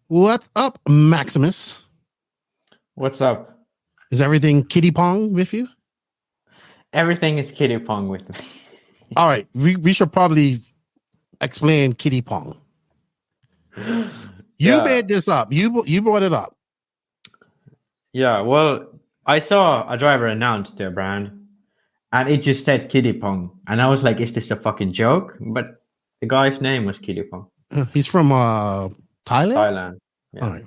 What's up, Maximus? What's up? Is everything kitty pong with you? Everything is kitty pong with me. All right, we should probably explain kitty pong. You made this up. You brought it up. Yeah, well, I saw a driver announce their brand, and it just said kitty pong, and I was like, "Is this a fucking joke?" But the guy's name was Kitty Pong. He's from Thailand. Thailand. Yeah. All right.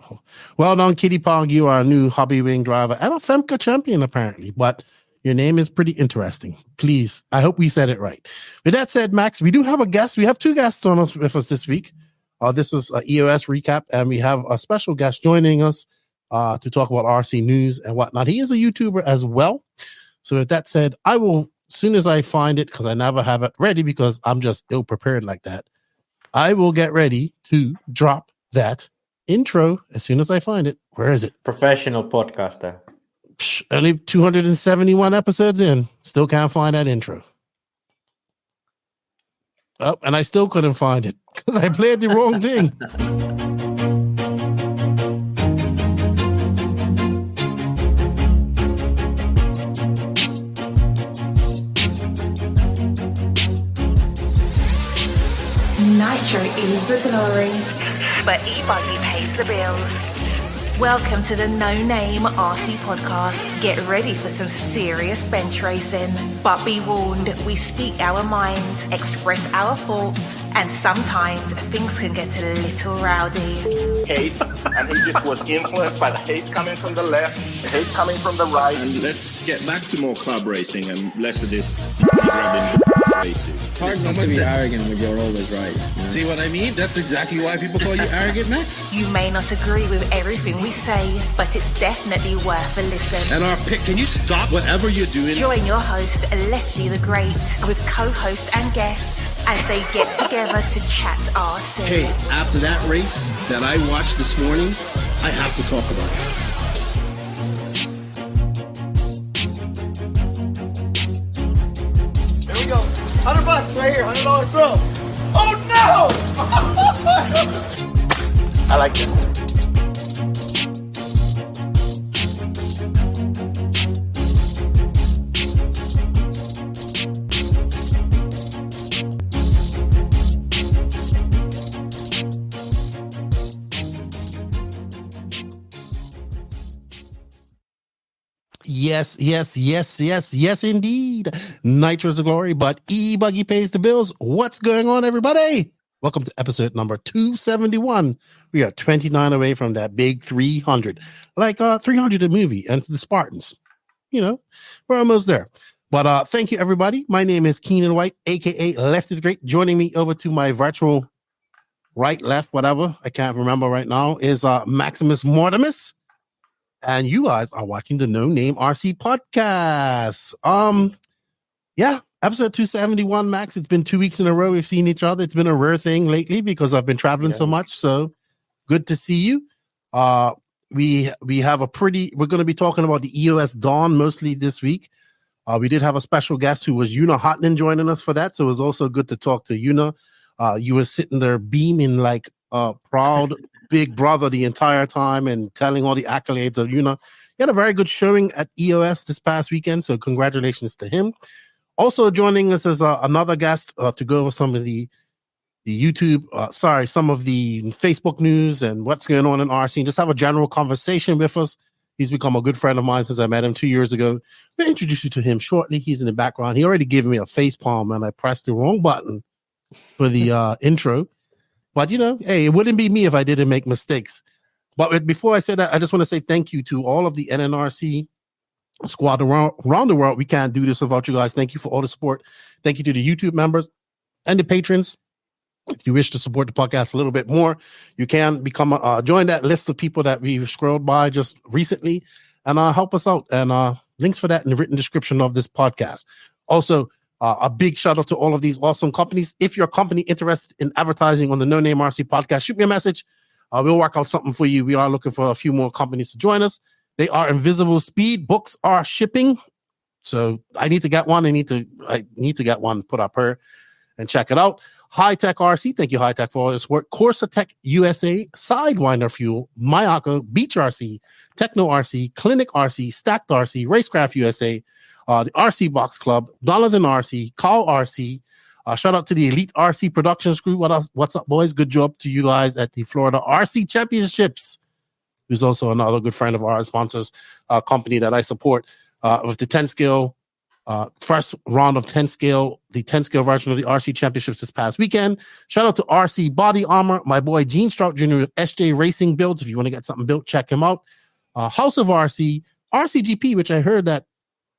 Well done, Kitty Pong. You are a new hobby wing driver and a FEMCA champion, apparently. But your name is pretty interesting. Please, I hope we said it right. With that said, Max, we do have a guest. We have two guests with us this week. This is an EOS recap, and we have a special guest joining us to talk about RC news and whatnot. He is a YouTuber as well. So with that said, I will, as soon as I find it, because I never have it ready because I'm just ill-prepared like that, I will get ready to drop that intro as soon as I find it. Where is it? Professional podcaster. Only 271 episodes in. Still can't find that intro. Oh, and I still couldn't find it because I played the wrong thing. Nitro is the glory, but e-buggy pays the bills. Welcome to the No Name RC podcast. Get ready for some serious bench racing. But be warned, we speak our minds, express our thoughts, and sometimes things can get a little rowdy. Hate, and he just was influenced by the hate coming from the left, the hate coming from the right. And let's get back to more club racing and less of this grabbing racing. It's hard not to be arrogant when you're always right. You know? See what I mean? That's exactly why people call you arrogant, Max. You may not agree with everything we say, but it's definitely worth a listen. And our pick, can you stop whatever you're doing? Join your host, Lefty the Great, with co-hosts and guests as they get together to chat RC. Hey, after that race that I watched this morning, I have to talk about it. Here we go. $100 right here, $100 throw. Oh no! I like this. Yes, indeed. Nitro's the glory, but e-buggy pays the bills. What's going on, everybody? Welcome to episode number 271. We are 29 away from that big 300. Like 300 a movie and the Spartans. You know, we're almost there. But thank you, everybody. My name is Keenan White, a.k.a. Lefty the Great. Joining me over to my virtual right, left, whatever, I can't remember right now, is Maximus Mortimus. And you guys are watching the No Name RC podcast. Yeah, episode 271, Max. It's been 2 weeks in a row we've seen each other. It's been a rare thing lately because I've been traveling so much. So good to see you. We have we're going to be talking about the EOS Daun mostly this week. We did have a special guest who was Joona Haatanen joining us for that. So it was also good to talk to Joona. You were sitting there beaming like a proud big brother the entire time and telling all the accolades of Joona. He had a very good showing at EOS this past weekend, so congratulations to him. Also joining us is another guest to go over some of the YouTube, some of the Facebook news and what's going on in RC, and just have a general conversation with us. He's become a good friend of mine since I met him 2 years ago. I'll introduce you to him shortly. He's in the background. He already gave me a face palm, and I pressed the wrong button for the intro. But, you know, hey, it wouldn't be me if I didn't make mistakes. But before I say that, I just want to say thank you to all of the NNRC squad around the world. We can't do this without you guys. Thank you for all the support. Thank you to the YouTube members and the patrons. If you wish to support the podcast a little bit more, you can become join that list of people that we scrolled by just recently and help us out. And links for that in the written description of this podcast. Also, a big shout out to all of these awesome companies. If your company interested in advertising on the No Name RC podcast, shoot me a message. We'll work out something for you. We are looking for a few more companies to join us. They are Invisible Speed. Books are shipping. So I need to get one. I need to get one put up here. and check it out. High Tech RC, thank you, High Tech, for all this work. Corsa Tech USA, Sidewinder Fuel, Mayako, Beach RC, Techno RC, Clinic RC, Stacked RC, Racecraft USA, the RC Box Club, Donovan RC, Carl RC. Shout out to the Elite RC Productions crew. What's up, boys? Good job to you guys at the Florida RC Championships, who's also another good friend of ours, sponsors company that I support with the 10 scale. First round of 10 scale, the 10 scale version of the RC Championships this past weekend. Shout out to RC Body Armor, my boy Gene Strout Jr. with SJ Racing Builds. If you want to get something built, check him out. House of RC, RCGP, which I heard that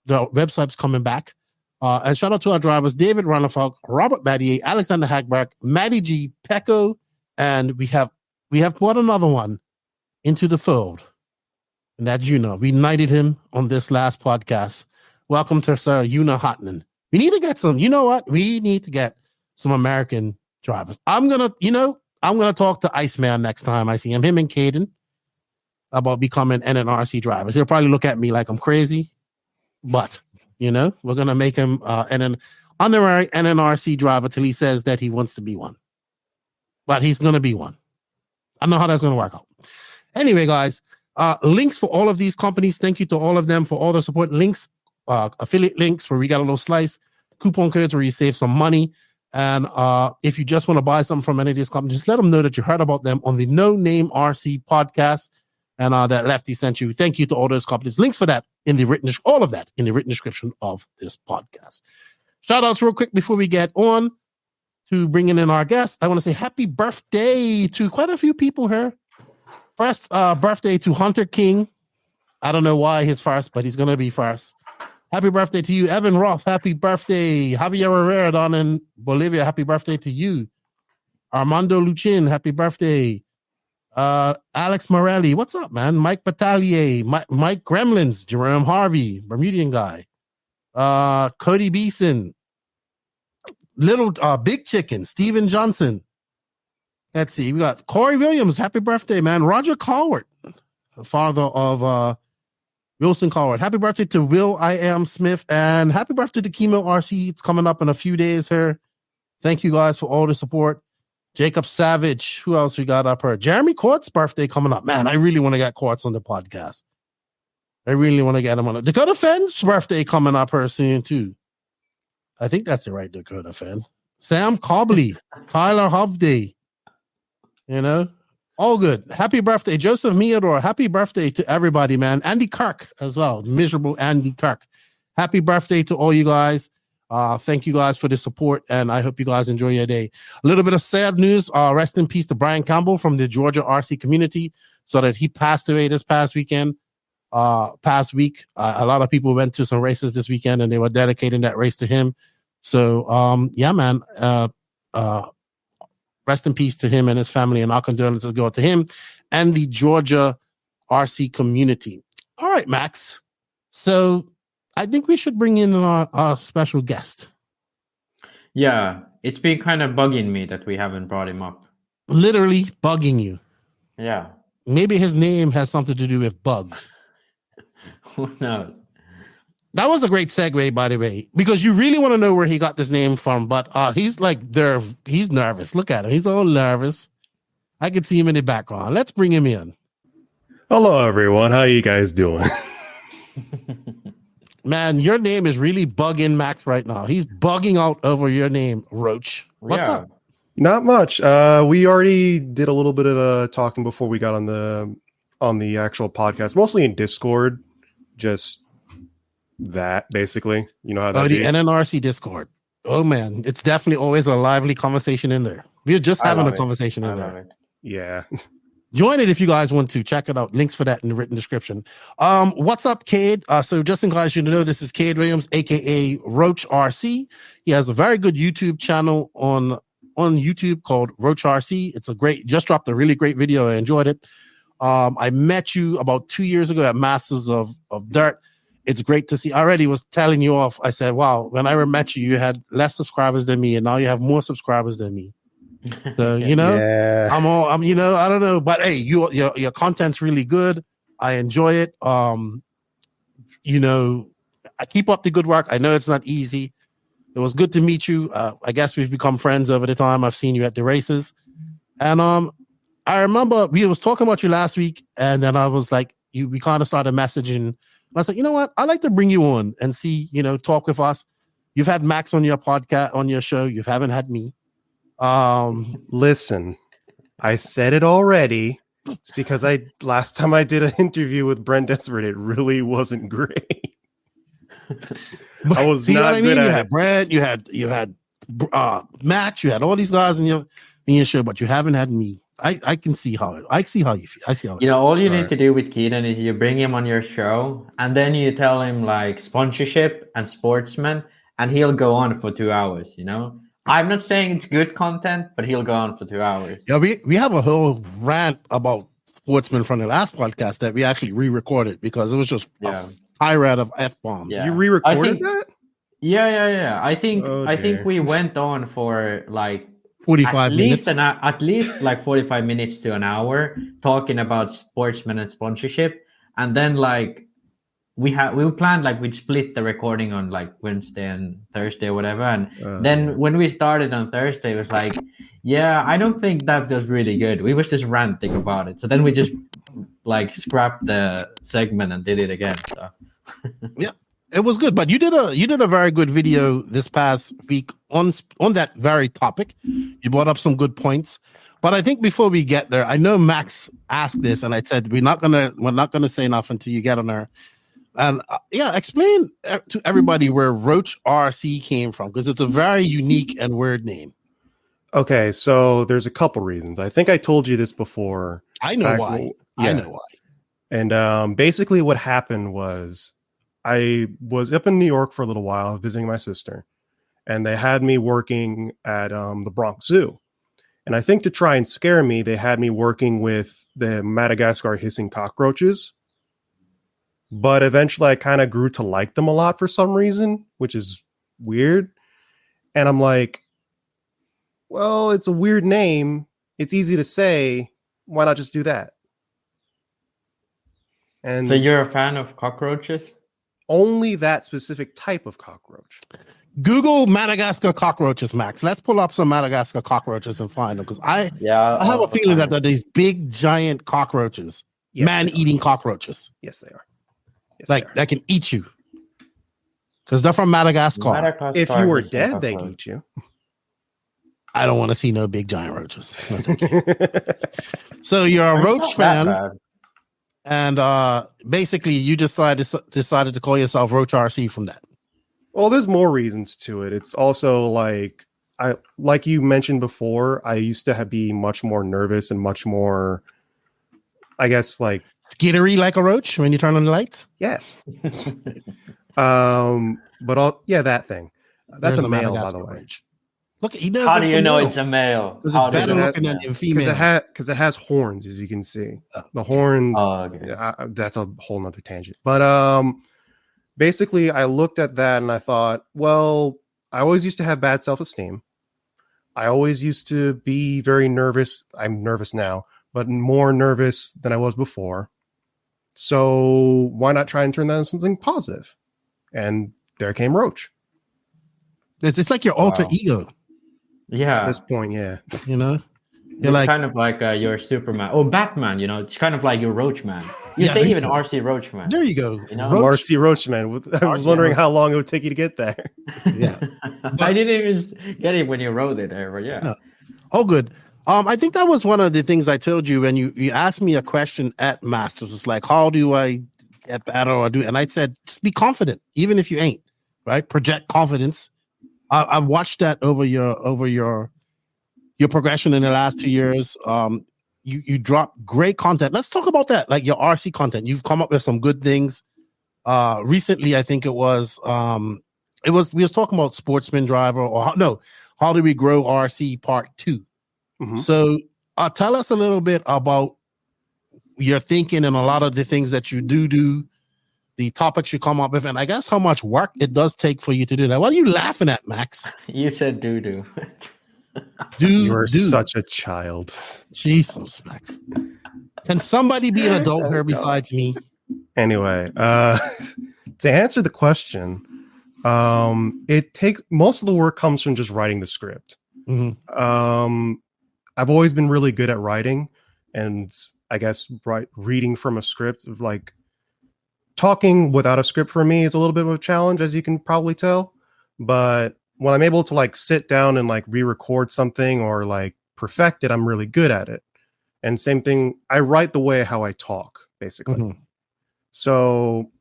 the website's coming back. And shout out to our drivers, David Ranafalk, Robert Battier, Alexander Hagberg, Maddie G, Pecco, and we have brought another one into the fold. And that's Joona. We knighted him on this last podcast. Welcome to Sir Joona Haatanen. We need to get some, you know what? We need to get some American drivers. I'm gonna talk to Iceman next time I see him and Caden, about becoming NNRC drivers. He'll probably look at me like I'm crazy, but we're gonna make him an honorary NNRC driver till he says that he wants to be one. But he's gonna be one. I don't know how that's gonna work out. Anyway, guys, links for all of these companies. Thank you to all of them for all the support. Links. Affiliate links where we got a little slice, coupon codes where you save some money, and if you just want to buy something from any of these companies, just let them know that you heard about them on the No Name RC podcast, and that Lefty sent you. Thank you to all those companies. Links for that all of that in the written description of this podcast. Shout outs real quick before we get on to bringing in our guests. I want to say happy birthday to quite a few people here. First birthday to Hunter King. I don't know why he's first, but he's gonna be first. Happy birthday to you, Evan Roth. Happy birthday, Javier Herrera down in Bolivia. Happy birthday to you, Armando Luchin. Happy birthday, Alex Morelli. What's up, man? Mike Battalier, Mike Gremlins, Jerome Harvey, Bermudian guy, Cody Beeson, Little Big Chicken, Steven Johnson. Let's see, we got Corey Williams. Happy birthday, man. Roger Cowart, father of Wilson Coward. Happy birthday to Will I Am Smith, and happy birthday to Chemo RC. It's coming up in a few days here. Thank you guys for all the support. Jacob Savage. Who else we got up here? Jeremy Court's birthday coming up. Man, I really want to get Courts on the podcast. I really want to get him on it. Dakota Fenn's birthday coming up here soon too. I think that's the right Dakota Fenn. Sam Cobley, Tyler Hovday. All good. Happy birthday, Joseph Meador. Happy birthday to everybody, man. Andy Kirk as well. Miserable Andy Kirk. Happy birthday to all you guys. Thank you guys for the support, and I hope you guys enjoy your day. A little bit of sad news. Rest in peace to Brian Campbell from the Georgia RC community, so that he passed away this past week. A lot of people went to some races this weekend, and they were dedicating that race to him. So, yeah, man. Rest in peace to him and his family, and our condolences go to him and the Georgia RC community. All right, Max. So I think we should bring in our special guest. Yeah, it's been kind of bugging me that we haven't brought him up. Literally bugging you. Yeah. Maybe his name has something to do with bugs. Who knows? That was a great segue, by the way, because you really want to know where he got this name from. But he's he's nervous. Look at him. He's all nervous. I can see him in the background. Let's bring him in. Hello, everyone. How you guys doing? Man, your name is really bugging Max right now. He's bugging out over your name, Roach. What's up? Not much. We already did a little bit of the talking before we got on the actual podcast, mostly in Discord. Just that, basically. You know how that the NNRC Discord. Oh, man. It's definitely always a lively conversation in there. We're just having a conversation in there. Yeah. Join it if you guys want to. Check it out. Links for that in the written description. What's up, Cade? So just in case you know, this is Cade Williams, a.k.a. Roach RC. He has a very good YouTube channel on YouTube called Roach RC. It's just dropped a really great video. I enjoyed it. I met you about 2 years ago at Masters of Dirt. It's great to see. I already was telling you off. I said, wow, when I met you, you had less subscribers than me, and now you have more subscribers than me. So, I don't know, but hey, your content's really good. I enjoy it. I keep up the good work. I know it's not easy. It was good to meet you. I guess we've become friends over the time. I've seen you at the races. And I remember we was talking about you last week, and then I was like, we kind of started messaging. And I was like, you know what? I'd like to bring you on and see, talk with us. You've had Max on your podcast, on your show. You haven't had me. Listen, I said it already. It's because last time I did an interview with Brent Desperate, it really wasn't great. I was not good at it. You had Brent, you had Matt, you had all these guys in your show, but you haven't had me. I can see how you feel. I see how it is. All you need to do with Keaton is you bring him on your show, and then you tell him like sponsorship and sportsman, and he'll go on for 2 hours. I'm not saying it's good content, but he'll go on for 2 hours. Yeah, we have a whole rant about sportsmen from the last podcast that we actually re-recorded because it was just a tirade of F-bombs. Yeah. You re-recorded that? Yeah. I think we went on for like 45 minutes. At least like 45 minutes to an hour talking about sportsmen and sponsorship, and then like we planned like we'd split the recording on like Wednesday and Thursday or whatever, and then when we started on Thursday it was like, I don't think that was really good. We was just ranting about it, so then we just like scrapped the segment and did it again. So yeah, it was good. But you did a very good video this past week on that very topic. You brought up some good points. But I think before we get there, I know Max asked this, and I said we're not gonna say nothing until you get on there. And explain to everybody where Roach RC came from, because it's a very unique and weird name. Okay, so there's a couple reasons. I think I told you this before. I know why. Yeah. I know why. And basically what happened was I was up in New York for a little while visiting my sister, and they had me working at the Bronx Zoo. And I think to try and scare me, they had me working with the Madagascar hissing cockroaches. But eventually I kind of grew to like them a lot for some reason, which is weird. And I'm like, well, it's a weird name. It's easy to say. Why not just do that? And so you're a fan of cockroaches? Only that specific type of cockroach. Google Madagascar cockroaches, Max. Let's pull up some Madagascar cockroaches and find them, because I have a feeling that they're these big, giant cockroaches, man-eating cockroaches. Yes, they are. That can eat you, because they're from Madagascar. If you were dead, they'd eat you. I don't want to see no big giant roaches. So you're a Roach fan, and basically you decided to call yourself Roach RC from that. Well, there's more reasons to it. It's also like you mentioned before, I used to be much more nervous and much more, I guess, like skittery like a roach when you turn on the lights. Yes. That thing. That's a male, by the way. Roach. Look, he knows. How do you know it's a male? Because it's better looking than a female. Because it has horns, as you can see. The horns. Oh, okay. That's a whole nother tangent. But basically, I looked at that and I thought, well, I always used to have bad self-esteem. I always used to be very nervous. I'm nervous now, but more nervous than I was before. So why not try and turn that into something positive? And there came Roach. It's like your alter ego. Yeah. At this point, yeah. You're like kind of like your Superman. Oh, Batman, it's kind of like your Roach Man. You say even RC Roach Man. There you go. RC Roach Man. I was wondering how long it would take you to get there. Yeah. I didn't even get it when you wrote it there, but yeah. Oh, good. I think that was one of the things I told you when you asked me a question at Masters. It's like, how do I get better or do? And I said, just be confident, even if you ain't, right? Project confidence. I've watched that over your progression in the last 2 years. You drop great content. Let's talk about that, like your RC content. You've come up with some good things. Recently, I think we was talking about Sportsman Driver, how do we grow RC Part 2? Mm-hmm. So tell us a little bit about your thinking and a lot of the things that you do, the topics you come up with, and I guess how much work it does take for you to do that. What are you laughing at, Max? You said do. You're such a child. Jesus, Max. Can somebody be an adult here besides me? Anyway, to answer the question, It takes most of the work comes from just writing the script. I've always been really good at writing, and I guess reading from a script, like talking without a script for me is a little bit of a challenge, as you can probably tell. But when I'm able to like sit down and like re-record something or like perfect it, I'm really good at it. And same thing, I write the way how I talk, basically. So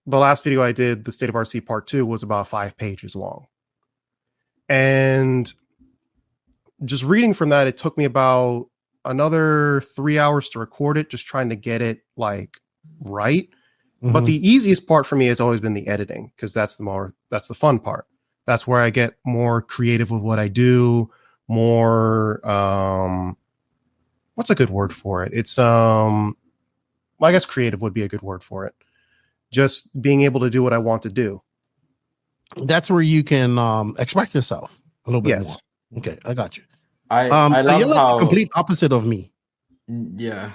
the last video I did, the State of RC Part 2, was about 5 pages long. And just reading from that, it took me about another 3 hours to record it, just trying to get it like right. But the easiest part for me has always been the editing, because that's the fun part. That's where I get more creative with what I do, more what's a good word for it? It's well, I guess creative would be a good word for it. Just being able to do what I want to do. That's where you can express yourself a little bit more. Okay, I got you. I love you're like how the complete opposite of me. Yeah.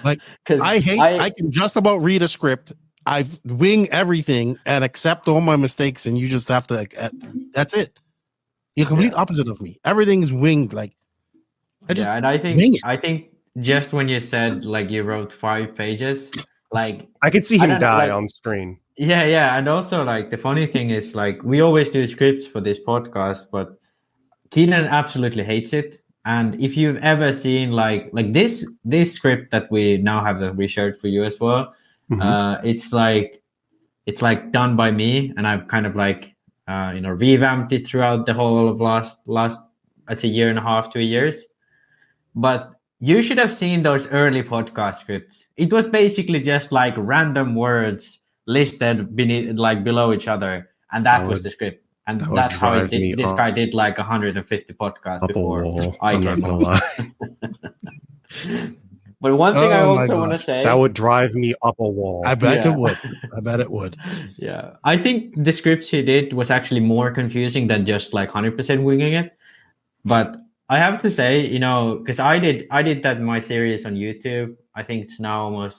Like I can just about read a script. I wing everything and accept all my mistakes, and you just have to. That's it. You're complete opposite of me. Everything's winged. Like and I think just when you said like you wrote 5 pages, like I could see him die on screen. Yeah, and also like the funny thing is like we always do scripts for this podcast, but Keenan absolutely hates it. And if you've ever seen like this script that we now have that we shared for you as well, it's like done by me, and I've kind of like revamped it throughout the whole of last I'd say 1.5 to 2 years. But you should have seen those early podcast scripts. It was basically just like random words listed below each other, and that was the script. And that's how this guy did like 150 podcasts before I came on. But one thing I also want to say, that would drive me up a wall. I bet it would. I bet it would. Yeah, I think the scripts he did was actually more confusing than just like 100% winging it. But I have to say, because I did that in my series on YouTube. I think it's now it was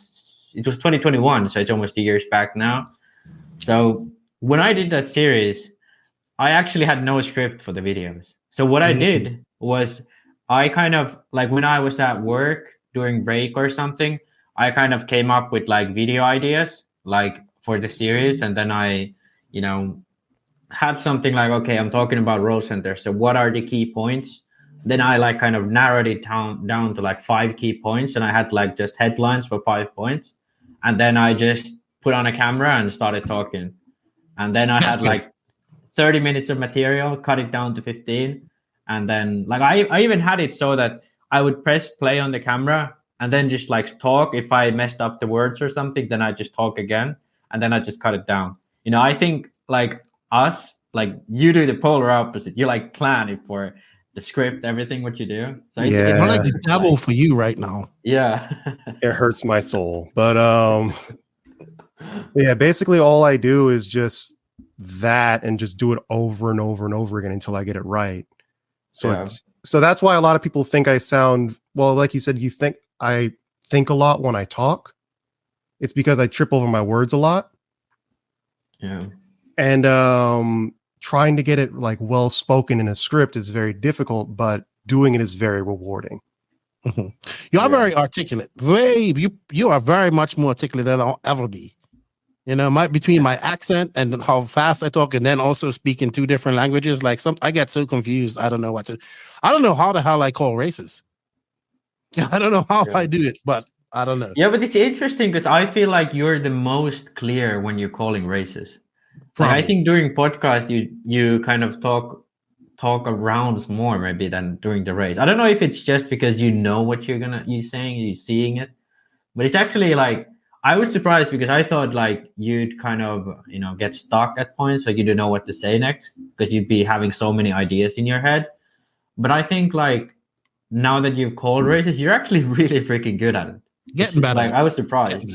2021, so it's almost 2 years back now. So when I did that series, I actually had no script for the videos. So what I did was I kind of like when I was at work during break or something, I kind of came up with like video ideas like for the series. And then I, had something like, okay, I'm talking about Roll Center. So what are the key points? Then I like kind of narrowed it down to like 5 key points. And I had like just headlines for 5 points. And then I just put on a camera and started talking. And then I had like 30 minutes of material, cut it down to 15. And then like I even had it so that I would press play on the camera and then just like talk. If I messed up the words or something, then I just talk again. And then I just cut it down. I think like us, like you do the polar opposite. You like plan it for the script, everything what you do. So it's like the devil for you right now. Yeah. It hurts my soul. But yeah, basically all I do is just that and just do it over and over and over again until I get it right. So so that's why a lot of people think I sound, well, like you said, you think I think a lot when I talk. It's because I trip over my words a lot. Yeah. And trying to get it like well spoken in a script is very difficult, but doing it is very rewarding. You are very articulate. You are very much more articulate than I'll ever be. Between my accent and how fast I talk, and then also speaking 2 different languages, like I get so confused. I don't know how the hell I call races. I don't know how I do it, but I don't know. Yeah, but it's interesting because I feel like you're the most clear when you're calling races. Like, I think during podcast you kind of talk around more maybe than during the race. I don't know if it's just because you know what you're saying, you're seeing it, but it's actually like. I was surprised because I thought like you'd kind of, get stuck at points, like you don't know what to say next because you'd be having so many ideas in your head. But I think like now that you've called races, you're actually really freaking good at it. Getting better. Like I was surprised.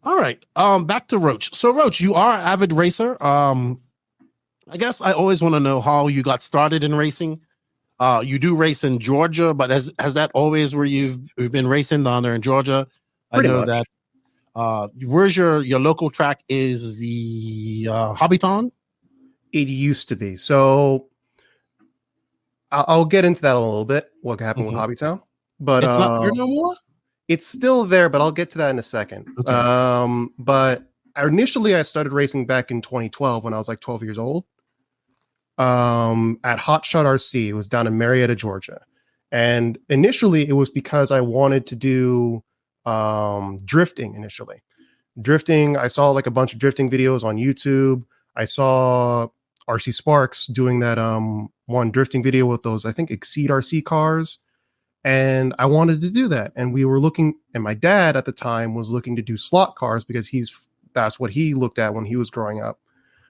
All right. Back to Roach. So Roach, you are an avid racer. I guess I always want to know how you got started in racing. You do race in Georgia, but has that always where you've been racing down there in Georgia? Pretty I know much. that. Where's your local track is the Hobbyton? It used to be. So I'll get into that a little bit. What happened with Hobbytown? But it's not there no more. It's still there, but I'll get to that in a second. Okay. But initially, I started racing back in 2012 when I was like 12 years old. At Hot Shot RC, it was down in Marietta, Georgia, and initially it was because I wanted to do drifting. Drifting, I saw like a bunch of drifting videos on YouTube. I saw RC Sparks doing that one drifting video with those, I think, Exceed RC cars. And I wanted to do that. And we were looking, and my dad at the time was looking to do slot cars because that's what he looked at when he was growing up.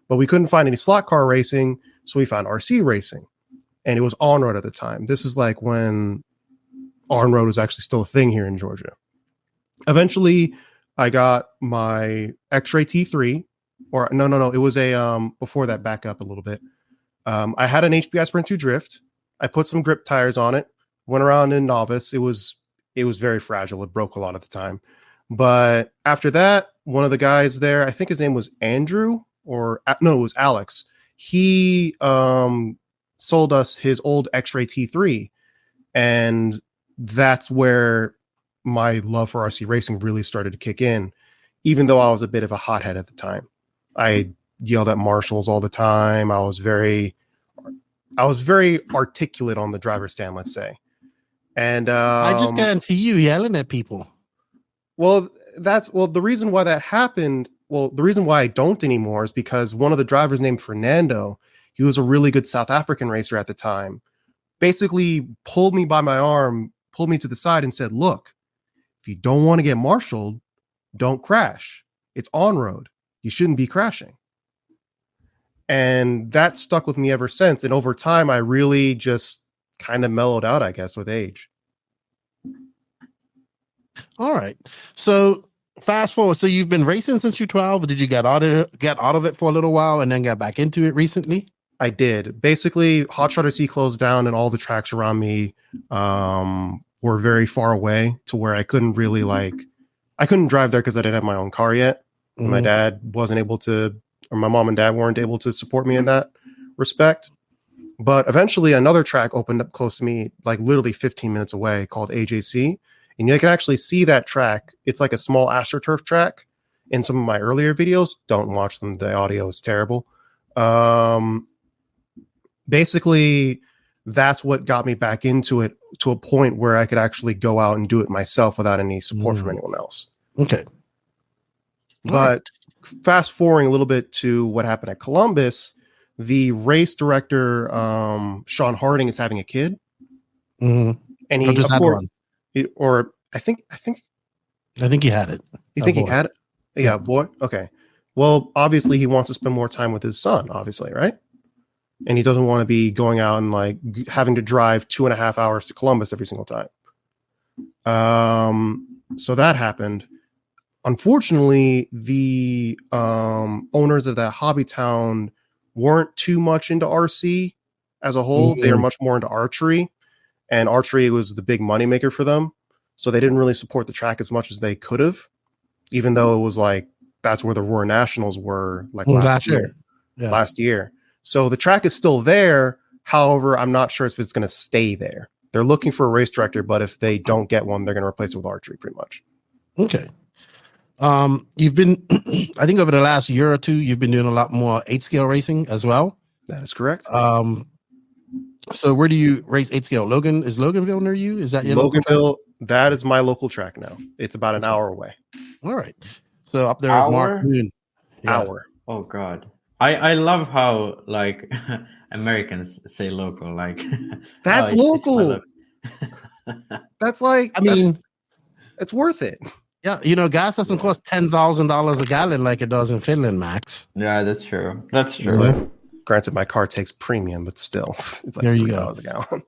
But we couldn't find any slot car racing, so we found RC racing. And it was on-road at the time. This is like when on-road was actually still a thing here in Georgia. Eventually, I got my X-Ray T3, or no, it was a, before that, back up a little bit. I had an HPI Sprint 2 Drift. I put some grip tires on it, went around in novice. It was very fragile. It broke a lot at the time. But after that, one of the guys there, I think his name was Andrew, it was Alex. He sold us his old X-Ray T3. And that's where my love for RC racing really started to kick in, even though I was a bit of a hothead at the time. I yelled at marshals all the time. I was very articulate on the driver's stand, let's say. And I just can't see you yelling at people. Well, the reason why that happened. Well, the reason why I don't anymore is because one of the drivers named Fernando, he was a really good South African racer at the time, basically pulled me by my arm, pulled me to the side and said, look, if you don't want to get marshaled, don't crash. It's on road. You shouldn't be crashing. And that stuck with me ever since. And over time, I really just kind of mellowed out, I guess, with age. All right. So fast forward. So you've been racing since you're 12. Or did you get out of it for a little while and then got back into it recently? I did. Basically, Hot Shot RC closed down and all the tracks around me were very far away to where I couldn't really I couldn't drive there because I didn't have my own car yet. Mm-hmm. My dad wasn't able to, or my mom and dad weren't able to support me in that respect. But eventually another track opened up close to me, like literally 15 minutes away, called AJC. And you can actually see that track. It's like a small AstroTurf track. In some of my earlier videos, don't watch them. The audio is terrible. Basically, that's what got me back into it to a point where I could actually go out and do it myself without any support from anyone else. Okay. But fast forwarding a little bit to what happened at Columbus, the race director, Sean Harding, is having a kid. Mm-hmm. And he, of course, I think he had it. You think he had it? Yeah, boy. Okay. Well, obviously he wants to spend more time with his son, obviously, right? And he doesn't want to be going out and like having to drive 2.5 hours to Columbus every single time. So that happened. Unfortunately, the owners of that Hobbytown weren't too much into RC as a whole. Mm-hmm. They are much more into archery, and archery was the big moneymaker for them. So they didn't really support the track as much as they could have, even though it was like that's where the Roar Nationals were like last year. Yeah. Last year. So the track is still there. However, I'm not sure if it's going to stay there. They're looking for a race director, but if they don't get one, they're going to replace it with archery pretty much. Okay. You've been, I think over the last year or two, you've been doing a lot more 8-scale racing as well. That is correct. So where do you race 8-scale? Is Loganville near you? Is that your Loganville? That is my local track now. It's about an hour away. All right. So up there is Mark Moon. Yeah. Hour. Oh God. I love how like Americans say local, like that's local. That's like, I mean, it's worth it. Yeah, gas doesn't cost $10,000 a gallon like it does in Finland, Max. Yeah, that's true. That's true. So, granted, my car takes premium, but still, it's like $3 a gallon.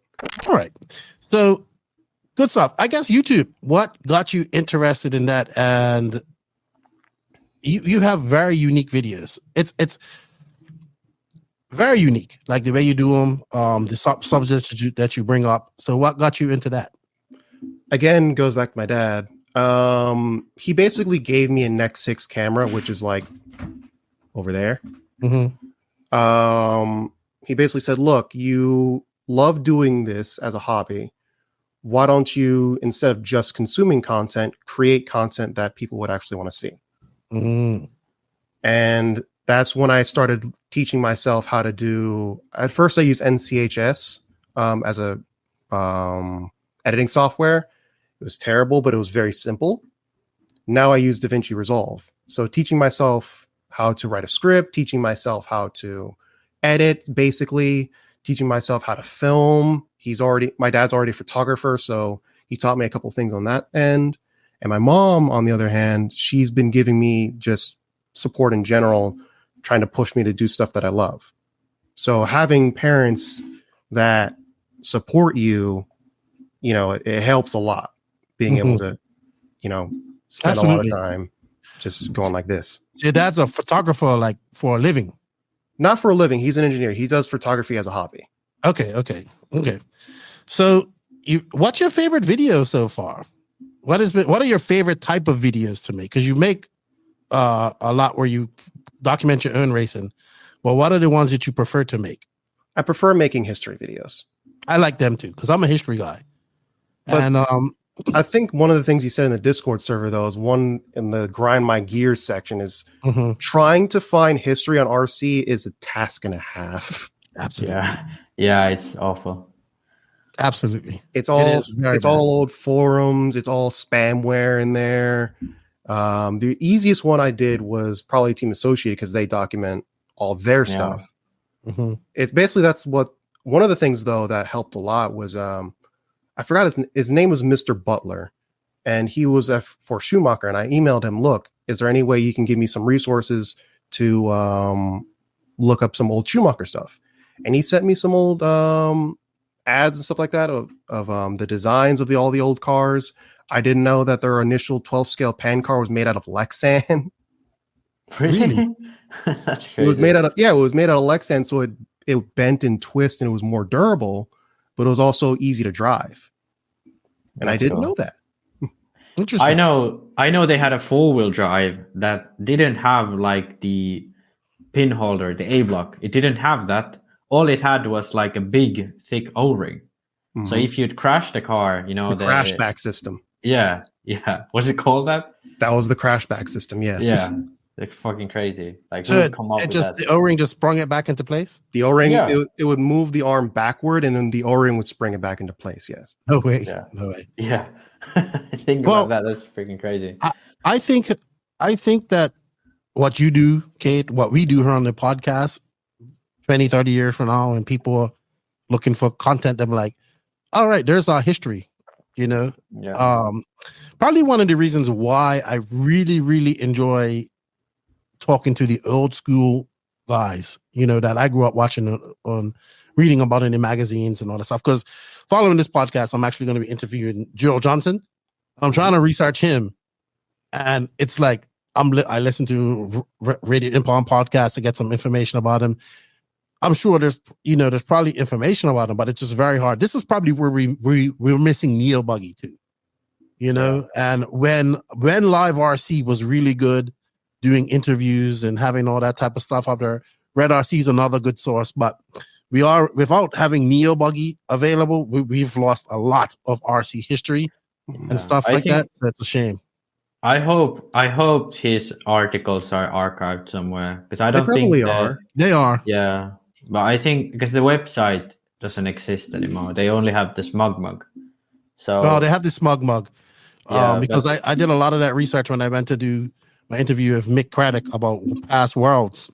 All right. So, good stuff. I guess YouTube, what got you interested in that? And you have very unique videos. It's very unique, like the way you do them, the subjects that you bring up. So what got you into that? Again, goes back to my dad. He basically gave me a Nexus 6 camera, which is like over there. Mm-hmm. he basically said, look, you love doing this as a hobby. Why don't you, instead of just consuming content, create content that people would actually want to see? Mm. And that's when I started teaching myself how to do. At first, I used NCHS as a editing software. It was terrible, but it was very simple. Now I use DaVinci Resolve. So teaching myself how to write a script, teaching myself how to edit, basically teaching myself how to film. My dad's already a photographer, so he taught me a couple things on that end. And my mom, on the other hand, she's been giving me just support in general, trying to push me to do stuff that I love. So having parents that support you, it helps a lot. Being able to, spend Absolutely. a lot of time just going like this. Your dad's a photographer, like for a living? Not for a living. He's an engineer. He does photography as a hobby. Okay. So, what's your favorite video so far? What are your favorite type of videos to make? Because you make a lot where you document your own racing. Well, what are the ones that you prefer to make? I prefer making history videos. I like them too, because I'm a history guy. But and I think one of the things you said in the Discord server, though, is one in the grind my gears section is trying to find history on RC is a task and a half. Absolutely. Yeah, it's awful. Absolutely. It's all old forums. It's all spamware in there. The easiest one I did was probably Team Associated because they document all their stuff. It's basically one of the things though that helped a lot was I forgot his name was Mr. Butler, and he was for Schumacher. And I emailed him, look, is there any way you can give me some resources to look up some old Schumacher stuff? And he sent me some old ads and stuff like that of the designs of all the old cars. I didn't know that their initial 12 scale pan car was made out of Lexan. Really? That's crazy. It was made out of Lexan, so it bent and twisted and it was more durable, but it was also easy to drive. And I didn't know that. Interesting. I know they had a 4-wheel drive that didn't have like the pin holder, the A block. It didn't have that. All it had was like a big, thick O-ring. So if you'd crash the car, the crashback system. Yeah. Was it called that? That was the crashback system. Yes. Yeah. They're fucking crazy. Like, so the O-ring just sprung it back into place? The O-ring, it would move the arm backward, and then the O-ring would spring it back into place. Yes. No way. Yeah. No way. Yeah. Think about that. That's freaking crazy. I think that what you do, Kate, what we do here on the podcast, 20, 30 years from now, and people are looking for content, I'm like, all right, there's our history, Yeah. Probably one of the reasons why I really, really enjoy talking to the old school guys, that I grew up watching on reading about in the magazines and all that stuff. Because following this podcast, I'm actually going to be interviewing Joel Johnson. I'm trying to research him, and it's like I listen to Radio Impound podcast to get some information about him. I'm sure there's probably information about him, but it's just very hard. This is probably where we're missing Neo Buggy too, And when Live RC was really good, doing interviews and having all that type of stuff up there, Red RC is another good source. But we are, without having Neo Buggy available, we've lost a lot of RC history and stuff like that. That's a shame. I hope his articles are archived somewhere, because I don't think they are. Yeah. But I think because the website doesn't exist anymore, they only have the Smug Mug. So they have the Smug Mug. Because I did a lot of that research when I went to do my interview with Mick Craddock about past worlds.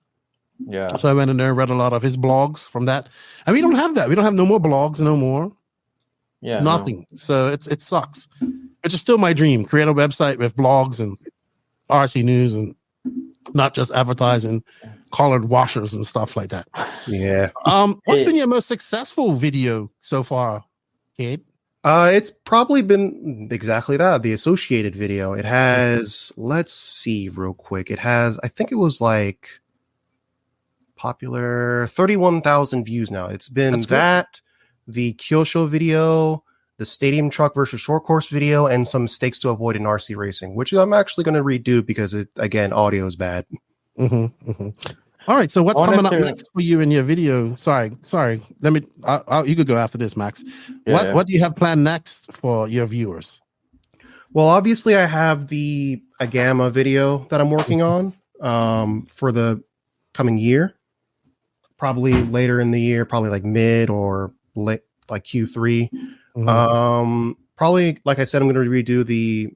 Yeah. So I went in there and read a lot of his blogs from that. And we don't have that. We don't have no more blogs no more. Yeah. Nothing. No. So it sucks. Which is still my dream. Create a website with blogs and RC news and not just advertising colored washers and stuff like that. Yeah. What's been your most successful video so far, Kate? It's probably been exactly that, the Associated video. It has, let's see real quick. It has, I think it was like popular 31,000 views now. It's been the Kyosho video, the Stadium Truck versus Short Course video, and some mistakes to avoid in RC racing, which I'm actually going to redo because audio is bad. All right. So what's coming up next for you in your video? Sorry. Let me. You could go after this, Max. What do you have planned next for your viewers? Well, obviously, I have a Gamma video that I'm working on for the coming year. Probably later in the year, probably like mid or late, like Q3. Probably, like I said, I'm going to redo the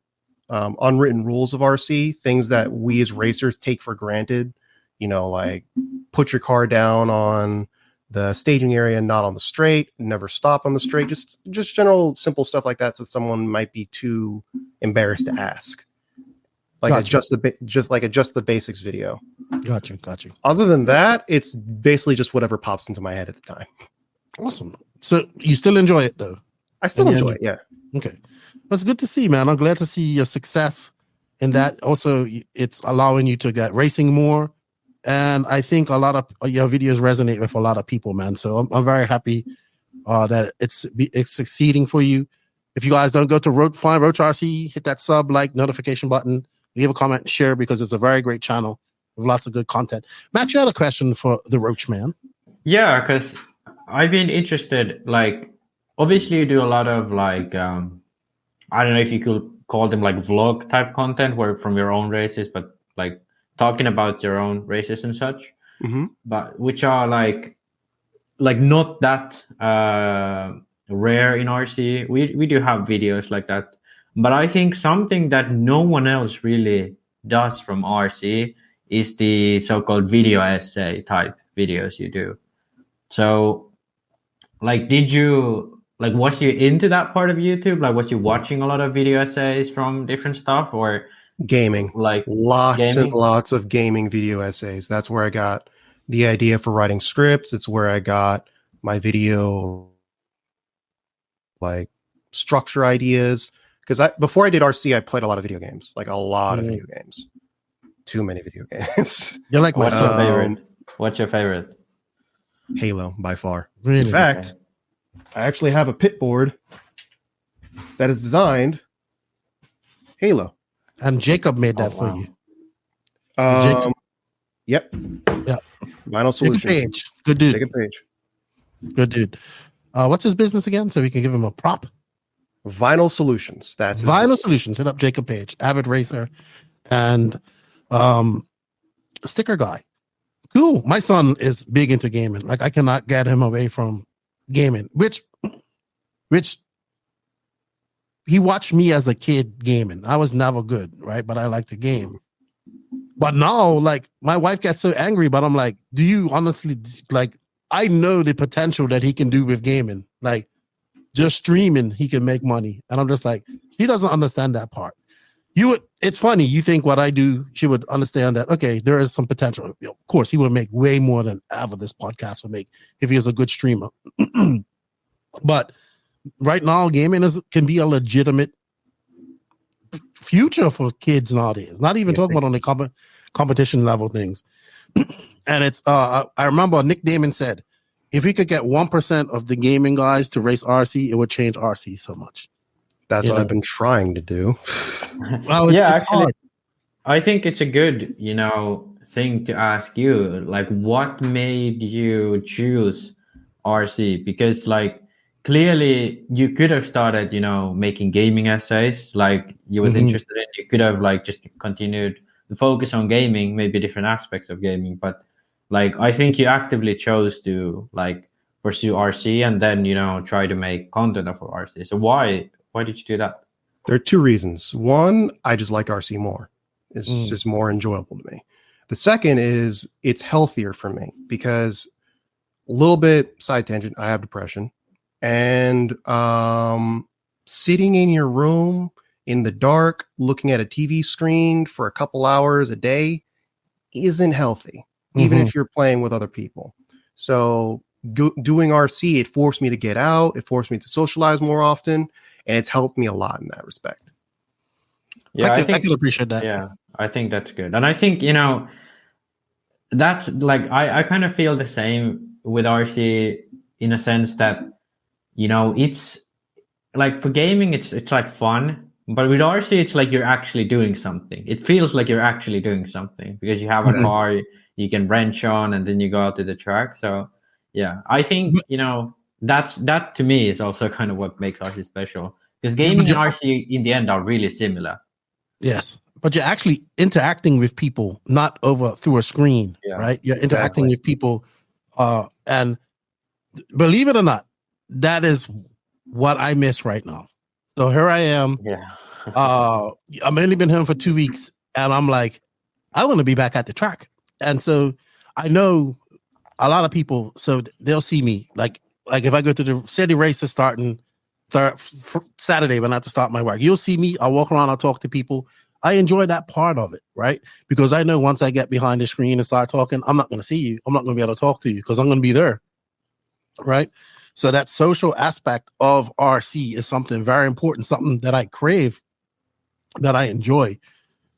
unwritten rules of RC, things that we as racers take for granted. You know, like put your car down on the staging area, not on the straight, never stop on the straight, just general simple stuff like that. So someone might be too embarrassed to ask. Like adjust the basics video. Gotcha. Other than that, it's basically just whatever pops into my head at the time. Awesome. So you still enjoy it though? I still enjoy it. Yeah. Okay. That's good to see, man. I'm glad to see your success in that. Also, it's allowing you to get racing more. And I think a lot of your videos resonate with a lot of people, man. So I'm very happy that it's succeeding for you. If you guys don't go to find Roach RC, hit that sub, like, notification button, leave a comment, share, because it's a very great channel with lots of good content. Max, you had a question for the Roach man. Yeah, because I've been interested, like, obviously you do a lot of like, I don't know if you could call them like vlog type content where from your own races, but like talking about your own races and such, but which are like not that rare in RC. We do have videos like that, but I think something that no one else really does from RC is the so-called video essay type videos you do. So like, was you into that part of YouTube? Like, was you watching a lot of video essays from different stuff, or gaming? Like lots and lots of gaming video essays. That's where I got the idea for writing scripts. It's where I got my video like structure ideas. Because before I did RC, I played a lot of video games, like a lot of video games. Too many video games. You're like my favorite. What's your favorite? Halo, by far. Really? In fact, I actually have a pit board that is designed Halo. And Jacob made that for you. Yep. Yeah. Vinyl Solutions. Page. Good dude. Jacob Page. Good dude. What's his business again? So we can give him a prop. Vinyl Solutions. That's Vinyl Solutions. Hit up Jacob Page, avid racer, and sticker guy. Cool. My son is big into gaming. Like, I cannot get him away from gaming, which he watched me as a kid gaming. I was never good, right? But I like to game. But now, like, my wife gets so angry, but I'm like, do you honestly, like, I know the potential that he can do with gaming. Like, just streaming, he can make money. And I'm just like, she doesn't understand that part. It's funny. You think what I do, she would understand that, okay, there is some potential. You know, of course, he would make way more than ever this podcast would make if he was a good streamer. But right now, gaming can be a legitimate future for kids nowadays. Not even talking about on the competition level things. And it's, I remember Nick Damon said, if we could get 1% of the gaming guys to race RC, it would change RC so much. That's what I've been trying to do. Well, it's actually, hard. I think it's a good, thing to ask you. Like, what made you choose RC? Because, like, clearly you could have started, making gaming essays, like you was interested in. You could have, like, just continued the focus on gaming, maybe different aspects of gaming. But, like, I think you actively chose to, like, pursue RC and then, try to make content for RC. So why did you do that? There are two reasons. One, I just like RC more. It's just more enjoyable to me. The second is it's healthier for me because, a little bit side tangent, I have depression. And sitting in your room in the dark, looking at a TV screen for a couple hours a day isn't healthy, even if you're playing with other people. So doing RC, it forced me to get out. It forced me to socialize more often. And it's helped me a lot in that respect. Yeah, I can appreciate that. Yeah, I think that's good. And I think, that's like, I kind of feel the same with RC in a sense that, it's like for gaming, it's like fun. But with RC, it's like you're actually doing something. It feels like you're actually doing something because you have a car, you can wrench on, and then you go out to the track. So yeah, I think that to me is also kind of what makes RC special, because gaming and RC in the end are really similar. Yes, but you're actually interacting with people, not over through a screen, right? You're interacting with people, and believe it or not, that is what I miss right now. So here I am. Yeah. I've only been home for 2 weeks, and I'm like, I want to be back at the track. And so I know a lot of people, so they'll see me like if I go to the city races starting Saturday when I have to start my work, you'll see me. I'll walk around, I'll talk to people. I enjoy that part of it, right? Because I know once I get behind the screen and start talking, I'm not going to see you. I'm not going to be able to talk to you because I'm going to be there, right? So that social aspect of RC is something very important, something that I crave, that I enjoy.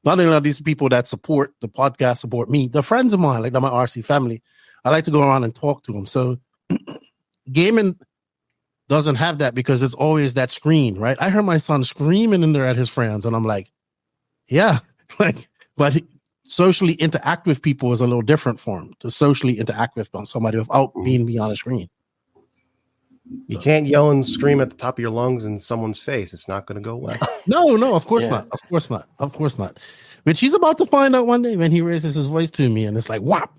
Not only are these people that support the podcast, support me, they're friends of mine, like my RC family. I like to go around and talk to them. So gaming doesn't have that because it's always that screen, right? I heard my son screaming in there at his friends, and I'm like, yeah, but socially interact with people is a little different for him, to socially interact with somebody without being beyond a screen. You can't yell and scream at the top of your lungs in someone's face. It's not going to go well. No, of course not. Of course not. Which he's about to find out one day when he raises his voice to me, and it's like, whop,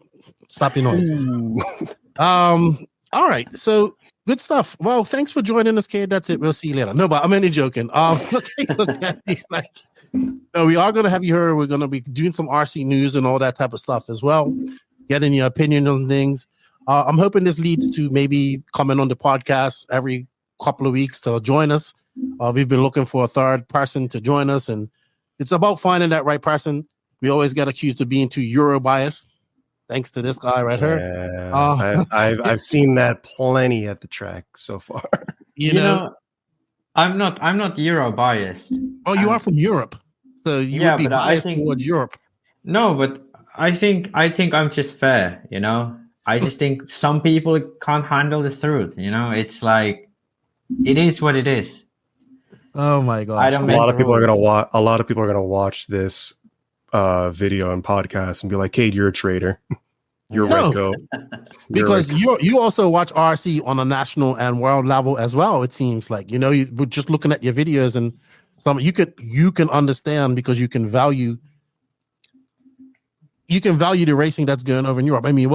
stop your noise. All right, so good stuff. Well, thanks for joining us, kid. That's it. We'll see you later. No, but I'm only joking. No, we are going to have you here. We're going to be doing some RC news and all that type of stuff as well, getting your opinion on things. I'm hoping this leads to maybe coming on the podcast every couple of weeks to join us. We've been looking for a third person to join us, and it's about finding that right person. We always get accused of being too Euro biased, thanks to this guy right here. I've seen that plenty at the track so far. You know, I'm not Euro biased. Oh, you are from Europe, so you would be biased towards Europe. No, but I think I'm just fair. I just think some people can't handle the truth. It's like, it is what it is. Oh my gosh! A lot of people are gonna watch this video and podcast and be like, "Kate, you're a traitor. You're right, go." Because you also watch RC on a national and world level as well. It seems like you were just looking at your videos, and some you can understand because you can value the racing that's going over in Europe. I mean,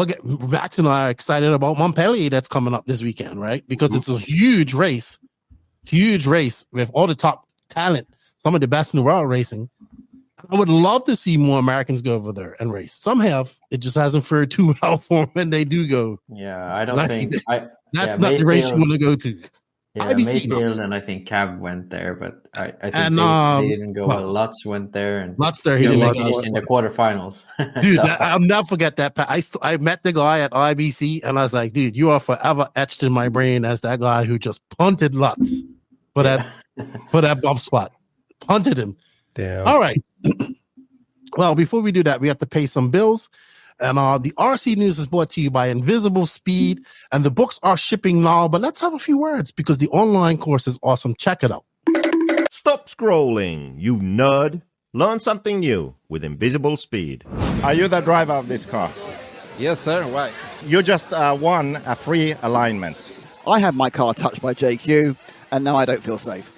Max and I are excited about Montpellier that's coming up this weekend, right? Because it's a huge race with all the top talent, some of the best in the world racing. I would love to see more Americans go over there and race. Some have. It just hasn't fared too well for them when they do go. Yeah, I don't think that's not the race you want to go to. Yeah, Mayfield and I think Cab went there, but I think they didn't go well. Lutz went there, and Lutz there. He didn't finish in the quarterfinals. Dude, I'll never forget that. I met the guy at IBC, and I was like, dude, you are forever etched in my brain as that guy who just punted Lutz for that bump spot. Punted him. Damn. All right. Well, before we do that, we have to pay some bills. And the RC news is brought to you by Invisible Speed, and the books are shipping now. But let's have a few words because the online course is awesome. Check it out. Stop scrolling, you nerd. Learn something new with Invisible Speed. Are you the driver of this car? Yes, sir. Why? You just won a free alignment. I had my car touched by JQ, and now I don't feel safe.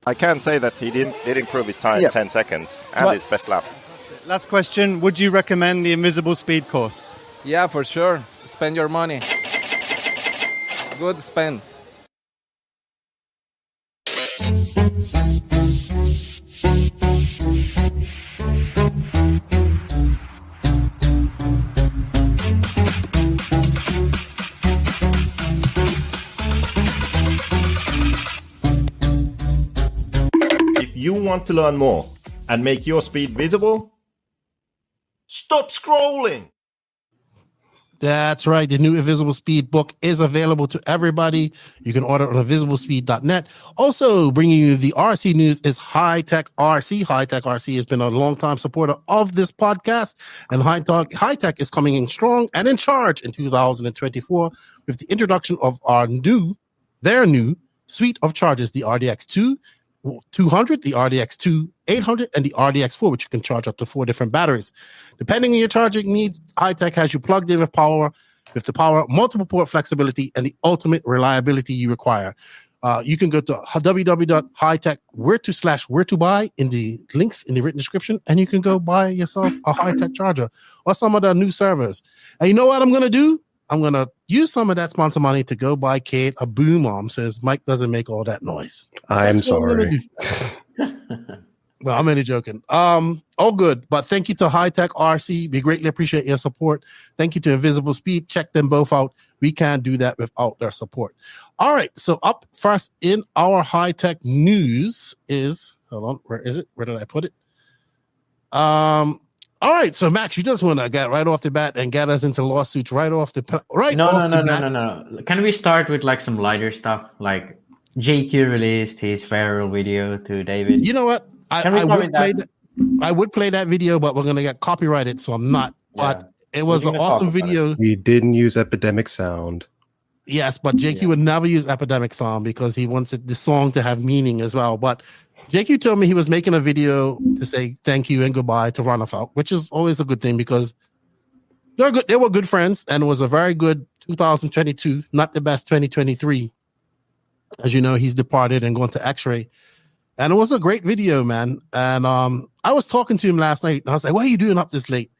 I can say that he did improve his time 10 seconds and his best lap. Last question, would you recommend the Invisible Speed course? Yeah, for sure. Spend your money. Good spend. If you want to learn more and make your speed visible, stop scrolling. That's right. The new Invisible Speed book is available to everybody. You can order it on invisiblespeed.net. Also, bringing you the RC news is High Tech RC. High Tech RC has been a long-time supporter of this podcast, and High Tech is coming in strong and in charge in 2024 with the introduction of their new suite of chargers, the RDX2 200, the RDX2 800, and the RDX4, which you can charge up to 4 different batteries. Depending on your charging needs, Hi-Tech has you plugged in with the power, multiple port flexibility, and the ultimate reliability you require. You can go to www.hitech where to buy in the links in the written description, and you can go buy yourself a Hi-Tech charger or some of the new servers. And you know what I'm going to do? I'm going to use some of that sponsor money to go buy Kate a boom arm so his mic doesn't make all that noise. I'm sorry. No, I'm only joking. All good. But thank you to Hi-Tech RC. We greatly appreciate your support. Thank you to Invisible Speed. Check them both out. We can't do that without their support. All right. So up first in our Hi-Tech news is, hold on, where is it? Where did I put it? All right, so Max, you just want to get right off the bat and get us into lawsuits right off the bat. No. Can we start with like some lighter stuff? Like JQ released his farewell video to David. You know what? I would play that video, but we're gonna get copyrighted, so I'm not. Yeah. But it was an awesome video. We didn't use Epidemic Sound. Yes, but JQ would never use Epidemic Sound because he wants the song to have meaning as well. But JQ told me he was making a video to say thank you and goodbye to Runabout, which is always a good thing because they're good. They were good friends, and it was a very good 2022, not the best 2023. As you know, he's departed and gone to X-Ray, and it was a great video, man. And I was talking to him last night, and I was like, "Why are you doing up this late?"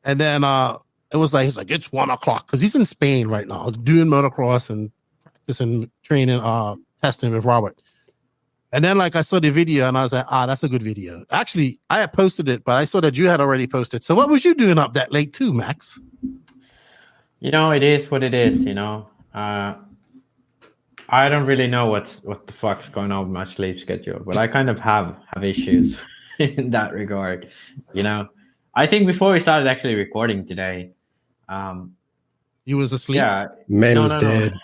And then it was like, he's like, "It's 1 o'clock," because he's in Spain right now doing motocross and practicing training, testing with Robert. And then, like, I saw the video, and I was like, that's a good video. Actually, I had posted it, but I saw that you had already posted. So what was you doing up that late too, Max? You know, it is what it is, you know. I don't really know what the fuck's going on with my sleep schedule, but I kind of have issues in that regard, you know. I think before we started actually recording today, you was asleep? Yeah. Man was dead.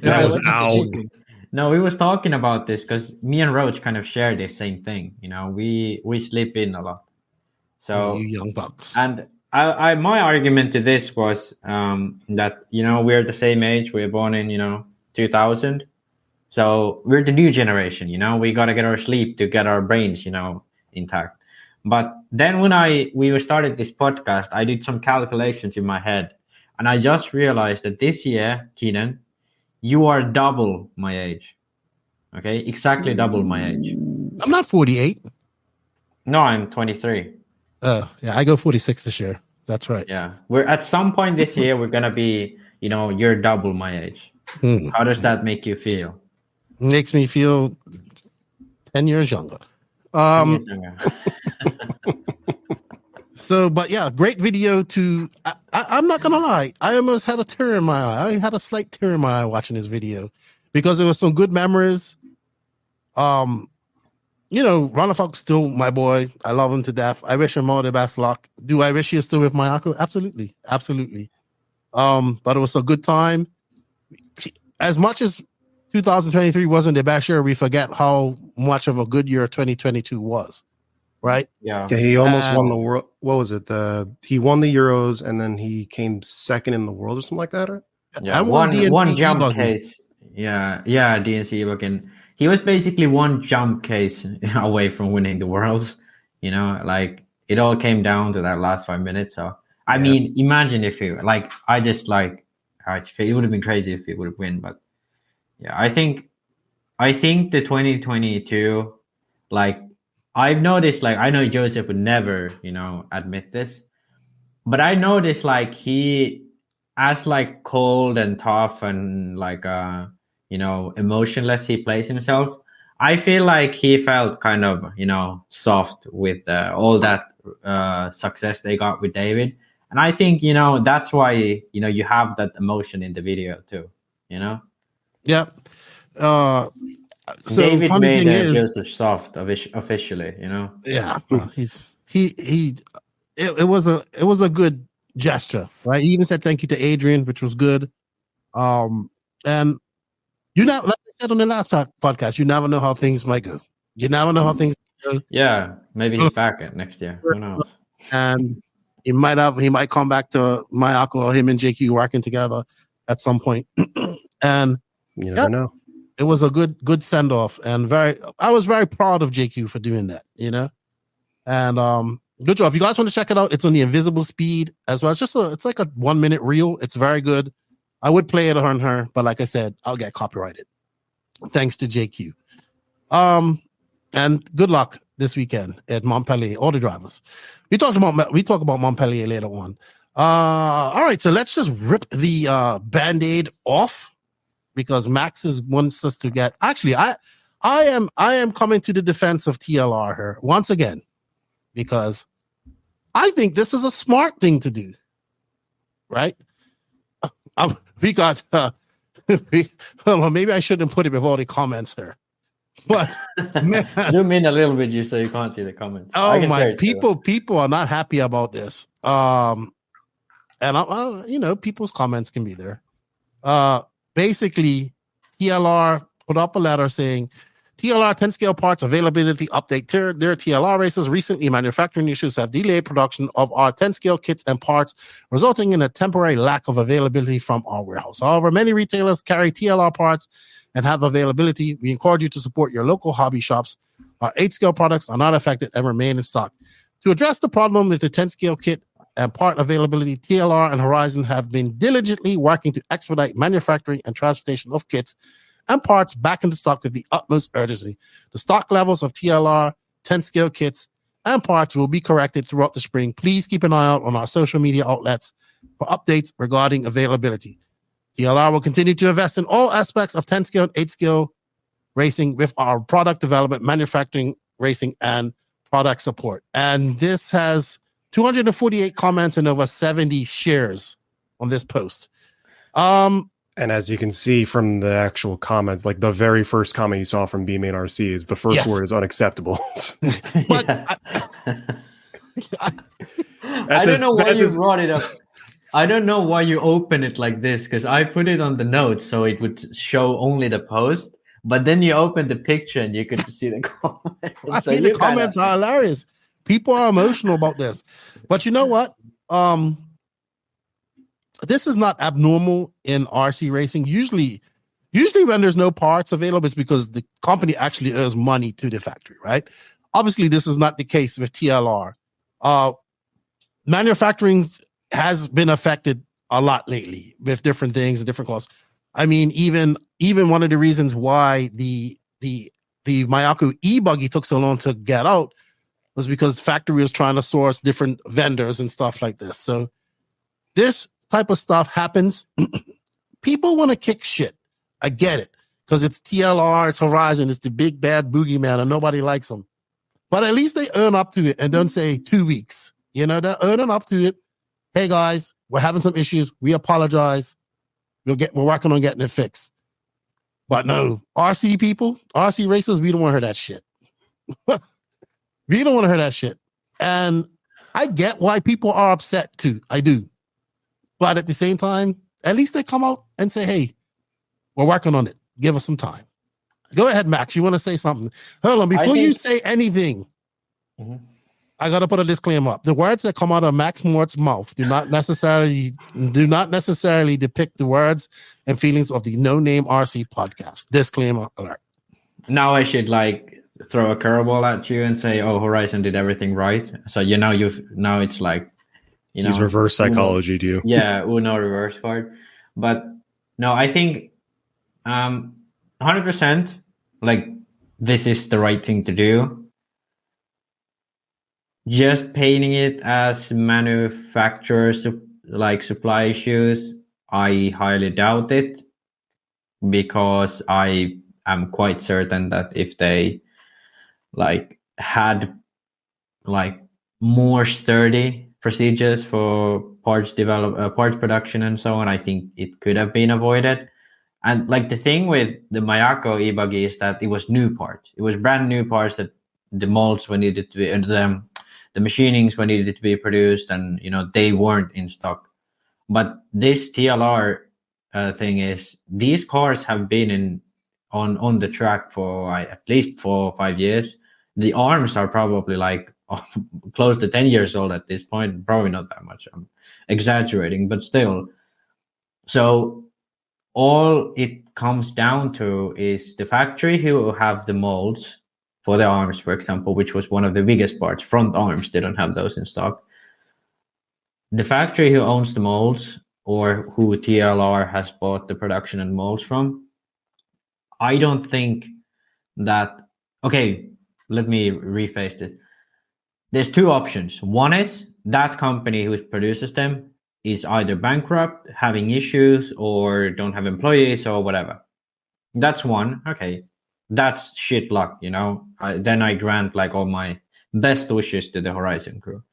Yeah, was out. No, we was talking about this because me and Roach kind of share the same thing. You know, we sleep in a lot. So you young bucks. And I my argument to this was that, you know, we're the same age. We were born in, 2000. So we're the new generation, you know. We got to get our sleep to get our brains, intact. But then when we started this podcast, I did some calculations in my head. And I just realized that this year, Keenan, you are double my age. Okay? Exactly double my age. I'm not 48. No, I'm 23. Yeah, I go 46 this year. That's right. Yeah. We're at some point this year, we're going to be, you're double my age. How does that make you feel? Makes me feel 10 years younger. 10 years younger. So, but yeah, great video to, I'm not going to lie. I almost had a tear in my eye. I had a slight tear in my eye watching this video because there was some good memories. Runabout's still my boy. I love him to death. I wish him all the best luck. Do I wish he was still with my uncle? Absolutely. Absolutely. But it was a good time. As much as 2023 wasn't the best year, we forget how much of a good year 2022 was. Right? Yeah. He almost won the world. What was it? He won the Euros and then he came second in the world or something like that, right? Yeah, one jump case. Yeah, DNC Bucking. He was basically one jump case away from winning the Worlds. Like it all came down to that last 5 minutes. So I mean, imagine if it would have been crazy if he would have won. But yeah, I think the 2022, like I've noticed, like I know Joseph would never, admit this, but I noticed like he, as like cold and tough and like emotionless he plays himself, I feel like he felt kind of soft with all that success they got with David, and I think that's why you have that emotion in the video too. Yeah. So David funny made thing is, Joseph soft officially. Yeah, it was a good gesture, right? He even said thank you to Adrian, which was good. And like I said on the last podcast, you never know how things might go. You never know how things go. Yeah, maybe he's back next year. Who knows? And he might come back to my uncle or him and JQ working together at some point. And you never know. It was a good send off, and I was very proud of JQ for doing that. And good job. If you guys want to check it out, it's on the Invisible Speed as well. It's like a 1 minute reel. It's very good. I would play it on her, but like I said, I'll get copyrighted. Thanks to JQ. And good luck this weekend at Montpellier, all the drivers. We talk about Montpellier later on. All right, so let's just rip the Band-Aid off, because Max wants us to get. Actually, I am coming to the defense of TLR here once again, because I think this is a smart thing to do. Right? We got. Maybe I shouldn't put it before the comments here. But man, zoom in a little bit, so you can't see the comments. Oh my, people are not happy about this. And people's comments can be there. Basically, TLR put up a letter saying TLR 10 scale parts availability update. Their TLR races recently manufacturing issues have delayed production of our 10 scale kits and parts, resulting in a temporary lack of availability from our warehouse. However, many retailers carry TLR parts and have availability. We encourage you to support your local hobby shops. Our 8 scale products are not affected and remain in stock. To address the problem with the 10 scale kit and part availability, TLR and Horizon have been diligently working to expedite manufacturing and transportation of kits and parts back into stock with the utmost urgency. The stock levels of TLR 10 scale kits and parts will be corrected throughout the spring. Please keep an eye out on our social media outlets for updates regarding availability. TLR will continue to invest in all aspects of 10 scale and 8 scale racing with our product development, manufacturing, racing, and product support. And this has 248 comments and over 70 shares on this post. And as you can see from the actual comments, like the very first comment you saw from B-Main RC is the first word is unacceptable. But I don't know why you brought it up. I don't know why you open it like this, because I put it on the notes so it would show only the post. But then you open the picture and you could see the comments. The comments are hilarious. People are emotional about this. But you know what? This is not abnormal in RC racing. Usually when there's no parts available, it's because the company actually owes money to the factory, right? Obviously, this is not the case with TLR. Manufacturing has been affected a lot lately with different things and different costs. I mean, even one of the reasons why the Mayako e-buggy took so long to get out was because the factory was trying to source different vendors and stuff like this. So this type of stuff happens. People want to kick shit. I get it, because it's TLR, it's Horizon, it's the big bad boogeyman, and nobody likes them. But at least they earn up to it and don't say 2 weeks. They're earning up to it. Hey guys, we're having some issues. We apologize. We're working on getting it fixed. But no, RC people, RC racers, we don't want to hear that shit. We don't want to hear that shit. And I get why people are upset too. I do. But at the same time, at least they come out and say, hey, we're working on it. Give us some time. Go ahead, Max. You want to say something? Hold on. Before you say anything, I got to put a disclaimer up. The words that come out of Max Mort's mouth do not necessarily depict the words and feelings of the No Name RC podcast. Disclaimer alert. Now I should throw a curveball at you and say, oh, Horizon did everything right. So now it's like, he's reverse psychology to you. Yeah, Uno reverse card. But no, I think 100% this is the right thing to do. Just painting it as manufacturers supply issues, I highly doubt it, because I am quite certain that if they had more sturdy procedures for parts production and so on, I think it could have been avoided. And the thing with the Mayako e-buggy is that it was new parts. It was brand new parts that the molds were needed to be, and the machinings were needed to be produced, and they weren't in stock. But this TLR thing is, these cars have been on the track for at least 4 or 5 years. The arms are probably close to 10 years old at this point. Probably not that much. I'm exaggerating, but still. So all it comes down to is the factory who have the molds for the arms, for example, which was one of the biggest parts. Front arms, they don't have those in stock. The factory who owns the molds, or who TLR has bought the production and molds from, I don't think that... Okay, let me rephrase this. There's two options. One is that company who produces them is either bankrupt, having issues, or don't have employees or whatever. That's one. Okay, that's shit luck, you know. Then I grant like all my best wishes to the Horizon crew.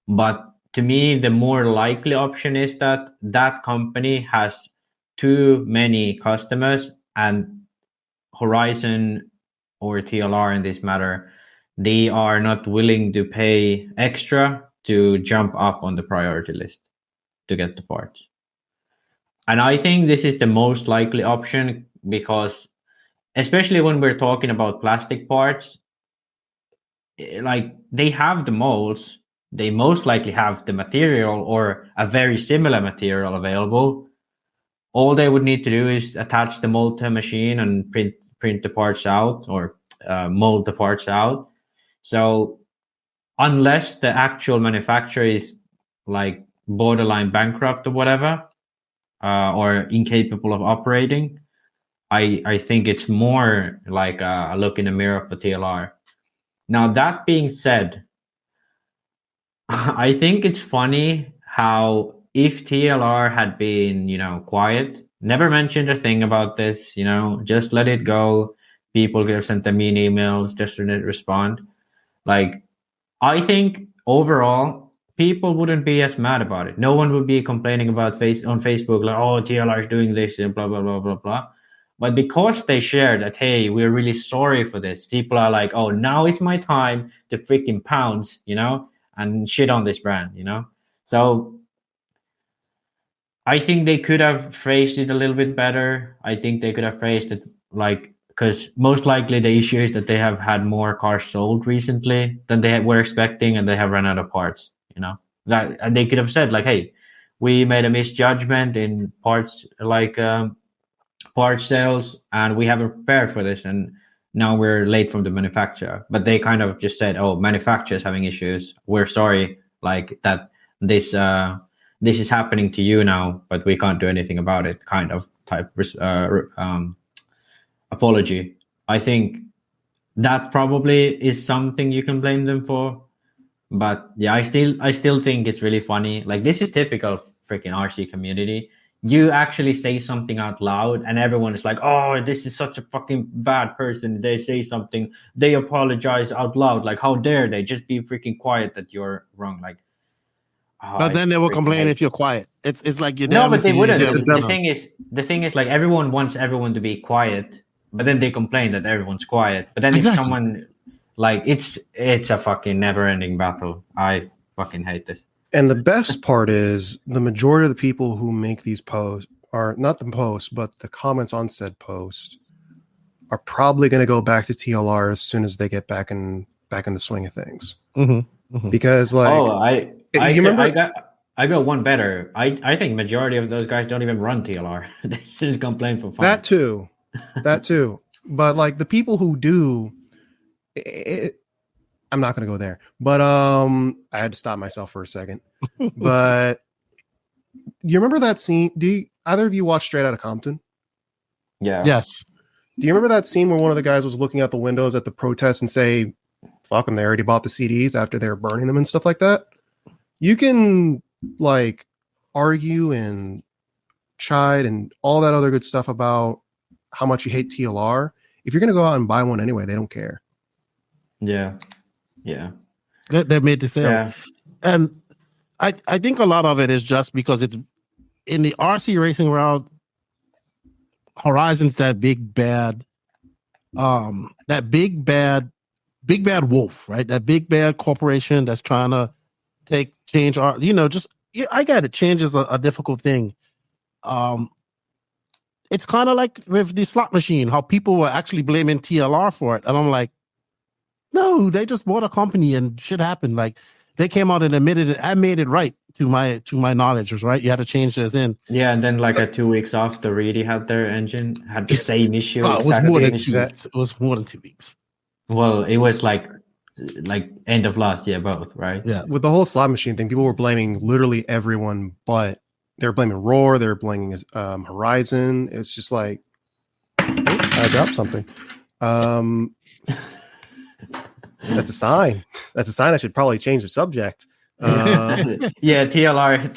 But to me, the more likely option is that that company has too many customers, and Horizon or TLR in this matter, they are not willing to pay extra to jump up on the priority list to get the parts. And I think this is the most likely option, because especially when we're talking about plastic parts, like they have the molds, they most likely have the material or a very similar material available. All they would need to do is attach the mold to a machine and print the parts out, or mold the parts out. So unless the actual manufacturer is like borderline bankrupt or whatever, or incapable of operating, I think it's more like a look in the mirror for TLR. Now, that being said, I think it's funny how if TLR had been, you know, quiet, never mentioned a thing about this, you know, just let it go. People could have sent them mean emails, just didn't respond. Like, I think overall, people wouldn't be as mad about it. No one would be complaining about on Facebook, like, oh, TLR is doing this and blah, blah, blah, blah, blah. But because they shared that, hey, we're really sorry for this, people are like, oh, now is my time to freaking pounce, you know, and shit on this brand, you know? So I think they could have phrased it a little bit better. I think they could have phrased it like, because most likely the issue is that they have had more cars sold recently than they were expecting, and they have run out of parts, you know? And they could have said like, hey, we made a misjudgment in parts, like part sales, and we haven't prepared for this, and now we're late from the manufacturer. But they kind of just said, oh, manufacturer's having issues, we're sorry, like that this is happening to you now, but we can't do anything about it, kind of type apology. I think that probably is something you can blame them for. But yeah, I still think it's really funny. Like, this is typical freaking RC community. You actually say something out loud and everyone is like, oh, this is such a fucking bad person. They say something, they apologize out loud. Like, how dare they? Just be freaking quiet that you're wrong. Like, but then they will complain if you're quiet. It's like you're no, but they wouldn't. The thing is like everyone wants everyone to be quiet, but then they complain that everyone's quiet. But then if someone, like, it's a fucking never-ending battle. I fucking hate this. And the best part is the majority of the people who make these posts are not the posts, but the comments on said post are probably going to go back to TLR as soon as they get back in the swing of things. Mm-hmm. Mm-hmm. Because like, I got one better. I think majority of those guys don't even run TLR. They just complain for fun. That too. But like the people who do, I'm not going to go there, but I had to stop myself for a second. But you remember that scene? Either of you watch Straight Outta Compton? Yeah. Yes. Do you remember that scene where one of the guys was looking out the windows at the protest and say, fuck them, they already bought the CDs after they were burning them and stuff like that? You can like argue and chide and all that other good stuff about how much you hate TLR. If you're going to go out and buy one anyway, they don't care. Yeah. They made the sale. Yeah. And I think a lot of it is just because it's in the RC racing world, Horizon's that big bad wolf, right? That big bad corporation that's trying to change our, I got it. Change is a difficult thing. It's kind of like with the slot machine, how people were actually blaming TLR for it. And I'm like, no, they just bought a company and shit happened. Like, they came out and admitted it. I made it right to my knowledge, was right. You had to change this in. Yeah, and then like 2 weeks after Reedy had their engine, had the same issue. It was more than 2 weeks. It was more than 2 weeks. Well, it was like end of last year, both, right? Yeah. With the whole slot machine thing, people were blaming literally everyone, but they were blaming Roar, they were blaming Horizon. It's just like, I dropped something. That's a sign. That's a sign I should probably change the subject. Yeah, TLR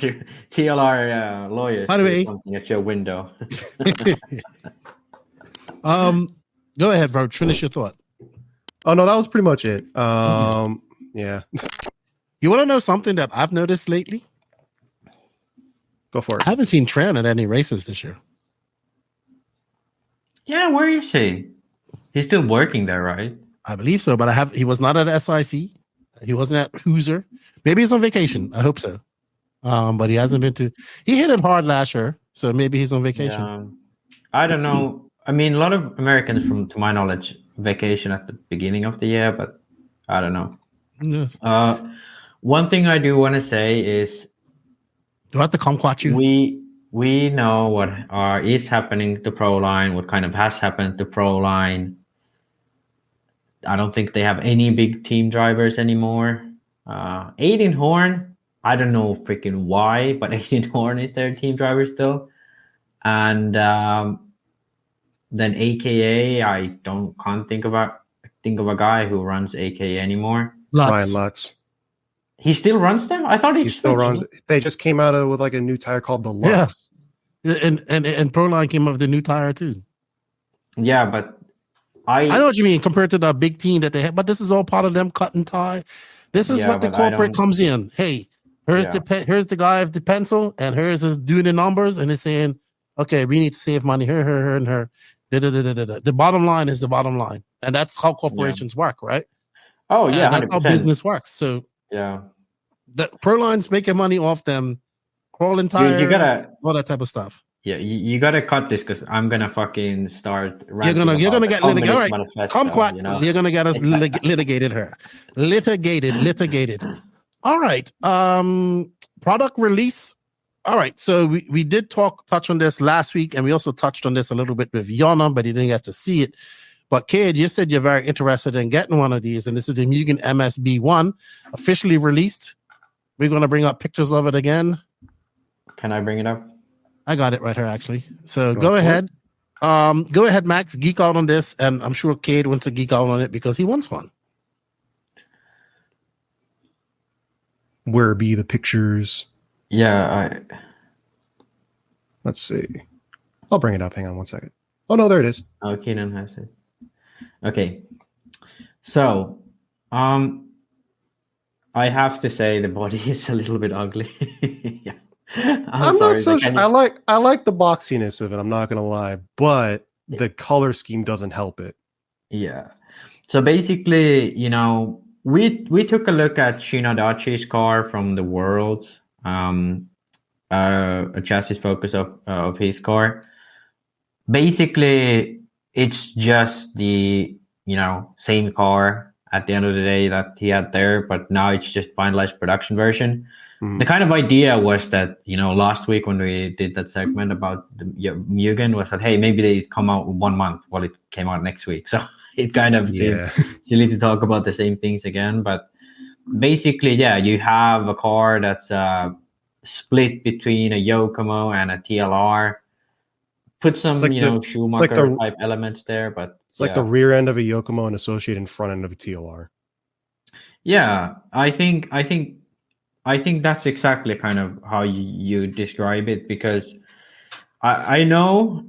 lawyers. By the way, something at your window. Go ahead, bro. Finish your thought. Oh no, that was pretty much it. Yeah. You want to know something that I've noticed lately? Go for it. I haven't seen Tran at any races this year. Yeah, where is he? He's still working there, right? I believe so, but he was not at SIC. He wasn't at Hoosier. Maybe he's on vacation. I hope so. But he hasn't been to. He hit it hard last year, so maybe he's on vacation. Yeah. I don't know. I mean, a lot of Americans, to my knowledge, vacation at the beginning of the year, but I don't know. Yes. One thing I do want to say is, do I have to kumquat you? We know what is happening to Proline, what kind of has happened to Proline. I don't think they have any big team drivers anymore. Aiden Horn, I don't know freaking why, but Aiden Horn is their team driver still. And then AKA, I can't think of a guy who runs AKA anymor. Ryan Lutz. He still runs them? I thought he still runs. They just came out with like a new tire called the Lutz. Yeah, and Proline came up with a new tire too. Yeah, but I know what you mean compared to the big team that they have, but this is all part of them cut and tie. This is what the corporate comes in. Hey, here's the guy of the pencil, and here's doing the numbers, and it's saying, okay, we need to save money here, her, and her. The bottom line is the bottom line, and that's how corporations work, right? Oh yeah, that's 100%. How business works. So yeah, the Proline's making money off them crawling tires, you gotta, all that type of stuff. Yeah, you gotta cut this because I'm gonna fucking start. You're gonna get litigated. All right, kumquat. You know? You're gonna get us litigated here. Litigated. All right. Product release. All right. So we did touch on this last week, and we also touched on this a little bit with Joona, but he didn't get to see it. But Cade, you said you're very interested in getting one of these, and this is the Mugen MSB1 officially released. We're gonna bring up pictures of it again. Can I bring it up? I got it right here, actually. So go ahead. Go ahead, Max. Geek out on this, and I'm sure Cade wants to geek out on it because he wants one. Where be the pictures? Yeah, let's see. I'll bring it up. Hang on 1 second. Oh no, there it is. Oh, Keenan has it. Okay. So, I have to say the body is a little bit ugly. Yeah. I'm not so sure. I like the boxiness of it. I'm not gonna lie, but the color scheme doesn't help it. Yeah. So basically, we took a look at Shinadachi's car from the World, a chassis focus of his car. Basically, it's just the same car at the end of the day that he had there, but now it's just finalized production version. The kind of idea was that, last week when we did that segment about the Mugen was that, hey, maybe they come out in 1 month while it came out next week. So it kind of seems silly to talk about the same things again. But basically, yeah, you have a car that's split between a Yokomo and a TLR. Put some, like Schumacher type elements there, but it's like the rear end of a Yokomo and associated front end of a TLR. Yeah, I think that's exactly kind of how you describe it, because I know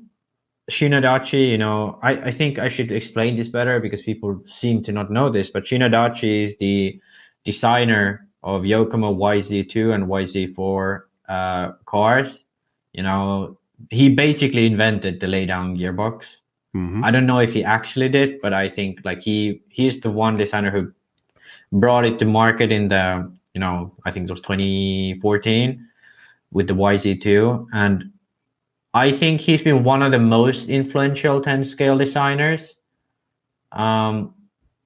Shinadachi, I think I should explain this better because people seem to not know this, but Shinadachi is the designer of Yokomo YZ2 and YZ4 cars. He basically invented the laydown gearbox. I don't know if he actually did, but I think he's the one designer who brought it to market in the I think it was 2014 with the YZ2. And I think he's been one of the most influential 10 scale designers.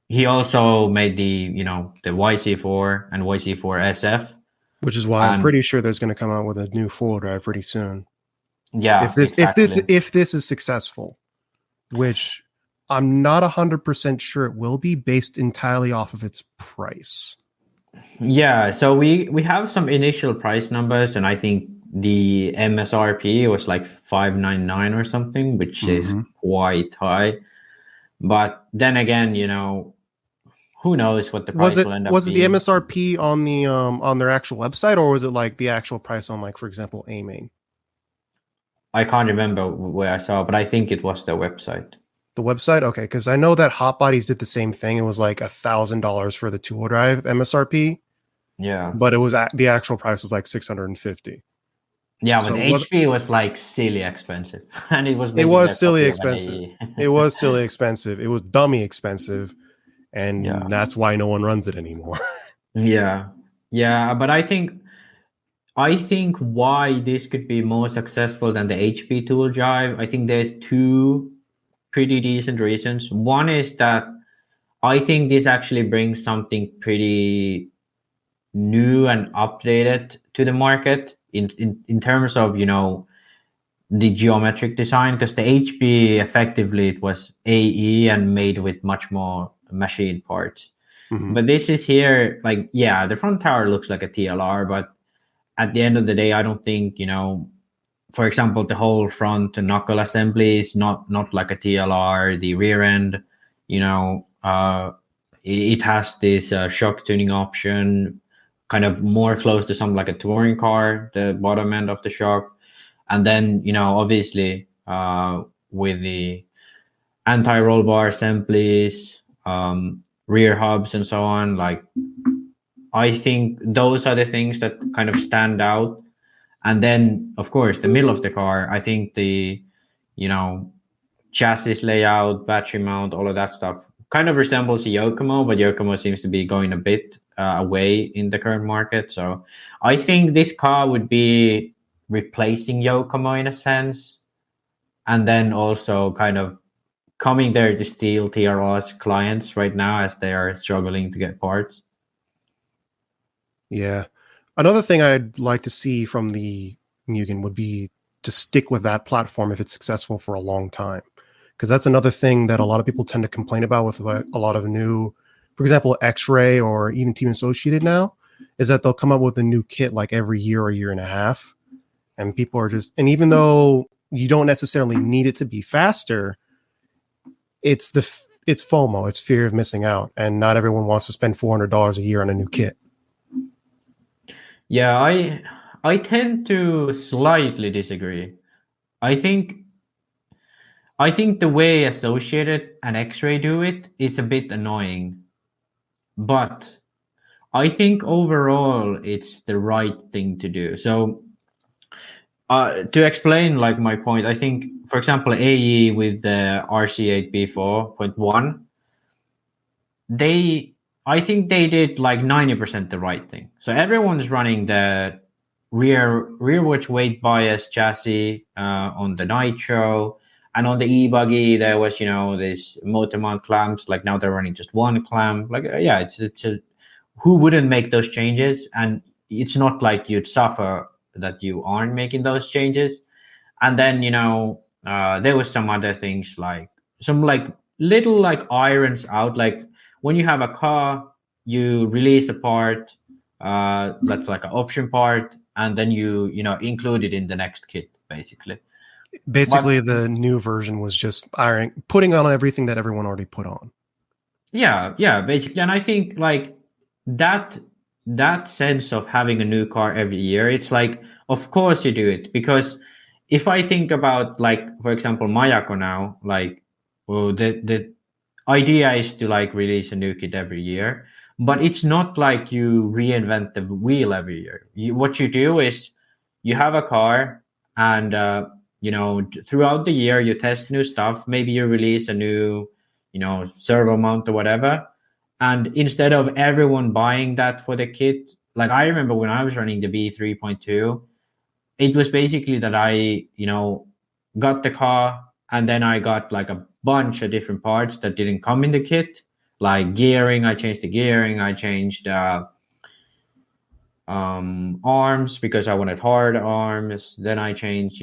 he also made the YC4 and YC4 SF, which is why I'm pretty sure there's going to come out with a new four-wheel drive pretty soon. Yeah, if this is successful, which I'm not 100% sure it will be, based entirely off of its price. Yeah, so we have some initial price numbers, and I think the MSRP was like $599 or something, which is quite high. But then again, who knows what the price will end up being. Was it the MSRP on the on their actual website, or was it like the actual price on, like, for example, AMAIN? I can't remember where I saw, but I think it was the website. The website? Okay, because I know that Hot Bodies did the same thing. It was like $1,000 for the two-wheel drive MSRP. Yeah. But it was the actual price was like $650. Yeah, but HP was like silly expensive. And it was silly expensive. It was silly expensive. It was dummy expensive. And that's why no one runs it anymore. Yeah. Yeah, but I think why this could be more successful than the HP two-wheel drive, I think there's two pretty decent reasons. One is that I think this actually brings something pretty new and updated to the market in terms of the geometric design, because the HP effectively it was AE and made with much more machined parts. But this is here, like, yeah, the front tower looks like a TLR, but at the end of the day, I don't think for example, the whole front knuckle assembly is not like a TLR. The rear end, it has this shock tuning option, kind of more close to something like a touring car, the bottom end of the shock. And then, obviously, with the anti-roll bar assemblies, rear hubs and so on, like, I think those are the things that kind of stand out. And then, of course, the middle of the car, I think the, chassis layout, battery mount, all of that stuff kind of resembles a Yokomo, but Yokomo seems to be going a bit away in the current market. So I think this car would be replacing Yokomo in a sense, and then also kind of coming there to steal TRO's clients right now as they are struggling to get parts. Yeah. Another thing I'd like to see from the Mugen would be to stick with that platform if it's successful for a long time. Because that's another thing that a lot of people tend to complain about with a lot of new, for example, X-Ray or even Team Associated now, is that they'll come up with a new kit like every year or year and a half. And people are just, and even though you don't necessarily need it to be faster, it's FOMO, it's fear of missing out. And not everyone wants to spend $400 a year on a new kit. Yeah, I tend to slightly disagree. I think the way Associated and X-Ray do it is a bit annoying, but I think overall it's the right thing to do. So to explain like my point, I think, for example, AE with the RC8B4.1, I think they did like 90% the right thing. So everyone's running the rearward weight bias chassis on the Nitro, and on the e-buggy there was this motor mount clamps. Like now they're running just one clamp. Like it's who wouldn't make those changes? And it's not like you'd suffer that you aren't making those changes. And then there was some other things, like some like little like irons out, like when you have a car, you release a part that's like an option part, and then you include it in the next kit, basically. Basically, the new version was just putting on everything that everyone already put on. Yeah, basically. And I think like that sense of having a new car every year, it's like, of course you do it, because if I think about, like, for example, Mayako now, like, well, the idea is to like release a new kit every year, but it's not like you reinvent the wheel every year. What you do is you have a car, and throughout the year you test new stuff. Maybe you release a new servo mount or whatever, and instead of everyone buying that for the kit, like I remember when I was running the B3.2, it was basically that I got the car, and then I got like a bunch of different parts that didn't come in the kit, Like gearing, I changed the gearing. I changed arms because I wanted hard arms. Then I changed,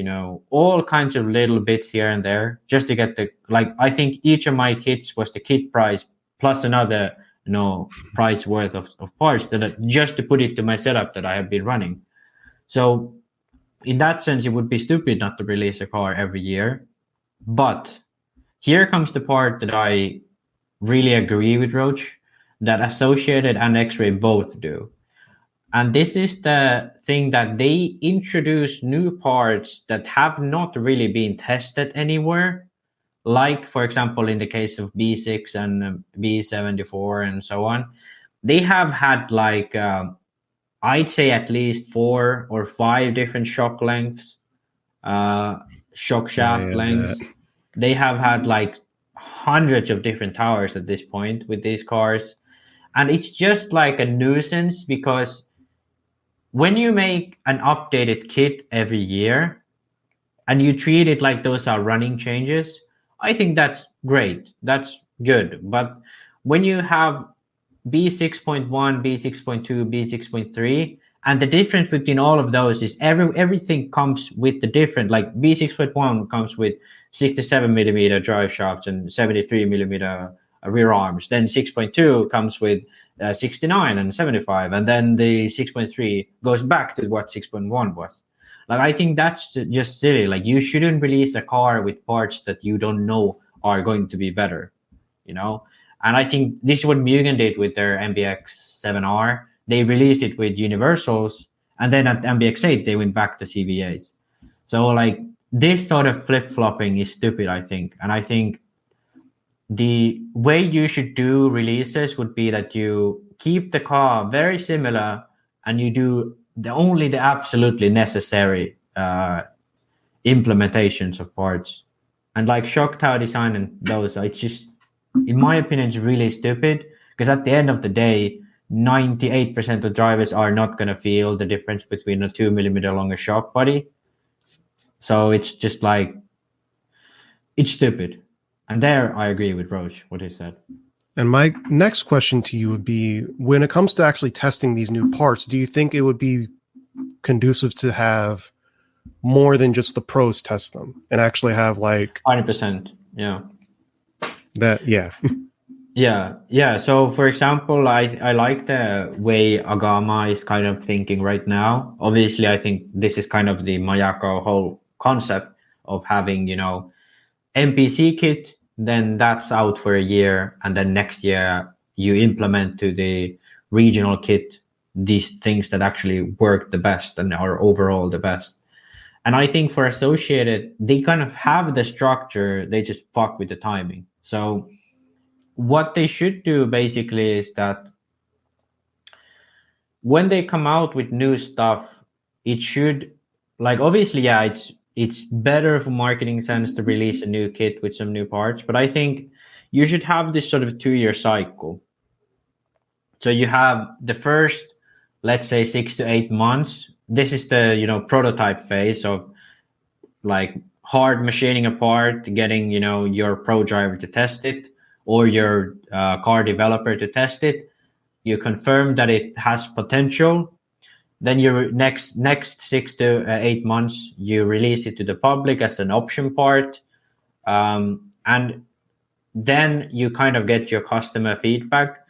all kinds of little bits here and there just to get I think each of my kits was the kit price plus another, price worth of parts just to put it to my setup that I have been running. So in that sense, it would be stupid not to release a car every year. But here comes the part that I really agree with Roach, that Associated and X-Ray both do. And this is the thing that they introduce new parts that have not really been tested anywhere. Like, for example, in the case of B6 and B74 and so on, they have had I'd say at least 4 or 5 different shock lengths, shock shaft lengths. They have had hundreds of different towers at this point with these cars. And it's just like a nuisance because when you make an updated kit every year and you treat it like those are running changes, I think that's great. That's good. But when you have B6.1, B6.2, B6.3, and the difference between all of those is everything comes with the different, like B6.1 comes with 67 millimeter drive shafts and 73 millimeter rear arms. Then 6.2 comes with 69 and 75, and then the 6.3 goes back to what 6.1 was. I think that's just silly. You shouldn't release a car with parts that you don't know are going to be better, And I think this is what Mugen did with their MBX 7R. They released it with universals, and then at MBX 8 they went back to CVAs. So this sort of flip-flopping is stupid, I think. And I think the way you should do releases would be that you keep the car very similar and you do only the absolutely necessary implementations of parts. And shock tower design and those, it's just, in my opinion, it's really stupid because at the end of the day, 98% of drivers are not going to feel the difference between a 2 millimeter longer shock body. So it's just it's stupid. And there, I agree with Roach, what he said. And my next question to you would be, when it comes to actually testing these new parts, do you think it would be conducive to have more than just the pros test them and actually have 100%, yeah. That, yeah. Yeah. So, for example, I like the way Agama is kind of thinking right now. Obviously, I think this is kind of the Mayako whole concept of having, MPC kit, then that's out for a year, and then next year you implement to the regional kit these things that actually work the best and are overall the best. And I think for Associated, they kind of have the structure, they just fuck with the timing. So what they should do basically is that when they come out with new stuff, it should obviously, yeah, it's better for marketing sense to release a new kit with some new parts, but I think you should have this sort of 2-year cycle. So you have the first, let's say 6 to 8 months. This is the, prototype phase of hard machining a part, getting, your pro driver to test it or your car developer to test it. You confirm that it has potential. Then your next 6 to 8 months, you release it to the public as an option part. And then you kind of get your customer feedback.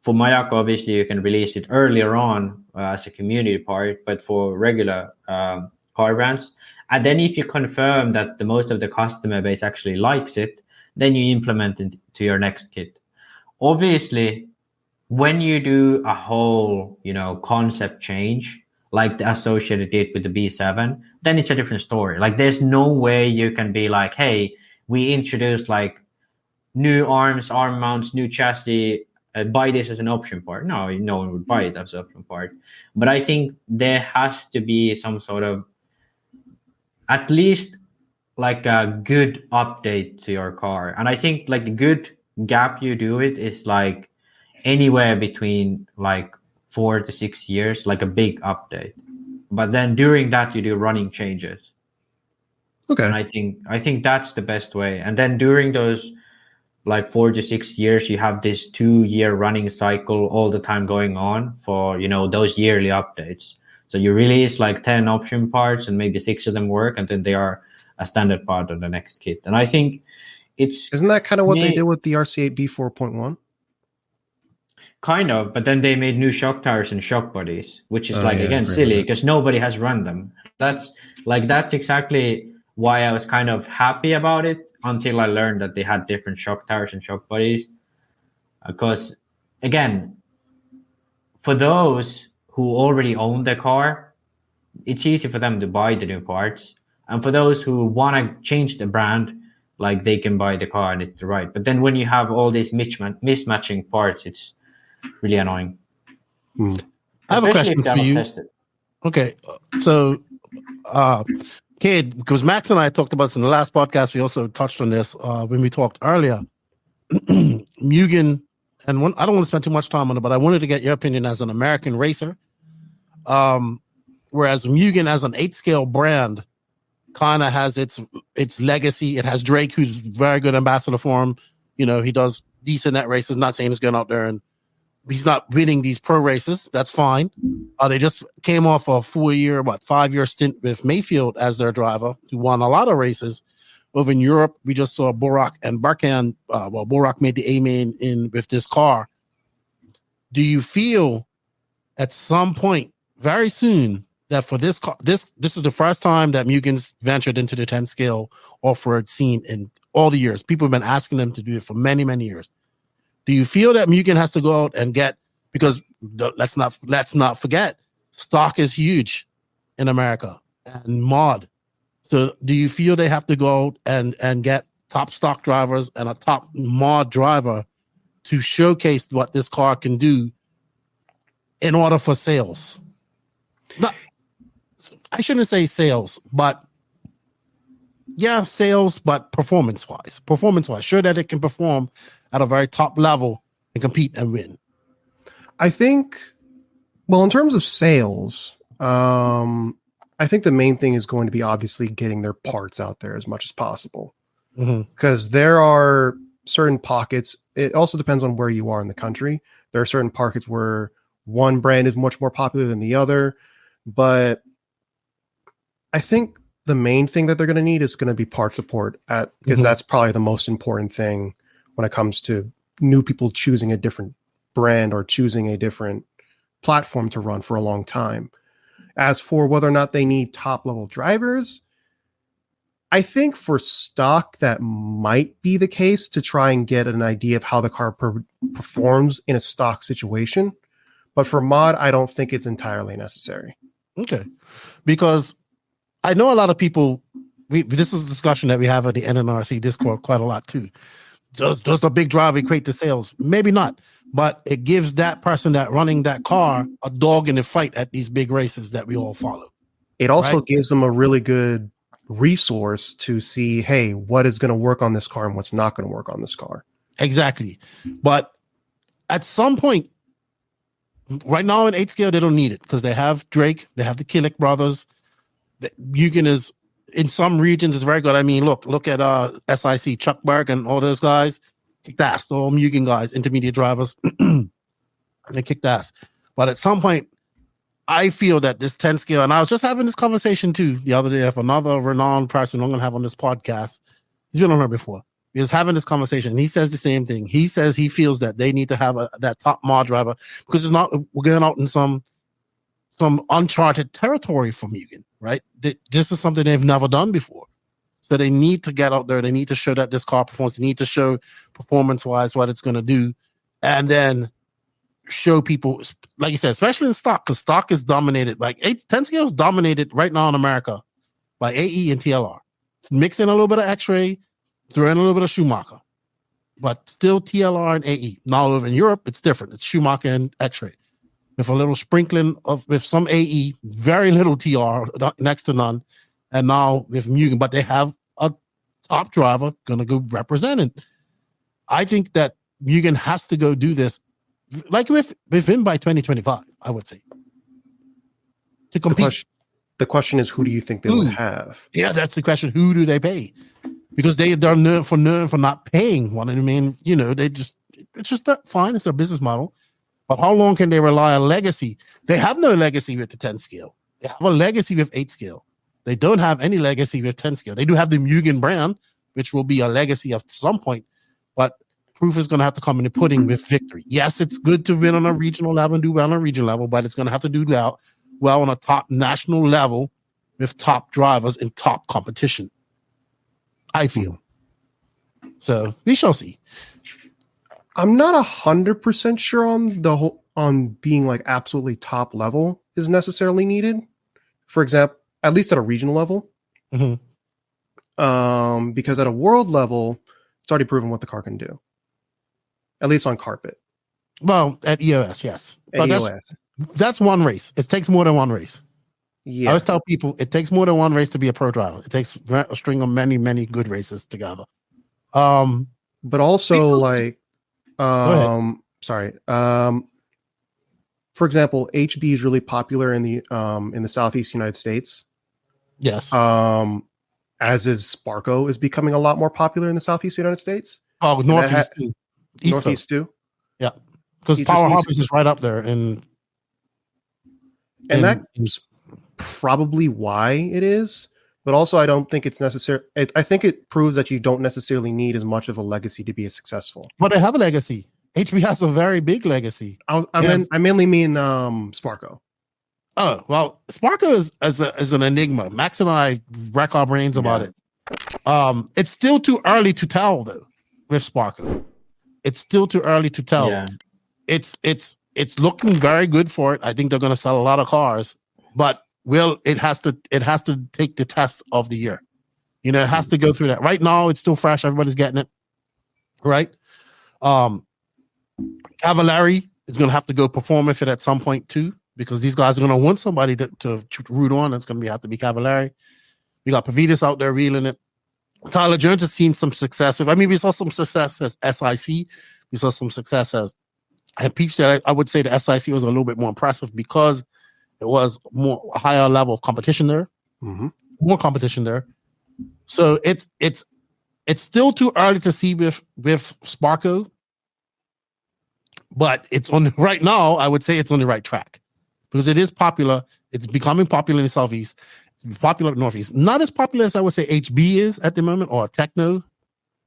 For Mayako, obviously, you can release it earlier on as a community part, but for regular car brands. And then if you confirm that the most of the customer base actually likes it, then you implement it to your next kit. Obviously, when you do a whole, concept change, like the Associated did with the B7, then it's a different story. There's no way you can be hey, we introduced new arms, arm mounts, new chassis, buy this as an option part. No one would buy it as an option part. But I think there has to be some sort of, at least a good update to your car. And I think the good gap you do it is anywhere between 4 to 6 years, a big update. But then during that you do running changes. Okay. And I think that's the best way. And then during those like 4 to 6 years, you have this 2-year running cycle all the time going on for, you know, those yearly updates. So you release like 10 option parts and maybe 6 of them work, and then they are a standard part of the next kit. And I think isn't that kind of what they did with the RC8B 4.1? Kind of, but then they made new shock tires and shock bodies, which is again silly because nobody has run them. That's exactly why I was kind of happy about it until I learned that they had different shock tires and shock bodies. Because again, for those who already own the car, it's easy for them to buy the new parts. And for those who want to change the brand, like they can buy the car and it's right. But then when you have all these mismatching parts, it's really annoying. I have a question for you. Okay, so Kid, because Max and I talked about this in the last podcast, we also touched on this when we talked earlier. Mugen, and I don't want to spend too much time on it, but I wanted to get your opinion as an American racer. Whereas Mugen as an 8-scale brand kind of has its legacy. It has Drake, who's very good ambassador for him. You know, he does decent at races. Not saying he's going out there and he's not winning these pro races. That's fine. They just came off a 5-year stint with Mayfield as their driver, who won a lot of races. Over in Europe, we just saw Borak and Barkan. Borak made the A-main in with this car. Do you feel at some point very soon that for this car, this is the first time that Mugen's ventured into the 10-scale off-road scene in all the years? People have been asking them to do it for many, many years. Do you feel that Mugen has to go out and get, because let's not forget, stock is huge in America and mod. So do you feel they have to go out and get top stock drivers and a top mod driver to showcase what this car can do in order for sales? I shouldn't say sales, but sales, but performance-wise. Sure that it can perform at a very top level and compete and win. I think, well, in terms of sales, I think the main thing is going to be obviously getting their parts out there as much as possible. Because there are certain pockets. It also depends on where you are in the country. There are certain pockets where one brand is much more popular than the other. But I think the main thing that they're going to need is going to be part support, because that's probably the most important thing when it comes to new people choosing a different brand or choosing a different platform to run for a long time. As for whether or not they need top level drivers, I think for stock that might be the case to try and get an idea of how the car performs in a stock situation. But for mod, I don't think it's entirely necessary. Okay. Because I know a lot of people, this is a discussion that we have at the NNRC Discord quite a lot too. Does the big drive equate to sales? Maybe not, but it gives that person that running that car a dog in the fight at these big races that we all follow. It also gives them a really good resource to see, hey, what is going to work on this car and what's not going to work on this car. Exactly. But at some point, right now in 8-scale, they don't need it because they have Drake, they have the Killick brothers. Mugen is, in some regions, is very good. I mean, look at SIC, Chuck Berg and all those guys. Kicked ass. All Mugen guys, intermediate drivers. They kicked ass. But at some point, I feel that this 10-scale, and I was just having this conversation too the other day with another renowned person I'm going to have on this podcast. He's been on here before. He was having this conversation, and he says the same thing. He says he feels that they need to have that top mod driver because we're going out in some uncharted territory for Mugen, right? This is something they've never done before. So they need to get out there. They need to show that this car performs. They need to show performance-wise what it's going to do. And then show people, like you said, especially in stock, because stock is dominated. Like 10 scale is dominated right now in America by AE and TLR. Mix in a little bit of X-Ray, throw in a little bit of Schumacher. But still TLR and AE. Now over in Europe, it's different. It's Schumacher and X-Ray. With a little sprinkling with some AE, very little TR, next to none, and now with Mugen, but they have a top driver gonna go representing. I think that Mugen has to go do this, like with him by 2025. I would say to compete. The question is, who do you think they would have? Yeah, that's the question. Who do they pay? because they're known for not paying one. I mean, it's just not fine. It's their business model. But how long can they rely on legacy? They have no legacy with the 10 scale. They have a legacy with 8 scale. They don't have any legacy with 10 scale. They do have the Mugen brand, which will be a legacy at some point. But proof is going to have to come in the pudding with victory. Yes, it's good to win on a regional level and do well on a regional level, but it's going to have to do well on a top national level with top drivers in top competition, I feel. So we shall see. I'm not 100% sure on being like absolutely top level is necessarily needed. For example, at least at a regional level. Mm-hmm. Because at a world level, it's already proven what the car can do. At least on carpet. Well, at EOS, yes. But EOS. That's one race. It takes more than one race. Yeah. I always tell people it takes more than one race to be a pro driver. It takes a string of many, many good races together. But also like, sorry. For example, HB is really popular in the Southeast United States. Yes. As is Sparko is becoming a lot more popular in the Southeast United States. Oh, Northeast too. Northeast too. Yeah, because Power Hoppers is right up there, and that's probably why it is. But also, I don't think it's necessary. I think it proves that you don't necessarily need as much of a legacy to be successful. But they have a legacy. HB has a very big legacy. I mainly mean Sparko. Oh, well, Sparko is an enigma. Max and I rack our brains about it. It's still too early to tell, though, with Sparko. It's still too early to tell. Yeah. It's looking very good for it. I think they're going to sell a lot of cars, but it has to take the test of the year. It has to go through that. Right now, it's still fresh. Everybody's getting it. Right? Cavallari is going to have to go perform with it at some point, too, because these guys are going to want somebody to root on. That's going to have to be Cavallari. We got Pavitas out there reeling it. Tyler Jones has seen some success with. I mean, we saw some success as SIC. We saw some success as and Peach said. I would say the SIC was a little bit more impressive because it was a higher level of competition there, more competition there. So it's still too early to see with Sparko, but it's on right now. I would say it's on the right track because it is popular. It's becoming popular in the Southeast. Popular in Northeast, not as popular as I would say HB is at the moment, or Techno,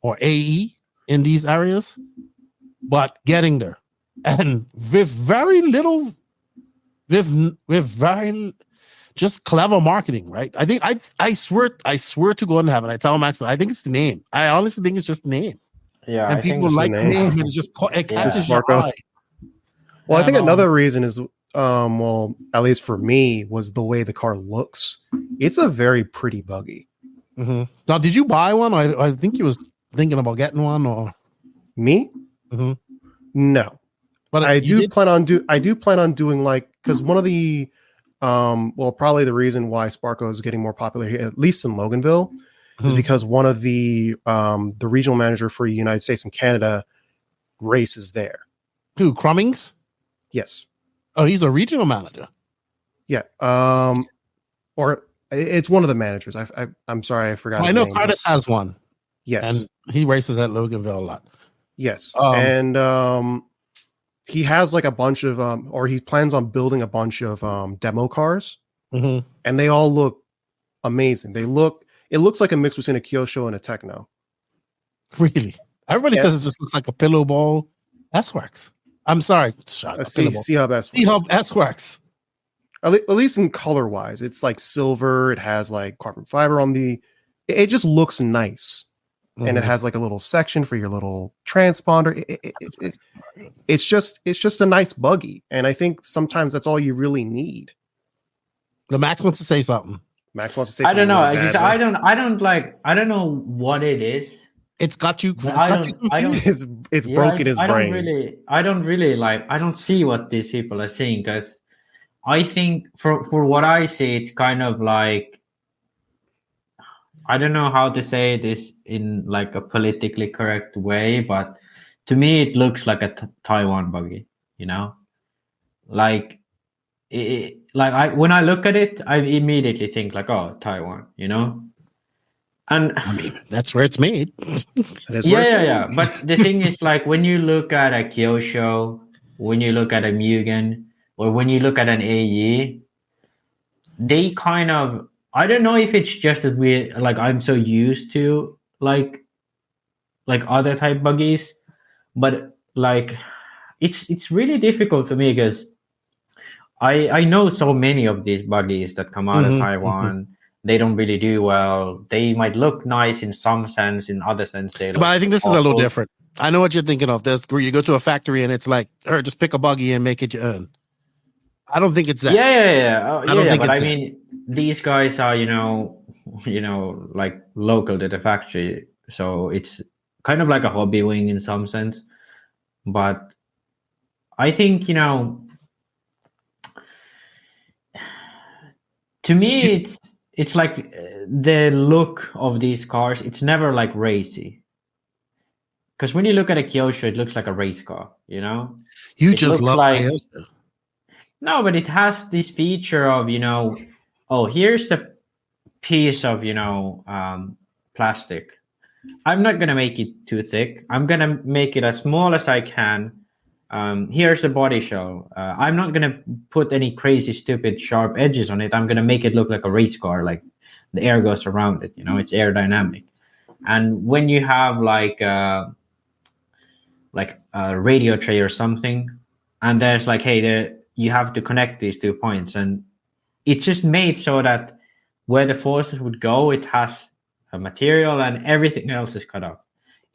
or AE in these areas, but getting there, and with very little, with very just clever marketing, right? I think I swear to go in heaven. I tell Max, I think it's the name. I honestly think it's just the name. Yeah, and people like the name, and it catches your eye. Well, I think another reason is. Well, at least for me, was the way the car looks. It's a very pretty buggy. Mm-hmm. Now, did you buy one? I think you was thinking about getting one, or me? Mm-hmm. No, but I do plan on doing like, because one of the probably the reason why Sparko is getting more popular here, at least in Loganville, is because one of the regional manager for the United States and Canada races there. Who, Crummings? Yes. Oh, he's a regional manager. Yeah. Or it's one of the managers. I'm sorry, I forgot. I know Curtis has one. Yes. And he races at Loganville a lot. Yes. And he has like a bunch of or he plans on building a bunch of demo cars. And they all look amazing. It looks like a mix between a Kyosho and a Techno. Really? Everybody says it just looks like a pillow ball S-Works. I'm sorry. C-Hub S-Works. At least in color wise, it's like silver. It has like carbon fiber on the. It just looks nice, and it has like a little section for your little transponder. It's just a nice buggy, and I think sometimes that's all you really need. The Max wants to say something. Max wants to say. I don't know. I don't know what it is. It's got you. It's broken his brain. I don't see what these people are seeing, because I think for what I see, it's kind of like, I don't know how to say this in like a politically correct way, but to me it looks like a Taiwan buggy. Like when I look at it, I immediately think like, oh, Taiwan. And I mean, that's where it's made. Yeah. But the thing is, like, when you look at a Kyosho, when you look at a Mugen, or when you look at an AE, they kind of, I don't know if it's just that I'm so used to like other type buggies, but like it's really difficult for me because I know so many of these buggies that come out of Taiwan. They don't really do well. They might look nice in some sense, in other sense they look But I think this awful. is a little different. I know what you're thinking of. There's where you go to a factory and it's like, just pick a buggy and make it your own. I don't think it's that. Yeah. I don't think but it's I that. mean, these guys are, like local to the factory, so it's kind of like a hobby wing in some sense. But I think, to me, it's like the look of these cars. It's never like racy. Because when you look at a Kyosho, it looks like a race car, You it just love Kyosho. No, but it has this feature of, here's the piece of, plastic. I'm not going to make it too thick. I'm going to make it as small as I can. Here's the body shell. I'm not going to put any crazy, stupid, sharp edges on it. I'm going to make it look like a race car, like the air goes around it. It's aerodynamic. And when you have like a radio tray or something, and there's like, hey, you have to connect these 2 points, and it's just made so that where the forces would go, it has a material, and everything else is cut off.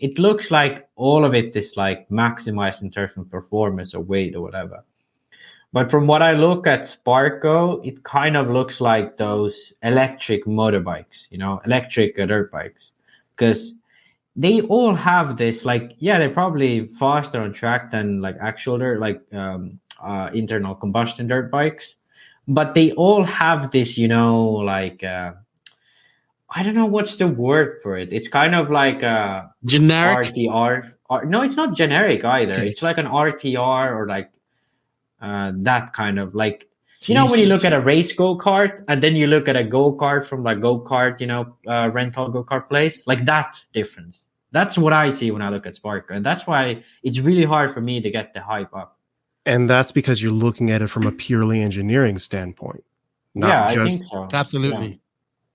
It looks like all of it is like maximized in terms of performance or weight or whatever. But from what I look at Sparko, it kind of looks like those electric motorbikes, electric dirt bikes, because they all have this, like, they're probably faster on track than like actual dirt, like internal combustion dirt bikes, but they all have this, I don't know what's the word for it. It's kind of like a generic RTR. No, it's not generic either. Okay. It's like an RTR or like that kind of like, when you look at a race go-kart and then you look at a go-kart from like go-kart, rental go-kart place, like that difference. That's what I see when I look at Sparko. And that's why it's really hard for me to get the hype up. And that's because you're looking at it from a purely engineering standpoint. I think so. Absolutely. Yeah.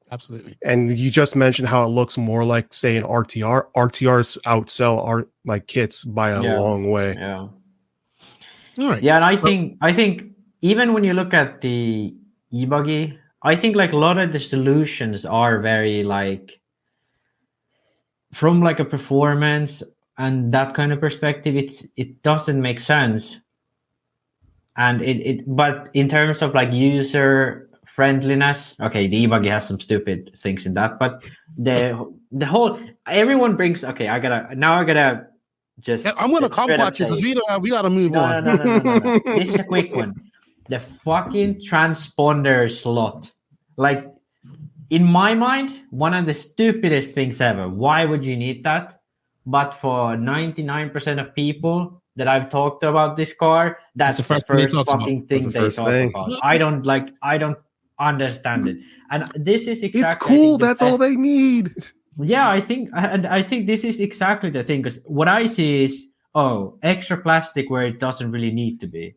Absolutely. And you just mentioned how it looks more like, say, an RTR. RTRs outsell like kits by a long way. Yeah. All right. Yeah, and I think even when you look at the e-buggy, I think like a lot of the solutions are very like from like a performance and that kind of perspective, it doesn't make sense. And but in terms of like user friendliness, okay, the e-buggy has some stupid things in that, but the whole everyone brings. Okay, I gotta just. I'm gonna compliment you because we gotta move on. No. This is a quick one. The fucking transponder slot, like in my mind, one of the stupidest things ever. Why would you need that? But for 99% of people that I've talked about this car, that's the first fucking thing they talk about. I don't understand it, and this is exactly. It's cool. That's all they need. Yeah, I think this is exactly the thing, because what I see is extra plastic where it doesn't really need to be,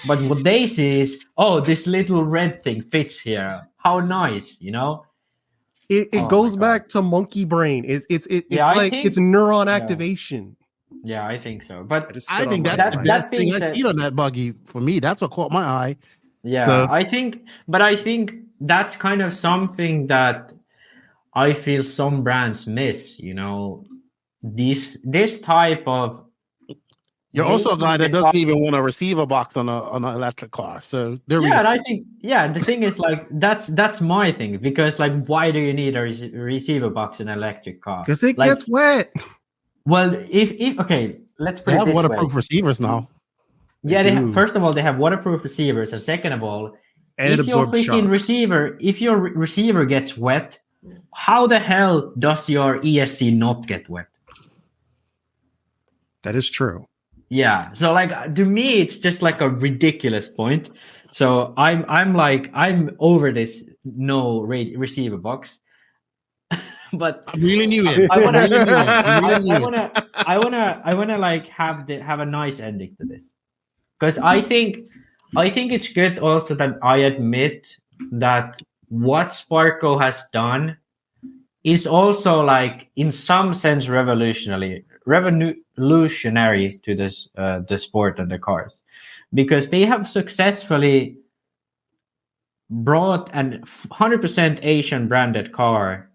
but what they see is this little red thing fits here. How nice, It goes back to monkey brain. It's like it's neuron activation. Yeah, I think so. But I think that's the best thing I see on that buggy. For me, that's what caught my eye. Yeah, so. I think that's kind of something that I feel some brands miss, this type of. You're also a guy that doesn't even want a receiver box on an electric car. So there we go. And I think, the thing is like, that's my thing, because like, why do you need a receiver box in an electric car? Because it gets wet. Well, if okay, let's put it this way. They have waterproof receivers now. Yeah, first of all, they have waterproof receivers, and second of all, if your receiver gets wet, how the hell does your ESC not get wet? That is true. Yeah, so like to me, it's just like a ridiculous point. So I'm over this no receiver box. But I'm reeling you in. I wanna like have a nice ending to this, because I think it's good also that I admit that what Sparko has done is also like in some sense revolutionary to this the sport and the cars, because they have successfully brought an 100% Asian branded car,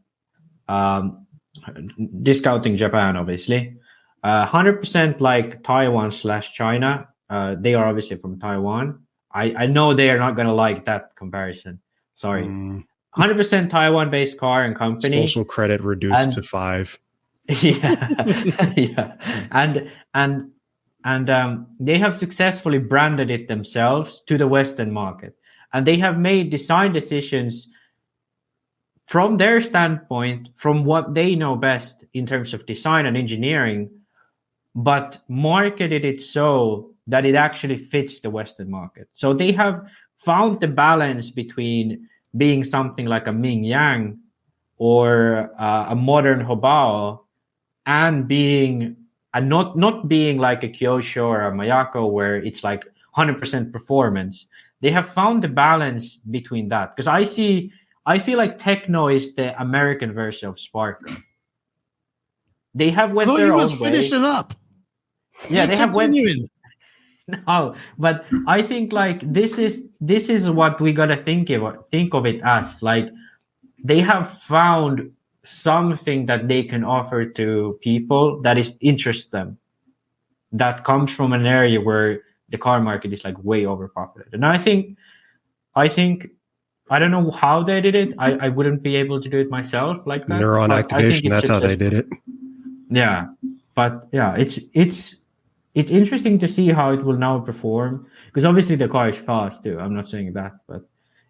discounting Japan obviously, 100% like Taiwan/China. They are obviously from Taiwan. I know they are not going to like that comparison. Sorry. 100% Taiwan-based car and company. Social credit reduced to 5. Yeah. And they have successfully branded it themselves to the Western market. And they have made design decisions from their standpoint, from what they know best in terms of design and engineering, but marketed it so that it actually fits the Western market. So they have found the balance between being something like a Ming Yang or a modern Hobao, and being not being like a Kyosho or a Mayako where it's like 100% performance. They have found the balance between that, because I feel like Techno is the American version of Sparko. They have went their own way. Finishing up. Yeah, they have went. No, but I think like this is what we gotta think of it as. Like, they have found something that they can offer to people that is interest them, that comes from an area where the car market is like way overpopulated. And I think I don't know how they did it. I wouldn't be able to do it myself like that. Neuron activation, that's how they did it. Yeah. But yeah, it's interesting to see how it will now perform, because obviously the car is fast too. I'm not saying that, but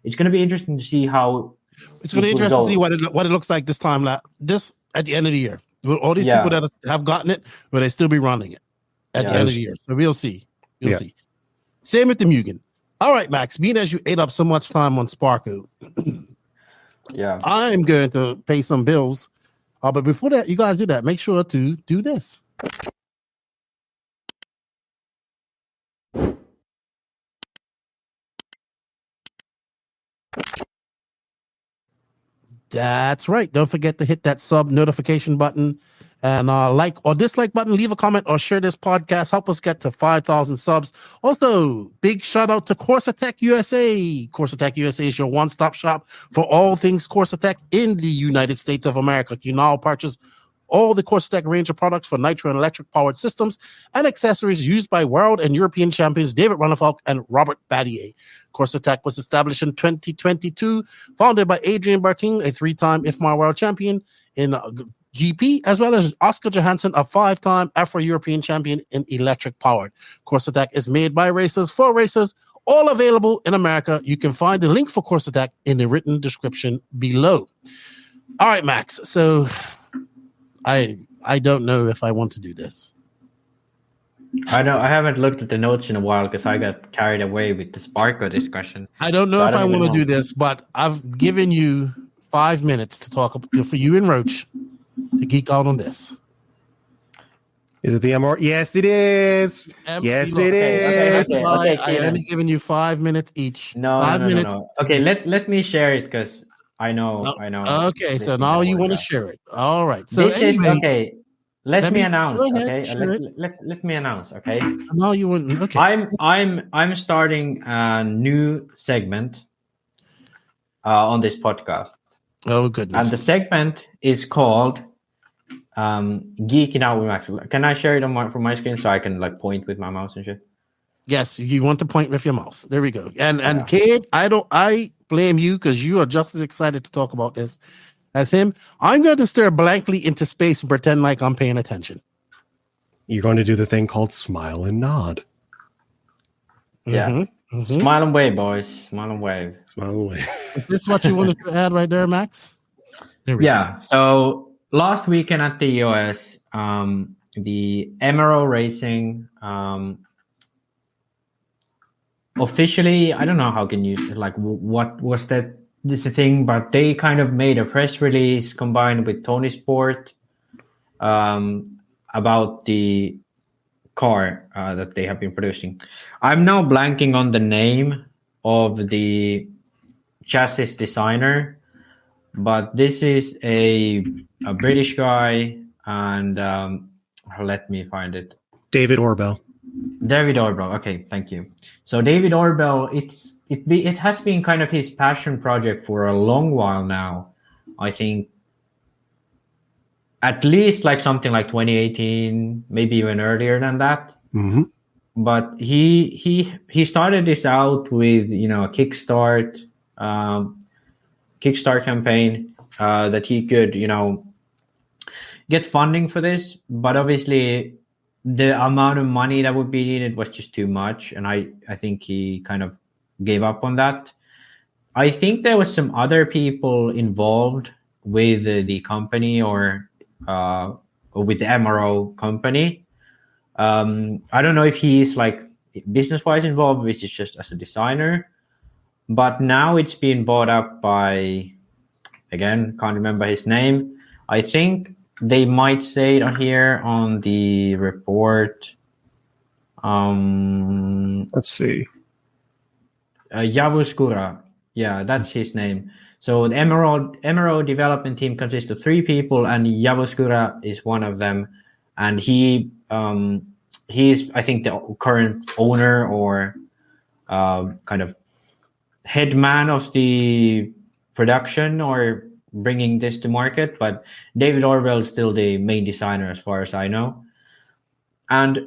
it's going to be interesting to see how it's going to be interesting to see what it looks like this time. This at the end of the year, will all these people that have gotten it, will they still be running it at the end of the year? So we'll see. We'll see. Same with the Mugen. All right, Max. Being as you ate up so much time on Sparko, I'm going to pay some bills. But before that, you guys do that. Make sure to do this. That's right. Don't forget to hit that sub notification button and like or dislike button. Leave a comment or share this podcast. Help us get to 5,000 subs. Also, big shout out to Corsa USA. Corsa USA is your one-stop shop for all things Corsa in the United States of America. You now purchase all the Corsa range of products for nitro and electric powered systems and accessories used by world and European champions David Ronnefalk and Robert Battier. Corsa was established in 2022, founded by Adrian Barting, a 3-time IFMAR world champion in GP, as well as Oscar Johansson, a 5-time Afro-European champion in electric powered. Corsa is made by racers for racers, all available in America. You can find the link for Corsa in the written description below. All right, Max. So I don't know if I want to do this. I haven't looked at the notes in a while because I got carried away with the Sparko discussion. I don't know if I want to do this, but I've given you 5 minutes to talk for you and Roach to geek out on this. Is it the MRO? Yes, it is. Yes, it is. I only given you 5 minutes each. No, 5 minutes. No. Okay, let me share it because I know. Okay, so now you want to share it. All right. So this is okay. Let me announce. Okay. Let me announce. Okay. No, you wouldn't. Okay. I'm starting a new segment on this podcast. Oh goodness. And the segment is called Geeking Out with Max. Can I share it from my screen so I can like point with my mouse and shit? Yes, you want to point with your mouse. There we go. And Cade, I blame you because you are just as excited to talk about this as him. I'm going to stare blankly into space and pretend like I'm paying attention. You're going to do the thing called smile and nod. Yeah. Mm-hmm. Mm-hmm. Smile and wave, boys. Smile and wave. Smile and wave. Is this what you wanted to add right there, Max? There we go. So last weekend at the EOS, the MRO Racing officially, I don't know how can you like what was that this thing, but they kind of made a press release combined with Tony Sport about the car that they have been producing. I'm now blanking on the name of the chassis designer, but this is a British guy, and let me find it. David Orbell. David Orbell. Okay, thank you. So David Orbell, it has been kind of his passion project for a long while now. I think at least like something like 2018, maybe even earlier than that. Mm-hmm. But he started this out with a Kickstart campaign that he could get funding for this, but obviously the amount of money that would be needed was just too much, and I think he kind of gave up on that. I think there was some other people involved with the company or with the MRO company. I don't know if he's like business-wise involved, which is just as a designer, but now it's been bought up by, again, can't remember his name. I think they might say it here on the report. Let's see. Yavuskura. Yeah, that's his name. So the MRO development team consists of 3 people, and Yavuskura is one of them. And he's, I think, the current owner or kind of head man of the production or bringing this to market. But David Orbell is still the main designer as far as I know. And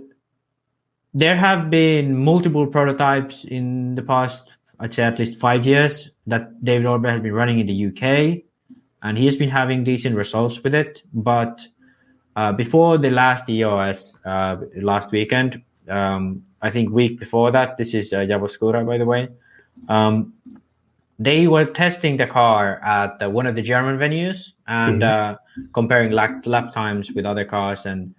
there have been multiple prototypes in the past, I'd say at least 5 years, that David Orbell has been running in the UK, and he has been having decent results with it. But before the last EOS last weekend, I think week before that, this is Yavuskura, by the way, they were testing the car at one of the German venues and comparing lap times with other cars. And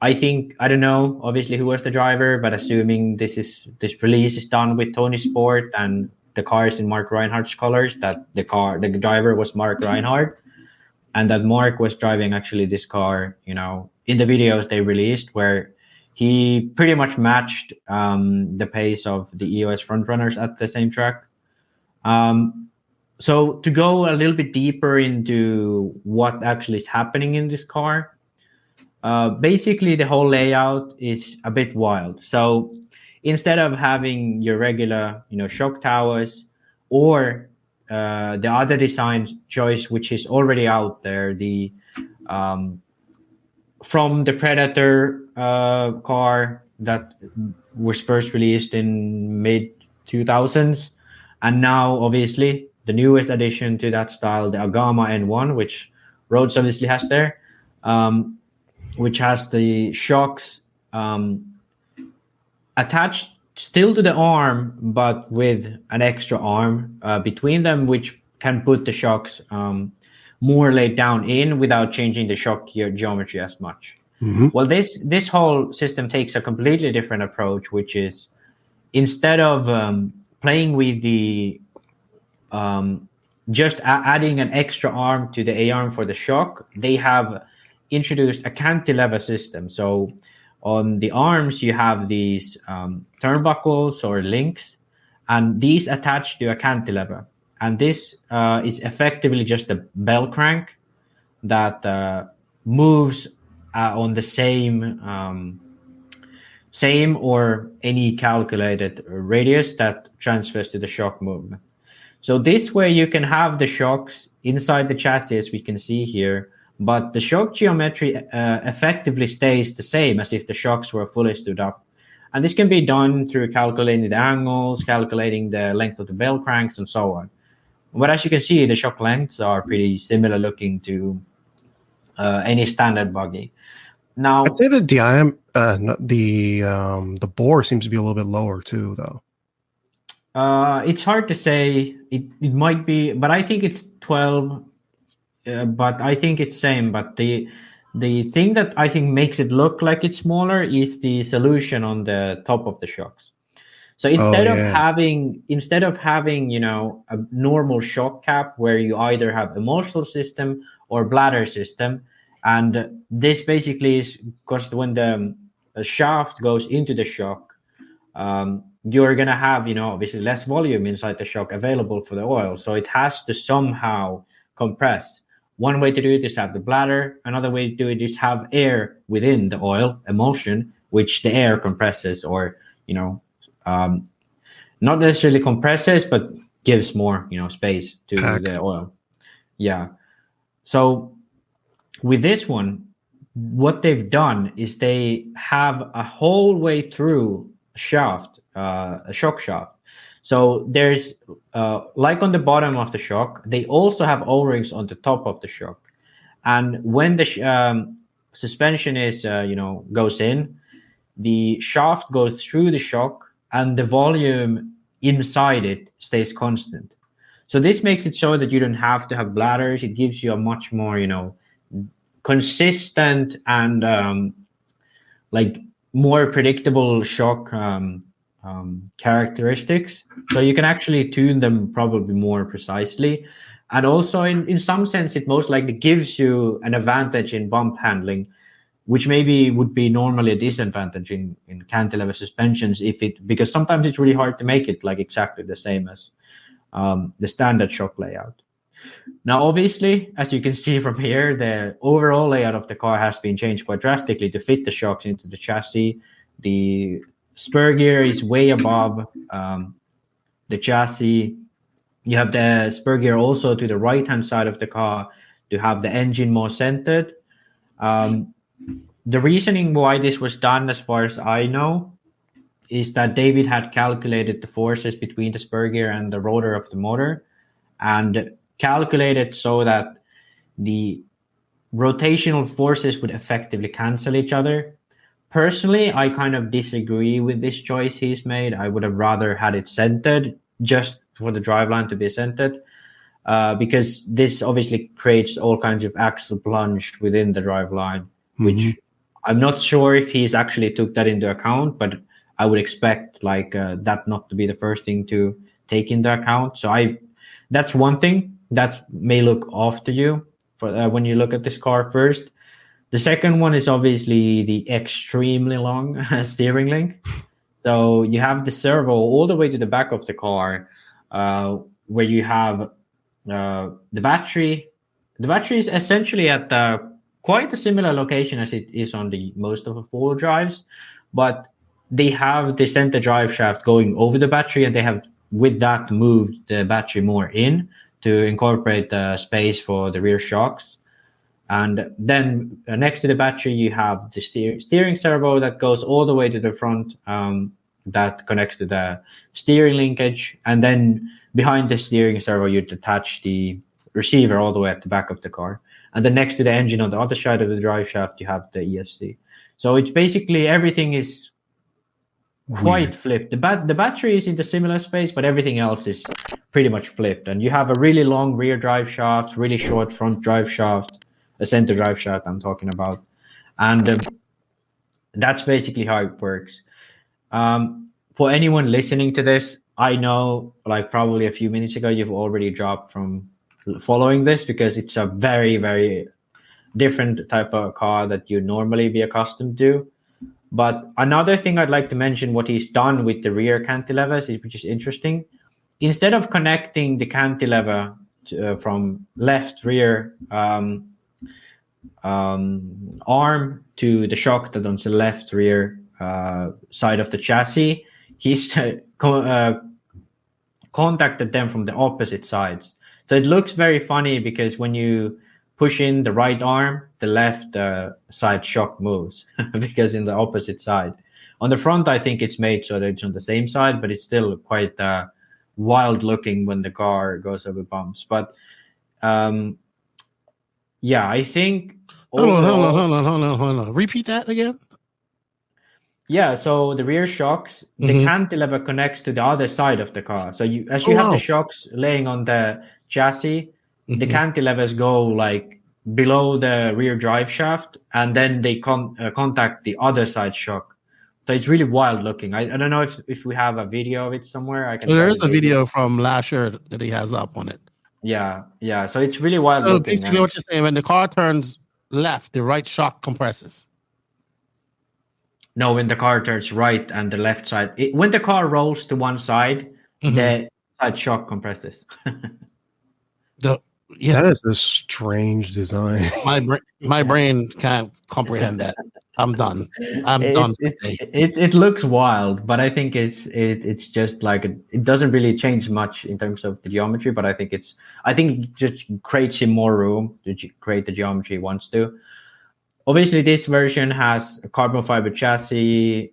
I think, I don't know, obviously, who was the driver, but assuming this release is done with Tony Sport and the car is in Mark Reinhardt's colors, that the driver was Mark Reinhardt, and that Mark was driving actually this car, in the videos they released, where he pretty much matched the pace of the EOS frontrunners at the same track. So to go a little bit deeper into what actually is happening in this car, basically the whole layout is a bit wild. So instead of having your regular, shock towers or the other design choice, which is already out there, the from the Predator car that was first released in mid 2000s, and now obviously the newest addition to that style, the Agama N1, which Roach obviously has there, which has the shocks attached still to the arm, but with an extra arm between them, which can put the shocks more laid down in without changing the shock geometry as much. Mm-hmm. Well, this whole system takes a completely different approach, which is instead of playing with the just adding an extra arm to the A-arm for the shock, they have introduced a cantilever system. So on the arms, you have these turnbuckles or links, and these attach to a cantilever. And this is effectively just a bell crank that moves on the same or any calculated radius that transfers to the shock movement. So this way you can have the shocks inside the chassis, as we can see here, but the shock geometry effectively stays the same as if the shocks were fully stood up. And this can be done through calculating the angles, calculating the length of the bell cranks, and so on. But as you can see, the shock lengths are pretty similar looking to any standard buggy. Now, I'd say the the bore seems to be a little bit lower too, though. It's hard to say. It might be, but I think it's 12. But I think it's same. But the thing that I think makes it look like it's smaller is the solution on the top of the shocks. So instead of having, you know, a normal shock cap where you either have emotional system or bladder system, and this basically is because when the shaft goes into the shock, you're going to have, you know, obviously less volume inside the shock available for the oil. So it has to somehow compress. One way to do it is have the bladder. Another way to do it is have air within the oil, emulsion, which the air compresses or, you know, not necessarily compresses, but gives more, you know, space to the oil. Yeah. So with this one, what they've done is they have a whole way through shaft, a shock shaft. So there's like on the bottom of the shock, they also have O-rings on the top of the shock. And when the suspension is, you know, goes in, the shaft goes through the shock and the volume inside it stays constant. So this makes it so that you don't have to have bladders. It gives you a much more, you know, consistent and like more predictable shock characteristics. So you can actually tune them probably more precisely. And also in some sense, it most likely gives you an advantage in bump handling, which maybe would be normally a disadvantage in cantilever suspensions because sometimes it's really hard to make it like exactly the same as the standard shock layout. Now, obviously, as you can see from here, the overall layout of the car has been changed quite drastically to fit the shocks into the chassis. The spur gear is way above the chassis. You have the spur gear also to the right-hand side of the car to have the engine more centered. The reasoning why this was done, as far as I know, is that David had calculated the forces between the spur gear and the rotor of the motor and calculated so that the rotational forces would effectively cancel each other. Personally, I kind of disagree with this choice he's made. I would have rather had it centered just for the driveline to be centered because this obviously creates all kinds of axle plunge within the driveline, which I'm not sure if he's actually took that into account, but I would expect like that not to be the first thing to take into account. So that's one thing that may look off to you for when you look at this car first. The second one is obviously the extremely long steering link. So you have the servo all the way to the back of the car, where you have the battery. The battery is essentially at quite a similar location as it is on the most of the four-wheel drives, but they have the center drive shaft going over the battery, and they have with that moved the battery more in to incorporate the space for the rear shocks. And then next to the battery, you have the steering servo that goes all the way to the front, that connects to the steering linkage. And then behind the steering servo, you'd attach the receiver all the way at the back of the car. And then next to the engine on the other side of the drive shaft, you have the ESC. So it's basically everything is quite flipped. The battery is in the similar space, but everything else is pretty much flipped. And you have a really long rear drive shaft, really short front drive shaft, a center drive shaft I'm talking about. And that's basically how it works. For anyone listening to this, I know like probably a few minutes ago, you've already dropped from following this because it's a very, very different type of car that you normally be accustomed to. But another thing I'd like to mention, what he's done with the rear cantilevers, which is interesting. Instead of connecting the cantilever from left rear arm to the shock that on the left rear side of the chassis, he's contacted them from the opposite sides. So it looks very funny because when you push in the right arm, the left side shock moves because in the opposite side. On the front, I think it's made so that it's on the same side, but it's still quite wild looking when the car goes over bumps. But yeah, I think. Hold on. Repeat that again. Yeah, so the rear shocks, the cantilever connects to the other side of the car. So you have the shocks laying on the chassis, the cantilevers go like below the rear drive shaft, and then they contact the other side shock So it's really wild looking. I don't know if we have a video of it somewhere. I can. There is a video from last year that he has up on it. Yeah. So it's really wild so looking. Basically, what you're saying, when the car turns left, the right shock compresses. No, when the car turns right and the left side, when the car rolls to one side, the side shock compresses. That is a strange design. My brain can't comprehend that. I'm done. I'm done. It looks wild, but I think it's just like it doesn't really change much in terms of the geometry. But I think it just creates him more room to create the geometry he wants to. Obviously, this version has a carbon fiber chassis,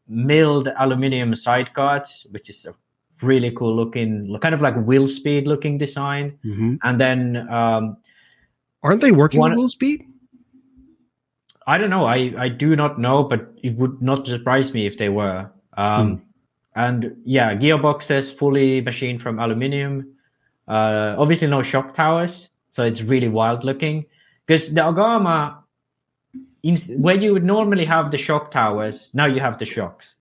milled aluminum side cuts, which is a really cool looking, kind of like wheel speed looking design. And then aren't they working with wheel speed? I don't know. I do not know, but it would not surprise me if they were. And yeah, gearboxes fully machined from aluminum. Obviously, no shock towers, so it's really wild looking. Because the Agama, where you would normally have the shock towers, now you have the shocks.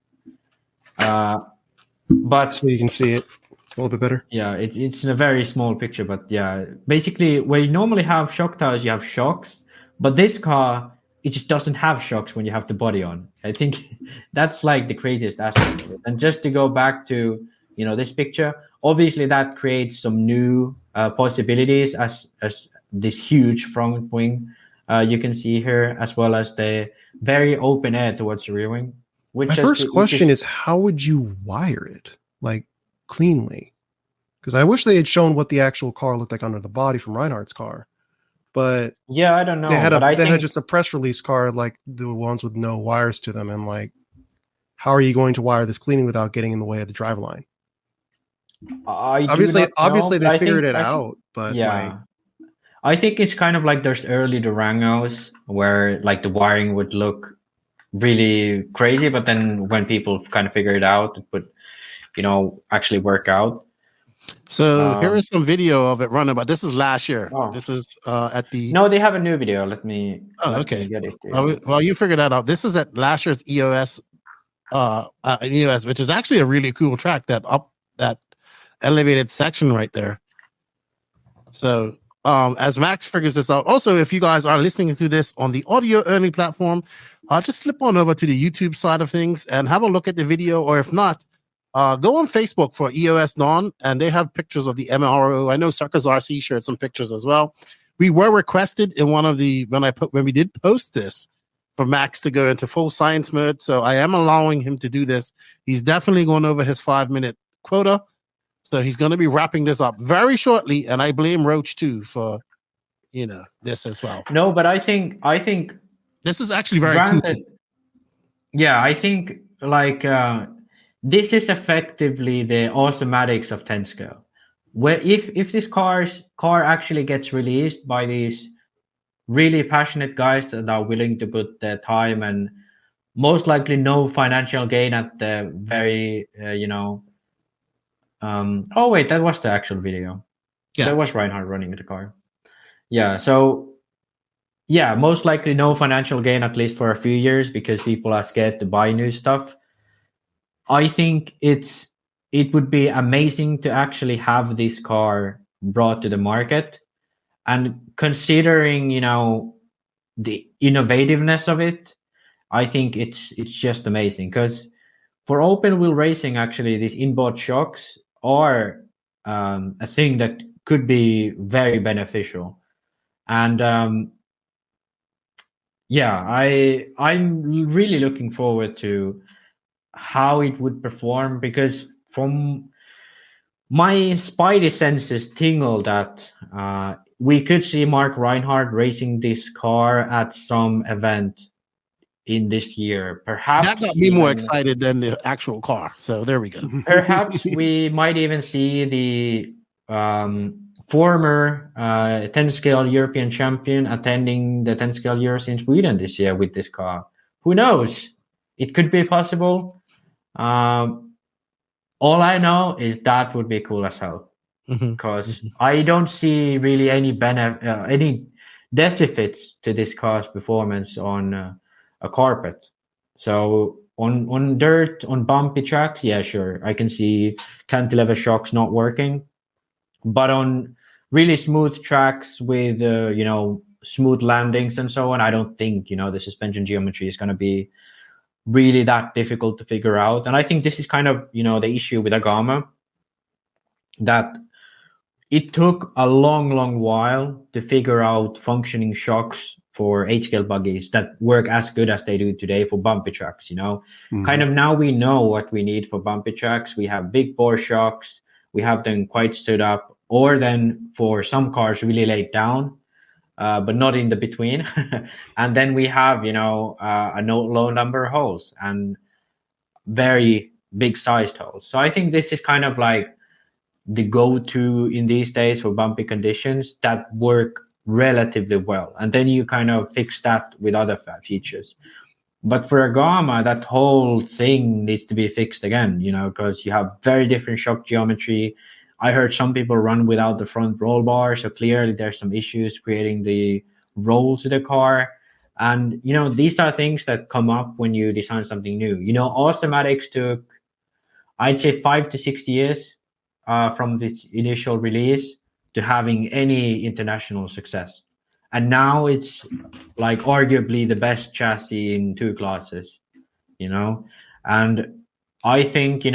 But so you can see it a little bit better. Yeah, it's in a very small picture, but yeah, basically where you normally have shock towers, you have shocks. But this car, it just doesn't have shocks when you have the body on. I think that's like the craziest aspect of it. And just to go back to this picture, obviously that creates some new possibilities as this huge front wing you can see here, as well as the very open air towards the rear wing. My first question is, how would you wire it like cleanly? Because I wish they had shown what the actual car looked like under the body from Reinhardt's car. But yeah, I don't know. They had just a press release car like the ones with no wires to them, and like, how are you going to wire this cleanly without getting in the way of the driveline? Obviously, they figured it out, but yeah. I think it's kind of like there's early Durangos where like the wiring would look really crazy, but then when people kind of figure it out, it would, actually work out. So here is some video of it running, but this is last year. This is at the. No, they have a new video. Let me. Okay. Get it. Well, you figured that out. This is at last year's EOS, which is actually a really cool track. That elevated section right there. So. As Max figures this out, also, if you guys are listening to this on the audio only platform, just slip on over to the YouTube side of things and have a look at the video. Or if not, go on Facebook for EOS Daun, and they have pictures of the MRO. I know Circus RC shared some pictures as well. We were requested in one of the when we did post this for Max to go into full science mode, so I am allowing him to do this. He's definitely going over his 5-minute quota. So he's going to be wrapping this up very shortly, and I blame Roach too for, this as well. No, but I think this is actually very cool. Yeah, I think like this is effectively the automatics of 10 scale. Where if this car actually gets released by these really passionate guys that are willing to put their time and most likely no financial gain at the very oh wait, that was the actual video. Yeah, that was Reinhardt running the car. Yeah, so yeah, most likely no financial gain at least for a few years because people are scared to buy new stuff. I think it would be amazing to actually have this car brought to the market, and considering the innovativeness of it, I think it's just amazing because for open wheel racing, actually, these inboard shocks are a thing that could be very beneficial. And I'm really looking forward to how it would perform, because from my spidey senses tingle that we could see Mark Reinhardt racing this car at some event in this year. Perhaps that got me more excited than the actual car. So there we go. Perhaps we might even see the former 10 scale European champion attending the 10 scale Euros in Sweden this year with this car. Who knows? It could be possible. All I know is that would be cool as hell, because I don't see really any deficits to this car's performance on a carpet. So on dirt, on bumpy tracks, yeah, sure, I can see cantilever shocks not working. But on really smooth tracks with smooth landings and so on, I don't think the suspension geometry is going to be really that difficult to figure out. And I think this is kind of the issue with Agama, that it took a long while to figure out functioning shocks for H-scale buggies that work as good as they do today for bumpy tracks. Kind of now we know what we need for bumpy tracks. We have big bore shocks, we have them quite stood up, or then for some cars really laid down, but not in the between. And then we have a low number of holes and very big sized holes. So I think this is kind of like the go-to in these days for bumpy conditions that work relatively well, and then you kind of fix that with other features. But for Agama, that whole thing needs to be fixed again, because you have very different shock geometry. I heard some people run without the front roll bar, so clearly there's some issues creating the roll to the car. And these are things that come up when you design something new. Automatics took, I'd say, 5 to 6 years from this initial release to having any international success. And now it's like arguably the best chassis in 2 classes, and I think,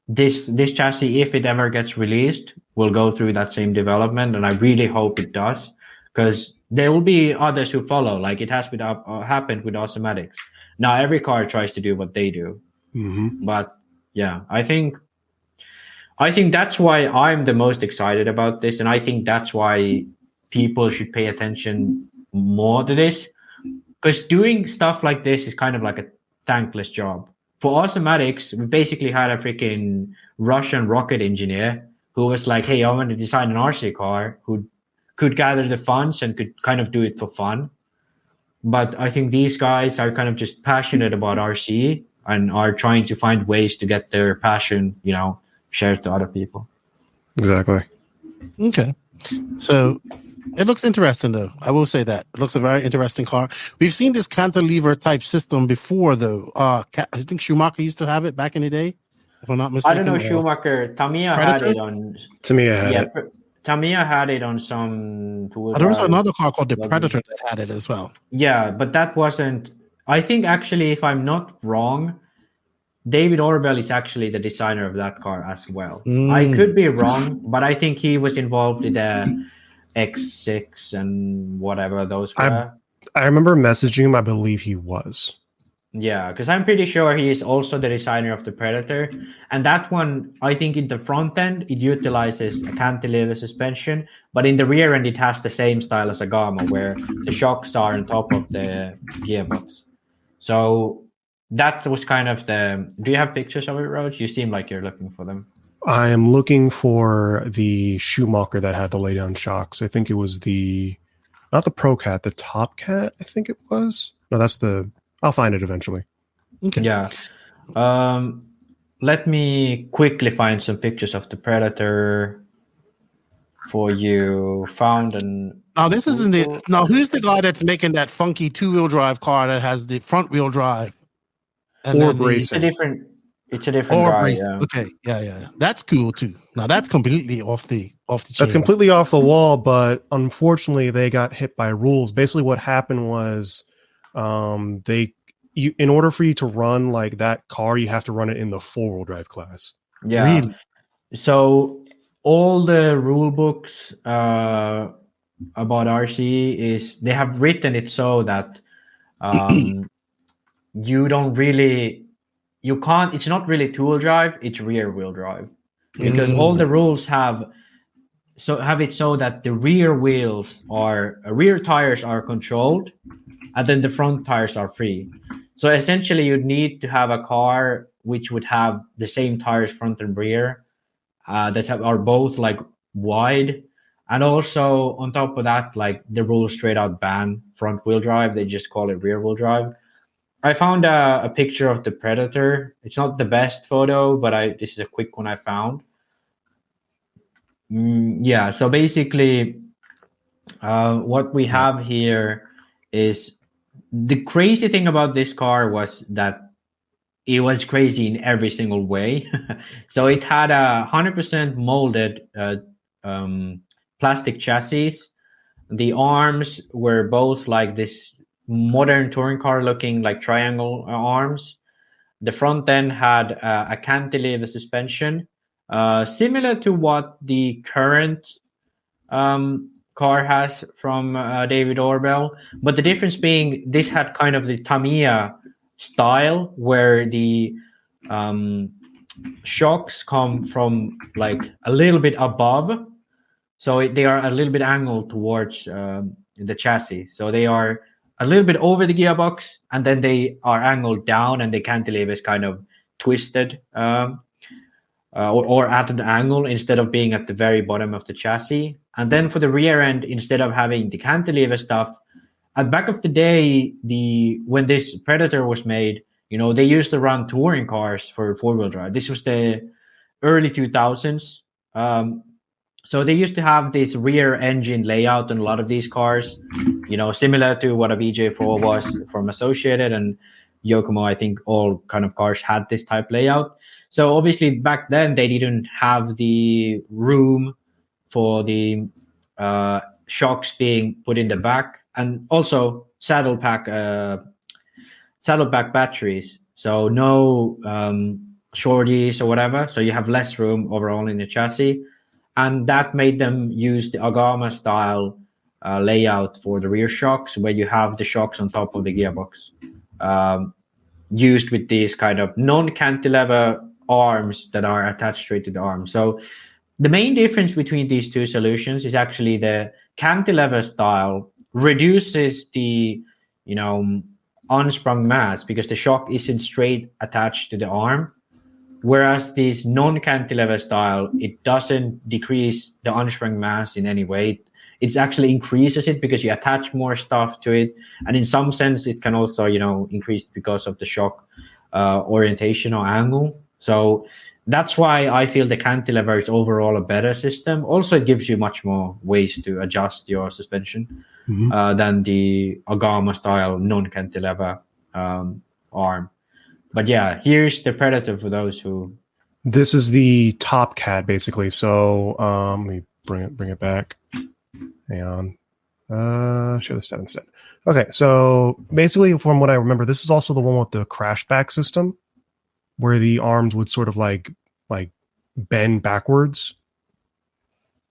this chassis, if it ever gets released, will go through that same development. And I really hope it does, because there will be others who follow, like it has happened with automatics. Now every car tries to do what they do. But yeah, I think that's why I'm the most excited about this, and I think that's why people should pay attention more to this, because doing stuff like this is kind of like a thankless job. For automatics, we basically had a freaking Russian rocket engineer who was like, hey, I want to design an RC car, who could gather the funds and could kind of do it for fun. But I think these guys are kind of just passionate about RC and are trying to find ways to get their passion, shared to other people. Exactly. Okay. So it looks interesting, though. I will say that. It looks a very interesting car. We've seen this cantilever type system before, though. I think Schumacher used to have it back in the day, if I'm not mistaken. I don't know, Schumacher. Tamiya Predator? had it on... Tamiya had it. Tamiya had it on some... There was another car called the Predator that had it as well. Yeah, but that wasn't... I think, actually, if I'm not wrong, David Orbell is actually the designer of that car as well. I could be wrong, but I think he was involved in the X6 and whatever those were. I remember messaging him. I believe he was. Yeah, because I'm pretty sure he is also the designer of the Predator. And that one, I think in the front end, it utilizes a cantilever suspension, but in the rear end, it has the same style as a Agama, where the shocks are on top of the gearbox. So that was kind of the... Do you have pictures of it, Roach? You seem like you're looking for them. I am looking for the Schumacher that had the laydown shocks. I think it was not the Pro Cat, the Top Cat, I think it was. No, that's the... I'll find it eventually. Okay. Yeah. Let me quickly find some pictures of the Predator for you. Found and... Now, this isn't it. Now, who's the guy that's making that funky 2-wheel drive car that has the front wheel drive? Orb Racing. It's a different guy, yeah. Okay, yeah. That's cool too. Now that's completely off the chain. That's completely off the wall, but unfortunately they got hit by rules. Basically what happened was in order for you to run like that car, you have to run it in the 4-wheel drive class. Yeah. Really? So all the rule books about RC is they have written it so that it's not really 2-wheel drive, it's rear wheel drive, because all the rules have it so that the rear tires are controlled and then the front tires are free. So essentially you'd need to have a car which would have the same tires front and rear that are both like wide, and also on top of that, like the rules straight out ban front wheel drive, they just call it rear wheel drive. I found a picture of the Predator. It's not the best photo, but this is a quick one I found. Yeah, so basically what we have here is the crazy thing about this car was that it was crazy in every single way. So it had a 100% molded plastic chassis. The arms were both like this modern touring car looking like triangle arms. The front end had a cantilever suspension, similar to what the current car has from David Orbell. But the difference being this had kind of the Tamiya style where the shocks come from like a little bit above. So they are a little bit angled towards the chassis. So they are a little bit over the gearbox, and then they are angled down, and the cantilever is kind of twisted or at an angle instead of being at the very bottom of the chassis. And then for the rear end, instead of having the cantilever stuff, at back of the day, when this Predator was made, they used to run touring cars for four-wheel drive. This was the early 2000s. So they used to have this rear engine layout on a lot of these cars, similar to what a VJ4 was from Associated and Yokomo. I think all kind of cars had this type layout. So obviously back then they didn't have the room for the shocks being put in the back, and also saddleback batteries. So no shorties or whatever. So you have less room overall in the chassis. And that made them use the Agama style layout for the rear shocks, where you have the shocks on top of the gearbox, used with these kind of non-cantilever arms that are attached straight to the arm. So the main difference between these two solutions is actually the cantilever style reduces the, unsprung mass because the shock isn't straight attached to the arm. Whereas this non-cantilever style, it doesn't decrease the unsprung mass in any way. It actually increases it because you attach more stuff to it. And in some sense, it can also, increase because of the shock orientation or angle. So that's why I feel the cantilever is overall a better system. Also, it gives you much more ways to adjust your suspension than the Agama style non-cantilever arm. But yeah, here's the Predator for those who. This is the top CAD basically. So let me bring it back. Hang on. Show this instead. Okay, so basically, from what I remember, this is also the one with the crashback system, where the arms would sort of like bend backwards.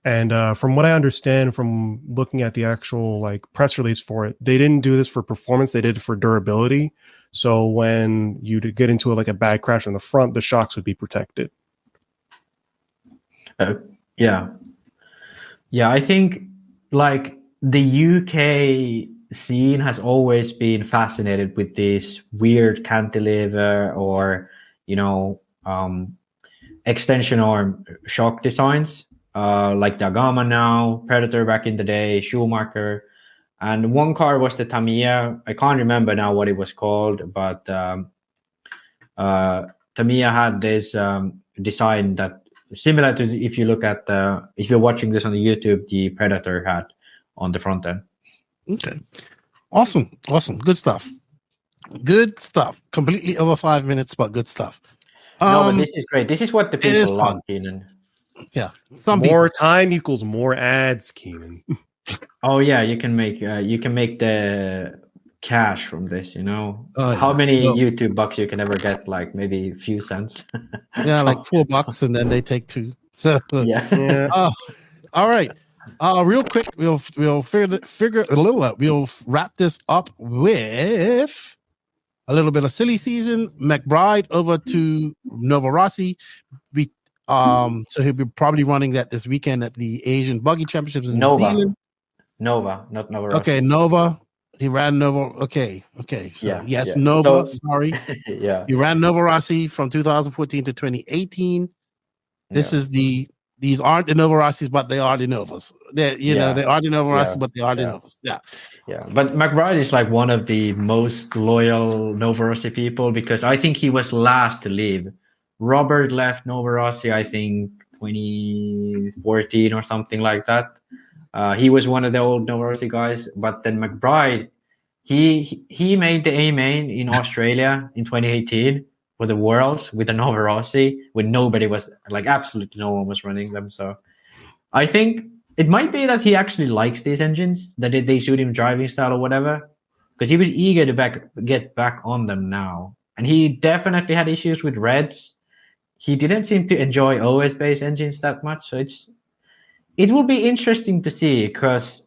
And from what I understand from looking at the actual press release for it, they didn't do this for performance; they did it for durability. So when you get into a bad crash on the front, the shocks would be protected. Yeah. I think the UK scene has always been fascinated with this weird cantilever or extension arm shock designs, like the Agama now, Predator back in the day, Schumacher. And one car was the Tamiya. I can't remember now what it was called, but Tamiya had this design that similar to, if you look at if you're watching this on the YouTube, the Predator had on the front end. Okay, awesome, good stuff. Completely over 5 minutes, but good stuff. No, but this is great. This is what the people love, Keenan. Yeah, more time equals more ads, Keenan. Oh yeah, you can make the cash from this. How many YouTube bucks you can ever get? Maybe a few cents. Yeah, $4, and then they take 2. So yeah. All right. Real quick, we'll figure a little out. We'll wrap this up with a little bit of silly season. McBride over to Nova Rossi. So he'll be probably running that this weekend at the Asian Buggy Championships in New Zealand. Nova, not Nova Rossi. Okay, Nova. He ran Nova. Okay. So yes, Nova. Sorry. Yeah. He ran Nova Rossi from 2014 to 2018. This is these aren't the Nova Rossis, but they are the Novas. They are the Nova Rossis, but they are the Novas. Yeah. But McBride is one of the most loyal Nova Rossi people because I think he was last to leave. Robert left Nova Rossi, I think 2014 or something like that. He was one of the old Nova Rossi guys, but then McBride He made the A main in Australia in 2018 for the Worlds with a Nova Rossi, when nobody was like, absolutely no one was running them. So I think it might be that he actually likes these engines, that they suit him driving style or whatever, because he was eager to get back on them now. And he definitely had issues with Reds. He didn't seem to enjoy OS-based engines that much. So it will be interesting to see, because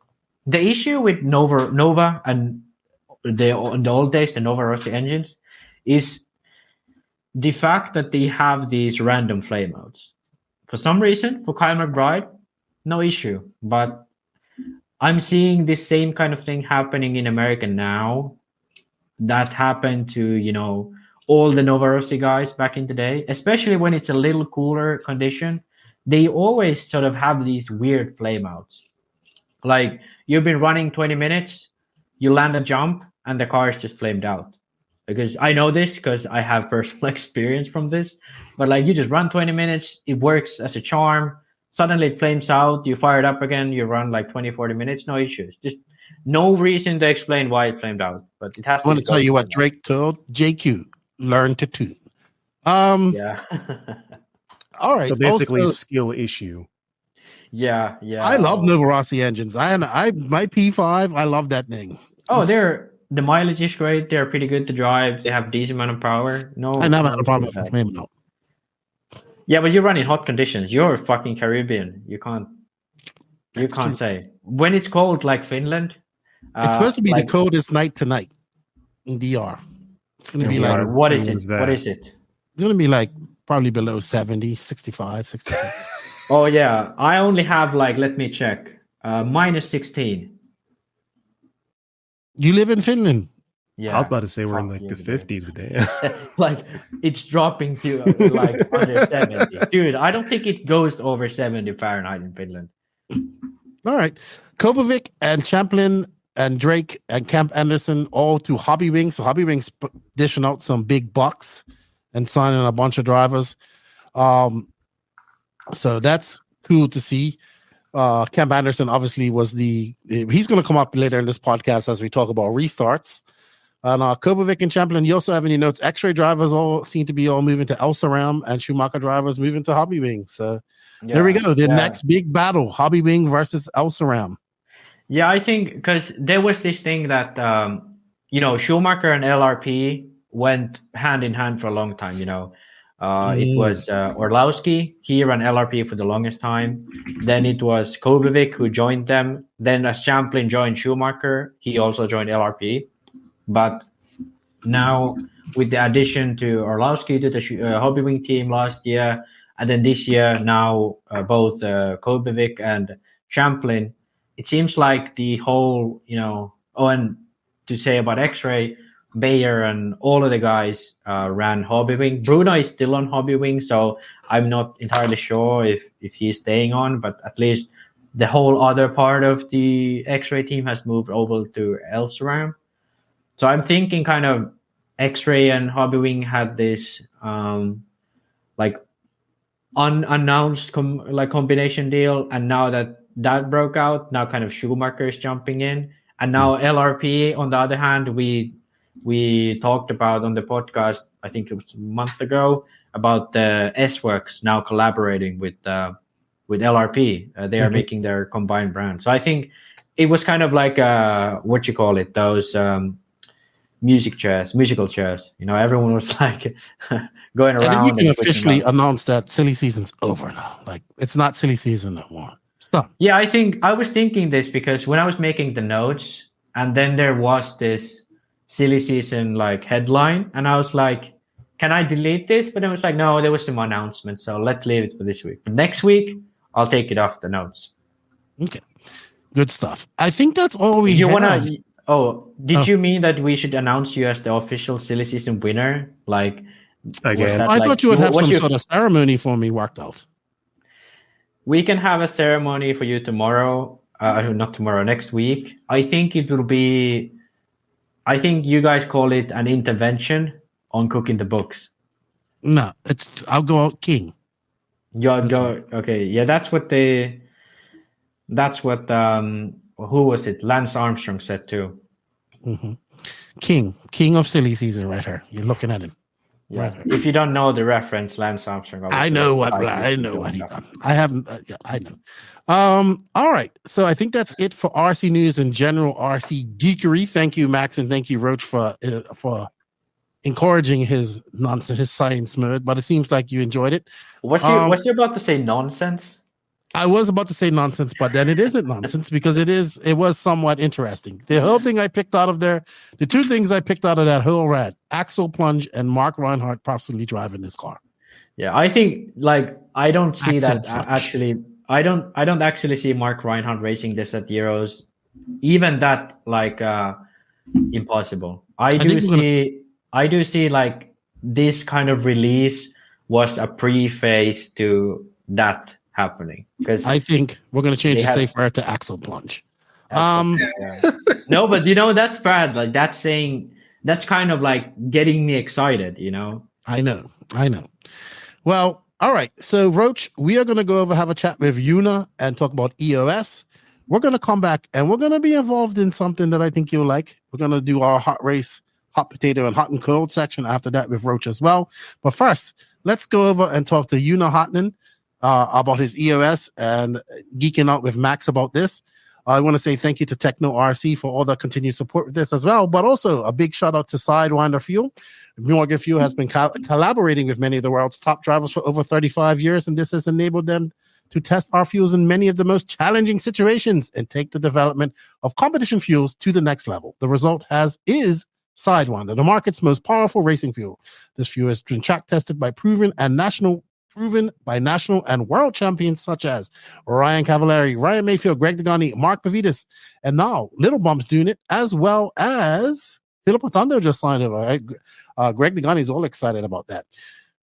the issue with Nova and in the old days, the Nova Rossi engines, is the fact that they have these random flameouts. For some reason, for Kyle McBride, no issue. But I'm seeing this same kind of thing happening in America now that happened to, all the Nova Rossi guys back in the day, especially when it's a little cooler condition. They always sort of have these weird flameouts. Like, you've been running 20 minutes, you land a jump, and the car is just flamed out. Because I know this because I have personal experience from this. But like, you just run 20 minutes, it works as a charm. Suddenly it flames out, you fire it up again, you run like 20, 40 minutes, no issues. Just no reason to explain why it flamed out. But it has I want to tell you what Drake told JQ, learn to tune. Yeah. All right. So basically also, skill issue. Yeah. I love Nova Rossi engines. I my P5, I love that thing. Oh, the mileage is great. They're pretty good to drive. They have decent amount of power. No, I never had a problem with them. No. Yeah, but you're running hot conditions. You're fucking Caribbean. You can't say. When it's cold like Finland. It's supposed to be the coldest night tonight in DR. It's going to be like... What is it? What is it? It's going to be like probably below 70, 65, 66. Oh, yeah. I only have like, let me check, minus 16. You live in Finland? Yeah. I was about to say we're in like the 50s, but damn. Like, it's dropping to like under 70. Dude, I don't think it goes over 70 Fahrenheit in Finland. All right. Kobovic and Champlin and Drake and Camp Anderson all to Hobby Wings. So Hobby Wings dishing out some big bucks and signing a bunch of drivers. So that's cool to see. Camp Anderson obviously was he's going to come up later in this podcast as we talk about restarts. And Kobovic and Champlin, you also have any notes? X-Ray drivers all seem to be all moving to Elsaram, and Schumacher drivers moving to Hobby Wing. So there we go. The next big battle, Hobby Wing versus Elsaram. Yeah, I think because there was this thing that, Schumacher and LRP went hand in hand for a long time, It was Orlowski. He ran LRP for the longest time. Then it was Kobovic who joined them. Then as Champlin joined Schumacher, he also joined LRP. But now with the addition to Orlowski to the Hobby Wing team last year, and then this year now both Kobovic and Champlin, it seems like the whole, and to say about X-Ray, Bayer and all of the guys ran Hobby Wing. Bruno is still on Hobby Wing, so I'm not entirely sure if he's staying on, but at least the whole other part of the X-Ray team has moved over to Elsaram. So I'm thinking kind of X-Ray and Hobby Wing had this unannounced combination deal, and now that broke out, now kind of Schumacher is jumping in, and now LRP on the other hand, we talked about on the podcast, I think it was a month ago, about the S-Works now collaborating with LRP. They are making their combined brand. So I think it was kind of like those musical chairs. Everyone was like going around. I think we can officially announce that silly season's over now. Like, it's not silly season no more. Stop. Yeah, I was thinking this because when I was making the notes, and then there was this silly season headline, and I was like, can I delete this? But I was like, no, there was some announcement, so let's leave it for this week. But next week I'll take it off the notes. Okay, good stuff. I think that's all we have. Did you mean that we should announce you as the official silly season winner? Again, I thought you would have some sort of ceremony for me worked out. We can have a ceremony for you tomorrow. Not tomorrow, next week. I think it will be. I think you guys call it an intervention on cooking the books. No, I'll go out king. Okay. Yeah, that's what who was it? Lance Armstrong said too. Mm-hmm. King of silly season right here. You're looking at him. Yeah. Right. If you don't know the reference, Lance Armstrong. I know what he done. I haven't. I know. All right. So I think that's it for RC news and general RC geekery. Thank you, Max, and thank you, Roach, for encouraging his nonsense, his science mode. But it seems like you enjoyed it. Was you about to say nonsense? I was about to say nonsense, but then it isn't nonsense because it was somewhat interesting. The whole thing I picked out of there, the two things I picked out of that whole rant, Axel Plunge and Mark Reinhardt possibly driving this car. Yeah, I think I don't see Axel that Plunge. actually. I don't actually see Mark Reinhardt racing this at Euros, even that impossible. I do see like this kind of release was a pre-phase to that happening, because I think we're going to change the safe word to Axel Plunge. No, but that's bad. Like that's kind of like getting me excited. I know. Well, all right. So Roach, we are going to go over, have a chat with Joona and talk about EOS. We're going to come back and we're going to be involved in something that I think you'll like. We're going to do our HotRace, hot potato and hot and cold section after that with Roach as well. But first, let's go over and talk to Joona Haatanen about his EOS and geeking out with Max about this. I want to say thank you to Techno RC for all the continued support with this as well, but also a big shout out to Sidewinder Fuel. Morgan Fuel has been collaborating with many of the world's top drivers for over 35 years, and this has enabled them to test our fuels in many of the most challenging situations and take the development of competition fuels to the next level. The result is Sidewinder, the market's most powerful racing fuel. This fuel has been track tested by proven by national and world champions such as Ryan Cavallari, Ryan Mayfield, Greg Degani, Mark Pavidis, and now Little Bump's doing it, as well as Philip Otondo just signed over. Greg Degani is all excited about that.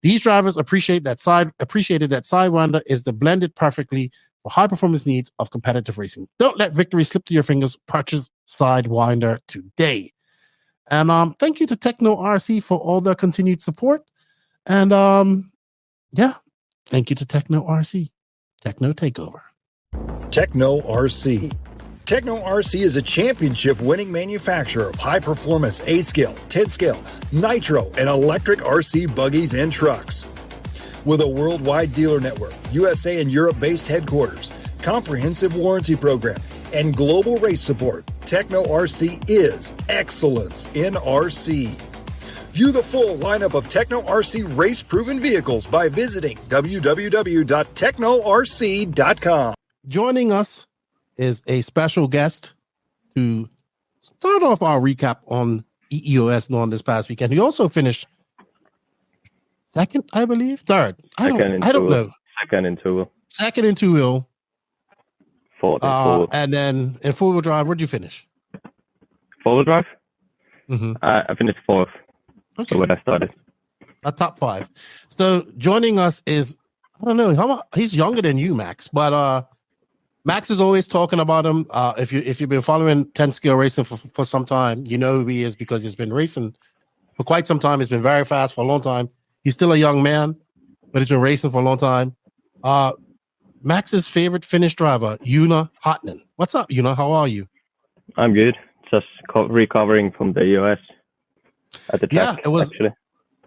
These drivers appreciated that Sidewinder is blended perfectly for high performance needs of competitive racing. Don't let victory slip through your fingers. Purchase Sidewinder today. And thank you to Techno RC for all their continued support. And thank you to Techno RC. Techno Takeover. Techno RC. Techno RC is a championship-winning manufacturer of high-performance 8-scale, 10-scale, nitro, and electric RC buggies and trucks. With a worldwide dealer network, USA and Europe-based headquarters, comprehensive warranty program, and global race support, Techno RC is excellence in RC. View the full lineup of Techno RC race-proven vehicles by visiting www.technorc.com. Joining us is a special guest to start off our recap on EOS Daun this past weekend. He also finished second, I believe, third. I don't know. Second in two-wheel. Fourth in four-wheel. And then in four-wheel drive, where'd you finish? Four-wheel drive? Mm-hmm. I finished fourth. Okay. When I started. A top five. So joining us is, I don't know, he's younger than you, Max, but Max is always talking about him. If you've been following 10-scale racing for some time, you know who he is because he's been racing for quite some time. He's been very fast for a long time. He's still a young man, but he's been racing for a long time. Max's favorite Finnish driver, Joona Haatanen. What's up, Joona? How are you? I'm good. Just recovering from the EOS at the track. Yeah,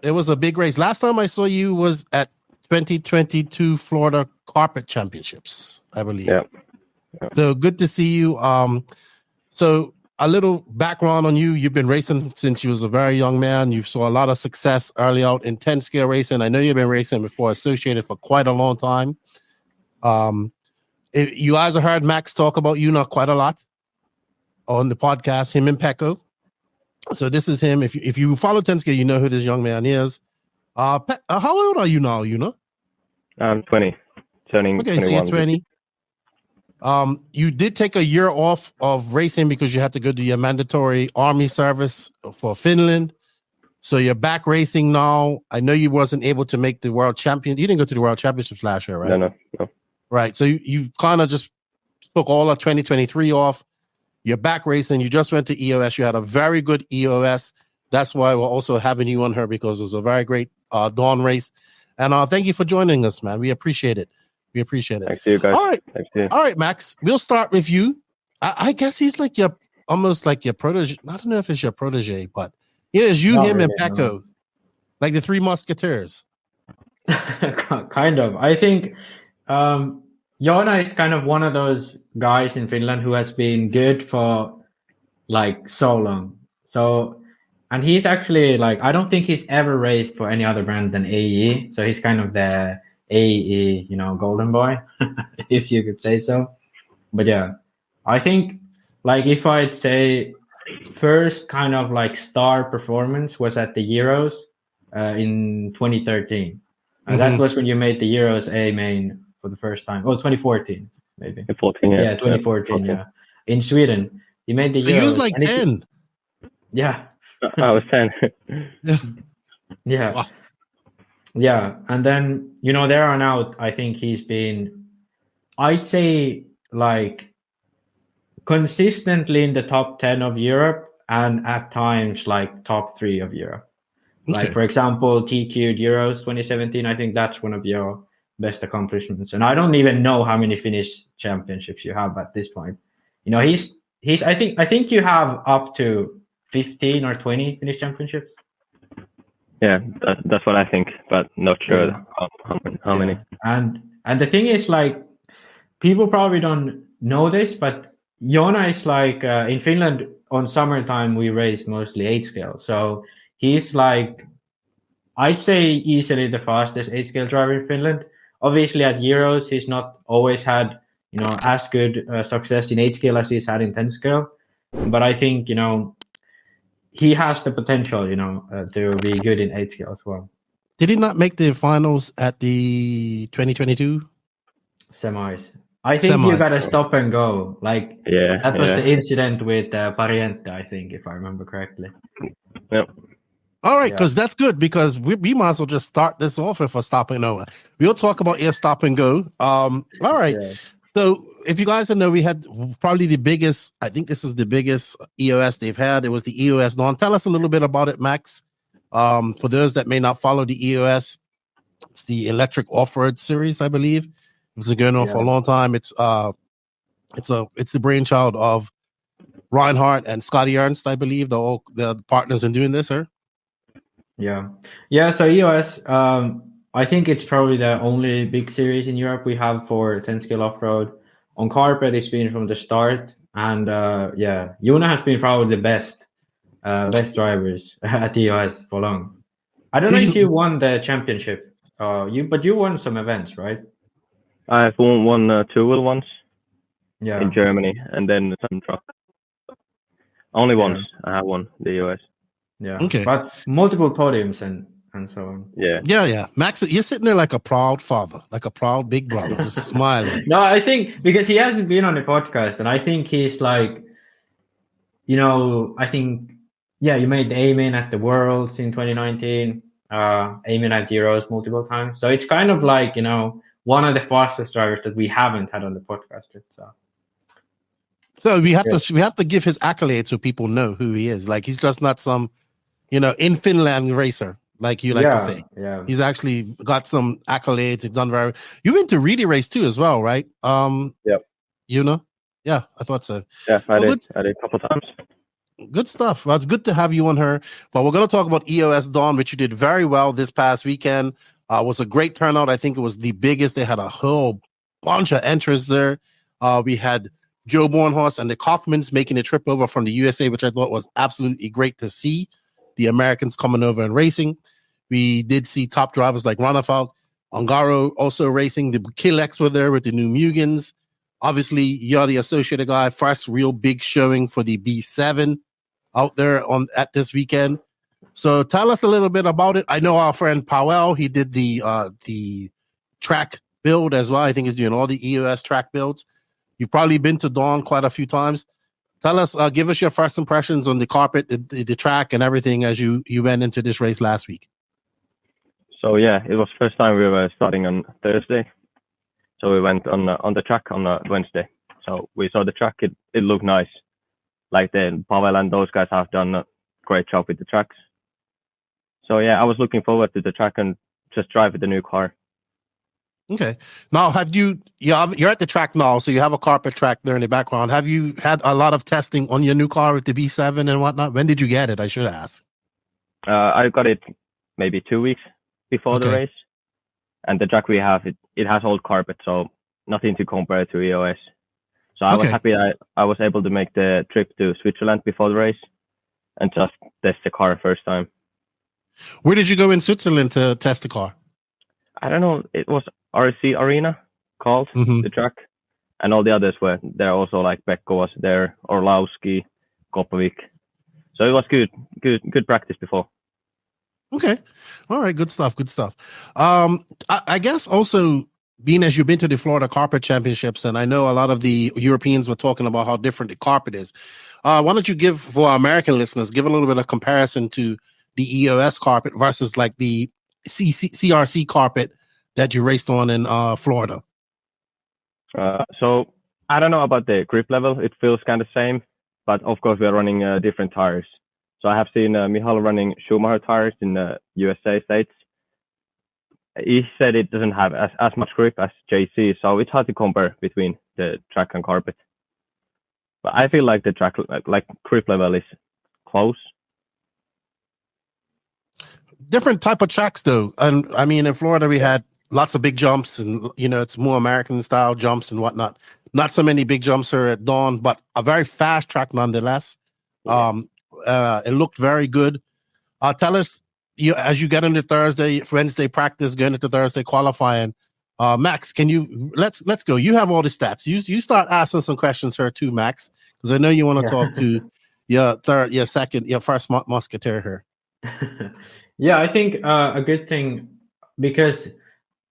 it was a big race. Last time I saw you was at 2022 Florida Carpet Championships, I believe. Yeah. So good to see you. So a little background on you. You've been racing since you was a very young man. You saw a lot of success early out in 10-scale racing. I know you've been racing before Associated for quite a long time. You guys have heard Max talk about Joona quite a lot on the podcast, him and Pecco. So this is him. If you follow 10-scale, you know who this young man is. How old are you now, Joona? I'm 20. Turning 21. So you're 20. You did take a year off of racing because you had to go do your mandatory army service for Finland. So you're back racing now. I know you wasn't able to make the world champion. You didn't go to the world championships last year, right? No. Right. So you kind of just took all of 2023 off. You're back racing. You just went to EOS. You had a very good EOS. That's why we're also having you on her, because it was a very great Dawn race. And thank you for joining us, man. We appreciate it. Thanks to you guys. All right. Thanks to you. All right, Max. We'll start with you. I guess he's like your almost like your protege. I don't know if it's your protege, but it's you, Not him, and really, Pecco, no. like the Three Musketeers. Kind of. I think Joona is kind of one of those guys in Finland who has been good for like so long. So, and he's actually like, I don't think he's ever raced for any other brand than AE. So he's kind of the AE, golden boy, if you could say so. But yeah, I think like if I'd say first kind of like star performance was at the Euros in 2013. That was when you made the Euros A main for the first time. Oh, 2014, maybe. 2014, yeah. Yeah, 2014, yeah. In Sweden. You made the So Euros. he was like 10. Yeah. I was 10. Yeah. Wow. Yeah. And then, there on out, I think he's been, I'd say, like, consistently in the top 10 of Europe and at times, like, top 3 of Europe. Like, for example, TQ'd Euros 2017, I think that's one of your best accomplishments. And I don't even know how many Finnish championships you have at this point. He's I think you have up to 15 or 20 Finnish championships. Yeah, that's what I think, but not sure how many. And the thing is, like, people probably don't know this, but Joona is like, in Finland on summertime, we race mostly 8-scale. So he's like, I'd say easily the fastest 8-scale driver in Finland. Obviously at Euros, he's not always had, as good success in 8-scale as he's had in 10-scale. But I think, he has the potential, to be good in 8-scale as well. Did he not make the finals at the 2022 semis? I think you got to stop and go. Like, that was the incident with Pariente, I think, if I remember correctly. Yep. All right, because that's good, because we might as well just start this off with a stop and go. We'll talk about your stop and go. All right. Yeah. So if you guys don't know, we had probably the biggest, I think this is the biggest EOS they've had. It was the EOS Daun. Tell us a little bit about it, Max. For those that may not follow the EOS, it's the electric off-road series, I believe. It's been going on for a long time. It's the brainchild of Reinhardt and Scotty Ernst, I believe. The partners in doing this, sir. Yeah. So EOS, I think it's probably the only big series in Europe we have for 10-scale off-road. On carpet, it's been from the start, and Joona has been probably the best drivers at EOS for long. I don't know if you won the championship. But you won some events, right? I've won 2 wheel ones. Yeah. In Germany, and then some truck. Only once I have won the EOS. Yeah. Okay. But multiple podiums and so on. Yeah. Max, you're sitting there like a proud father, like a proud big brother, just smiling. No, I think because he hasn't been on the podcast, and I think he's like, I think, you made the A-main at the Worlds in 2019, A-main at Euros multiple times. So it's kind of like, one of the fastest drivers that we haven't had on the podcast yet. So we have to give his accolades so people know who he is. Like, he's just not some, in Finland racer, like you like to say. Yeah. He's actually got some accolades. He's done very. You went to Reedy Race too, as well, right? Yep. Yeah, I thought so. Yeah, I did a couple times. Good stuff. Well, it's good to have you on her. But we're going to talk about EOS Daun, which you did very well this past weekend. Was a great turnout. I think it was the biggest. They had a whole bunch of entrants there. We had Joe Bornhorst and the Kaufmans making a trip over from the USA, which I thought was absolutely great to see. The Americans coming over and racing. We did see top drivers like Ranafalk, Ongaro also racing. The Killex were there with the new Mugens. Obviously, you're the associated guy. First real big showing for the B7 out there at this weekend. So tell us a little bit about it. I know our friend Powell, he did the track build as well. I think he's doing all the EOS track builds. You've probably been to Daun quite a few times. Tell us, give us your first impressions on the carpet, the track, and everything as you went into this race last week. So it was first time we were starting on Thursday. So we went on the track on Wednesday. So we saw the track. It looked nice. Like Pavel and those guys have done a great job with the tracks. So I was looking forward to the track and just drive with the new car. Okay. Now, you're at the track now, so you have a carpet track there in the background. Have you had a lot of testing on your new car with the B7 and whatnot? When did you get it? I should ask. I got it maybe 2 weeks before the race, and the track we have, it has old carpet, so nothing to compare to EOS. So I was happy I was able to make the trip to Switzerland before the race and just test the car first time. Where did you go in Switzerland to test the car? I don't know. It was RC Arena called the track, and all the others were there also. Like Pekko was there, Orlowski, Kopovic. So it was good practice before. Okay, all right, good stuff. I guess also being as you've been to the Florida Carpet Championships, and I know a lot of the Europeans were talking about how different the carpet is. Why don't you give, for our American listeners, give a little bit of comparison to the EOS carpet versus like the CRC carpet that you raced on in Florida? So I don't know about the grip level. It feels kind of same, but of course we are running different tires. So I have seen Michal running Schumacher tires in the USA States. He said it doesn't have as much grip as JC, so it's hard to compare between the track and carpet. But I feel like the track, like grip level is close. Different type of tracks though. And I mean, in Florida we had lots of big jumps, and it's more American style jumps and whatnot. Not so many big jumps here at Daun, but a very fast track nonetheless. It looked very good. Tell us, as you get into Wednesday practice, going into Thursday qualifying, Max, can you let's go. You have all the stats. You start asking some questions here too, Max, because I know you want to talk to your first musketeer here. Yeah, I think a good thing, because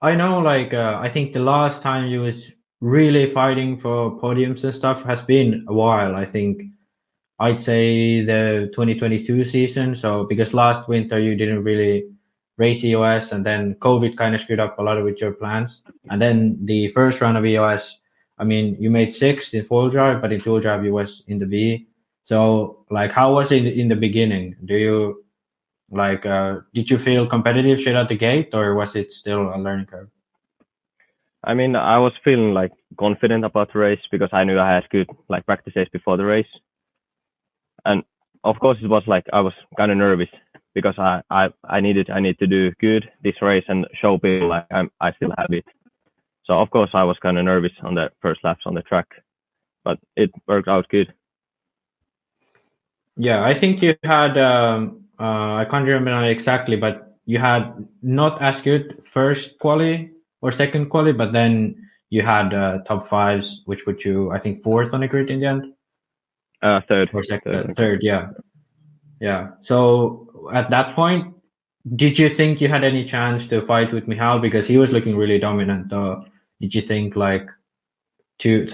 I know I think the last time you was really fighting for podiums and stuff has been a while. I think I'd say the 2022 season. So because last winter you didn't really race EOS, and then COVID kind of screwed up a lot with your plans. And then the first round of EOS, I mean, you made 6th in full drive, but in dual drive you was in the B. So how was it in the beginning? Do you did you feel competitive straight out the gate, or was it still a learning curve? I mean, I was feeling confident about the race because I knew I had good practices before the race. And of course it was I was kind of nervous because I need to do good this race and show people I still have it. So of course I was kind of nervous on the first laps on the track, but it worked out good. Yeah, I think you had I can't remember exactly, but you had not as good first quali or second quali, but then you had top 5s, which put you, I think, 4th on the grid in the end. Third. Or second, third, yeah. So at that point, did you think you had any chance to fight with Michal, because he was looking really dominant? Or did you think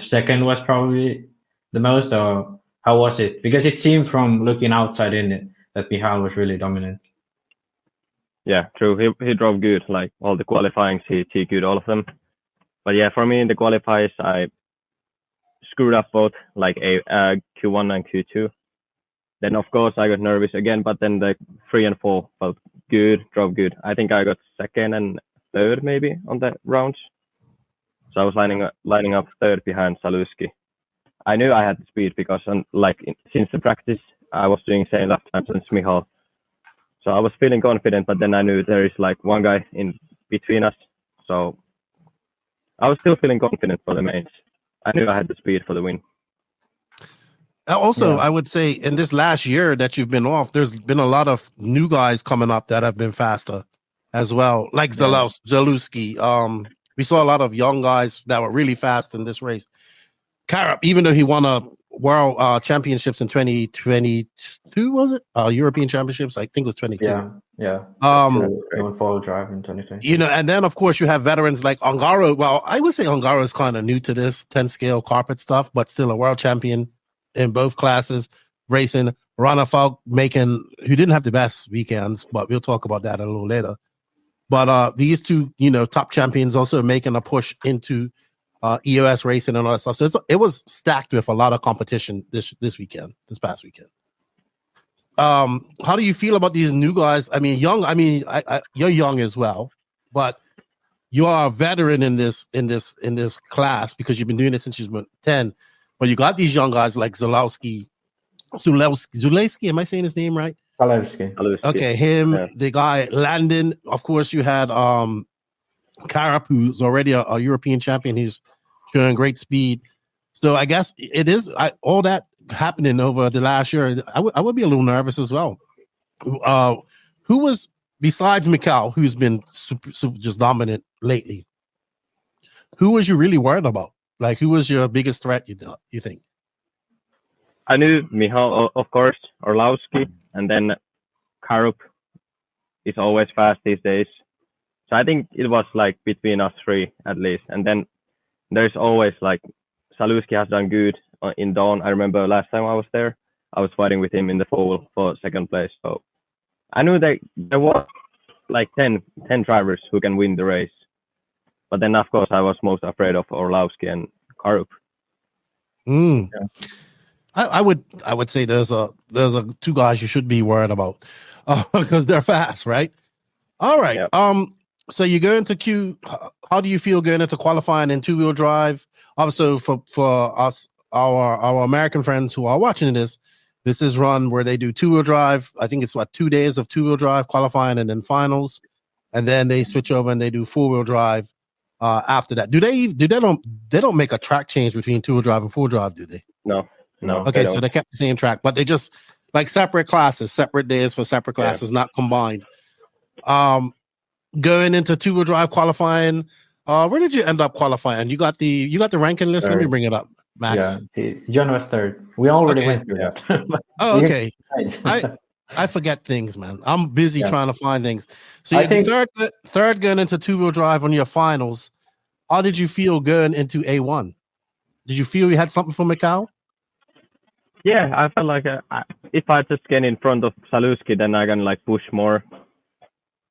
second was probably the most, or how was it? Because it seemed from looking outside in it that Michal was really dominant. Yeah, true. He drove good, all the qualifyings, he good all of them. But yeah, for me in the qualifiers, I screwed up both Q1 and Q2. Then of course I got nervous again, but then the 3 and 4 felt good, drove good. I think I got 2nd and 3rd maybe on the rounds. So I was lining up 3rd behind Zalewski. I knew I had the speed because since the practice I was doing same lap times as Michal. So I was feeling confident, but then I knew there is one guy in between us. So I was still feeling confident for the mains. I knew I had the speed for the win. Also, I would say in this last year that you've been off, there's been a lot of new guys coming up that have been faster as well, like Zalewski. We saw a lot of young guys that were really fast in this race. Karab, even though he won a world championships in 2022, was it? European championships, I think it was 22. Yeah. Full drive in 2020. And then of course you have veterans like Ongaro. Well, I would say Ongaro is kind of new to this 10 scale carpet stuff, but still a world champion in both classes, racing. Rana Falk who didn't have the best weekends, but we'll talk about that a little later. But these two, top champions also making a push into EOS racing and all that stuff. So it was stacked with a lot of competition this past weekend. How do you feel about these new guys? I mean, young. I mean, you're young as well, but you are a veteran in this class because you've been doing it since you've been 10. But you got these young guys like Zulewski. Am I saying his name right? Zalewski. Okay, him, the guy Landon. Of course, you had Karap, who's already a European champion. He's showing great speed. So I guess it is all that happening over the last year. I would be a little nervous as well. Who was, besides Michal, who's been super just dominant lately, who was you really worried about? Like, who was your biggest threat, you think? I knew Michal, of course, Orlowski, and then Karup is always fast these days. So I think it was like between us three at least. And then there's always like Zalewski has done good in Daun. I remember last time I was there, I was fighting with him in the fall for second place. So I knew that there was like 10 drivers who can win the race. But then, of course, I was most afraid of Orlowski and Karup. Yeah. I would say there's a two guys you should be worried about because they're fast, right? All right. Yep. So you go into Q. How do you feel going into qualifying in two-wheel drive? Also, for us, our American friends who are watching this is run where they do two-wheel drive. I think it's 2 days of two-wheel drive qualifying and then finals, and then they switch over and they do four-wheel drive after that. They don't make a track change between two-wheel drive and four-wheel drive, do they? No. Okay, so they kept the same track, but they just like separate classes, separate days for separate classes, not combined. Going into two-wheel drive qualifying, where did you end up qualifying? You got the ranking list. Let me bring it up, Max. Yeah, John was third. We already went through that. Oh, okay. I forget things, man. I'm busy trying to find things. So you're third going into two-wheel drive on your finals. How did you feel going into A1? Did you feel you had something for Michal? Yeah, I felt like if I just get in front of Zalewski, then I can like push more,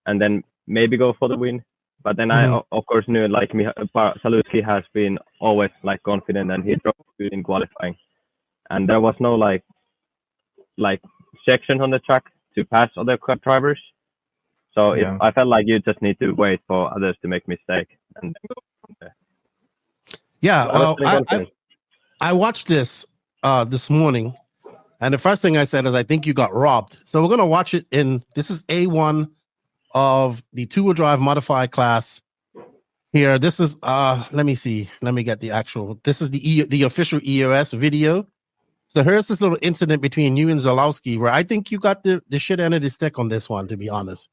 and then maybe go for the win. But then I of course knew like Zalewski has been always like confident, and he drove good in qualifying, and there was no like section on the track to pass other drivers. So I felt like you just need to wait for others to make mistake and then go from there. Yeah, I watched this morning, and the first thing I said is I think you got robbed. So we're gonna watch it this is A1 of the two-wheel drive modified class. Here, this is let me see. Let me get the actual. This is the official EOS video. So here's this little incident between you and Zalewski where I think you got the shit end of the stick on this one, to be honest.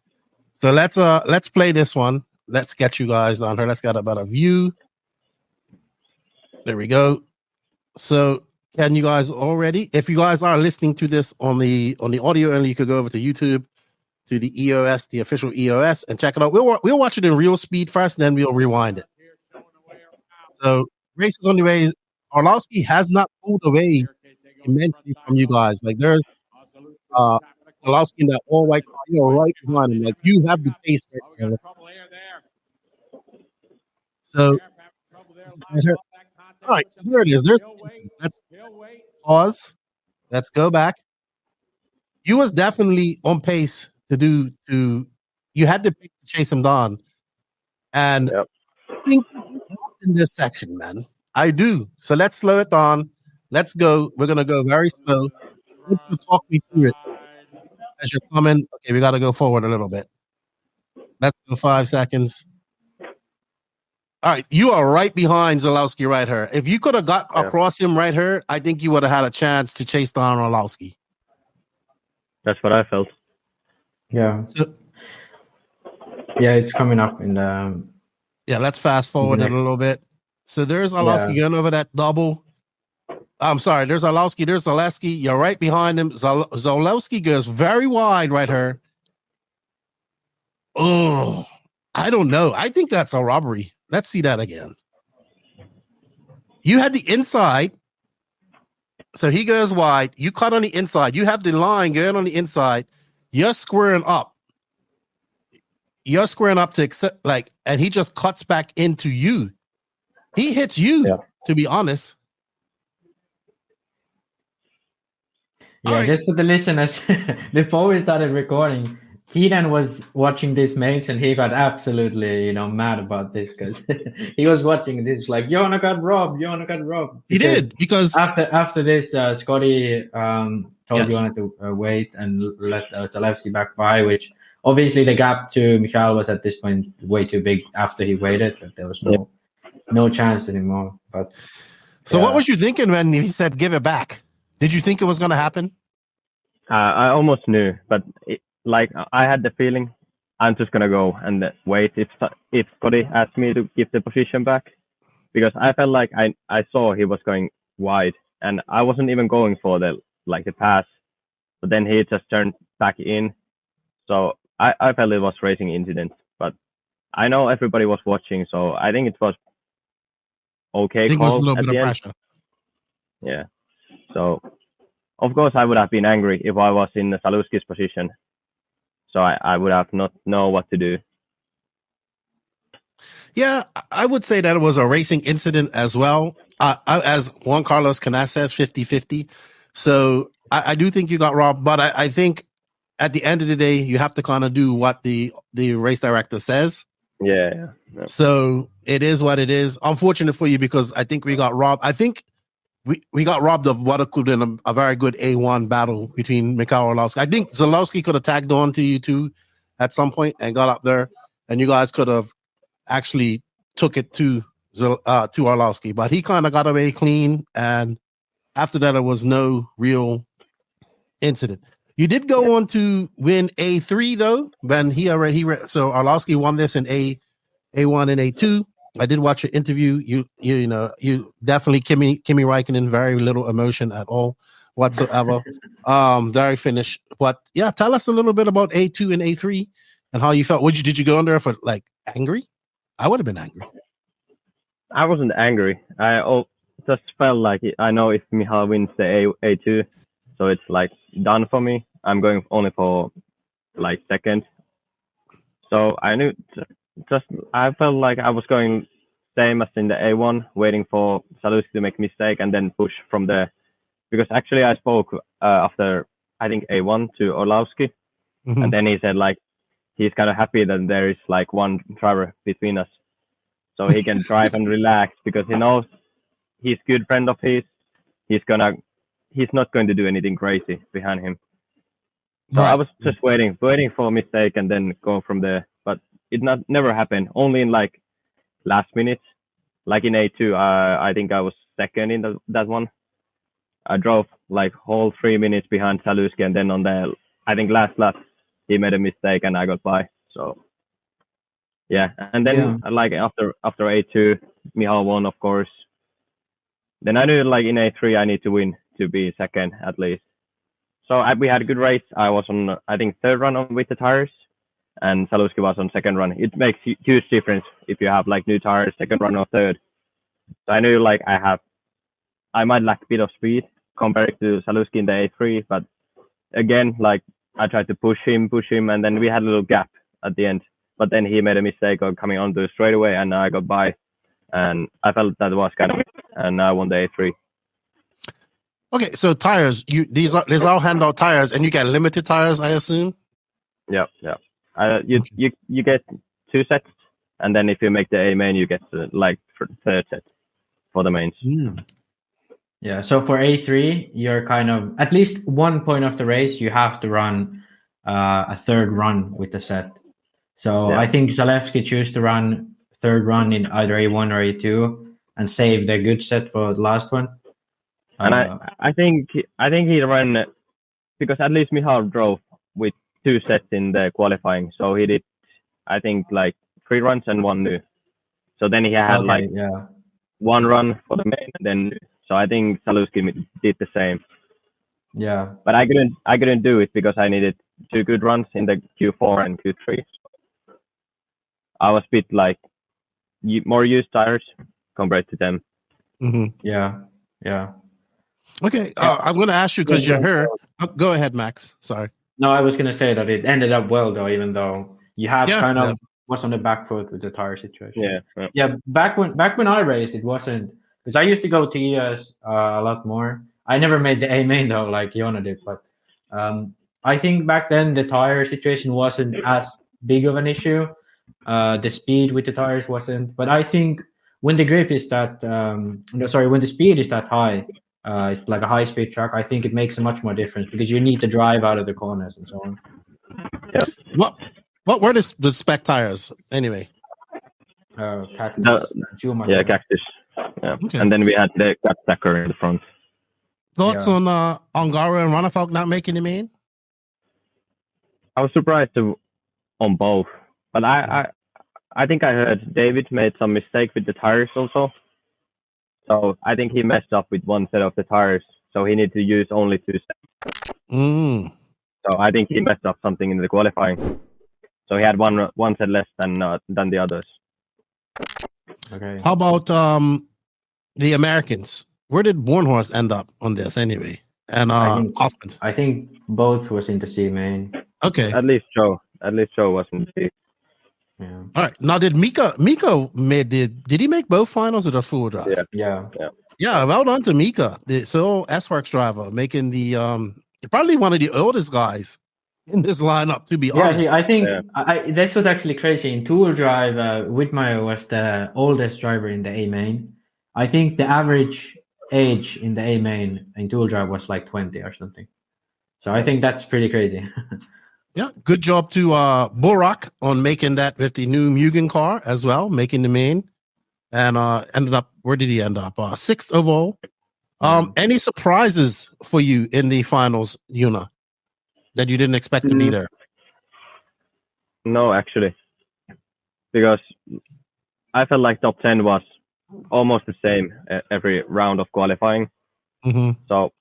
So let's play this one. Let's get you guys on here. Let's get a better view. There we go. So can you guys already, if you guys are listening to this on the audio only, you could go over to YouTube to the EOS, the official EOS, and check it out. We'll watch it in real speed first, then we'll rewind it. So race is on the way. Orlowski has not pulled away immensely from you guys. Like there's Orlowski in that all white car, you're right behind him. Like you have the pace right there. So all right, so there it is. Let's pause. Let's go back. You was definitely on pace to you had to chase him down. And I think in this section, man. I do. So let's slow it down. Let's go. We're gonna go very slow. Talk me through it. As you're coming, okay, we gotta go forward a little bit. Let's go 5 seconds. All right, you are right behind Zalewski right here. If you could have got across him right here, I think you would have had a chance to chase down Orlowski. That's what I felt. Yeah. It's coming up in the... Yeah, let's fast forward it a little bit. So there's Orlowski going over that double. I'm sorry, there's Orlowski, there's Zalewski. You're right behind him. Zalewski goes very wide right here. Oh, I don't know. I think that's a robbery. Let's see that again. You had the inside. So he goes wide. You cut on the inside. You have the line going on the inside. You're squaring up. You're squaring up to accept, and he just cuts back into you. He hits you, to be honest. Yeah, just for the listeners, before we started recording, he then was watching these mains and he got absolutely, mad about this because he was watching this like Joona got robbed. He did because after this, Scotty told Yes. Joona to wait and let Zalewski back by, which obviously the gap to Michal was at this point way too big after he waited, but there was no chance anymore. But so, what was you thinking when he said give it back? Did you think it was going to happen? I almost knew, but I had the feeling I'm just gonna go and wait if Scotty asked me to give the position back, because I felt like I saw he was going wide and I wasn't even going for the pass, but then he just turned back in. So I felt it was racing incident, but I know everybody was watching, so I think it was okay. I think it was a little bit of pressure. Yeah. So of course I would have been angry if I was in Zalewski's position. So I would have not know what to do. Yeah, I would say that it was a racing incident as well. As Juan Carlos Canas says, 50-50. So I do think you got robbed, but I think at the end of the day, you have to kind of do what the race director says. Yeah. So it is what it is. Unfortunate for you because I think we got robbed. I think we got robbed of what could have been a very good A1 battle between Michal Orlowski. I think Zalewski could have tagged on to you two at some point and got up there, and you guys could have actually took it to Orlowski. But he kind of got away clean, and after that, there was no real incident. You did go on to win A3 though, when so Orlowski won this in A1 and A2. I did watch your interview. You definitely Kimi Räikkönen, very little emotion at all whatsoever. Very finished. But yeah, tell us a little bit about A2 and A3 and how you felt. Did you go on there for angry? I would have been angry. I wasn't angry. I just felt like I know if Michal wins the A2, so it's done for me. I'm going only for second. So I knew. I felt like I was going same as in the A1, waiting for Zalewski to make a mistake and then push from there. Because actually I spoke after, I think, A1 to Orlowski. Mm-hmm. And then he said he's kind of happy that there is one driver between us. So he can drive and relax because he knows he's a good friend of his. He's not going to do anything crazy behind him. So I was just waiting for a mistake and then go from there. But it never happened. Only in last minute, in A2, I think I was second in that one. I drove whole 3 minutes behind Zalewski, and then on the last lap he made a mistake and I got by. So yeah, and then after A2, Michal won, of course. Then I knew in A3 I need to win to be second at least. So we had a good race. I was on third run with the tires. And Zalewski was on second run. It makes huge difference if you have new tires, second run or third. So I knew I might lack a bit of speed compared to Zalewski in the A3, but again, I tried to push him, and then we had a little gap at the end. But then he made a mistake of coming onto the straightaway, and I got by, and I felt that was kind of it, and I won the A3. Okay, so tires, these all handout tires, and you get limited tires, I assume. Yeah. You get 2 sets, and then if you make the A main, you get third set for the mains. Yeah. So for A3, you're kind of at least 1 point of the race. You have to run a third run with the set. So I think Zalewski chose to run third run in either A1 or A2 and save the good set for the last one. And I think he ran because at least Michal drove with 2 sets in the qualifying, so he did, I think, 3 runs and 1 new. So then he had 1 run for the main and then new. So I think Zalewski did the same. Yeah. But I couldn't do it because I needed 2 good runs in the Q4 and Q3. I was a bit more used tires compared to them. Mm-hmm. Yeah. Okay, I'm going to ask you because you're here. Go ahead, Max. Sorry. No, I was going to say that it ended up well, though, even though you had was on the back foot with the tire situation. Yeah. Back when I raced, it wasn't, because I used to go to EOS a lot more. I never made the A main though, like Joona did, but I think back then the tire situation wasn't as big of an issue. The speed with the tires wasn't, but I think when the grip is that, when the speed is that high, it's like a high-speed track. I think it makes a much more difference because you need to drive out of the corners and so on. Yeah. What were the spec tires anyway? Cactus. Cactus. Yeah. Okay. And then we had the cat stacker in the front. Thoughts on Ongaro and Runafalk not making the main? I was surprised on both, but I think I heard David made some mistake with the tires also. So I think he messed up with one set of the tires, so he needed to use only 2 sets. So I think he messed up something in the qualifying. So he had one set less than the others. Okay. How about the Americans? Where did Bornhorst end up on this anyway? And I think both was in the C main. Okay. At least Joe was in the C. Yeah. All right. Now, did Miko did he make both finals or just full drive? Yeah. Well done to Mika, the sole S-Works driver, making the probably one of the oldest guys in this lineup. To be honest, I think this was actually crazy. In two-wheel drive, Whitmire was the oldest driver in the A main. I think the average age in the A main in two-wheel drive was like 20 or something. So I think that's pretty crazy. Yeah, good job to Borak on making that with the new Mugen car as well, making the main, and ended up. Where did he end up? 6th overall. Any surprises for you in the finals, Joona, that you didn't expect to be there? No, actually, because I felt like top 10 was almost the same every round of qualifying. Mm-hmm. So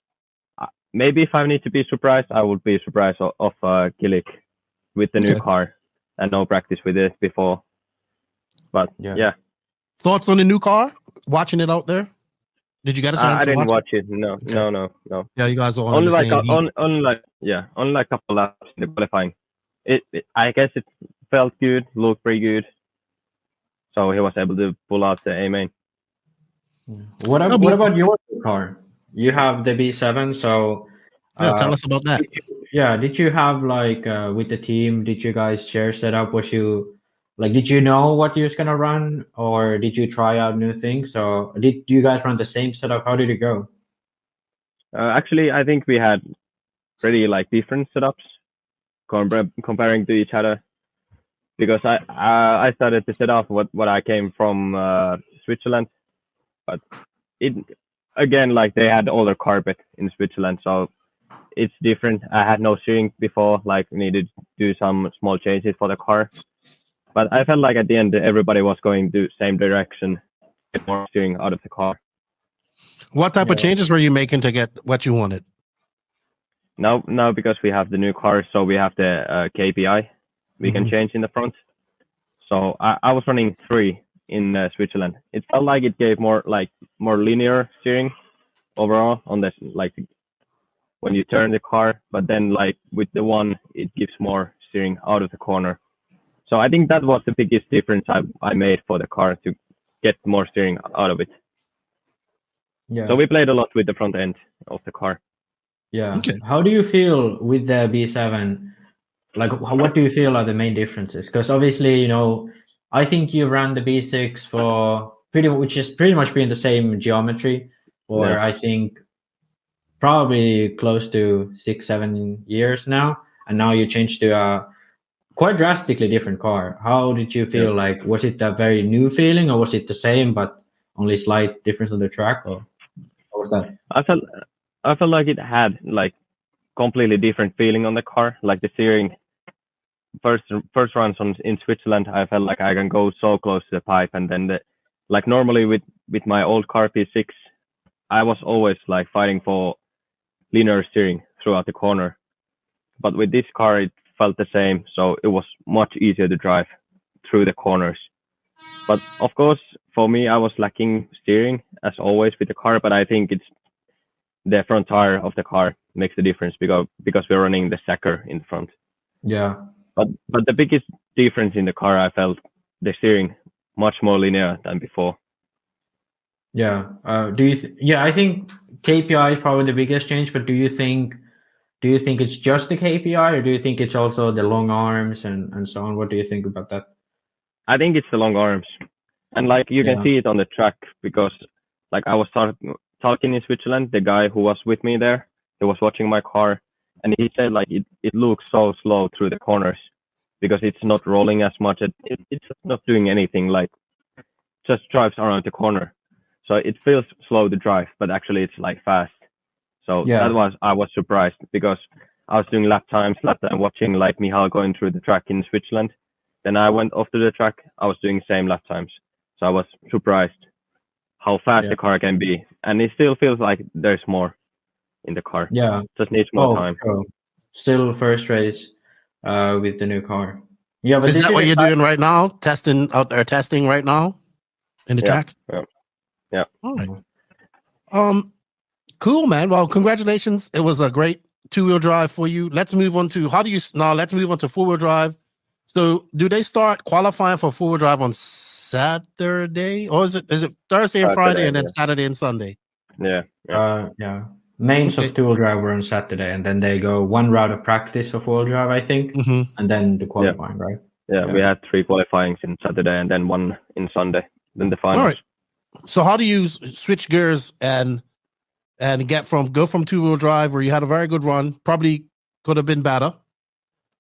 maybe if I need to be surprised, I would be surprised of Gillick with the new car and no practice with it before. But yeah. Thoughts on the new car? Watching it out there? Did you get a chance? I didn't watch it. No. Yeah, you guys are only like only a couple laps in the qualifying. I guess it felt good, looked pretty good. So he was able to pull out the A main. What about your car? You have the B7, so tell us about that. Did you have with the team? Did you guys share setup? Did you know what you was gonna run, or did you try out new things? Or did you guys run the same setup? How did it go? Actually, I think we had pretty different setups comparing to each other, because I started to set off what I came from Switzerland, but it again they had older carpet in Switzerland, so it's different. I had no steering before, needed to do some small changes for the car. But I felt like at the end, everybody was going the same direction, get more steering out of the car. What type of changes were you making to get what you wanted? Now because we have the new car, so we have the KPI we can change in the front. So I was running 3 in Switzerland. It felt like it gave more linear steering overall on this, when you turn the car. But then with the one, it gives more steering out of the corner. So I think that was the biggest difference I made for the car, to get more steering out of it. Yeah. So we played a lot with the front end of the car. Yeah. Okay. How do you feel with the B7? What do you feel are the main differences? Because obviously, I think you ran the B6 for which is pretty much been the same geometry for I think probably close to 6-7 years now, and now you changed to a quite drastically different car. How did you feel? Was it a very new feeling, or was it the same but only slight difference on the track, or what was that? I felt like it had completely different feeling on the car. The steering, first runs in Switzerland, I felt like I can go so close to the pipe, and then normally with my old car P6, I was always fighting for linear steering throughout the corner. But with this car, it felt the same, so it was much easier to drive through the corners. But of course, for me, I was lacking steering as always with the car, but I think it's the front tire of the car makes the difference because we're running the stacker in front. Yeah. But the biggest difference in the car, I felt the steering much more linear than before. Yeah. I think KPI is probably the biggest change, but do you do you think it's just the KPI, or do you think it's also the long arms and so on? What do you think about that? I think it's the long arms, and like you can see it on the track, because like I was talking in Switzerland, the guy who was with me there, he was watching my car, and he said like it looks so slow through the corners because it's not rolling as much. It's not doing anything, like just drives around the corner. So it feels slow to drive, but actually it's like fast. So I was surprised, because I was doing lap time watching like Michal going through the track in Switzerland. Then I went off to the track, I was doing the same lap times. So I was surprised how fast the car can be. And it still feels like there's more in the car. Yeah. Just needs more time. Still first race with the new car. Yeah, but is that what you're doing right now? Testing right now in the track? Yeah. All right. Cool, man. Well, congratulations. It was a great 2-wheel drive for you. Let's move on to let's move on to 4-wheel drive. So do they start qualifying for 4-wheel drive on Saturday, or is it Thursday and Friday and then Saturday and Sunday? Yeah. Mains of 2-wheel drive were on Saturday, and then they go one round of practice for 4-wheel drive, I think, and then the qualifying, right? Yeah, we had 3 qualifyings in Saturday and then 1 in Sunday, then the finals. All right. So how do you switch gears and go from 2-wheel drive, where you had a very good run, probably could have been better,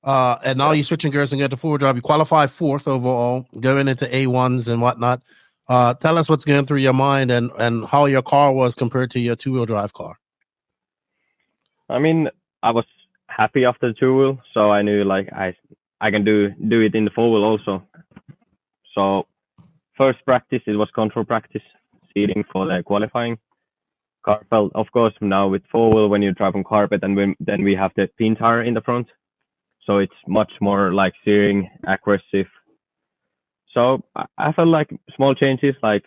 and now you're switching gears and get to 4-wheel drive. You qualified 4th overall, going into A1s and whatnot. Tell us what's going through your mind and how your car was compared to your 2-wheel drive car. I mean, I was happy after the 2-wheel, so I knew like I can do it in the 4-wheel also. So first practice, it was control practice, seating for the qualifying. Car felt, of course, now with 4-wheel, when you drive on carpet, and then we have the pin tire in the front. So it's much more like steering, aggressive. So I felt like small changes, like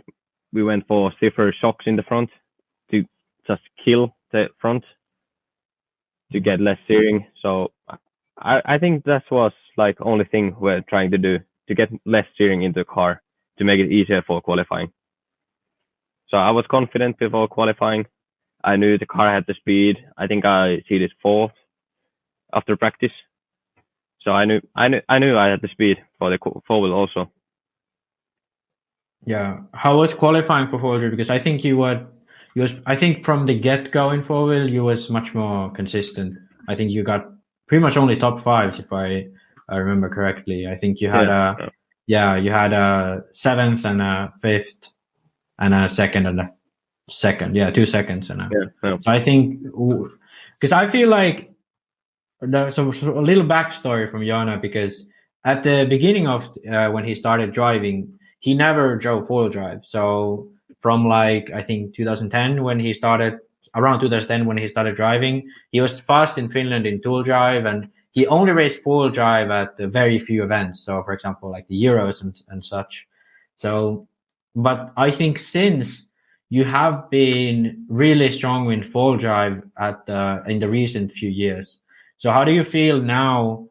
we went for stiffer shocks in the front to just kill the front, to get less steering. So I think that was like only thing we're trying to do, to get less steering into the car, to make it easier for qualifying. So I was confident before qualifying. I knew the car had the speed. I think I seated 4th after practice. So I knew I had the speed for the 4-wheel also. Yeah. How was qualifying for 4-wheel? Because I think I think from the get-go in 4-wheel, you was much more consistent. I think you got pretty much only top 5s, if I remember correctly. I think you had you had a 7th and a 5th and a 2nd and a 2nd. Yeah, 2 seconds. And So I think, because I feel like so a little backstory from Joona, because at the beginning of when he started driving, he never drove 4-wheel drive. So from like, I think 2010 when he started driving, he was fast in Finland in 2-wheel drive, and he only raced 4-wheel drive at very few events. So for example, like the Euros and such. So, but I think since you have been really strong in 4-wheel drive in the recent few years. So how do you feel now?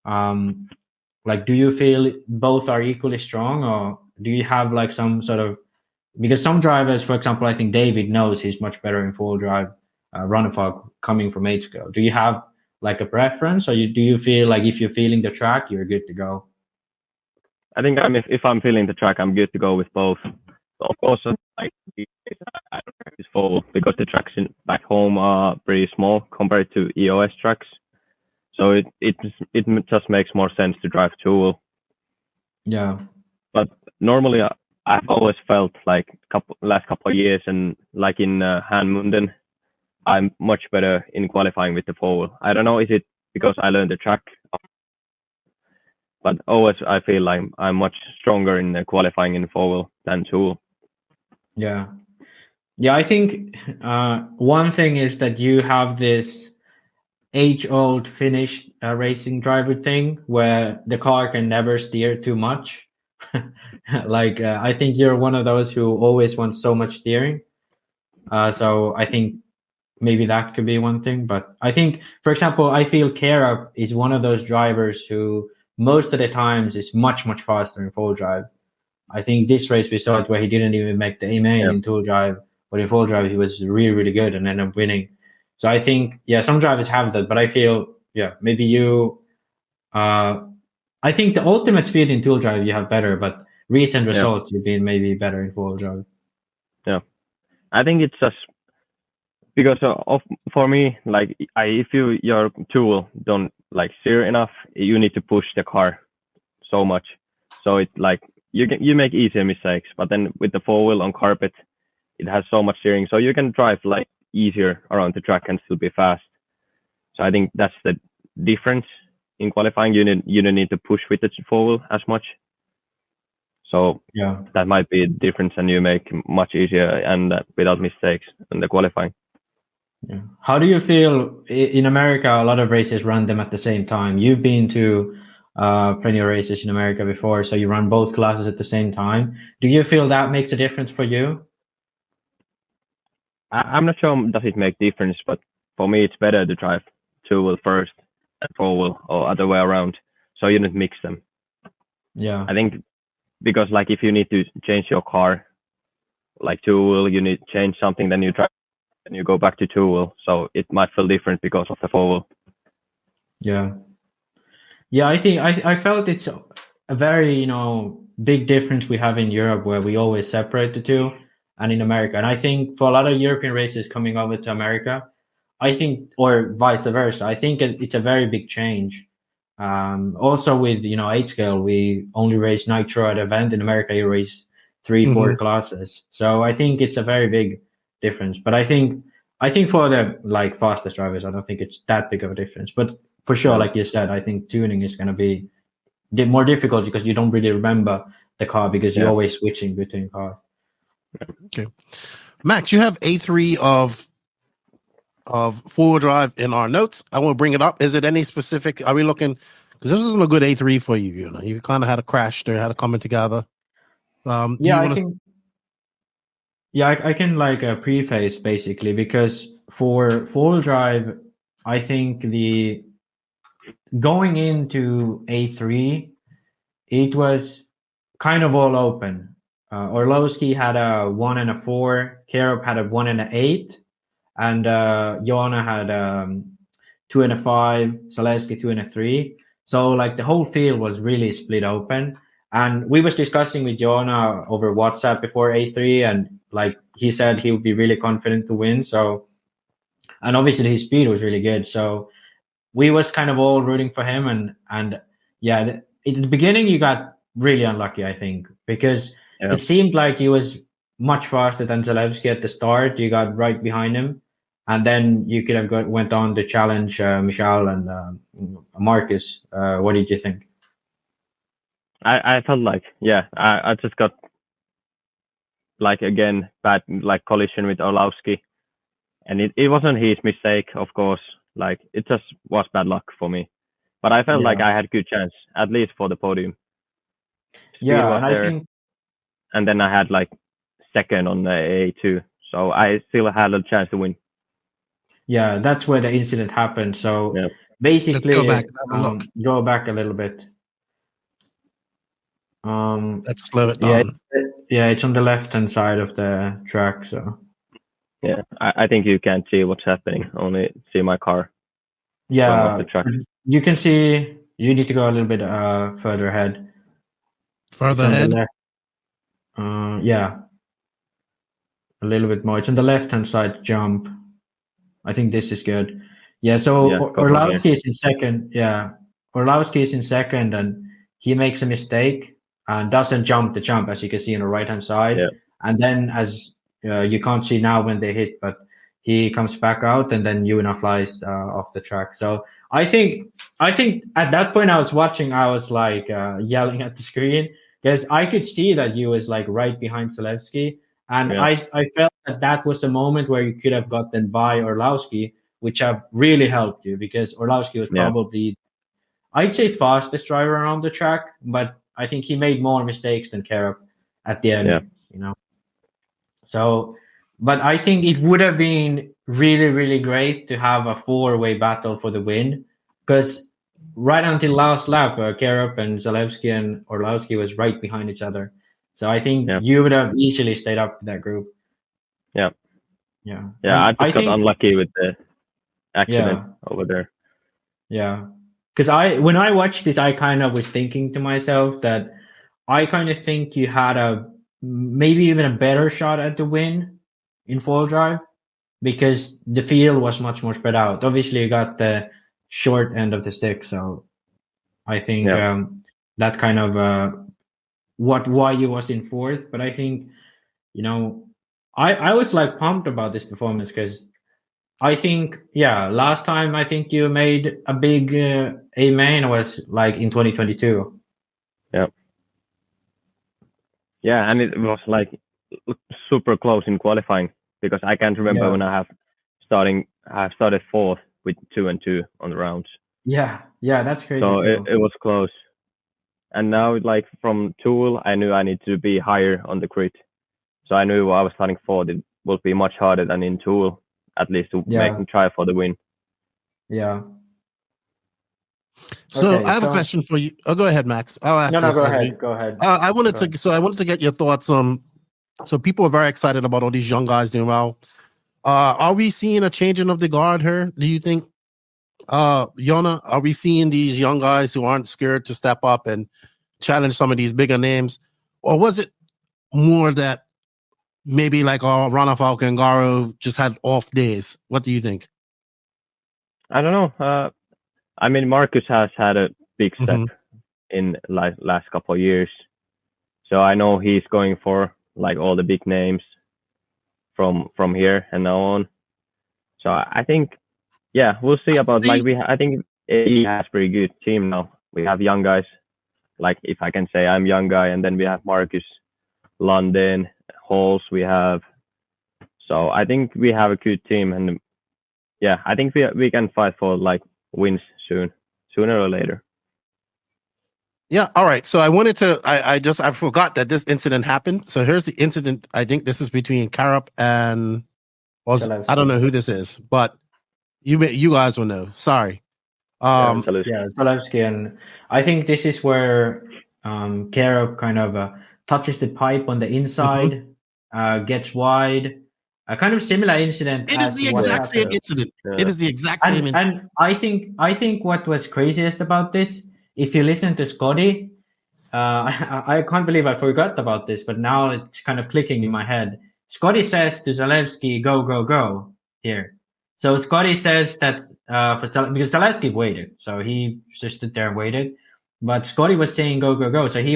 Like, do you feel both are equally strong, or do you have like some sort of, because some drivers, for example, I think David knows he's much better in 4-wheel drive, Runnefag coming from 8-scale. Do you have like a preference, or do you feel like if you're feeling the track, you're good to go? I think if I'm feeling the track, I'm good to go with both. Of course, like I don't practice 4-wheel because the tracks back home are pretty small compared to EOS tracks. So it just makes more sense to drive 2-wheel. Yeah. But normally I've always felt like last couple of years, and like in Munden, I'm much better in qualifying with the 4-wheel. I don't know, is it because I learned the track? But always I feel like I'm much stronger in qualifying in 4-wheel than 2-wheel. Yeah. Yeah, I think one thing is that you have this age-old Finnish racing driver thing where the car can never steer too much. Like, I think you're one of those who always wants so much steering. So I think maybe that could be one thing. But I think, for example, I feel Kera is one of those drivers who most of the times is much, much faster in 4-wheel drive. I think this race we saw it where he didn't even make the A main in 2-wheel drive, but in 4-wheel drive he was really, really good and ended up winning. So I think, some drivers have that, but I feel, maybe you, I think the ultimate speed in two-wheel drive you have better, but recent results you've been maybe better in four-wheel drive. Yeah, I think it's just because for me, like if your tool don't like steer enough, you need to push the car so much. So it's like you make easier mistakes, but then with the four-wheel on carpet, it has so much steering, so you can drive like easier around the track and still be fast. So I think that's the difference in qualifying. You don't need to push with the four-wheel as much. So that might be a difference, and you make much easier and without mistakes in the qualifying. Yeah. How do you feel in America? A lot of races run them at the same time. You've been to plenty of races in America before, so you run both classes at the same time. Do you feel that makes a difference for you? I'm not sure does it make difference, but for me it's better to drive two-wheel first and four-wheel or other way around, so you don't mix them. Yeah, I think because like if you need to change your car, like two-wheel, you need to change something, then you try and you go back to two-wheel, so it might feel different because of the four-wheel. Yeah, I think I felt it's a very big difference we have in Europe, where we always separate the two, and in America. And I think for a lot of European races coming over to America, I think, or vice versa, I think it's a very big change. Also with 8 scale, we only race nitro at event. In America, you race 3-4 classes. So I think it's a very big difference. But I think for the like fastest drivers, I don't think it's that big of a difference. But for sure, like you said, I think tuning is going to be more difficult because you don't really remember the car because you're always switching between cars. Okay, Max, you have A3 of four-wheel drive in our notes. I want to bring it up. Is it any specific? Are we looking? Because this isn't a good A3 for you. You kind of had a crash there, had a coming together. I can like preface basically, because for four-wheel drive, I think the going into A3, it was kind of all open. Orlowski had a 1 and a 4, Karup had a 1 and a 8, and Joona had 2 and a 5, Zalewski 2 and a 3. So like the whole field was really split open. And we was discussing with Joona over WhatsApp before A3, and like he said he would be really confident to win. So, and obviously his speed was really good. So we was kind of all rooting for him. And at the beginning you got really unlucky, I think, because it seemed like he was much faster than Zalewski at the start. You got right behind him, and then you could have went on to challenge Michal and Marcus. What did you think? I felt like, I just got like again bad like collision with Orlowski, and it wasn't his mistake, of course. Like it just was bad luck for me, but I felt like I had good chance at least for the podium. Speed was and there. And then I had like second on the A2, so I still had a chance to win. Yeah, that's where the incident happened. So basically, go back a little bit. Let's slow it down. It's on the left-hand side of the track. So I think you can't see what's happening. Only see my car. Yeah, the track. You can see. You need to go a little bit further ahead. Further ahead. A little bit more. It's on the left-hand side jump. I think this is good. So Orlowski is in second. Orlowski is in second, and he makes a mistake and doesn't jump the jump, as you can see on the right-hand side. And then, as you can't see now when they hit, but he comes back out, and then Joona flies off the track. So I think at that point I was watching, I was like yelling at the screen, because I could see that he was like right behind Zalewski. And I felt that was the moment where you could have gotten by Orlowski, which have really helped you, because Orlowski was probably, I'd say, fastest driver around the track, but I think he made more mistakes than Karup at the end, So, but I think it would have been really, really great to have a 4-way battle for the win, because right until last lap, Karup and Zalewski and Orlowski was right behind each other. So I think you would have easily stayed up with that group. I just got unlucky with the accident over there. Yeah, because when I watched this, I kind of was thinking to myself that I kind of think you had a maybe even a better shot at the win in foil drive because the field was much more spread out. Obviously, you got the short end of the stick, so I think that kind of why you was in fourth. But I think I was like pumped about this performance because I think last time I think you made a big A main was like in 2022. Yeah, and it was like super close in qualifying because I can't remember when I started fourth with 2 and 2 on the rounds. Yeah, that's crazy. So it was close. And now, like from Tool, I knew I need to be higher on the crit. So I knew I was starting fourth. It would be much harder than in Tool, at least to make me try for the win. Yeah. So I have a question for you. Oh, go ahead, Max. I'll ask. No, go ahead. Go ahead. I wanted to get your thoughts on. So people are very excited about all these young guys doing well. Are we seeing a changing of the guard here? Do you think, Joona? Are we seeing these young guys who aren't scared to step up and challenge some of these bigger names, or was it more that maybe like Rana Falcon and Garo just had off days? What do you think? I don't know. I mean, Marcus has had a big step in last couple of years. So I know he's going for like all the big names from here and now on. So I think, we'll see about I think he has a pretty good team now. We have young guys, like if I can say I'm young guy, and then we have Marcus, London, Halls we have. So I think we have a good team, and I think we can fight for like wins sooner or later. Yeah. All right. So I wanted to, I forgot that this incident happened. So here's the incident. I think this is between Karup and, I don't know who this is, but you guys will know. Sorry. Zalewski. And I think this is where Karup kind of touches the pipe on the inside, gets wide. A kind of similar incident. It is the exact same incident. Yeah. It is the exact same incident. And I think what was craziest about this, if you listen to Scotty, I can't believe I forgot about this, but now it's kind of clicking in my head. Scotty says to Zalewski, go, go, go here. So Scotty says that because Zalewski waited, so he just stood there and waited. But Scotty was saying go, go, go. So he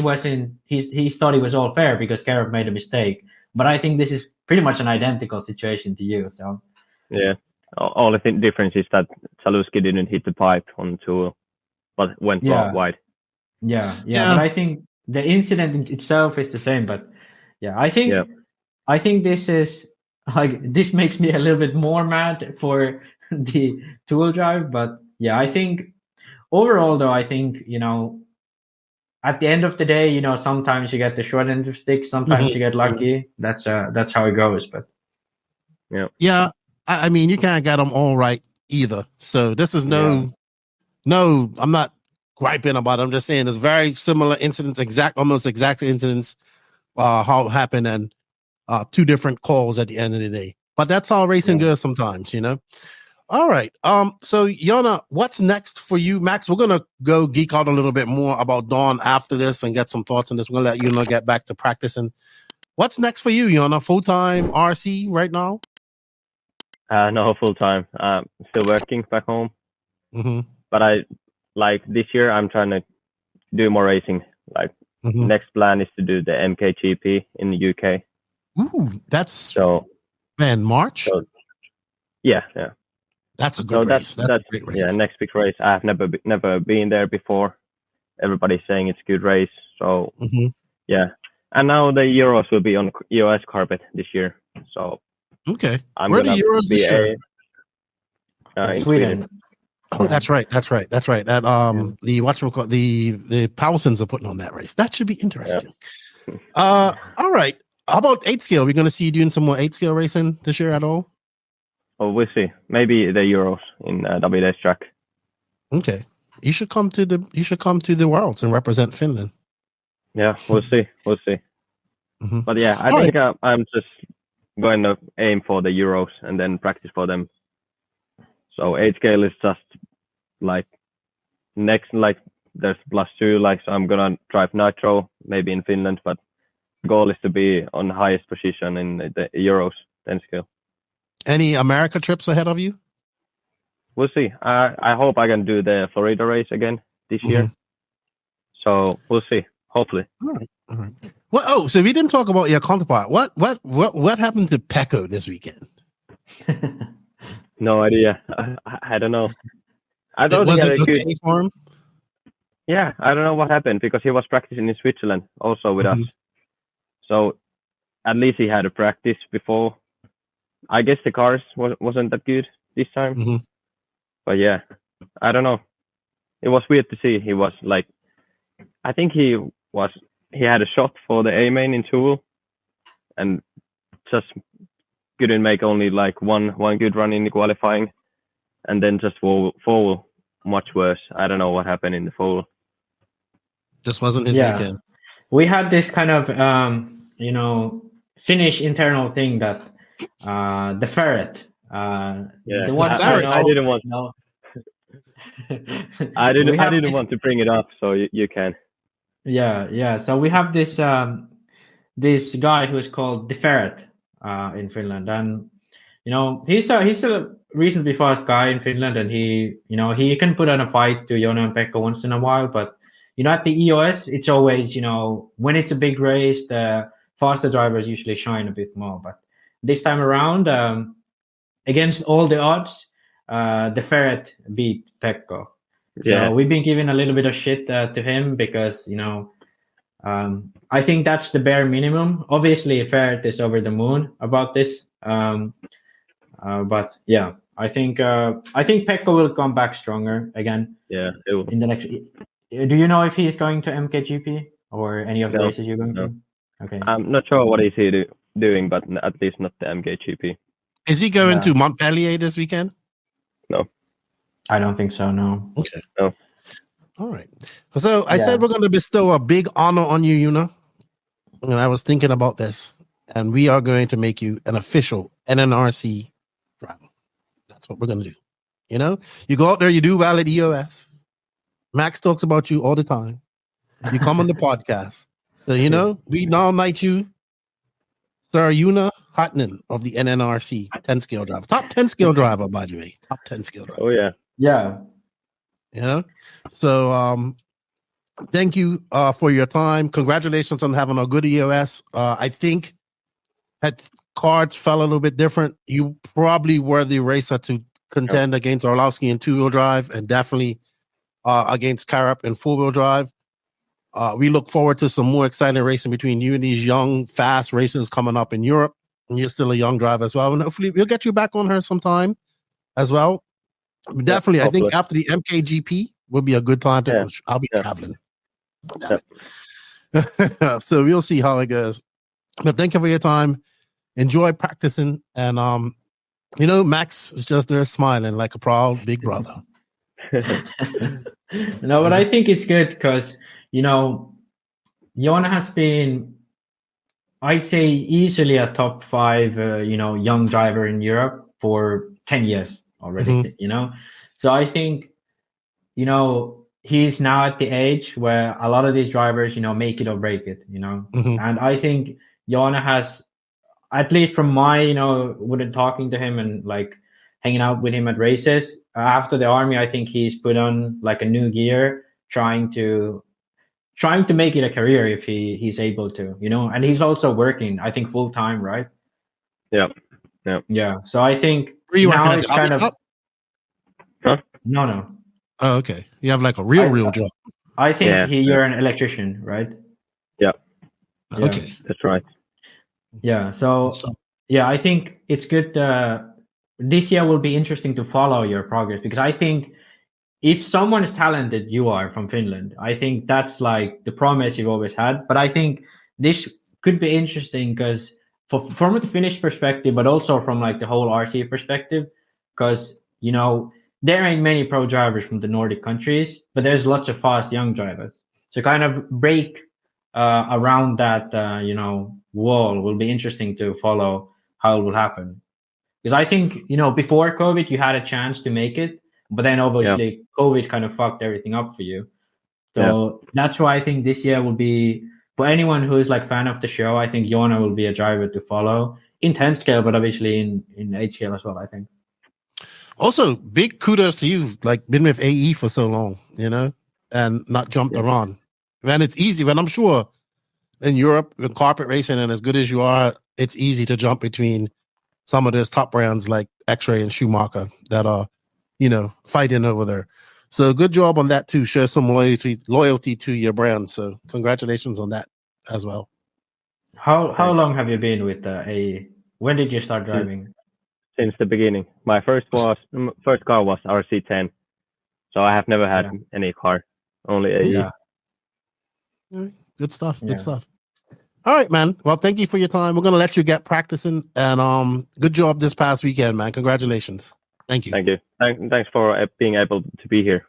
thought it was all fair because Karup made a mistake. But I think this is pretty much an identical situation to you. So all I think difference is that Zalewski didn't hit the pipe on the tool, but went wide. Yeah. But I think the incident itself is the same. But I think this is like this makes me a little bit more mad for the tool drive. But I think overall though, I think at the end of the day, sometimes you get the short end of stick, sometimes you get lucky. That's how it goes. But I mean, you can't get them all right either. So this is no, I'm not griping about it. I'm just saying there's very similar incidents, almost exact incidents, how it happened, and two different calls at the end of the day. But that's how racing goes sometimes, All right. So Joona, what's next for you? Max, we're gonna go geek out a little bit more about Daun after this and get some thoughts on this. We're gonna let Joona get back to practicing. What's next for you, Joona? Full-time RC right now? No, full-time. Still working back home. But this year I'm trying to do more racing. Next plan is to do the MKGP in the UK. Ooh, that's March? So, yeah. That's a good race. That's a great race. Yeah, next big race. I've never been there before. Everybody's saying it's a good race. So and now the Euros will be on EOS carpet this year. So where are the Euros this year? In Sweden. Oh, that's right. That the the Powelsons are putting on that race. That should be interesting. All right. How about 8 scale? Are we going to see you doing some more 8 scale racing this year at all? Oh, we'll see. Maybe the Euros in WDS track. Okay, you should come to the Worlds and represent Finland. Yeah, we'll see. But I think I'm just going to aim for the Euros and then practice for them. So 8 scale is just like next, like there's +2, like, so I'm gonna drive nitro maybe in Finland, but goal is to be on the highest position in the Euros 10 scale. Any America trips ahead of you? We'll see. I hope I can do the Florida race again this year. So we'll see. Hopefully. All right. Well, oh, so we didn't talk about your counterpart. What happened to Pecco this weekend? No idea. I don't know. I thought he had a good form. Yeah, I don't know what happened because he was practicing in Switzerland also with us. So at least he had a practice before. I guess the cars wasn't that good this time. But yeah, I don't know. It was weird to see. He was like, I think he had a shot for the A main in Toul and just couldn't make only like one good run in the qualifying, and then just fall much worse. I don't know what happened in the fall. This wasn't his weekend. We had this kind of Finnish internal thing that the ferret. The one I didn't want. No. I didn't want to bring it up, so you can. Yeah. So we have this this guy who is called the Ferret in Finland, and he's a reasonably fast guy in Finland, and he can put on a fight to Joona and Pekka once in a while, but at the EOS, it's always when it's a big race, the faster drivers usually shine a bit more. But this time around, against all the odds, the Ferret beat Pekka. Yeah, so we've been giving a little bit of shit to him because I think that's the bare minimum. Obviously, Ferret is over the moon about this, but yeah, I think Pekka will come back stronger again. Yeah, it will. In the next. Do you know if he is going to MKGP or any of the races you're going to? Okay, I'm not sure what is he doing, but at least not the MKGP. Is he going to Montpellier this weekend? No. I don't think so, no. Okay. No. All right. So I said we're going to bestow a big honor on you, Joona. And I was thinking about this. And we are going to make you an official NNRC driver. That's what we're going to do. You go out there, you do well at EOS. Max talks about you all the time. You come on the podcast. So, we nominate you, Sir Joona Haatanen of the NNRC 10 scale driver. Top 10 scale driver, by the way. Top 10 scale driver. Oh, yeah. Yeah. So thank you for your time. Congratulations on having a good EOS. I think had cards fell a little bit different, you probably were the racer to contend against Orlowski in 2-wheel drive and definitely against Karup in 4-wheel drive. We look forward to some more exciting racing between you and these young, fast racers coming up in Europe. And you're still a young driver as well. And hopefully we'll get you back on her sometime as well. Definitely, I think after the MKGP will be a good time to I'll be traveling. So we'll see how it goes. But thank you for your time. Enjoy practicing. And Max is just there smiling like a proud big brother. No, but I think it's good because Joona has been, I'd say, easily a top 5 young driver in Europe for 10 years already. So I think he's now at the age where a lot of these drivers make it or break it. And I think Joona has, at least from my when talking to him and like hanging out with him at races after the army, I think he's put on like a new gear, trying to make it a career if he's able to, and he's also working, I think, full time, right? Yeah. So I think now it's kind of. Huh? No. Oh, okay. You have like a real job. I think you're an electrician, right? Yeah. Okay, that's right. Yeah. So I think it's good. This year will be interesting to follow your progress because I think if someone is talented, you are from Finland. I think that's like the promise you've always had. But I think this could be interesting because from a Finnish perspective, but also from like the whole RC perspective, because there ain't many pro drivers from the Nordic countries, but there's lots of fast young drivers. So kind of break around that wall will be interesting to follow how it will happen. Because I think, before COVID, you had a chance to make it, but then obviously COVID kind of fucked everything up for you. So that's why I think this year will be, for anyone who is like fan of the show, I think Joona will be a driver to follow in 10 scale, but obviously in 8 scale as well, I think. Also, big kudos to you, like been with AE for so long, and not jumped around. Man, it's easy, but I'm sure in Europe, with carpet racing and as good as you are, it's easy to jump between some of those top brands like X-Ray and Schumacher that are, fighting over there. So good job on that too. Show some loyalty to your brand. So congratulations on that as well. How long have you been with AE? When did you start driving? Since the beginning. My first car was RC10. So I have never had any car, only AE. Yeah. Good stuff. Good stuff. All right, man. Well, thank you for your time. We're going to let you get practicing, and good job this past weekend, man. Congratulations. Thank you. Thank you. Thanks for being able to be here.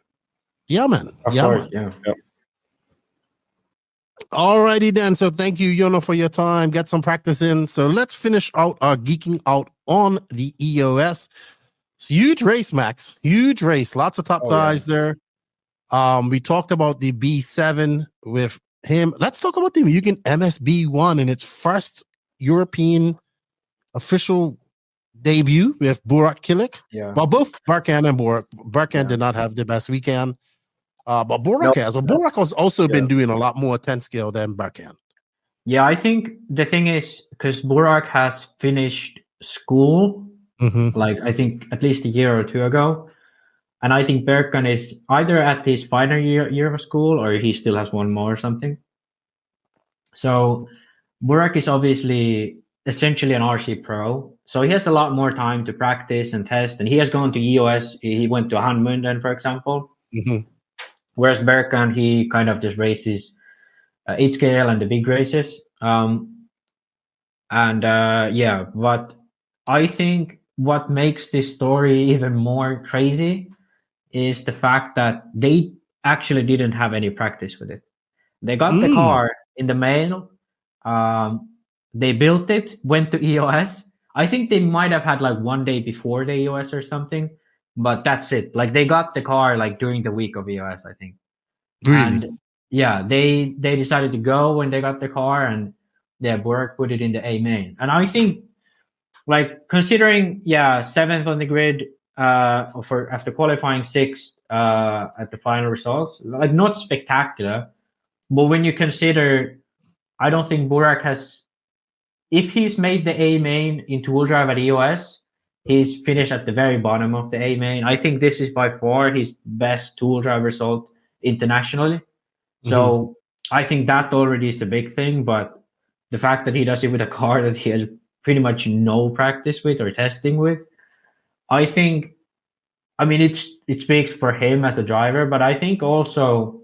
Yeah, man. Of course, yeah. All righty then. So thank you, Joona, for your time. Get some practice in. So let's finish out our geeking out on the EOS. It's huge race, Max. Huge race. Lots of top guys there. We talked about the B7 with him. Let's talk about the Mugen MSB1 in its first European official debut with Burak Kilik. Yeah. Well, both Barkan and Burak. Barkan did not have the best weekend. But Burak has. But Burak has also been doing a lot more 10 scale than Barkan. Yeah, I think the thing is, because Burak has finished school, like I think at least a year or two ago. And I think Berkan is either at his final year of school or he still has one more or something. So Burak is obviously essentially an RC pro. So he has a lot more time to practice and test. And he has gone to EOS. He went to Hanmunden, for example. Whereas Berkan, he kind of just races 8 scale and the big races. But I think what makes this story even more crazy is the fact that they actually didn't have any practice with it. They got the car in the mail. They built it, went to EOS. I think they might have had like one day before the EOS or something, but that's it. Like they got the car like during the week of EOS, I think. Really? And they decided to go when they got the car, and Burak put it in the A main. And I think, like, considering 7th on the grid after qualifying 6th at the final results, like not spectacular, but when you consider, I don't think Burak has, if he's made the A main in tool drive at EOS, he's finished at the very bottom of the A main. I think this is by far his best tool drive result internationally. So I think that already is the big thing, but the fact that he does it with a car that he has pretty much no practice with or testing with, I think, I mean, it speaks for him as a driver, but I think also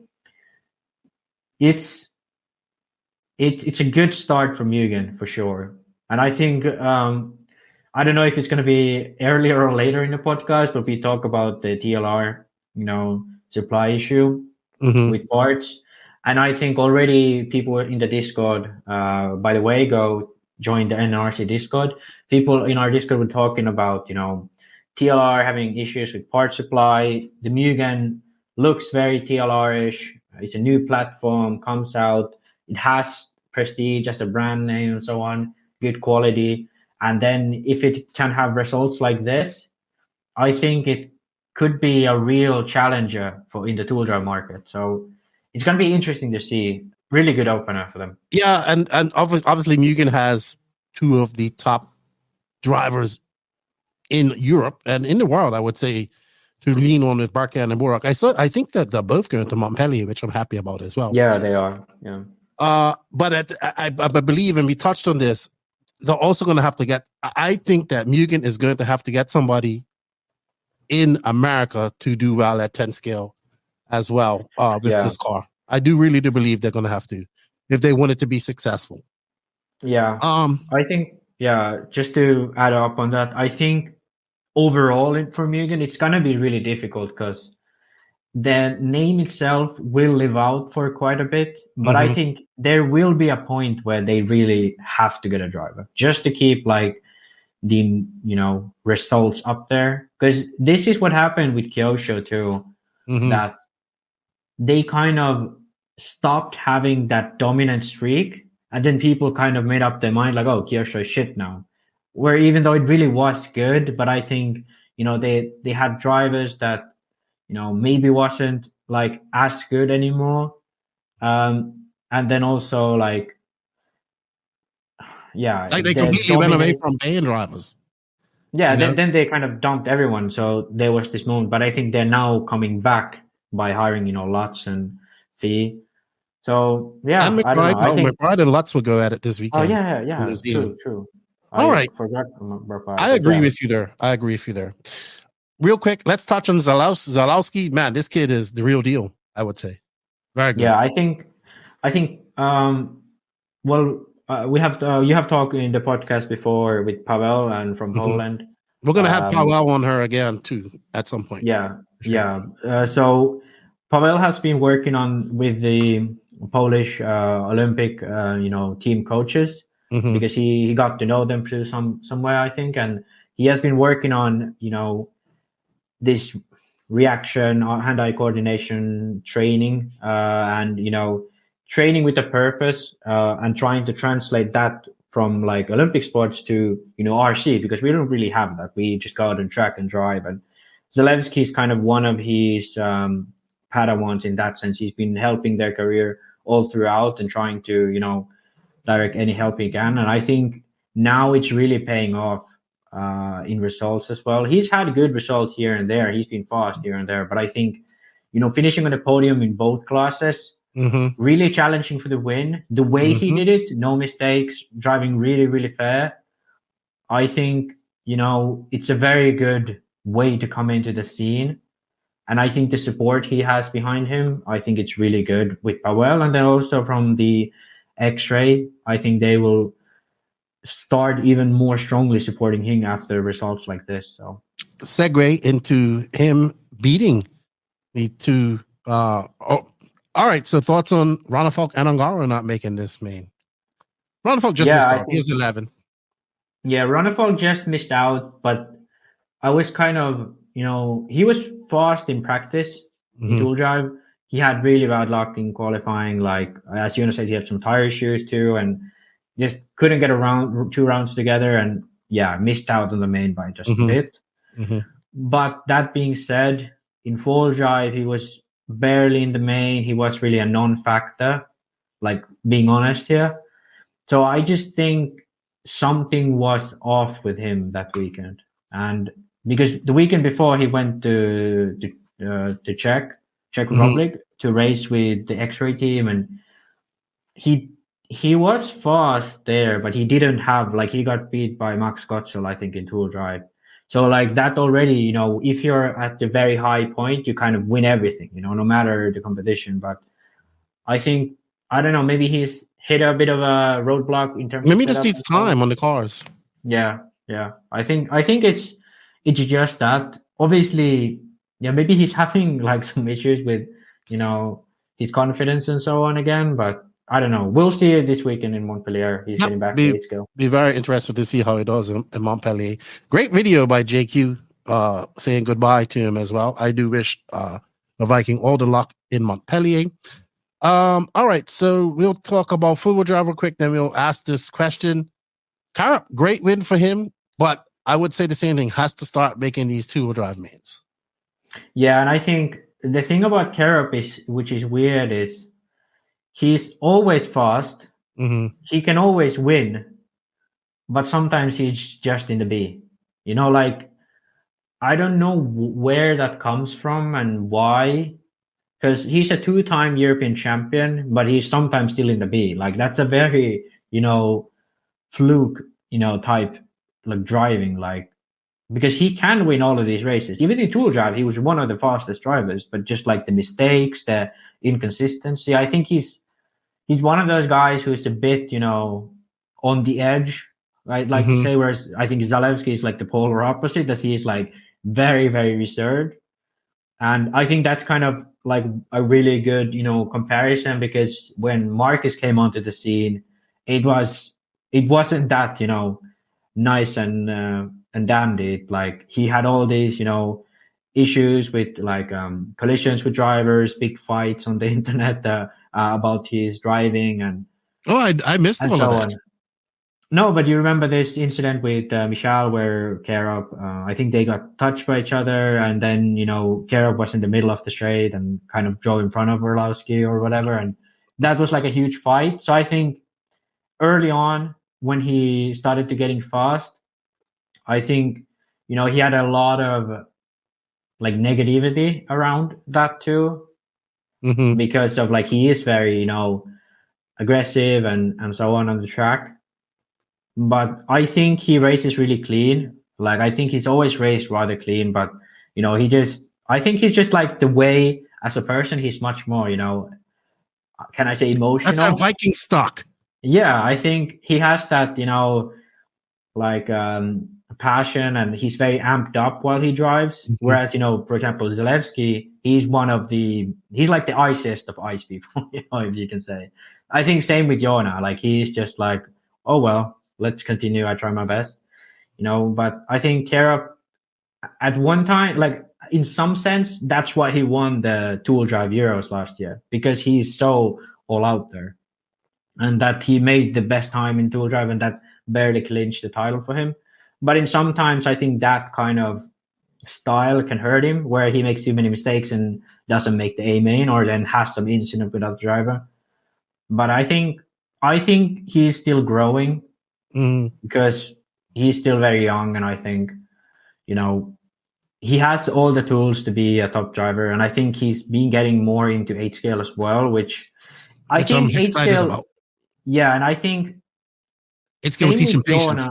it's a good start for Mugen for sure. And I think, I don't know if it's going to be earlier or later in the podcast, but we talk about the TLR, supply issue with parts. And I think already people in the Discord, by the way, go join the NNRC Discord. People in our Discord were talking about, TLR having issues with part supply. The Mugen looks very TLR-ish. It's a new platform, comes out. It has prestige as a brand name and so on, good quality. And then if it can have results like this, I think it could be a real challenger in the tool drive market. So it's going to be interesting to see. Really good opener for them. Yeah, and obviously Mugen has two of the top drivers in Europe and in the world, I would say, to lean on with Barkan and Burak. I think that they're both going to Montpellier, which I'm happy about as well. Yeah, they are. Yeah. But I believe, and we touched on this, they're also going to have to get, I think that Mugen is going to have to get somebody in America to do well at 10 scale as well with this car. I do believe they're going to have to, if they want it to be successful. Yeah. I think, just to add up on that, I think overall for Mugen, it's going to be really difficult because the name itself will live out for quite a bit. But I think there will be a point where they really have to get a driver just to keep like the results up there, because this is what happened with Kyosho too, that they kind of stopped having that dominant streak, and then people kind of made up their mind like, oh, Kyosho is shit now, where even though it really was good, but I think they had drivers that maybe wasn't like as good anymore, and then also like they completely went away from paying drivers. Then they kind of dumped everyone, so there was this moment, but I think they're now coming back by hiring Lutz and Fee. So I don't know. I think McBride and Lutz will go at it this weekend. Oh yeah, true. All right, I agree with you there. Real quick, let's touch on Zalowski. Man, this kid is the real deal, I would say. Very good. Yeah, I think. We have you have talked in the podcast before with Pavel and from Poland. We're gonna have Pavel on her again too at some point. So Pavel has been working with the Polish Olympic team coaches because he got to know them through somewhere, I think, and he has been working on this reaction, hand-eye coordination training, and training with a purpose, and trying to translate that from like Olympic sports to RC, because we don't really have that. We just go out and track and drive. And Zalewski is kind of one of his Padawans in that sense. He's been helping their career all throughout and trying to direct any help he can. And I think now it's really paying off in results as well. He's had good results here and there. He's been fast here and there, but I think finishing on the podium in both classes. Really challenging for the win. The way he did it, no mistakes, driving really, really fair. I think, it's a very good way to come into the scene. And I think the support he has behind him, I think it's really good with Pavel. And then also from the X-Ray, I think they will start even more strongly supporting him after results like this. So segue into him beating the two all right, so thoughts on Ronafalk and Ongaro not making this main? Ronafalk just missed out. He has 11. Yeah, Ronafalk just missed out, but I was kind of, he was fast in practice, in tool drive. He had really bad luck in qualifying. Like, as Joona said, he had some tire issues too, and just couldn't get around 2 rounds together, and missed out on the main by just a bit. But that being said, in full drive, he was barely in the main. He was really a non-factor, like being honest here. So I just think something was off with him that weekend. And because the weekend before he went to Czech Republic to race with the X-Ray team, and he was fast there, but he didn't have, like, he got beat by Max Gottsel, I think, in tool drive. So like that already, if you're at the very high point, you kind of win everything, no matter the competition. But I think, I don't know, maybe he's hit a bit of a roadblock in terms maybe of just needs time on the cars. Yeah. I think it's just that. Obviously, maybe he's having like some issues with, his confidence and so on again, but I don't know. We'll see it this weekend in Montpellier. He's getting back to his skill. Be very interested to see how he does in Montpellier. Great video by JQ saying goodbye to him as well. I do wish the Viking all the luck in Montpellier. All right, so we'll talk about full-wheel drive real quick, then we'll ask this question. Karup, great win for him, but I would say the same thing, has to start making these two-wheel drive mains. Yeah, and I think the thing about Karup is, which is weird, is he's always fast. He can always win, but sometimes he's just in the B. Like, I don't know where that comes from and why, because he's a 2-time European champion, but he's sometimes still in the B. Like, that's a very, fluke, type, like, driving, like, because he can win all of these races. Even in tool drive, he was one of the fastest drivers, but just like the mistakes, the inconsistency, I think he's one of those guys who is a bit, on the edge, right? Like to say, whereas I think Zalewski is like the polar opposite, that he is like very, very reserved. And I think that's kind of like a really good, comparison, because when Marcus came onto the scene, it wasn't that, nice and dandy. Like he had all these, issues with like collisions with drivers, big fights on the internet about his driving and I missed all of that. No, but you remember this incident with Michal where Karab, I think they got touched by each other, and then Karab was in the middle of the straight and kind of drove in front of Orlowski or whatever, and that was like a huge fight. So I think early on when he started to getting fast, I think he had a lot of like negativity around that too, because of like he is very aggressive and so on the track. But I think he races really clean. Like I think he's always raced rather clean, but I think he's just like the way as a person, he's much more, can I say emotional? That's a Viking stock. Yeah, I think he has that, like passion, and he's very amped up while he drives. Whereas, for example, Zalewski, he's like the iciest of ice people, if you can say. I think same with Joona. Like he's just like, oh well, let's continue. I try my best, but I think Karab at one time, like in some sense, that's why he won the Tool Drive Euros last year, because he's so all out there, and that he made the best time in Tool Drive, and that barely clinched the title for him. But in sometimes I think that kind of style can hurt him, where he makes too many mistakes and doesn't make the A main, or then has some incident with that driver. But I think he's still growing. Because he's still very young, and I think he has all the tools to be a top driver, and I think he's been getting more into 8 scale as well, which I think 8 scale about. Yeah, and I think 8 scale will teach him patience.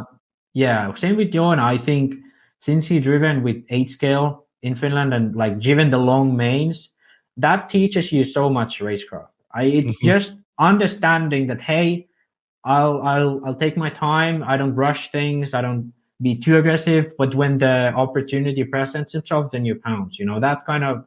Same with Joona. I think since he's driven with 8 scale in Finland and like driven the long mains, that teaches you so much racecraft. It's just understanding that, hey, I'll take my time. I don't rush things. I don't be too aggressive. But when the opportunity presents itself, then you pounce. That kind of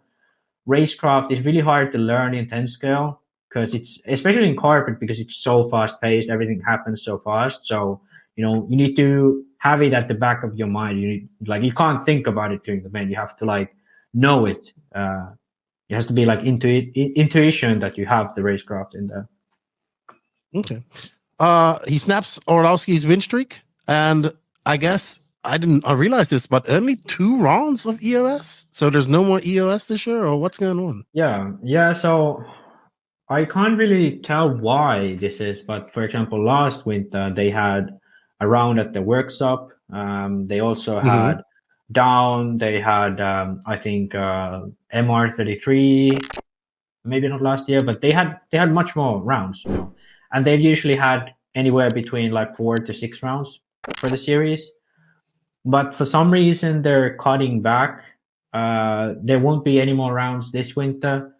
racecraft is really hard to learn in 10 scale, because it's, especially in corporate, because it's so fast paced. Everything happens so fast. So, you need to have it at the back of your mind. You can't think about it during the main. You have to like know it. It has to be like intuition that you have the racecraft in there. Okay. He snaps Orlowski's win streak, and I guess I realized this, but only 2 rounds of EOS. So there's no more EOS this year, or what's going on? Yeah. So I can't really tell why this is, but for example, last winter they had a round at the workshop. They also had Daun. They had I think MR33. Maybe not last year, but they had much more rounds. And they've usually had anywhere between like 4 to 6 rounds for the series. But for some reason, they're cutting back. There won't be any more rounds this winter.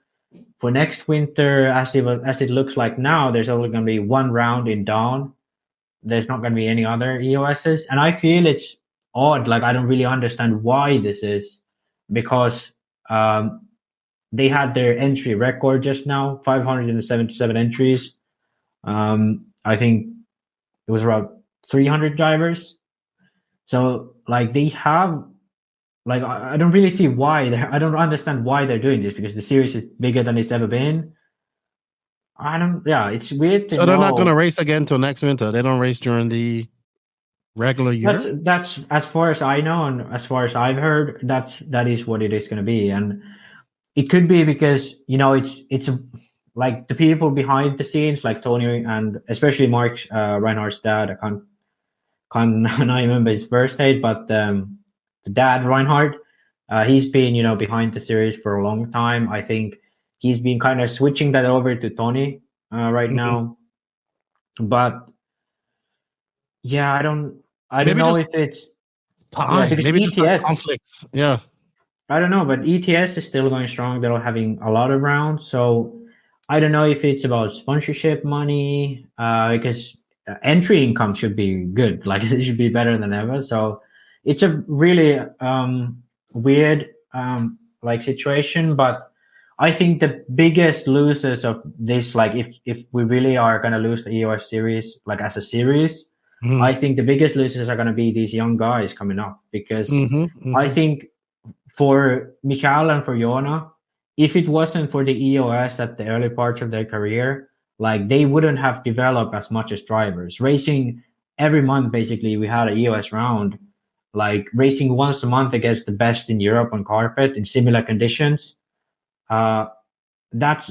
For next winter, as it looks like now, there's only going to be 1 round in Daun. There's not going to be any other EOSs. And I feel it's odd. Like, I don't really understand why this is. Because they had their entry record just now, 577 entries. I think it was around 300 drivers. So like they have, like, I don't really see why I don't understand why they're doing this, because the series is bigger than it's ever been. It's weird. So they're not going to race again till next winter. They don't race during the regular year. That's as far as I know, and as far as I've heard, that is what it is going to be. And it could be because it's like the people behind the scenes, like Tony and especially Mark Reinhardt's dad. I can't remember his first name, but the dad Reinhardt, he's been behind the series for a long time. I think he's been kind of switching that over to Tony right now. But yeah, I don't know if it's time. Maybe ETS, just like conflicts. Yeah, I don't know, but ETS is still going strong. They're having a lot of rounds, so I don't know if it's about sponsorship money, because entry income should be good. Like, it should be better than ever. So it's a really weird like situation. But I think the biggest losers of this, like if we really are going to lose the EOS series, like as a series, I think the biggest losers are going to be these young guys coming up, because I think for Michal and for Joona, if it wasn't for the EOS at the early parts of their career, like they wouldn't have developed as much as drivers. Racing every month, basically, we had an EOS round, like racing once a month against the best in Europe on carpet in similar conditions. That's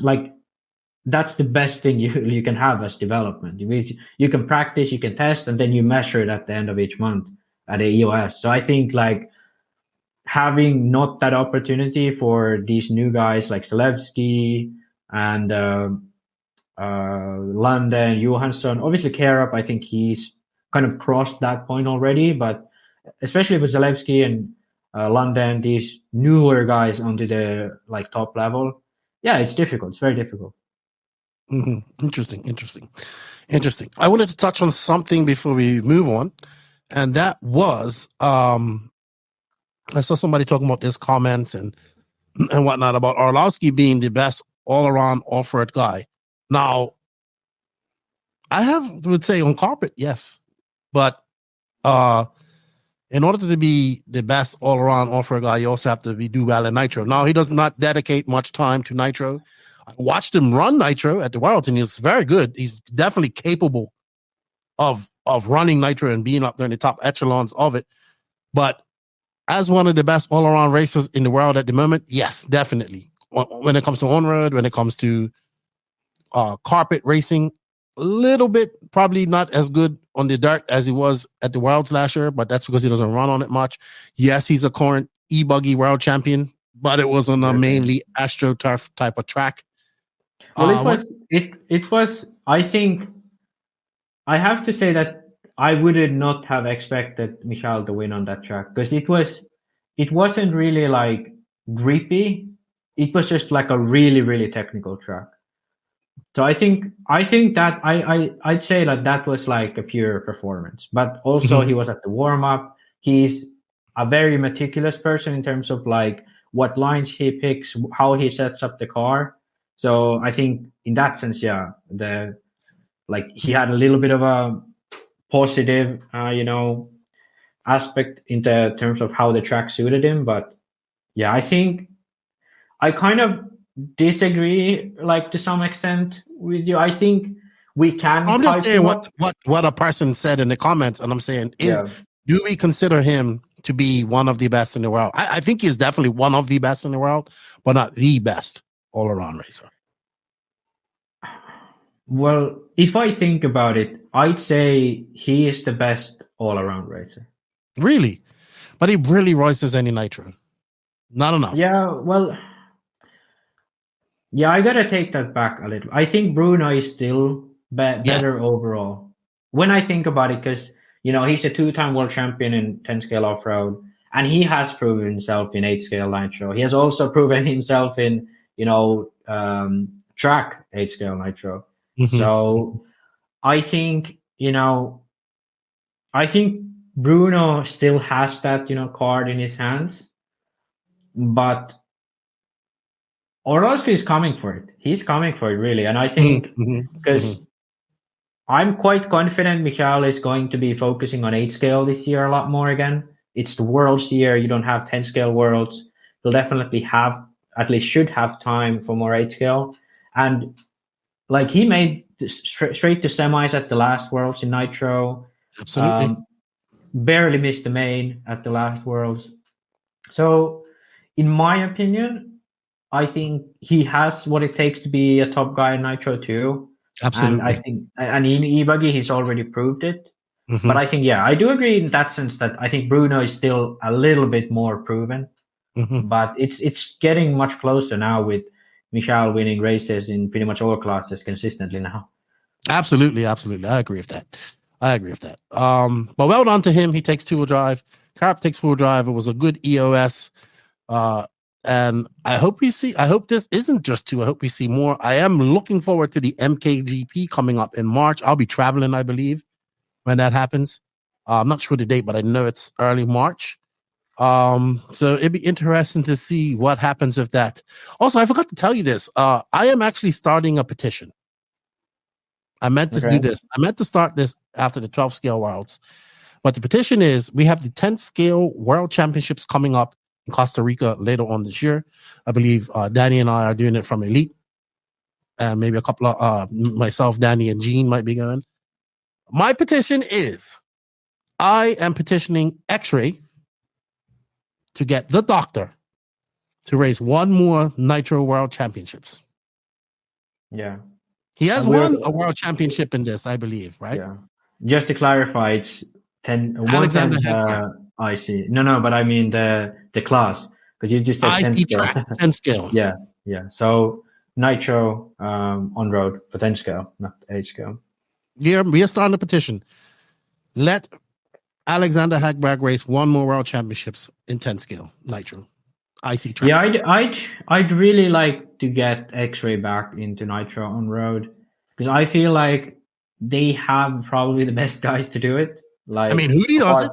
the best thing you can have as development. You can practice, you can test, and then you measure it at the end of each month at the EOS. So I think like having not that opportunity for these new guys like Lefty and London, Johansson, obviously Karup, I think he's kind of crossed that point already, but especially with Zalewski and London, these newer guys onto the like top level, yeah, it's difficult. It's very difficult. Interesting. I wanted to touch on something before we move on, and that was I saw somebody talking about this comments and whatnot about Orlowski being the best all-around off-road guy. Now, I would say on carpet, yes, but in order to be the best all-around off-road guy, you also have to do well in nitro. Now, he does not dedicate much time to nitro. I watched him run nitro at the Worlds, and he's very good. He's definitely capable of running nitro and being up there in the top echelons of it. But as one of the best all-around racers in the world at the moment, yes, definitely. When it comes to on-road, when it comes to carpet racing, a little bit probably not as good on the dirt as he was at the Worlds last year, but that's because he doesn't run on it much. Yes, he's a current e-buggy world champion, but it was on a mainly AstroTurf type of track. Well, it was. I think I have to say that I would not have expected Michal to win on that track, because it wasn't really like grippy. It was just like a really, really technical track. So I think that I'd say that was like a pure performance, but also he was at the warm up. He's a very meticulous person in terms of like what lines he picks, how he sets up the car. So I think in that sense, yeah, he had a little bit of a positive, aspect in the terms of how the track suited him. But yeah, I think I kind of disagree, like to some extent, with you. I think we can. I'm just saying what a person said in the comments, and I'm saying do we consider him to be one of the best in the world? I think he's definitely one of the best in the world, but not the best all-around racer. Well, if I think about it, I'd say he is the best all-around racer. Really? But he really races any nitro. Not enough. Yeah, well, yeah, I gotta take that back a little. I think Bruno is still better overall. When I think about it, because, he's a 2-time world champion in 10 scale off-road, and he has proven himself in 8 scale nitro. He has also proven himself in, track 8 scale nitro. So I think, I think Bruno still has that, card in his hands, but Orlowski is coming for it. He's coming for it, really. And I think because I'm quite confident Michal is going to be focusing on 8 scale this year a lot more again. It's the Worlds year. You don't have 10 scale Worlds. He'll definitely should have time for more 8 scale. And like he made straight to semis at the last Worlds in Nitro. Absolutely. Barely missed the main at the last Worlds. So, in my opinion, I think he has what it takes to be a top guy in Nitro too. Absolutely. And I think, and in e-buggy, he's already proved it. But I think, I do agree in that sense that I think Bruno is still a little bit more proven. But it's getting much closer now with Michal winning races in pretty much all classes consistently now. Absolutely. I agree with that. But well done to him. He takes 2-wheel drive. Karup takes 4-wheel drive. It was a good EOS. And I hope this isn't just 2. I hope we see more. I am looking forward to the MKGP coming up in March. I'll be traveling, I believe, when that happens. I'm not sure the date, but I know it's early March. So it'd be interesting to see what happens with that. Also, I forgot to tell you this. I am actually starting a petition. I meant to do this. I meant to start this after the 12 scale worlds. But the petition is we have the 10 scale world championships coming up in Costa Rica later on this year. I believe Danny and I are doing it from Elite. And maybe a couple of myself, Danny, and Gene might be going. My petition is I am petitioning X-Ray to get the doctor to race one more Nitro World Championships. Yeah. He has won a world championship in this, I believe, right? Yeah. Just to clarify, it's 10. Alexander IC. No, but I mean the class, because you just said 10 scale. Track, 10 scale. Yeah. So Nitro on road for 10 scale, not 8 scale. Yeah, we are starting a petition. Let Alexander Hagberg race one more world championships in 10 scale Nitro. IC track. Yeah, I'd really like to get X-Ray back into Nitro on road, because I feel like they have probably the best guys to do it. Like, I mean, Hootie does it.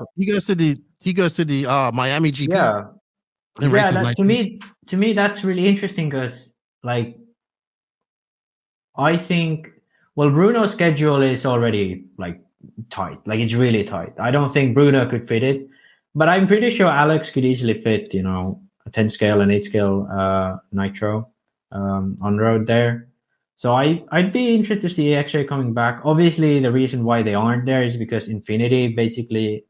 He goes to the Miami GP. Yeah. And races to me that's really interesting, because like I think Bruno's schedule is already like tight. Like it's really tight. I don't think Bruno could fit it, but I'm pretty sure Alex could easily fit, a 10 scale and 8 scale Nitro on road there. So I'd be interested to see X-Ray coming back. Obviously, the reason why they aren't there is because Infinity basically,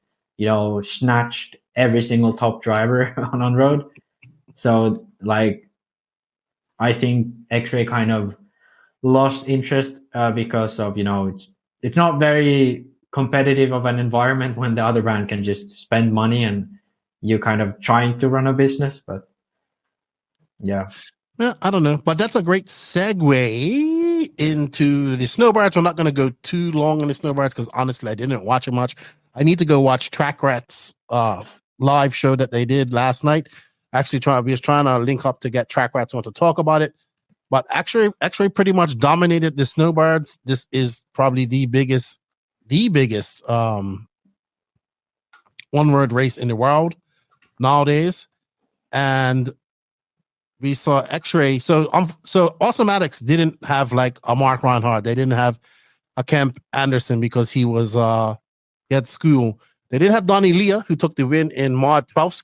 snatched every single top driver on road. So like, I think X-Ray kind of lost interest because of, it's not very competitive of an environment when the other brand can just spend money and you're kind of trying to run a business. But yeah. Well, I don't know, but that's a great segue into the SnowBirds. We're not going to go too long on the SnowBirds because honestly, I didn't watch it much. I need to go watch Track Rats live show that they did last night. Actually, we was trying to link up to get Track Rats on to talk about it. But actually pretty much dominated the SnowBirds. This is probably the biggest one-word race in the world nowadays. And we saw X-Ray. So Awesomatics didn't have like a Mark Reinhardt. They didn't have a Kemp Anderson because he had school. They didn't have Donnie Leah, who took the win in Mod 12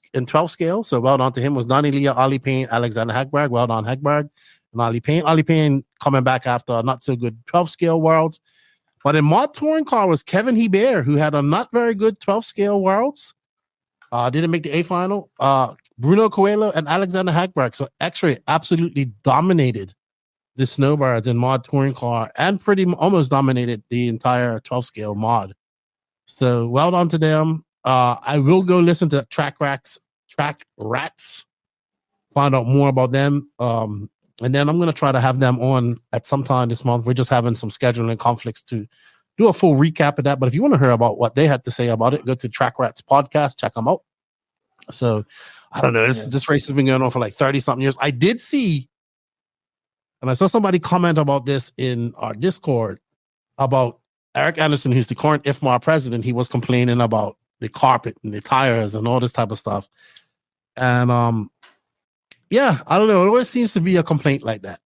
scale. So well done to him. Was Donnie Leah, Ollie Payne, Alexander Hagberg. Well done, Hagberg and Ollie Payne. Ollie Payne coming back after a not so good 12 scale worlds. But in Mod Touring Car was Kevin Hebert, who had a not very good 12 scale worlds. Didn't make the A final. Bruno Coelho and Alexander Hagberg. So X-Ray absolutely dominated the SnowBirds in Mod Touring Car and almost dominated the entire 12 scale mod. So well done to them. I will go listen to Track Rats, find out more about them. And then I'm going to try to have them on at some time this month. We're just having some scheduling conflicts to do a full recap of that. But if you want to hear about what they had to say about it, go to Track Rats podcast, check them out. So I don't know. This race has been going on for like 30 something years. I did see, and I saw somebody comment about this in our Discord about Eric Anderson, who's the current IFMAR president. He was complaining about the carpet and the tires and all this type of stuff. And yeah, I don't know. It always seems to be a complaint like that,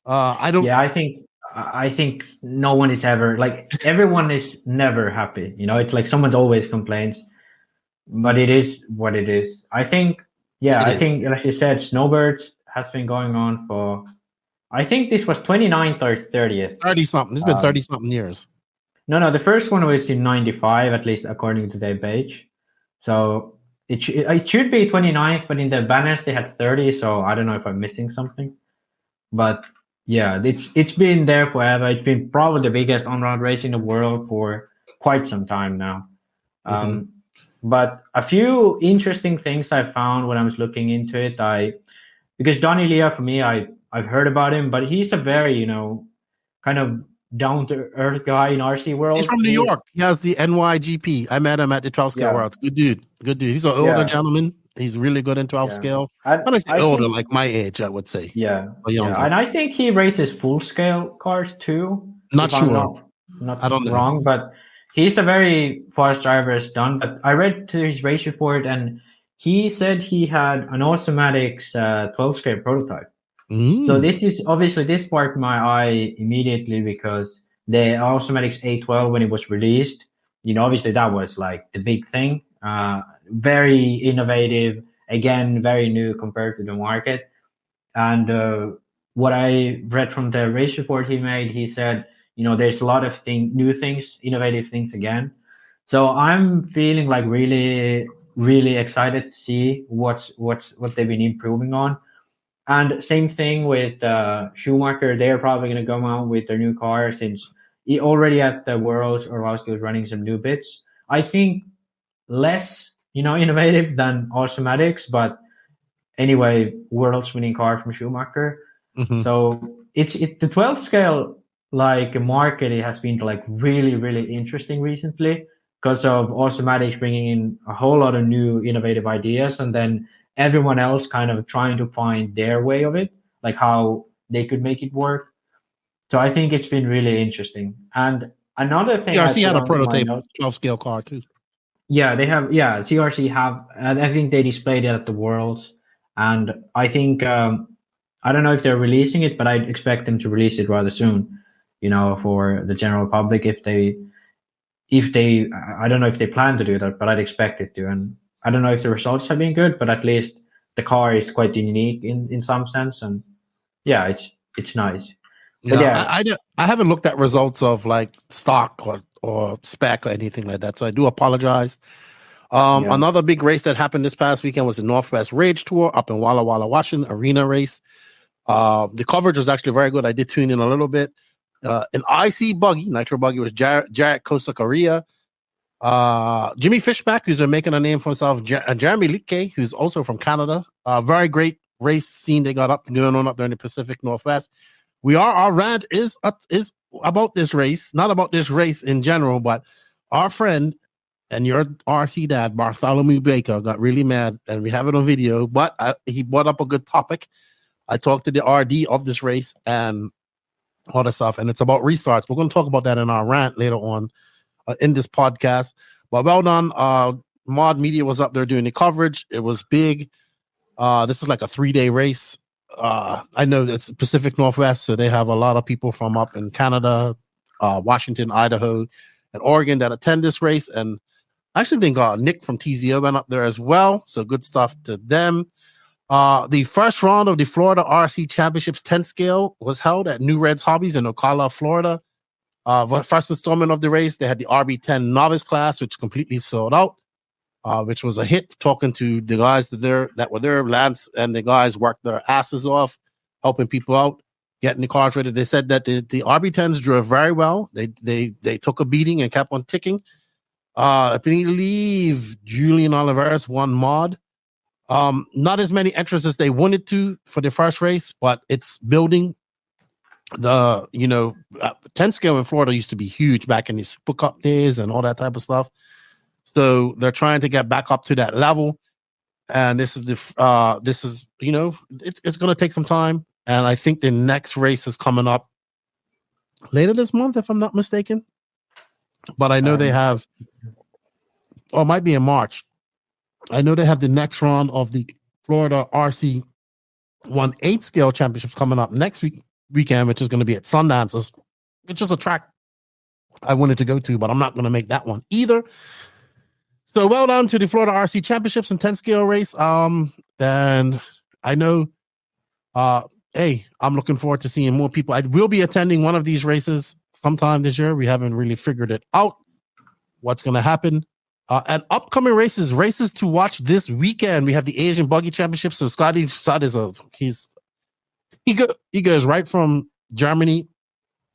I don't. Yeah, I think no one is ever like, everyone is never happy. It's like someone always complains, but it is what it is. I think, like you said, SnowBirds has been going on for, I think this was 29th or 30th. 30 something. It's been 30 something years. No, the first one was in 95, at least according to their page. So it should be 29th, but in the banners they had 30. So I don't know if I'm missing something. But yeah, it's been there forever. It's been probably the biggest on-road race in the world for quite some time now. But a few interesting things I found when I was looking into it. Because Donnie Leah, for me, I've heard about him, but he's a very, kind of down-to-earth guy in RC world. He's from New York. He has the NYGP. I met him at the 12 scale worlds. Good dude. He's an older gentleman. He's really good in 12 scale. And I say older, like my age, I would say. Yeah. And I think he races full-scale cars too. Not sure. I don't know. Wrong, but he's a very fast driver, as done. But I read his race report, and he said he had an Awesomatics 12 scale prototype. So this sparked my eye immediately because the Automatics A12, when it was released, obviously that was like the big thing. Very innovative, again, very new compared to the market. And what I read from the race report he made, he said, there's a lot of new things, innovative things again. So I'm feeling like really, really excited to see what they've been improving on. And same thing with Schumacher. They're probably going to come out with their new car since he already at the Worlds, Orlowski was running some new bits. I think less, innovative than Automatics, but anyway, Worlds winning car from Schumacher. Mm-hmm. So it's the 12 scale like market. It has been like really, really interesting recently because of Automatics bringing in a whole lot of new innovative ideas, and then everyone else kind of trying to find their way of it, like how they could make it work. So I think it's been really interesting. And another thing, CRC had a prototype 12 scale car too. Yeah, they have. Yeah, CRC have. I think they displayed it at the Worlds, and I think I don't know if they're releasing it, but I'd expect them to release it rather soon. For the general public, if they, I don't know if they plan to do that, but I'd expect it to. And I don't know if the results have been good, but at least the car is quite unique in some sense, and yeah, it's nice. Yeah, I haven't looked at results of like stock or spec or anything like that, so I do apologize. Another big race that happened this past weekend was the Northwest Rage Tour up in Walla Walla, Washington, arena race. The coverage was actually very good. I did tune in a little bit. An IC buggy, Nitro buggy, was Jarrett Costa Correa. Jimmy Fishback, who's been making a name for himself, Jeremy Littke, who's also from Canada. Very great race scene they got going on up there in the Pacific Northwest. Our rant is about this race, not about this race in general, but our friend and your RC dad, Bartholomew Baker, got really mad, and we have it on video, but he brought up a good topic. I talked to the RD of this race and all that stuff, and it's about restarts. We're going to talk about that in our rant later on in this podcast. But well done. Mod Media was up there doing the coverage. It was big. This is like a 3-day race. I know it's Pacific Northwest, so they have a lot of people from up in Canada, Washington, Idaho, and Oregon that attend this race. And I actually think Nick from TZO went up there as well. So good stuff to them. The first round of the Florida RC Championships 10 scale was held at New Reds Hobbies in Ocala, Florida. First installment of the race, they had the RB10 novice class, which completely sold out, which was a hit. Talking to the guys that were there, Lance and the guys worked their asses off, helping people out, getting the cars ready. They said that the RB10s drove very well. They took a beating and kept on ticking. I believe Julian Oliveras won mod. Not as many extras as they wanted to for the first race, but it's building. 10 scale in Florida used to be huge back in the Super Cup days and all that type of stuff. So they're trying to get back up to that level. And it's going to take some time. And I think the next race is coming up later this month, if I'm not mistaken. But I know they have, or it might be in March. I know they have the next round of the Florida RC 1/8 scale championships coming up next weekend, which is going to be at Sundances, which is a track I wanted to go to, but I'm not going to make that one either. So well done to the Florida RC Championships and 10 scale race. And I know, hey, I'm looking forward to seeing more people. I will be attending one of these races sometime this year. We haven't really figured it out what's going to happen. And upcoming races to watch this weekend. We have the Asian Buggy Championships. So Scott he goes right from Germany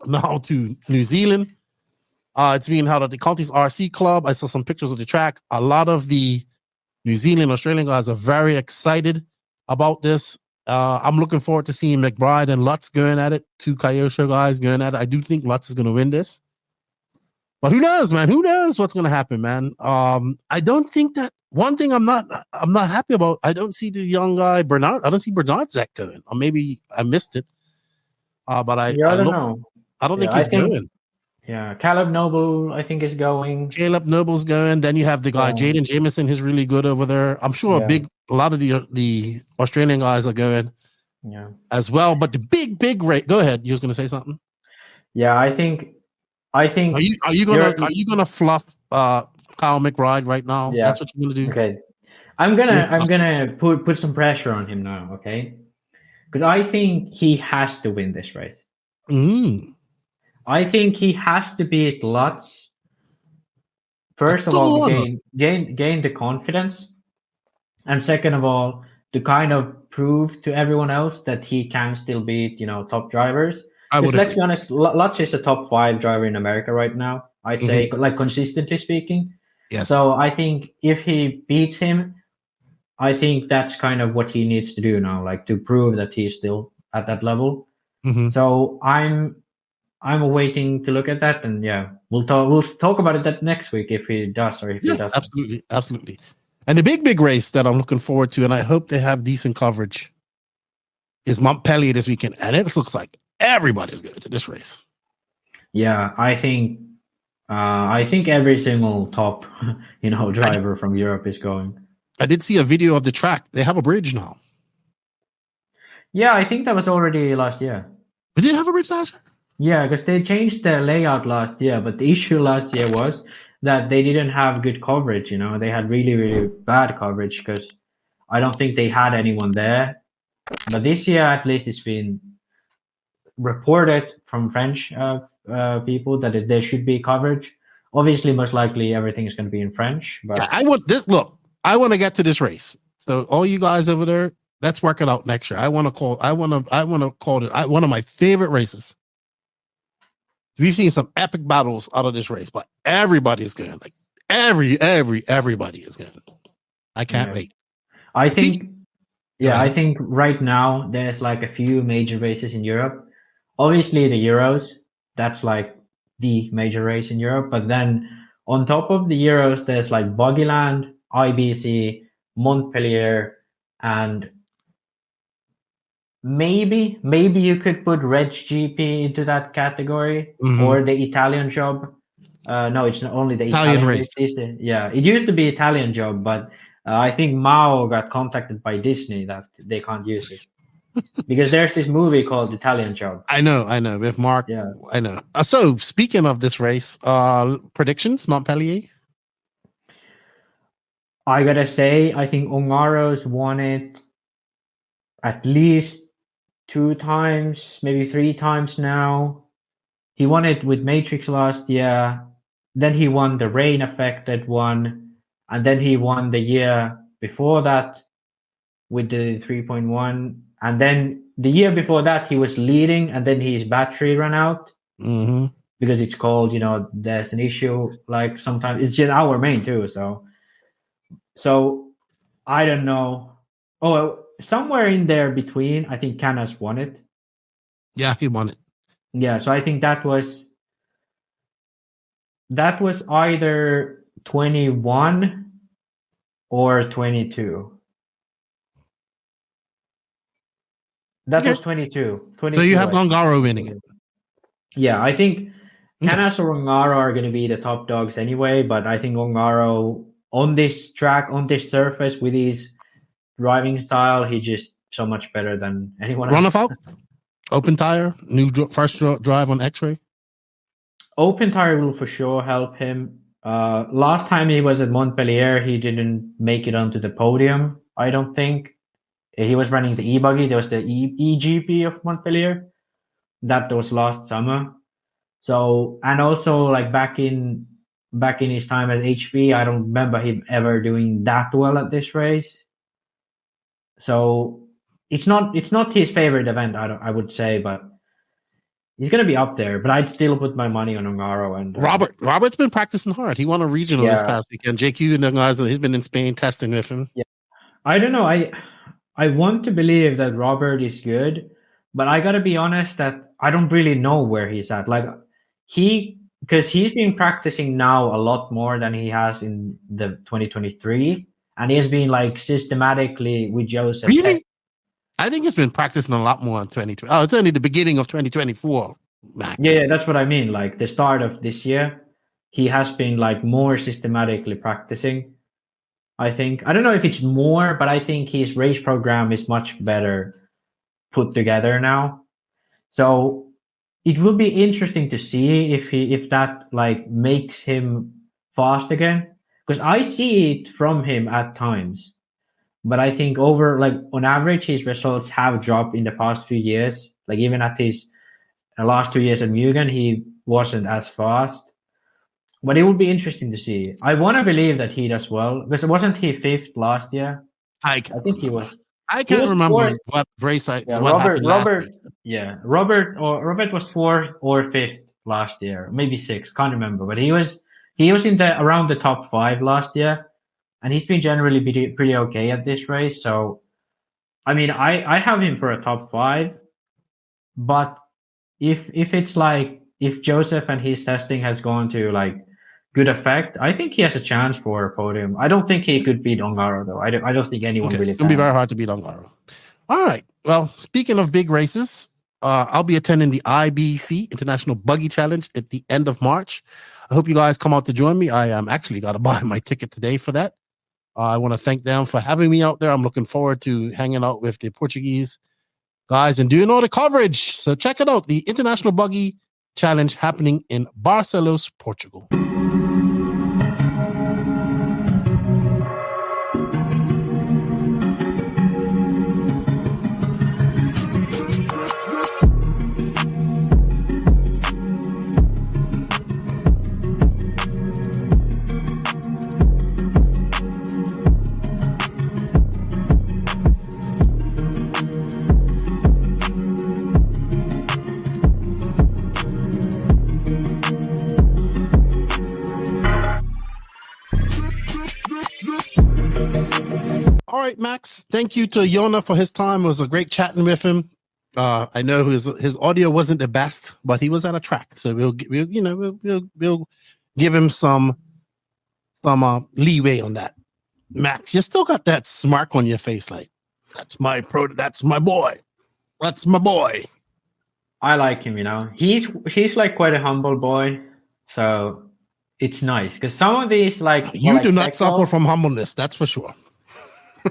now to New Zealand. It's being held at the Counties RC Club. I saw some pictures of the track. A lot of the New Zealand, Australian guys are very excited about this. I'm looking forward to seeing McBride and Lutz going at it. 2 Kyosho guys going at it. I do think Lutz is going to win this. But who knows, man? Who knows what's going to happen, man? I don't think that one thing I'm not happy about. I don't see the young guy Bernard. I don't see Bernard Zek going. Or maybe I missed it. But I don't know. I don't think he's going. Yeah, Caleb Noble, I think, is going. Caleb Noble's going. Then you have the guy Jaden Jameson. He's really good over there. I'm sure a lot of the Australian guys are going. as well. But the big race. Go ahead. You was going to say something? Yeah, I think. Are you gonna fluff Kyle McBride right now? Yeah. That's what you're gonna do. Okay, I'm gonna put some pressure on him now. Okay, because I think he has to win this race. I think he has to beat Lutz. First of all, to gain the confidence, and second of all, to kind of prove to everyone else that he can still beat top drivers. Because let's be honest, Lutz is a top 5 driver in America right now. I'd say, like consistently speaking. Yes. So I think if he beats him, I think that's kind of what he needs to do now, like to prove that he's still at that level. So I'm waiting to look at that, and we'll talk about it that next week if he does or if he doesn't. Absolutely. And the big race that I'm looking forward to, and I hope they have decent coverage, is Montpellier this weekend, and it looks like everybody's going to this race. Yeah, I think every single top driver from Europe is going. I did see a video of the track. They have a bridge now. Yeah, I think that was already last year. They did have a bridge last year? Yeah, because they changed the layout last year, but the issue last year was that they didn't have good coverage. They had really, really bad coverage because I don't think they had anyone there. But this year, at least, it's been reported from French people that there should be coverage. Obviously, most likely everything is going to be in French. But I want to get to this race. So all you guys over there, let's work it out next year. I want to call it one of my favorite races. We've seen some epic battles out of this race, but everybody is good. Like everybody is good. I can't wait. I think right now there's like a few major races in Europe. Obviously, the Euros, that's like the major race in Europe. But then on top of the Euros, there's like Buggyland, IBC, Montpellier, and maybe you could put Reg GP into that category or the Italian job. No, it's not only the Italian race. It used to be Italian job, but I think Mao got contacted by Disney that they can't use it. Because there's this movie called Italian Job. I know. With Mark, I know. So speaking of this race, predictions, Montpellier? I gotta say, I think Ongaro's won it at least 2 times, maybe 3 times now. He won it with Matrix last year. Then he won the rain-affected one. And then he won the year before that with the 3.1. And then the year before that, he was leading, and then his battery ran out because it's cold. There's an issue. Like sometimes it's in our main too. So I don't know. Oh, somewhere in there between, I think Canas won it. Yeah, he won it. Yeah, so I think that was either 21 or 22. That was 22. So you have Ongaro winning it. Yeah, I think Canas or Ongaro are going to be the top dogs anyway, but I think Ongaro on this track, on this surface, with his driving style, he's just so much better than anyone else. Runoff open tire, first drive on X-Ray? Open tire will for sure help him. Last time he was at Montpellier, he didn't make it onto the podium, I don't think. He was running the e-buggy. There was the EGP of Montpellier. That was last summer. So, and also like back in his time at HP, I don't remember him ever doing that well at this race. So it's not his favorite event, I would say, but he's going to be up there. But I'd still put my money on Ongaro and Robert's been practicing hard. He won a regional this past weekend. JQ and the guys, he's been in Spain testing with him. Yeah, I don't know. I want to believe that Robert is good, but I gotta be honest that I don't really know where he's at. Like because he's been practicing now a lot more than he has in the 2023, and he's been like systematically with Joseph. Really? I think he's been practicing a lot more in 2020. Oh, it's only the beginning of 2024, Max. Yeah, that's what I mean. Like the start of this year, he has been like more systematically practicing. I think. I don't know if it's more, but I think his race program is much better put together now. So it will be interesting to see if that like makes him fast again, because I see it from him at times. But I think on average, his results have dropped in the past few years. Like even at his last 2 years at Mugen, he wasn't as fast. But it would be interesting to see. I want to believe that he does well, because wasn't he 5th last year? I think he was. I can't remember what race Robert was 4th or 5th last year, maybe 6th, can't remember. But he was around the top 5 last year, and he's been generally pretty okay at this race. So, I mean, I have him for a top 5, but if it's like if Joseph and his testing has gone to like good effect, I think he has a chance for a podium. I don't think he could beat Ongaro though. I don't think anyone really. It's gonna be very hard to beat Ongaro. All right. Well, speaking of big races, I'll be attending the IBC International Buggy Challenge at the end of March. I hope you guys come out to join me. I am actually got to buy my ticket today for that. I want to thank them for having me out there. I'm looking forward to hanging out with the Portuguese guys and doing all the coverage. So check it out. The International Buggy Challenge happening in Barcelos, Portugal. All right, Max. Thank you to Joona for his time. It was a great chatting with him. I know his audio wasn't the best, but he was at a track, so we'll give him some leeway on that. Max, you still got that smirk on your face, like that's my boy. That's my boy. I like him. He's like quite a humble boy, so it's nice because some of these like you do not suffer from humbleness. That's for sure.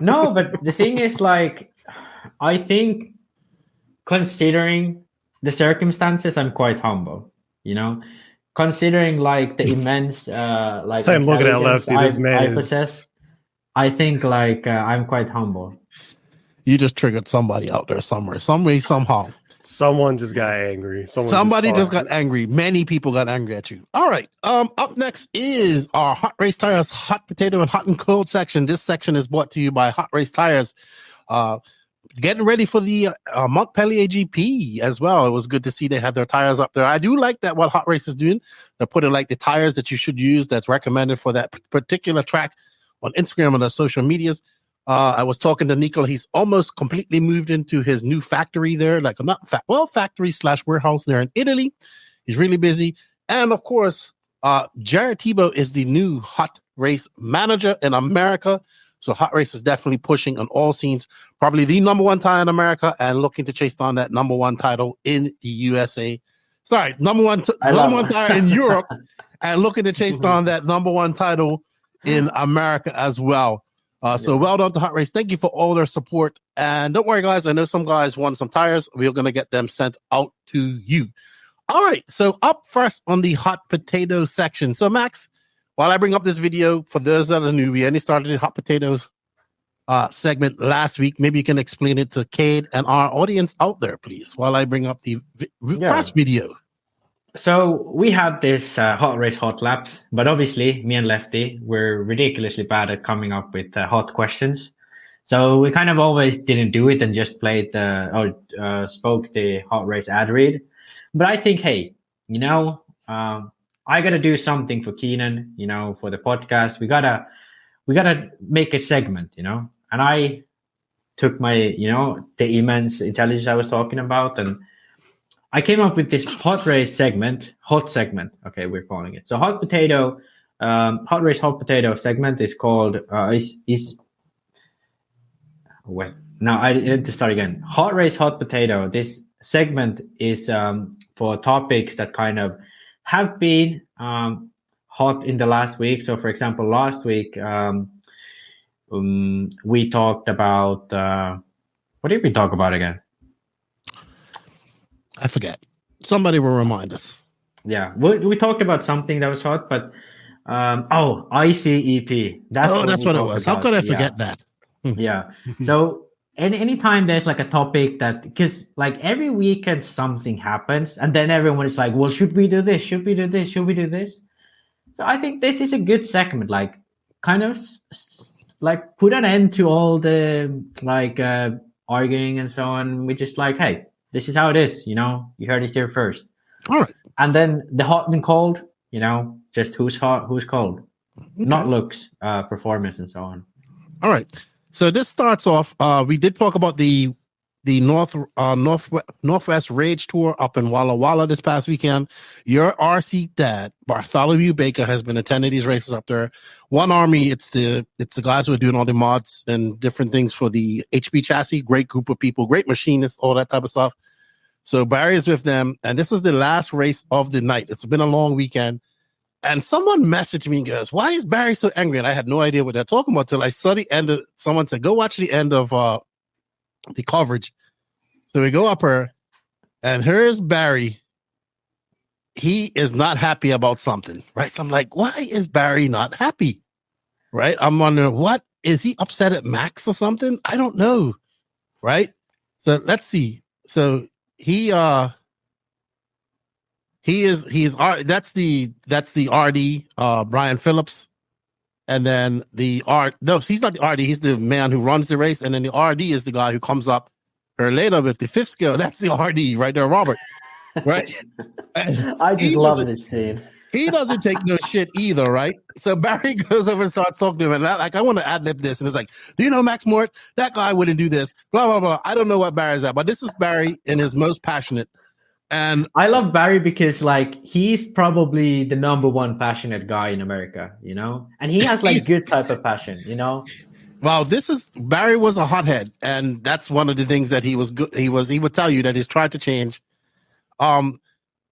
No, but the thing is, like, I think considering the circumstances, I'm quite humble, considering like the immense like I'm looking at Lefty. This man I possess. I think like I'm quite humble. You just triggered somebody out there somewhere, some way, somehow. Someone just got angry. Somebody just got angry. Many people got angry at you. All right. Up next is our HotRace Tires hot potato and hot and cold section. This section is brought to you by HotRace Tires. Getting ready for the Montpellier GP as well. It was good to see they had their tires up there. I do like that what HotRace is doing. They're putting like the tires that you should use that's recommended for that particular track on Instagram and their social medias. I was talking to Nico. He's almost completely moved into his new factory there, factory/warehouse there in Italy. He's really busy. And of course, Jared Tebow is the new HotRace manager in America. So HotRace is definitely pushing on all scenes, probably the number 1 tire in America and looking to chase down that number 1 title in the USA. Sorry, number one tire in Europe and looking to chase down that number 1 title in America as well. So well done to HotRace. Thank you for all their support. And don't worry, guys. I know some guys want some tires. We're going to get them sent out to you. All right. So up first on the hot potato section. So Max, while I bring up this video, for those that are new, we only started the hot potatoes segment last week. Maybe you can explain it to Cade and our audience out there, please, while I bring up the first video. So we had this HotRace hot laps, but obviously me and Lefty were ridiculously bad at coming up with hot questions. So we kind of always didn't do it and just played spoke the HotRace ad read. But I think, hey, I got to do something for Keenan, for the podcast. We gotta make a segment, and I took my, the immense intelligence I was talking about, and I came up with this HotRace segment, hot segment. Okay, we're calling it. So HotRace hot potato segment is called wait. Now I need to start again. HotRace hot potato. This segment is for topics that kind of have been hot in the last week. So for example, last week we talked about what did we talk about again? I forget. Somebody will remind us. Yeah, we talked about something that was hot, but ICEP. That's what it was. How could I forget that? Yeah. So anytime there's like a topic that, because like every weekend something happens, and then everyone is like, well, should we do this? Should we do this? Should we do this? So I think this is a good segment, like kind of like put an end to all the like arguing and so on. We just like, hey, this is how it is. You know, you heard it here first. All right. And then the hot and cold, you know, just who's hot, who's cold, not looks, performance, and so on. All right. So this starts off. We did talk about the Northwest Rage Tour up in Walla Walla this past weekend. Your RC dad, Bartholomew Baker, has been attending these races up there. One Army, it's the guys who are doing all the mods and different things for the HB chassis. Great group of people, great machinists, all that type of stuff. So Barry is with them, and this was the last race of the night. It's been a long weekend. And someone messaged me and goes, why is Barry so angry? And I had no idea what they're talking about till I saw the end of, someone said, go watch the end of the coverage. So we go up here, and here is Barry. He is not happy about something, right? So I'm like, why is Barry not happy? Right? I'm wondering, what is he upset at Max or something? I don't know. Right? So let's see. So he's that's the RD, Brian Phillips. And then he's not the RD, he's the man who runs the race. And then the RD is the guy who comes up or later with the fifth scale. That's the RD right there, Robert. Right? I just love this scene. He doesn't take no shit either, right? So Barry goes over and starts talking to him, and I want to ad-lib this, and it's like, do you know Max Moritz? That guy wouldn't do this, blah, blah, blah. I don't know what Barry's at, but this is Barry in his most passionate. And I love Barry because like he's probably the number one passionate guy in America, you know, and he has like good type of passion, you know. Well, Barry was a hothead, and that's one of the things that he was good. He would tell you that he's tried to change,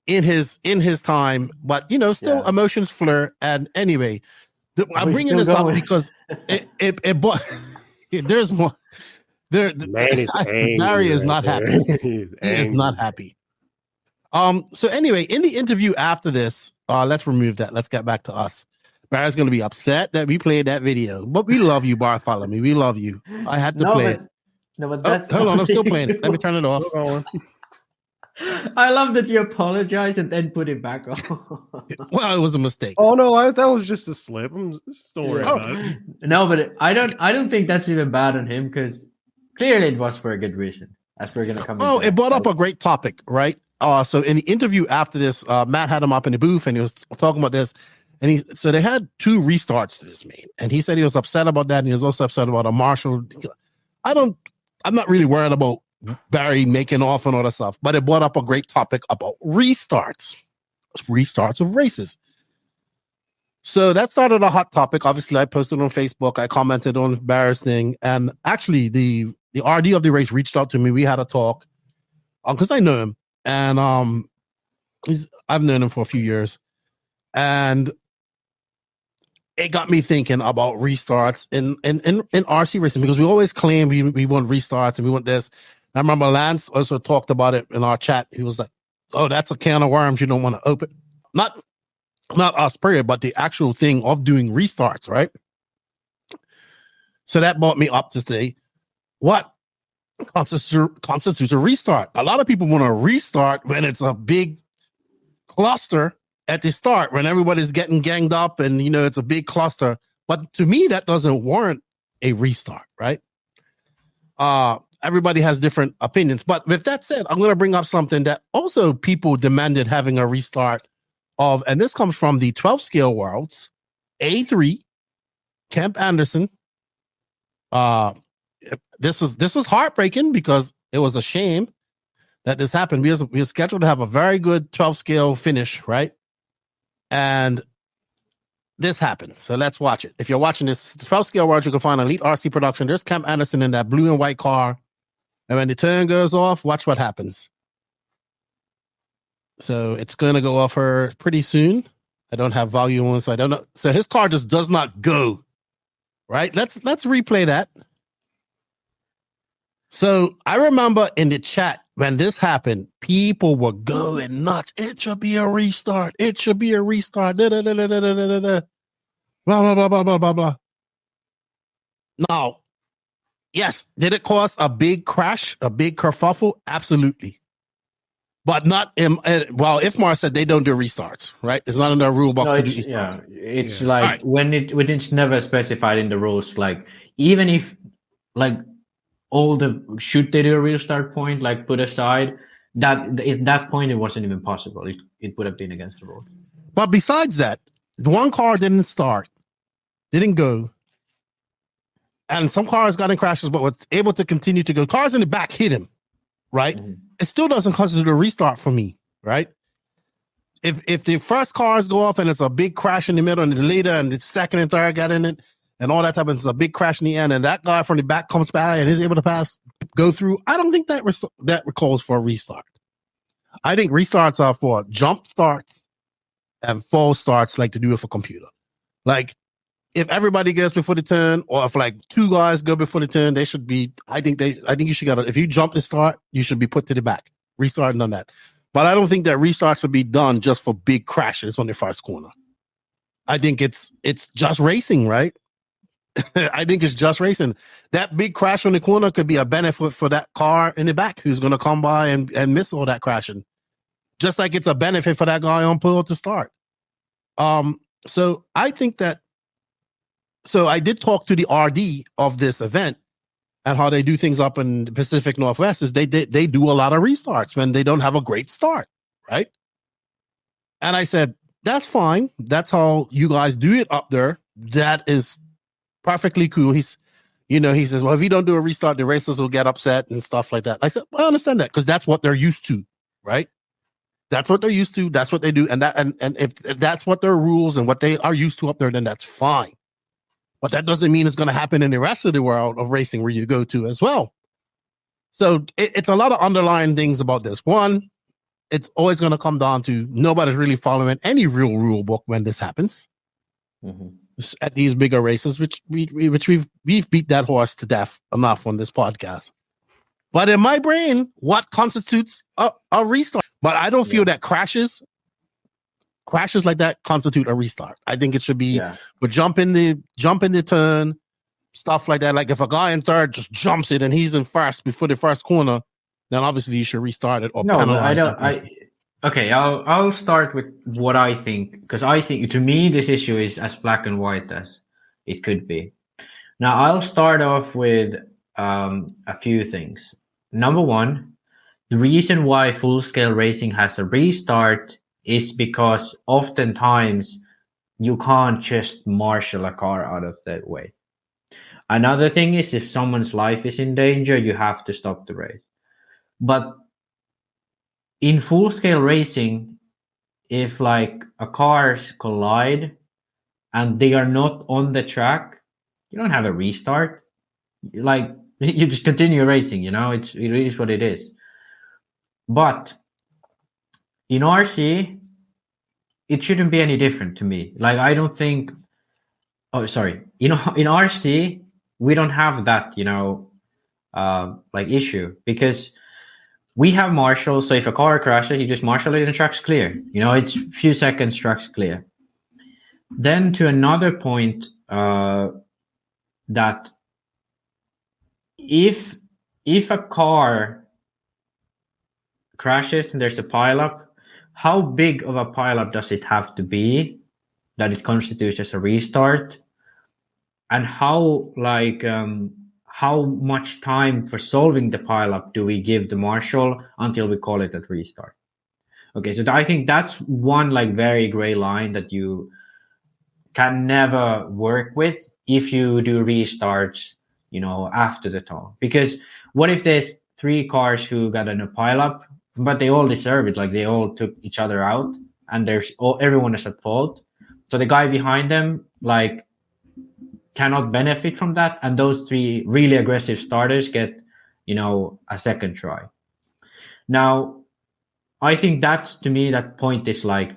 in his time, but you know, still emotions flare. And anyway, I'm bringing this up because there's more. Man is angry. Barry is not happy. He is not happy. So anyway, in the interview after this, let's remove that. Let's get back to us. Barry's going to be upset that we played that video, but we love you, Bartholomew. We love you. I had to play it. No, but that's hold on. I'm still playing it. Let me turn it off. I love that you apologized and then put it back on. Well, it was a mistake. Oh no, that was just a slip. I'm don't worry about it. No, but I don't think that's even bad on him because clearly it was for a good reason. As we're gonna come. Oh, it brought up a great topic, right? So in the interview after this, Matt had him up in the booth and he was talking about this. And so they had 2 restarts to this main. And he said he was upset about that. And he was also upset about a Marshall. I'm not really worried about Barry making off and all that stuff, but it brought up a great topic about restarts of races. So that started a hot topic. Obviously, I posted on Facebook. I commented on Barry's thing. And actually, the RD of the race reached out to me. We had a talk because I know him. And I've known him for a few years. And it got me thinking about restarts in RC racing because we always claim we want restarts and we want this. I remember Lance also talked about it in our chat. He was like, oh, that's a can of worms you don't want to open. Not us, period, but the actual thing of doing restarts, right? So that brought me up to say, what constitutes a restart? A lot of people want to restart when it's a big cluster at the start, when everybody's getting ganged up and, you know, it's a big cluster. But to me, that doesn't warrant a restart, right? Everybody has different opinions. But with that said, I'm going to bring up something that also people demanded having a restart of, and this comes from the 12 scale worlds, A3, Kemp Anderson. This was heartbreaking because it was a shame that this happened. We were scheduled to have a very good 12 scale finish, right? And this happened. So let's watch it. If you're watching this, the 12 scale world, you can find Elite RC production. There's Kemp Anderson in that blue and white car. And when the turn goes off, watch what happens. So it's going to go off her pretty soon. I don't have volume on, so I don't know. So his car just does not go. Right? Let's replay that. So I remember in the chat, when this happened, people were going nuts. It should be a restart. It should be a restart. Da, da, da, da, da, da, da, da. Blah, blah, blah, blah, blah, blah, blah. Now, yes, did it cause a big crash, a big kerfuffle? Absolutely. But not, well, IFMAR said they don't do restarts, right? It's not in their rule box to do restarts. Yeah, it's like when it's never specified in the rules, like even if like all the should they do a restart point like put aside, that at that point it wasn't even possible. It would have been against the rules. But besides that, one car didn't start, didn't go, and some cars got in crashes but was able to continue to go. Cars in the back hit him, right? Mm-hmm. It still doesn't constitute a restart for me, right? If the first cars go off and it's a big crash in the middle, and the later and the second and third got in it, and all that happens, a big crash in the end, and that guy from the back comes by and is able to go through, I don't think that calls for a restart. I think restarts are for jump starts and false starts, like to do it for computer. Like, if everybody goes before the turn, or if like two guys go before the turn, they should be, I think you should if you jump the start, you should be put to the back. Restarting on that. But I don't think that restarts should be done just for big crashes on the first corner. I think it's just racing, right? I think it's just racing. That big crash on the corner could be a benefit for that car in the back who's going to come by and miss all that crashing. Just like it's a benefit for that guy on pole to start. So I think that, so I did talk to the RD of this event and how they do things up in the Pacific Northwest is they do a lot of restarts when they don't have a great start, right? And I said, that's fine. That's how you guys do it up there. That is perfectly cool. He says, well, if you don't do a restart, the racers will get upset and stuff like that. I said, well, I understand that because that's what they're used to, right? That's what they're used to. That's what they do. And if that's what their rules and what they are used to up there, then that's fine. But that doesn't mean it's going to happen in the rest of the world of racing where you go to as well. So it's a lot of underlying things about this. One, it's always going to come down to nobody's really following any real rule book when this happens. Mm-hmm. At these bigger races, which we've beat that horse to death enough on this podcast. But in my brain, what constitutes a restart? But I don't feel that crashes like that constitute a restart. I think it should be but jump in the turn, stuff like that. Like if a guy in third just jumps it and he's in first before the first corner, then obviously you should restart it or penalize. Okay, I'll start with what I think, because I think to me this issue is as black and white as it could be. Now I'll start off with a few things. Number one, the reason why full-scale racing has a restart is because oftentimes you can't just marshal a car out of that way. Another thing is if someone's life is in danger, you have to stop the race. But in full-scale racing, if like a cars collide and they are not on the track, you don't have a restart. Like you just continue racing, it is what it is. But in RC, it shouldn't be any different to me. Like I don't think. Oh, sorry. In RC, we don't have that like issue because we have marshals. So if a car crashes, you just marshal it and track's clear. It's a few seconds, track's clear. Then to another point, that if a car crashes and there's a pileup, how big of a pileup does it have to be that it constitutes as a restart? And how much time for solving the pileup do we give the marshal until we call it a restart? Okay, so I think that's one like very gray line that you can never work with if you do restarts, after the toll. Because what if there's 3 cars who got in a pileup, but they all deserve it, like they all took each other out, and everyone is at fault. So the guy behind them like cannot benefit from that, and those 3 really aggressive starters get, a second try. Now, I think that's, to me, that point is like,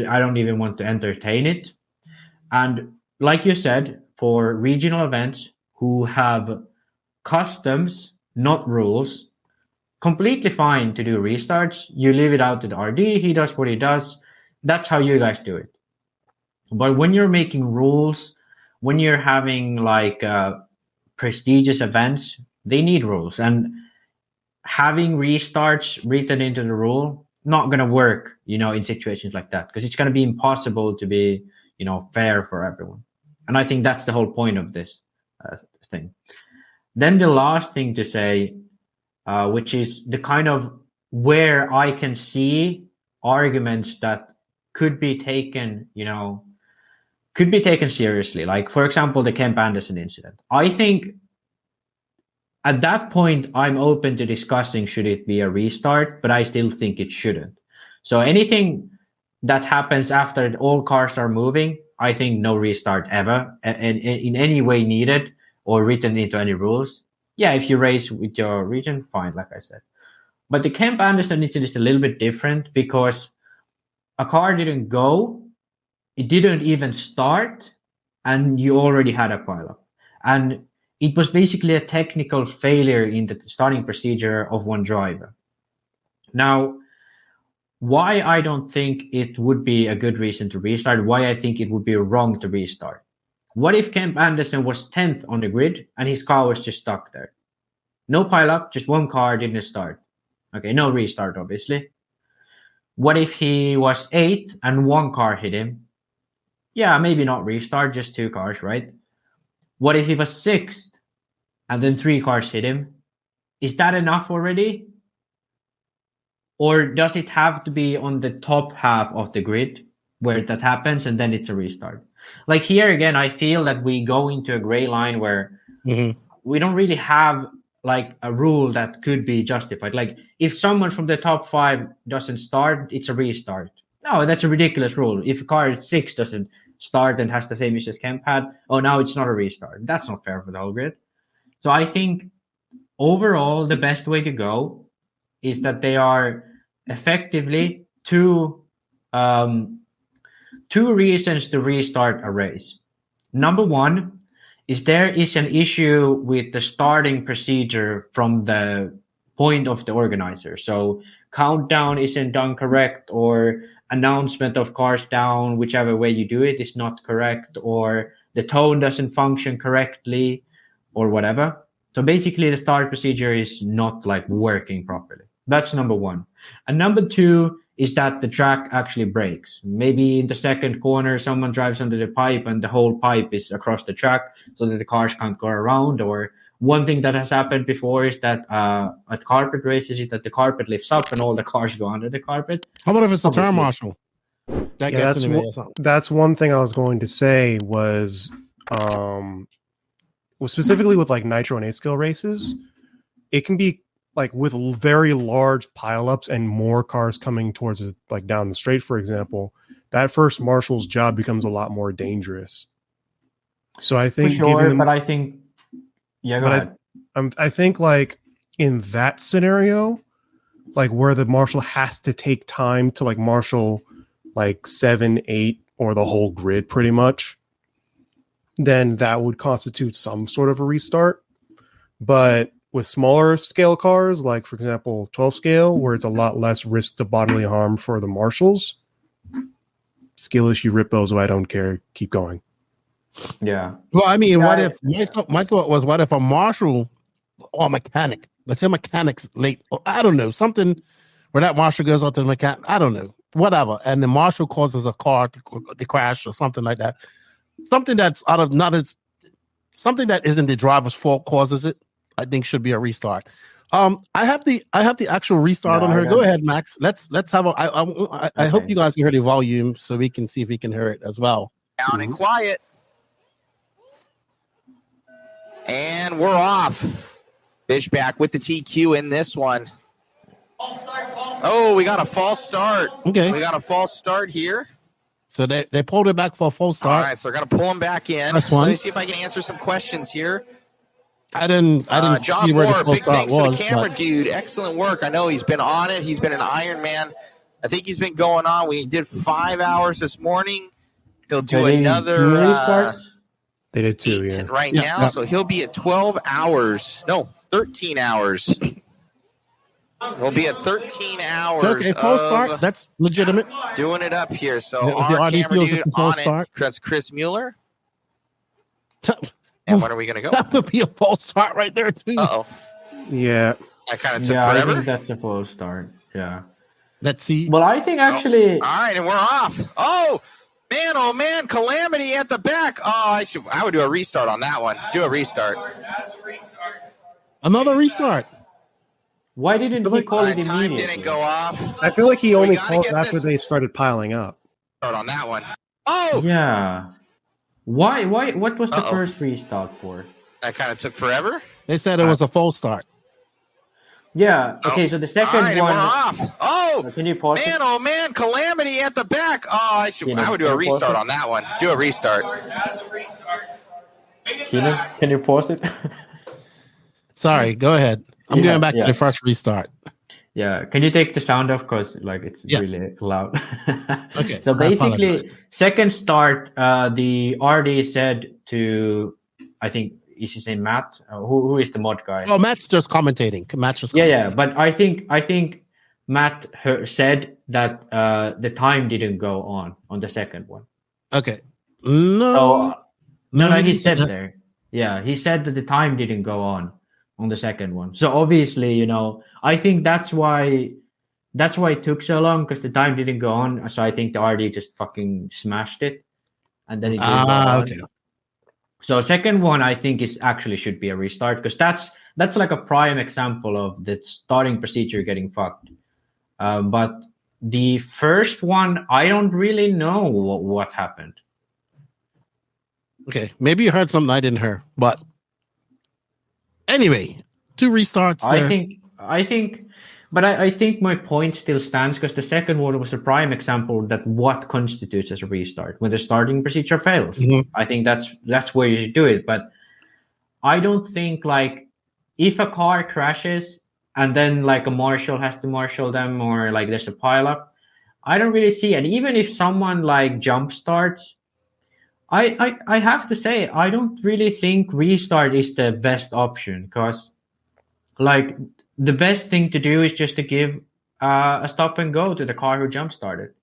I don't even want to entertain it. And like you said, for regional events who have customs, not rules, completely fine to do restarts. You leave it out to the RD. He does what he does. That's how you guys do it. But when you're making rules, when you're having like prestigious events, they need rules. And having restarts written into the rule, not going to work, in situations like that, because it's going to be impossible to be, fair for everyone. And I think that's the whole point of this thing. Then the last thing to say, which is the kind of where I can see arguments that could be taken, seriously. Like, for example, the Kemp Anderson incident. I think at that point, I'm open to discussing should it be a restart, but I still think it shouldn't. So anything that happens after all cars are moving, I think no restart ever, and in any way needed or written into any rules. Yeah, if you race with your region, fine, like I said. But the Kemp Anderson incident is a little bit different because a car didn't go, it didn't even start, and you already had a pileup. And it was basically a technical failure in the starting procedure of one driver. Now, why I don't think it would be a good reason to restart, why I think it would be wrong to restart. What if Kemp Anderson was 10th on the grid and his car was just stuck there? No pileup, just one car didn't start. Okay, no restart, obviously. What if he was 8th and one car hit him? Yeah, maybe not restart, just 2 cars, right? What if he was 6th and then 3 cars hit him? Is that enough already? Or does it have to be on the top half of the grid where that happens and then it's a restart? Like here again, I feel that we go into a gray line where we don't really have like a rule that could be justified. Like if someone from the top 5 doesn't start, it's a restart. No, that's a ridiculous rule. If a car at 6 doesn't start and has the same issue as Kemp had, now it's not a restart. That's not fair for the whole grid. So I think overall the best way to go is that they are effectively two reasons to restart a race. Number one is there is an issue with the starting procedure from the point of the organizer. So countdown isn't done correct, or announcement of cars down, whichever way you do it, is not correct, or the tone doesn't function correctly, or whatever. So basically the start procedure is not like working properly. That's number one. And number two is that the track actually breaks. Maybe in the second corner, someone drives under the pipe and the whole pipe is across the track so that the cars can't go around. Or one thing that has happened before is that at carpet races is that the carpet lifts up and all the cars go under the carpet. How about if it's a turn marshal? That's one thing I was going to say was specifically with like nitro and A-scale races, it can be like with very large pileups and more cars coming towards it, like down the straight, for example, that first marshal's job becomes a lot more dangerous. So I think, I think like in that scenario, like where the marshal has to take time to like marshal like 7, 8, or the whole grid pretty much, then that would constitute some sort of a restart. But with smaller scale cars, like for example 12 scale, where it's a lot less risk to bodily harm for the marshals, skill issue, rip those away, I don't care, keep going. Yeah. Well, I mean, what if my thought was, what if a marshal or a mechanic, let's say mechanic's late, or I don't know, something where that marshal goes out to the mechanic, I don't know, whatever, and the marshal causes a car to crash or something like that. Something that's something that isn't the driver's fault causes it, I think should be a restart. I have the actual restart on her. Go ahead, Max. Let's have I hope you guys can hear the volume so we can see if we can hear it as well. Down and quiet. And we're off. Fishback with the TQ in this one. Oh, we got a false start. Okay. We got a false start here. So they pulled it back for a full start. All right, so we're going to pull him back in. That's one. Let me see if I can answer some questions here. I didn't John see where Moore, the full big start thanks was. to the camera dude. Excellent work. I know he's been on it. He's been an Iron Man. I think he's been going on. We did 5 hours this morning. He'll do another. They did 2, yeah. Right now, so he'll be at 12 hours. No, 13 hours. We'll be at 13 hours. Okay, false start. That's legitimate. Doing it up here. So If our the RD camera feels dude it's a false on start. that's Chris Mueller. And when are we going to go? That would be a false start right there, too. Uh-oh. Yeah. That kind of took I forever. think that's a false start. Yeah. Let's see. Well, I think actually. All right, and we're off. Oh man, calamity at the back. Oh, I would do a restart on that one. Do a restart. Another restart. Why didn't he call it immediately? Time didn't go off. I feel like he only called it after they started piling up. Start on that one. Oh yeah. Why? What was the first restart for? That kind of took forever. They said it was a false start. Yeah. Okay. So the second one. one. We're off. Oh, can you pause? Man, calamity at the back. Oh, I would do a restart on that one. Do a restart. Can you pause it? Sorry. Go ahead. I'm going back to the first restart. Yeah. Can you take the sound off because it's really loud? Okay. So basically, second start, the RD said to, I think. Is his name Matt? Who is the mod guy? Oh, Matt's just commentating. Matt's just yeah. But I think Matt said that the time didn't go on the second one. Okay. No, he said there. Yeah, he said that the time didn't go on the second one. So obviously, I think that's why it took so long because the time didn't go on. So I think the RD just fucking smashed it, and then it didn't go on. Okay. So second one, I think should be a restart because that's like a prime example of the starting procedure getting fucked. But the first one, I don't really know what happened. Okay, maybe you heard something I didn't hear, but anyway, 2 restarts. There. I think my point still stands because the second one was a prime example that what constitutes as a restart when the starting procedure fails. Mm-hmm. I think that's where you should do it. But I don't think like if a car crashes and then like a marshal has to marshal them or like there's a pileup, I don't really see it. Even if someone like jump starts, I have to say I don't really think restart is the best option because like. The best thing to do is just to give a stop and go to the car who jump started.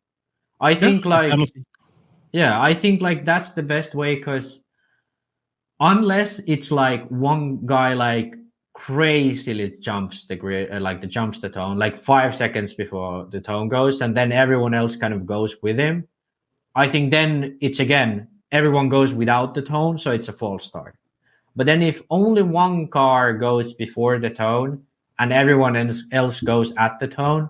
I think that's the best way because unless it's like one guy like crazily jumps the grid, jumps the tone like 5 seconds before the tone goes, and then everyone else kind of goes with him. I think then it's again everyone goes without the tone, so it's a false start. But then if only one car goes before the tone and everyone else goes at the tone,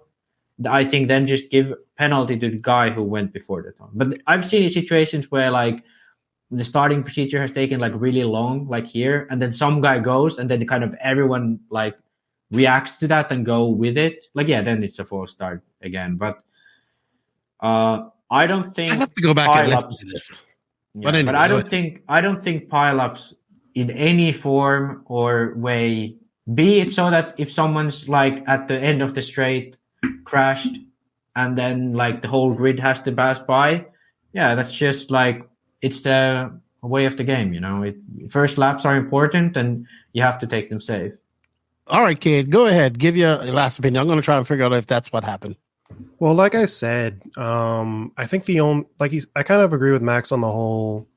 I think then just give penalty to the guy who went before the tone. But I've seen situations where like the starting procedure has taken like really long, like here, and then some guy goes and then kind of everyone like reacts to that and go with it. Like, yeah, then it's a false start again. But I don't think I have to go back and listen to this. Yeah, but I don't think pileups in any form or way, be it so that if someone's like at the end of the straight crashed and then like the whole grid has to pass by, yeah, that's just like it's the way of the game, first laps are important and you have to take them safe. All right, Cade, go ahead, give your last opinion. I'm going to try and figure out if that's what happened. Well, like I said, I think I kind of agree with Max on the whole.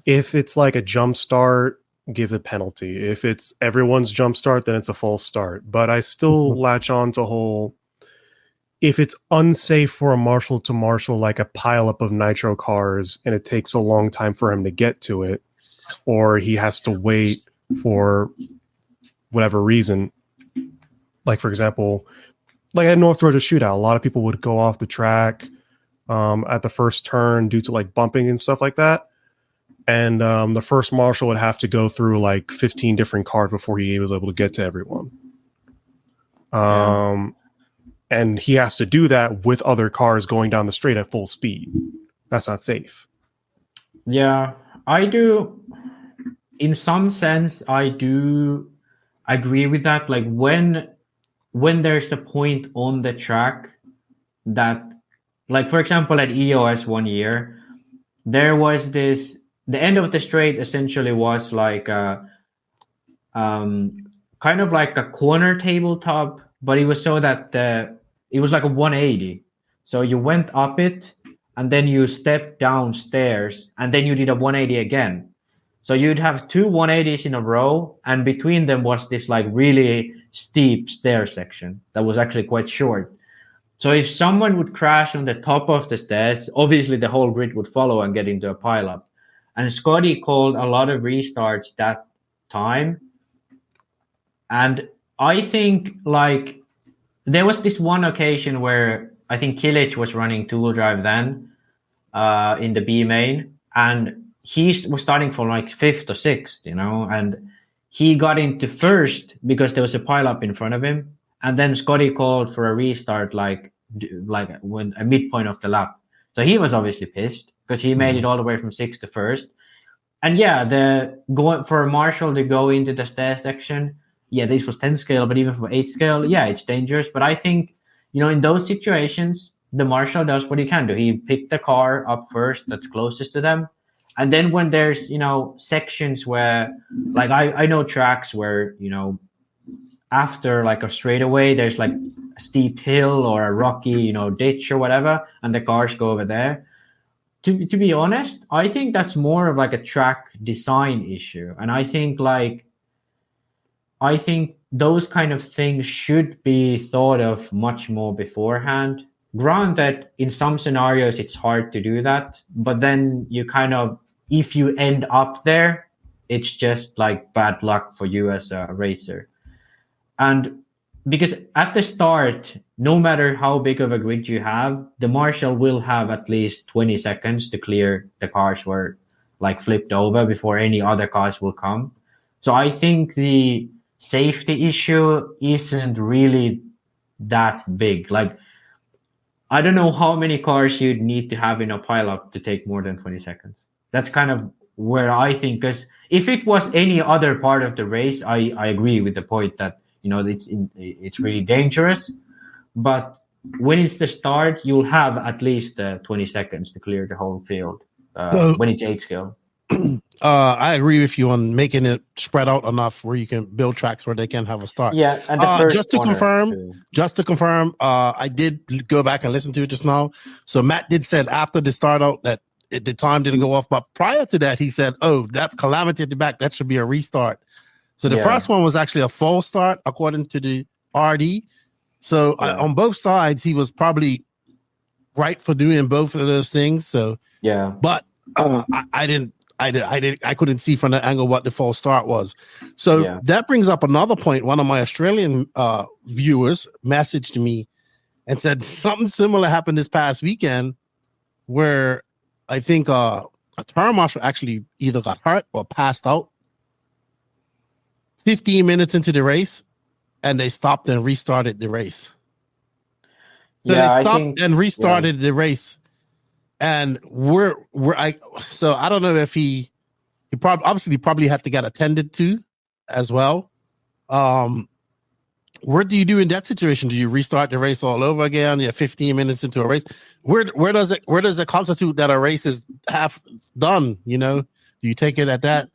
If it's like a jump start, give a penalty. If it's everyone's jump start, then it's a false start. But I still latch on to whole. If it's unsafe for a marshal to marshal like a pileup of nitro cars and it takes a long time for him to get to it, or he has to wait for whatever reason, like for example, like at North Georgia Shootout, a lot of people would go off the track at the first turn due to like bumping and stuff like that. And the first marshal would have to go through like 15 different cars before he was able to get to everyone. And he has to do that with other cars going down the straight at full speed. That's not safe. Yeah, I do. In some sense, I do agree with that. Like when there's a point on the track that, like for example, at EOS one year, there was this. The end of the straight essentially was like kind of like a corner tabletop but it was so that it was like a 180. So you went up it, and then you stepped downstairs, and then you did a 180 again. So you'd have two 180s in a row, and between them was this like really steep stair section that was actually quite short. So if someone would crash on the top of the stairs, obviously the whole grid would follow and get into a pileup. And Scotty called a lot of restarts that time. And I think like there was this one occasion where I think Kilic was running two-wheel drive then in the B main, and he was starting from like 5th or 6th, you know, and he got into 1st because there was a pileup in front of him. And then Scotty called for a restart, like when a midpoint of the lap. So he was obviously pissed because he made it all the way from 6th to 1st. And yeah, the going for a Marshall to go into the stair section. Yeah, this was 10 scale, but even for 8 scale, yeah, it's dangerous. But I think, you know, in those situations, the Marshall does what he can do. He picked the car up first that's closest to them. And then when there's, you know, sections where, like I know tracks where, you know, after like a straightaway, there's like a steep hill or a rocky, you know, ditch or whatever, and the cars go over there. To be honest, I think that's more of like a track design issue. And I think those kind of things should be thought of much more beforehand. Granted, in some scenarios, it's hard to do that, but then you kind of, if you end up there, it's just like bad luck for you as a racer. And because at the start, no matter how big of a grid you have, the Marshall will have at least 20 seconds to clear the cars were like flipped over before any other cars will come. So I think the safety issue isn't really that big. Like, I don't know how many cars you'd need to have in a pileup to take more than 20 seconds. That's kind of where I think, because if it was any other part of the race, I agree with the point that, you know, it's really dangerous. But when it's the start, you'll have at least 20 seconds to clear the whole field when it's 8 scale. I agree with you on making it spread out enough where you can build tracks where they can have a start. Yeah, and the first just to confirm, I did go back and listen to it just now. So Matt did said after the start out that the time didn't go off, but prior to that, he said, "Oh, that's calamity at the back. That should be a restart." So the first one was actually a false start according to the RD. So on both sides, he was probably right for doing both of those things. So yeah, but I couldn't see from that angle what the false start was. So that brings up another point. One of my Australian viewers messaged me and said something similar happened this past weekend where I think a turn marshal actually either got hurt or passed out 15 minutes into the race, and they stopped and restarted the race. So they stopped and restarted the race. And so I don't know if he probably had to get attended to as well. What do you do in that situation? Do you restart the race all over again? You're 15 minutes into a race. Where does it constitute that a race is half done? You know, do you take it at that?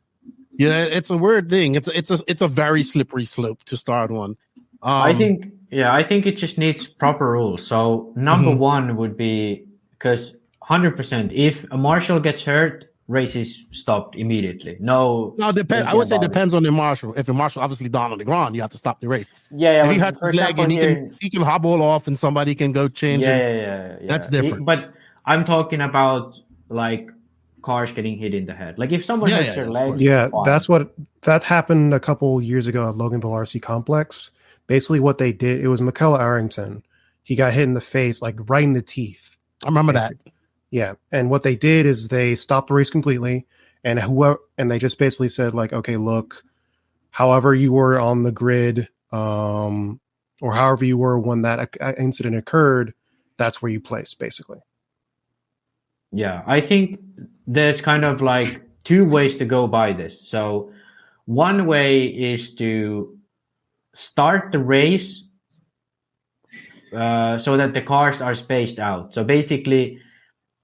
You know, it's a weird thing. It's a very slippery slope to start one. I think it just needs proper rules. So number one would be, because 100%, if a marshal gets hurt, race is stopped immediately. No, depends. I would say depends on the marshal. If the marshal obviously down on the ground, you have to stop the race. Yeah. If he hurts his leg and he can hobble off, and somebody can go change him. Yeah. That's different. But I'm talking about like cars getting hit in the head. Like if someone hurts their legs. Yeah, that happened a couple years ago at Loganville RC Complex. Basically, what they did, it was Michal Arrington. He got hit in the face, like right in the teeth. I remember that. Yeah, and what they did is they stopped the race completely, and they just basically said like, okay, look, however you were on the grid, or however you were when that incident occurred, that's where you place, basically. Yeah, I think there's kind of like two ways to go by this. So one way is to start the race so that the cars are spaced out. So basically,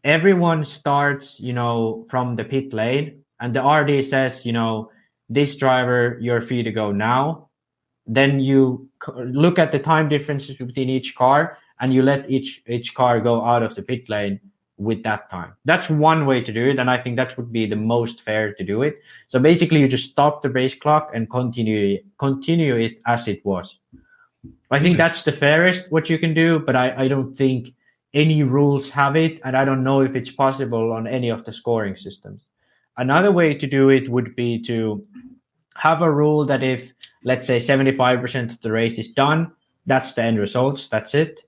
everyone starts, you know, from the pit lane, and the RD says, you know, this driver, you're free to go now. then you look at the time differences between each car, and you let each car go out of the pit lane with that time. That's one way to do it, and I think that would be the most fair to do it. So basically, you just stop the race clock and continue it as it was. I think that's the fairest what you can do, but I don't think any rules have it, and I don't know if it's possible on any of the scoring systems. Another way to do it would be to have a rule that if, let's say, 75% of the race is done, that's the end results, that's it.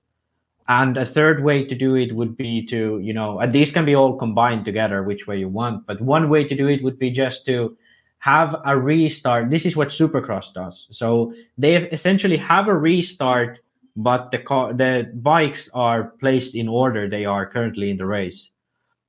And a third way to do it would be to, and these can be all combined together which way you want, but one way to do it would be just to have a restart. This is what Supercross does. So they essentially have a restart, but the bikes are placed in order they are currently in the race.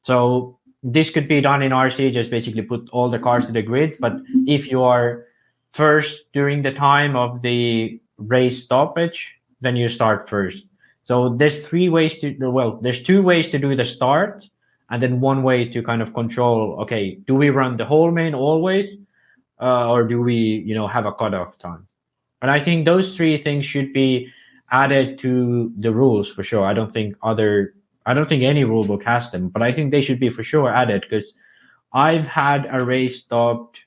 So this could be done in RC, just basically put all the cars to the grid. But if you are first during the time of the race stoppage, then you start first. So there's two ways to do the start, and then one way to kind of control, okay, do we run the whole main always, or do we, have a cutoff time? And I think those three things should be added to the rules for sure. I don't think any rule book has them, but I think they should be for sure added, because I've had a race stopped,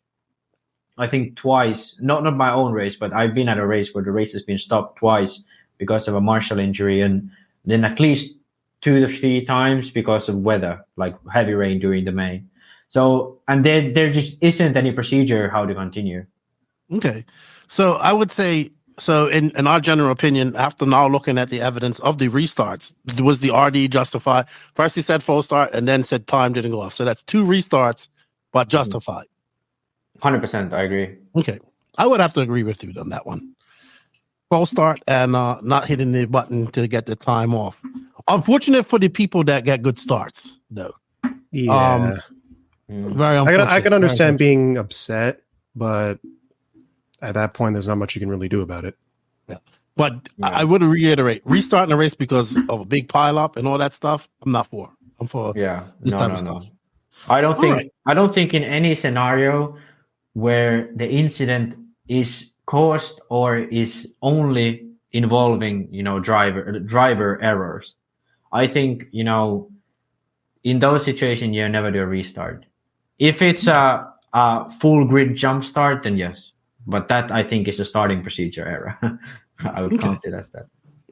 I think twice, not my own race, but I've been at a race where the race has been stopped twice because of a martial injury, and then at least 2 to 3 times because of weather, like heavy rain during the main. So, and there just isn't any procedure how to continue. Okay. So I would say, in our general opinion, after now looking at the evidence of the restarts, was the RD justified? First he said full start and then said time didn't go off. So that's 2 restarts, but justified. 100%, I agree. Okay. I would have to agree with you on that one. Full start and not hitting the button to get the time off. Unfortunate for the people that get good starts, though. Yeah. Very unfortunate. I can understand being upset, but at that point, there's not much you can really do about it. Yeah. But I would reiterate, restarting a race because of a big pileup and all that stuff, I'm not for. I'm for this type of stuff. I don't think in any scenario where the incident is caused or is only involving, driver errors. I think, in those situations, you never do a restart. If it's a full grid jump start, then yes. But that, I think, is a starting procedure error. I would count it as that.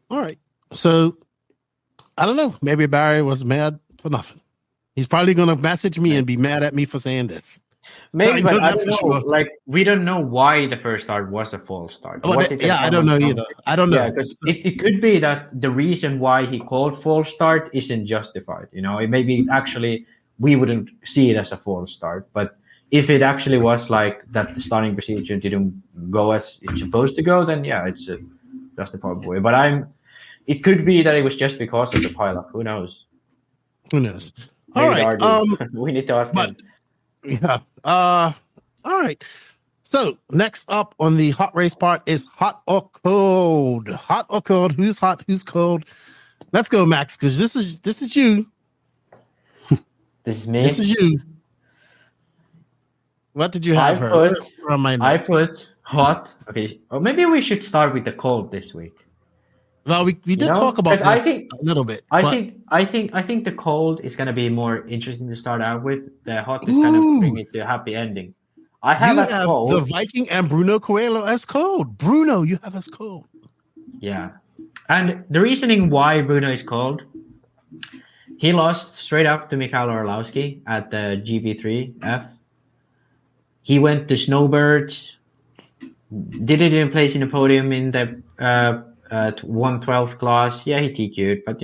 All right. So, I don't know. Maybe Barry was mad for nothing. He's probably going to message me and be mad at me for saying this. Maybe, but I don't know. Sure. Like, we don't know why the first start was a false start. I don't know either. I don't know. Yeah, because it could be that the reason why he called false start isn't justified. It may be actually we wouldn't see it as a false start. But if it actually was like that, the starting procedure didn't go as it's supposed to go, then yeah, it's a justifiable way. But it could be that it was just because of the pileup. Who knows? Who knows? Maybe all right. We need to ask him. Yeah. All right. So next up on the hot race part is hot or cold. Hot or cold? Who's hot? Who's cold? Let's go, Max, because this is you. This is me. This is you. What did you have? I put hot. Okay. Or maybe we should start with the cold this week. Well, we did talk about this a little bit. I think the cold is going to be more interesting to start out with. The hot is kind of bring it to a happy ending. I have the Viking and Bruno Coelho as cold. Bruno, you have as cold. Yeah, and the reasoning why Bruno is cold, he lost straight up to Michal Orlowski at the GP3F. He went to SnowBirds. Didn't even place in the podium in the 112 class. Yeah, he TQ'd, but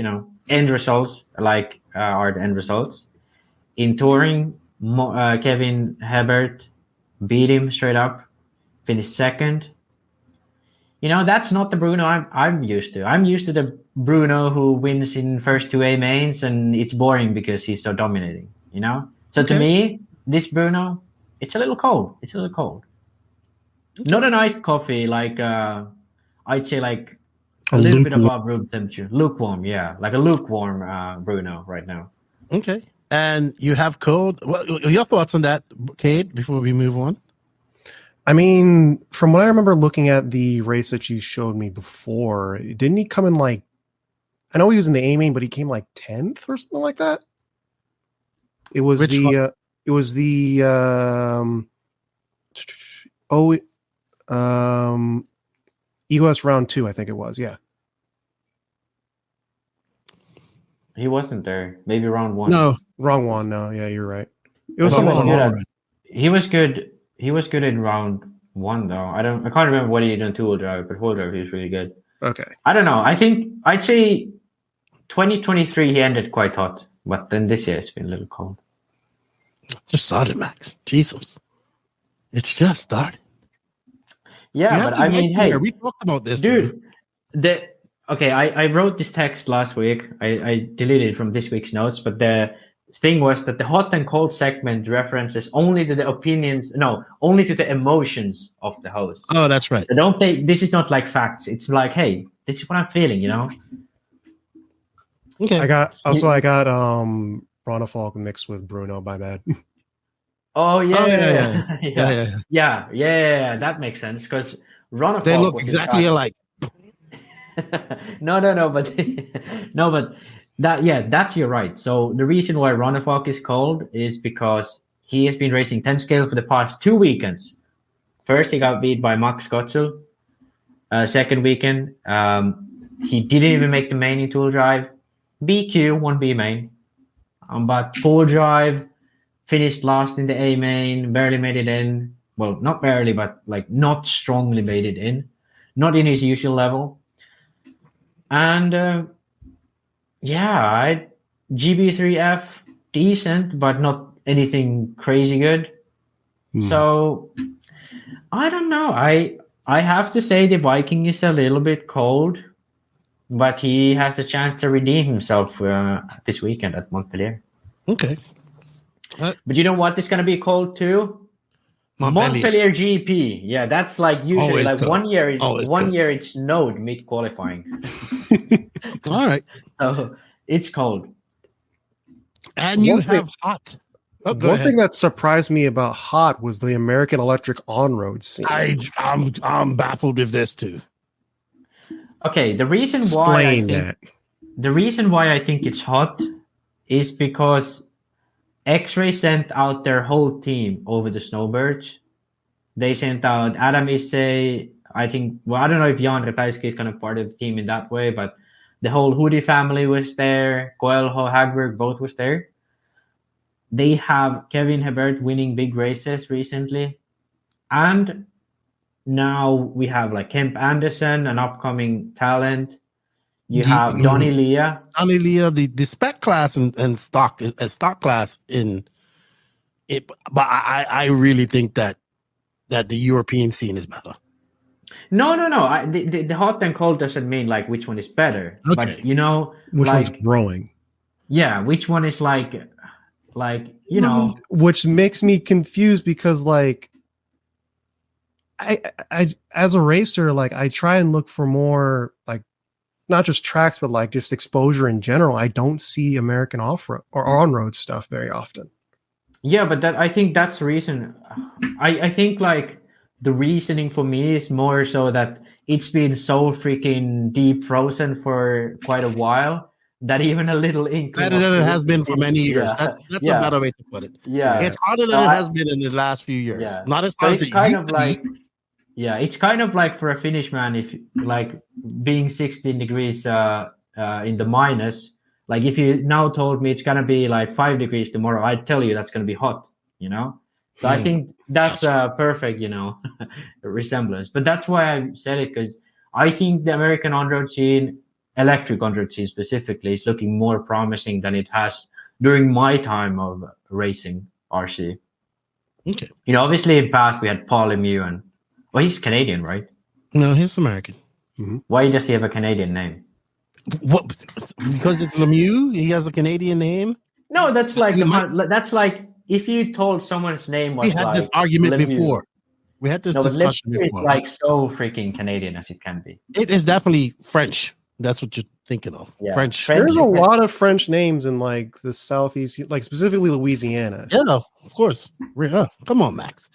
end results are the end results. In touring, Kevin Hebert beat him straight up, finished second. That's not the Bruno I'm used to. I'm used to the Bruno who wins in first 2A mains, and it's boring because he's so dominating. So to me, this Bruno, it's a little cold. It's a little cold. Not an iced coffee, like I'd say like a little bit above room temperature. Lukewarm, yeah. Like a lukewarm Bruno right now. Okay. And you have cold. What your thoughts on that, Cade, before we move on? I mean, from what I remember looking at the race that you showed me before, didn't he come in like, I know he was in the A main, but he came like 10th or something like that? It was EOS round 2, I think it was. Yeah. He wasn't there. Maybe round 1. No, wrong one. No, yeah, you're right. It was He was good. He was good in round 1 though. I can't remember what he did in two-wheel drive, but wheel drive he was really good. Okay. I don't know. I'd say 2023 he ended quite hot, but then this year it's been a little cold. Just started, Max. Jesus. It's just started. Yeah, but I mean, hey, we talked about this, dude. I wrote this text last week. I deleted it from this week's notes, but the thing was that the hot and cold segment references only to the only to the emotions of the host. Oh, that's right. So this is not like facts. It's like, hey, this is what I'm feeling, you know? Okay. I got Ronafalk mixed with Bruno by bad. Oh yeah. Yeah. That makes sense because Ronafalk. They look exactly alike. No, but that's you're right. So the reason why Ronafalk is cold is because he has been racing 10 scale for the past 2 weekends. First, he got beat by Max Gotzel. Second weekend, he didn't even make the main in tool drive. BQ won B main, but full drive finished last in the A main. Barely made it in. Well, not barely, but like not strongly made it in. Not in his usual level. And GB3F decent, but not anything crazy good. So I don't know. I have to say the Viking is a little bit cold, but he has a chance to redeem himself this weekend at Montpellier. Okay. But you know what? It's going to be cold too. Montpellier GP. Yeah, that's like usually always like cold. 1 year. Always Year it snowed mid qualifying. All right. So it's cold. And you have hot. One thing that surprised me about hot was the American Electric on-road scene. I'm baffled with this too. Okay, the reason why I think it's hot is because X-Ray sent out their whole team over the SnowBirds. They sent out Adam Issei. I don't know if Jan Ratajski is kind of part of the team in that way, but the whole Hoodie family was there. Coelho, Hagberg, both was there. They have Kevin Hebert winning big races recently. And now we have like Kemp Anderson, an upcoming talent. You have Donnie Leah. Donnie Leah, the spec class and stock class in it, but I really think that the European scene is better. No. The hot and cold doesn't mean like which one is better, but you know, which one's growing. Yeah, which one is like you know, which makes me confused because like I as a racer, like I try and look for more like not just tracks, but like just exposure in general. I don't see American off-road or on-road stuff very often. Yeah, but I think that's the reason. I think like the reasoning for me is more so that it's been so freaking deep frozen for quite a while that even a little inkling better than it has been for many years. Yeah. That's a better way to put it. Yeah, it's harder than it has been in the last few years. Yeah. Not as hard as it kind used of to like. be. Yeah, it's kind of like for a Finnish man, if like being 16 degrees in the minus, like if you now told me it's going to be like 5 degrees tomorrow, I'd tell you that's going to be hot, you know? So I think that's a perfect, you know, resemblance. But that's why I said it, because I think the American on-road scene, electric on-road scene specifically, is looking more promising than it has during my time of racing RC. Okay. You know, obviously in the past we had Paul Lemieux and well, he's Canadian, right? No, he's American. Mm-hmm. Why does he have a Canadian name? What? Because it's Lemieux? He has a Canadian name? No, that's like if you told someone's name was. We had this argument before. We had this discussion before. It's like so freaking Canadian as it can be. It is definitely French. That's what you're thinking of. Yeah. French. There's a lot of French names in like the Southeast, like specifically Louisiana. Yeah, of course. Come on, Max.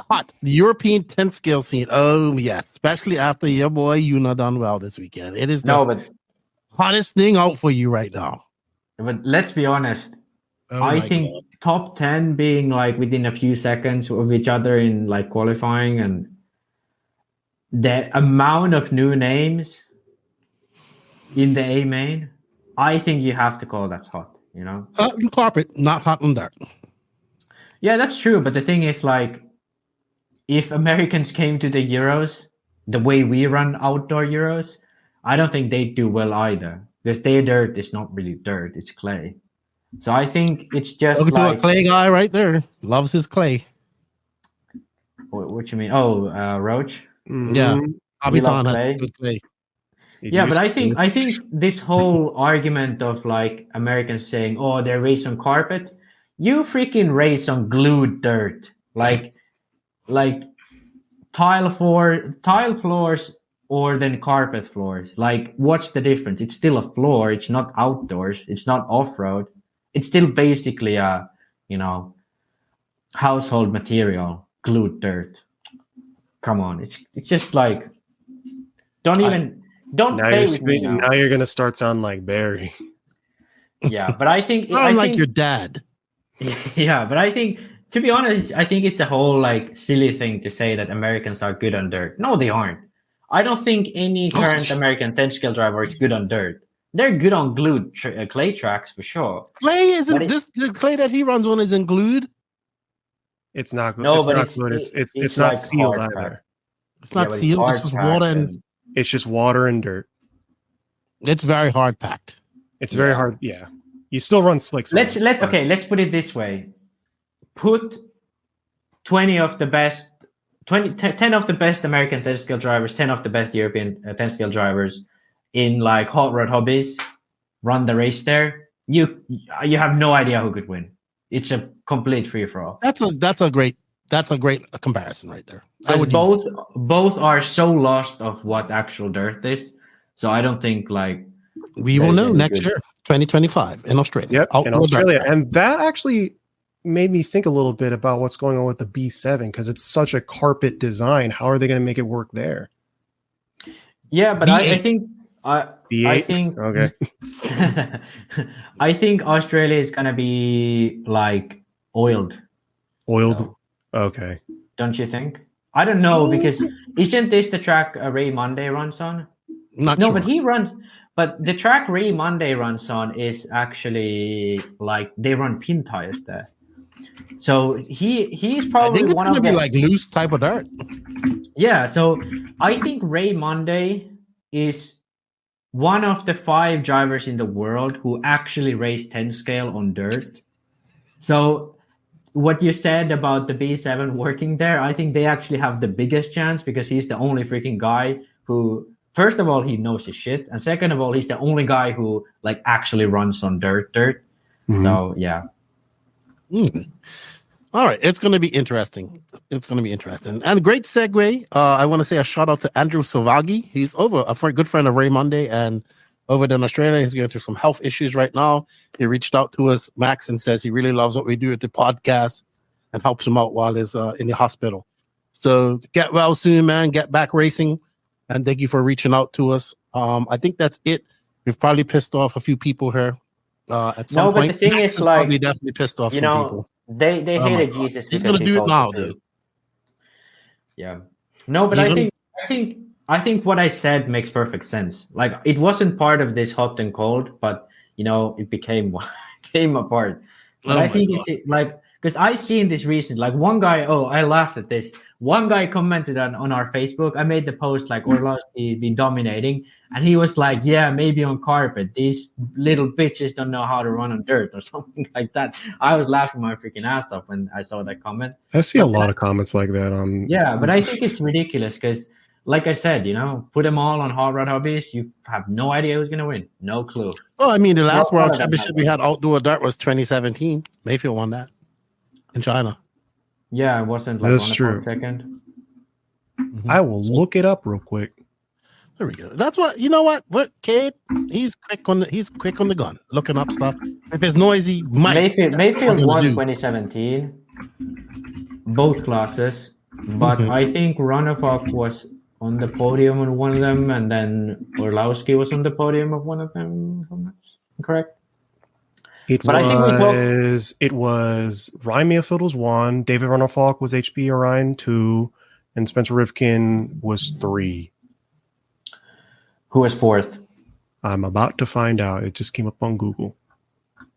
hot. The European 10 scale scene. Oh, yes. Especially after your boy Joona done well this weekend. It is the hottest thing out for you right now. But let's be honest. I think top 10 being like within a few seconds of each other in like qualifying, and the amount of new names in the A main, I think you have to call that hot, you know? Hot on carpet, not hot on dirt. Yeah, that's true. But the thing is, like, if Americans came to the Euros the way we run outdoor Euros, I don't think they'd do well either, because their dirt is not really dirt, it's clay. So I think it's just Look like to a clay guy right there. Loves his clay. What you mean? Oh, Roach? Yeah. Abiton has good clay. Yeah, but I think this whole argument of like Americans saying, "Oh, they race on carpet," you freaking race on glued dirt, like tile floors, or then carpet floors. Like, what's the difference? It's still a floor. It's not outdoors. It's not off road. It's still basically a household material, glued dirt. Come on, it's just like don't play with me now. Now you're gonna start sounding like Barry. Yeah, but I think like your dad. Yeah, but I think, to be honest, I think it's a whole like silly thing to say that Americans are good on dirt. No, they aren't. I don't think any current American 10 scale driver is good on dirt. They're good on glued clay tracks for sure. Clay isn't the clay that he runs on isn't glued. It's not. No, it's but not glued. It's not like sealed either. It's not sealed. It's just water and. It's just water and dirt. It's very hard packed. It's very hard. Yeah, you still run slicks. Let's put it this way: put 10 of the best American 10 scale drivers, 10 of the best European 10 scale drivers in like hot rod hobbies, run the race there. You have no idea who could win. It's a complete free for all. That's a great comparison right there. Both are so lost of what actual dirt is. So I don't think like we will know next year, 2025 in Australia. Yep, in Australia. And that actually made me think a little bit about what's going on with the B7, because it's such a carpet design. How are they going to make it work there? Yeah, but I think okay. I think Australia is going to be like oiled. So, okay. Don't you think? I don't know, because isn't this the track Ray Monday runs on? Not sure. But the track Ray Monday runs on is actually like they run pin tires there. So he's probably I think it's gonna be like loose type of dirt. Yeah, so I think Ray Monday is one of the 5 drivers in the world who actually race 10 scale on dirt. So what you said about the B7 working there, I think they actually have the biggest chance, because he's the only freaking guy who, first of all, he knows his shit, and second of all, he's the only guy who like actually runs on dirt. Mm-hmm. So yeah. All right, it's going to be interesting. And a great segue. I want to say a shout out to Andrew Savagi. He's a good friend of Ray Monday, and over there in Australia, he's going through some health issues right now. He reached out to us, Max, and says he really loves what we do at the podcast and helps him out while he's in the hospital. So get well soon, man. Get back racing, and thank you for reaching out to us. I think that's it. We've probably pissed off a few people here. At some point, but the thing Max is, like, probably definitely pissed off some people. They hated Jesus. He's gonna do it now, dude. Yeah. No, but I think what I said makes perfect sense. Like, it wasn't part of this hot and cold, but it came apart. But I think it's like, because I seen this recently. Like, one guy, I laughed at this. One guy commented on our Facebook. I made the post like Orlowski been dominating, and he was like, "Yeah, maybe on carpet. These little bitches don't know how to run on dirt," or something like that. I was laughing my freaking ass off when I saw that comment. I see a lot of comments like that on. Yeah, but I think it's ridiculous because, like I said, put them all on hot rod hobbies. You have no idea who's gonna win. No clue. Well, I mean, the last World Championship we had outdoor dirt was 2017. Mayfield won that in China. Yeah, it wasn't like that's true. Second. Mm-hmm. I will look it up real quick. There we go. That's what What Cade? He's quick on the gun, looking up stuff. If it's noisy, Mayfield won 2017, both classes, But I think Ronafok was on the podium on one of them, and then Orlowski was on the podium of one of them. If I'm not correct. It was Ryan Mayfield was 1, David Ronafalk was HB Orion 2, and Spencer Rivkin was 3. Who was 4th? I'm about to find out. It just came up on Google.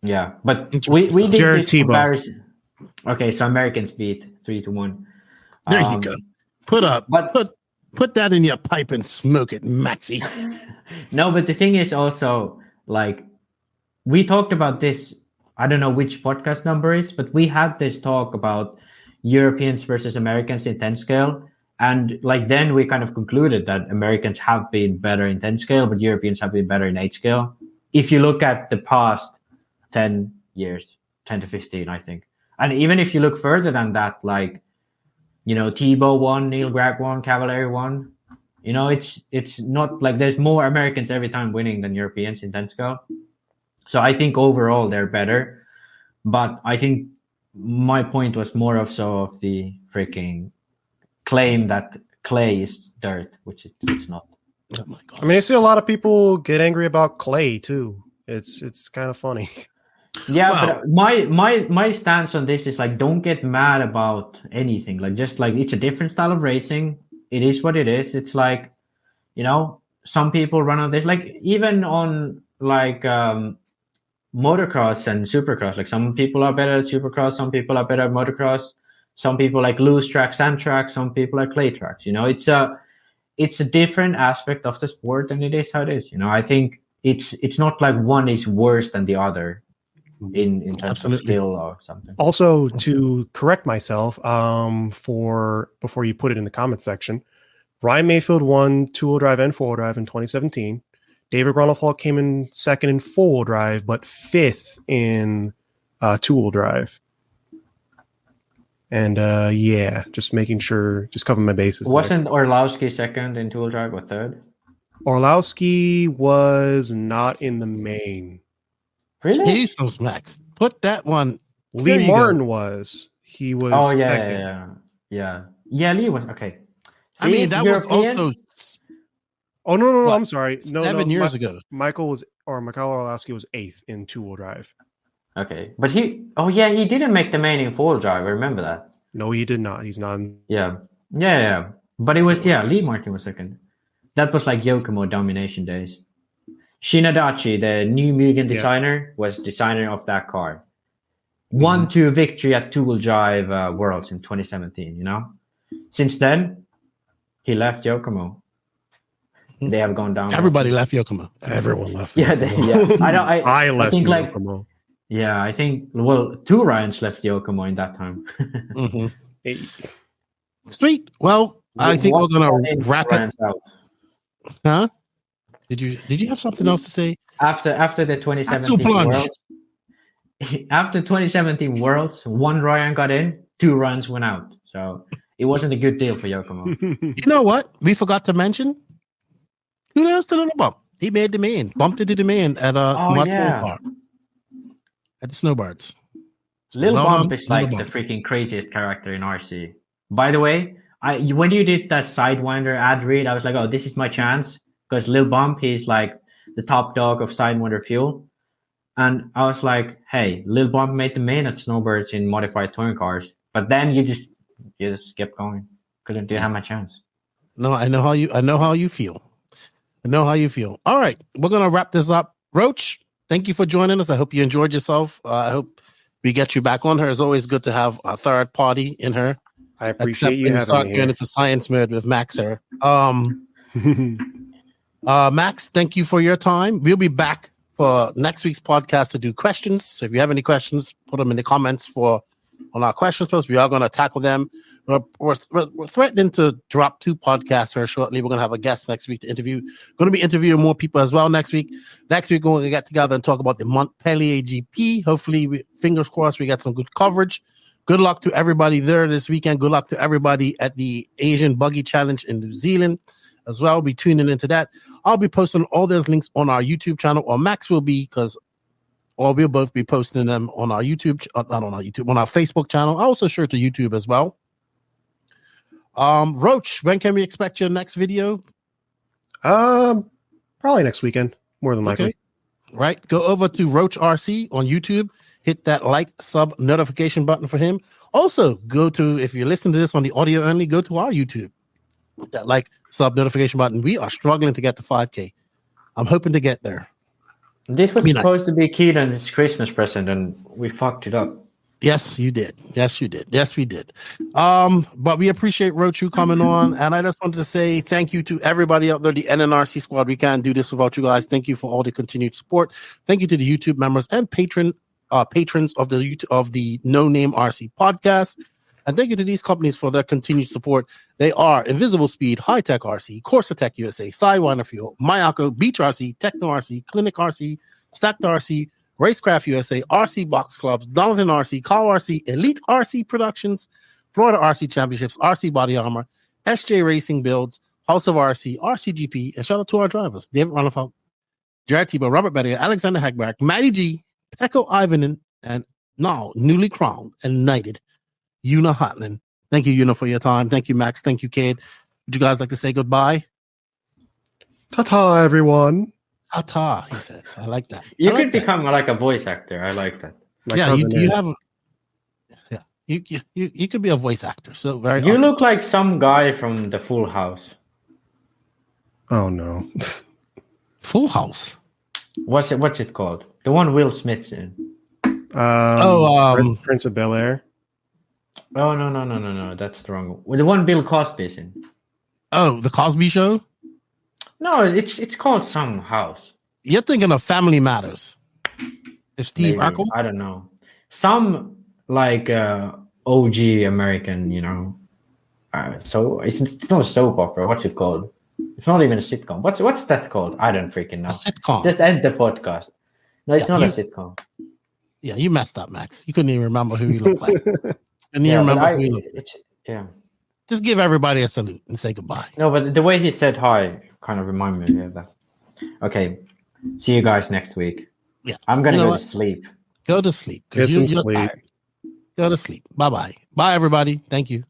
Yeah, but we did Jared this Tebow. comparison. Okay, so Americans beat 3-1. There you go. Put that in your pipe and smoke it, Maxi. No, but the thing is also, like, we talked about this. I don't know which podcast number is, but we had this talk about Europeans versus Americans in 10 scale. And like then we kind of concluded that Americans have been better in 10 scale, but Europeans have been better in 8 scale. If you look at the past 10 years, 10 to 15, I think. And even if you look further than that, like, you know, Tebow won, Neil Gregg won, Cavalieri won. You know, it's not like there's more Americans every time winning than Europeans in 10 scale. So I think overall they're better. But I think my point was more of the freaking claim that clay is dirt, which it's not. Oh my God. I mean, I see a lot of people get angry about clay too. It's kind of funny. Yeah, but my stance on this is like, don't get mad about anything. Like, just like, it's a different style of racing. It is what it is. It's like, you know, some people run on this, like even on like motocross and supercross. Like some people are better at supercross, some people are better at motocross, some people like loose track, sand track, some people like clay tracks. You know, it's a different aspect of the sport, and it is how it is. You know, I think it's not like one is worse than the other in terms of skill or something. Also, to correct myself, for before you put it in the comment section, Ryan Mayfield won 2-wheel drive and 4-wheel drive in 2017. David Ronafalk came in second in 4-wheel drive, but 5th in 2-wheel drive. And yeah, just making sure, just covering my bases. Wasn't Orlowski second in 2-wheel drive or 3rd? Orlowski was not in the main. Really? Jesus, Max. Put that one. Lee Martin was. He was. Oh second. yeah. Lee was okay. I mean, that European? was also. Oh no! I'm sorry. No, 7 years ago. Michal Orlowski was 8th in 2-wheel drive. Okay, but he didn't make the main in 4-wheel drive. I remember that. No, he did not. He's not. Yeah. But it was Lee Martin was second. That was like Yokomo domination days. Shinadachi, the new Mugen designer, was designer of that car. Won 2 victory at 2-wheel drive Worlds in 2017. You know, since then he left Yokomo. They have gone down. Everybody left Yokomo. Everyone left. Yeah. I left think Yokomo. Yeah, I think 2 Ryans left Yokomo in that time. Sweet. Well, I think we're gonna wrap it out. Huh? Did you have something else to say? After the 2017 Worlds, after 2017 Worlds, 1 Ryan got in, 2 Ryans went out. So it wasn't a good deal for Yokomo. You know what? We forgot to mention. Kudos to Little Bump. He made the main. Bumped into the main at at the SnowBirds. Little Bump is like the freaking craziest character in RC. By the way, when you did that Sidewinder ad read, I was like, oh, this is my chance. Because Lil Bump, he's like the top dog of Sidewinder Fuel. And I was like, hey, Lil Bump made the main at SnowBirds in modified touring cars. But then you just kept going. Didn't have my chance. No, I know how you feel. I know how you feel. All right, we're gonna wrap this up. Roach, thank you for joining us. I hope you enjoyed yourself. I hope we get you back on her. It's always good to have a third party in her. I appreciate you having start me going here. into science mode with Max here. Max, thank you for your time. We'll be back for next week's podcast to do questions. So if you have any questions, put them in the comments on our questions post. We are going to tackle them. We're threatening to drop 2 podcasts here shortly. We're going to have a guest next week to interview. Going to be interviewing more people as well next week. Next week, we're going to get together and talk about the Montpellier GP. Hopefully, fingers crossed, we get some good coverage. Good luck to everybody there this weekend. Good luck to everybody at the Asian Buggy Challenge in New Zealand as well. Be tuning into that. I'll be posting all those links on our YouTube channel, or Max will be, or we'll both be posting them on our YouTube, not on our YouTube, on our Facebook channel. Also sure to YouTube as well. Roach, when can we expect your next video? Probably next weekend, more than likely. Right. Go over to Roach RC on YouTube. Hit that like, sub, notification button for him. Also, go to, if you're listening to this on the audio only, go to our YouTube. Hit that like, sub, notification button. We are struggling to get to 5K. I'm hoping to get there. This was supposed to be Keelan's Christmas present, and we fucked it up. Yes, you did. Yes, you did. Yes, we did. But we appreciate Roach you coming on, and I just wanted to say thank you to everybody out there, the NNRC squad. We can't do this without you guys. Thank you for all the continued support. Thank you to the YouTube members and patrons of the No Name RC podcast, and thank you to these companies for their continued support. They are Invisible Speed, High Tech RC, Corsa Tech USA, Sidewinder Fuel, Mayako, Beach RC, Techno RC, Clinic RC, Stacked RC, Racecraft USA, RC Box Clubs, Donovan RC, Cal RC, Elite RC Productions, Florida RC Championships, RC Body Armor, SJ Racing Builds, House of RC, RCGP, and shout out to our drivers, David Runafelt, Jared Tebow, Robert Bettier, Alexander Hagberg, Matty G, Pekko Ivanen, and now newly crowned and knighted, Joona Haatanen. Thank you, Joona, for your time. Thank you, Max. Thank you, Cade. Would you guys like to say goodbye? Ta-ta, everyone. Ta-ta, he says. I like that. You could become like a voice actor. I like that. You could be a voice actor. So very. You look like some guy from the Full House. Oh no. Full House. What's it called? The one Will Smith's in. Prince of Bel-Air. Oh no, that's the wrong one. The one Bill Cosby's in. Oh, the Cosby Show? No, it's called some house. You're thinking of Family Matters. If Steve Urkel? I don't know. Some like OG American, you know. So it's not a soap opera. What's it called? It's not even a sitcom. What's that called? I don't freaking know. A sitcom. Just end the podcast. No, it's not a sitcom. Yeah, you messed up, Max. You couldn't even remember who you looked like. And you remember who you looked like. Yeah. Just give everybody a salute and say goodbye. No, but the way he said hi kind of reminded me of that. Okay. See you guys next week. Yeah. I'm going to go to sleep. Go to sleep. Get some sleep. Tired. Go to sleep. Bye-bye. Bye, everybody. Thank you.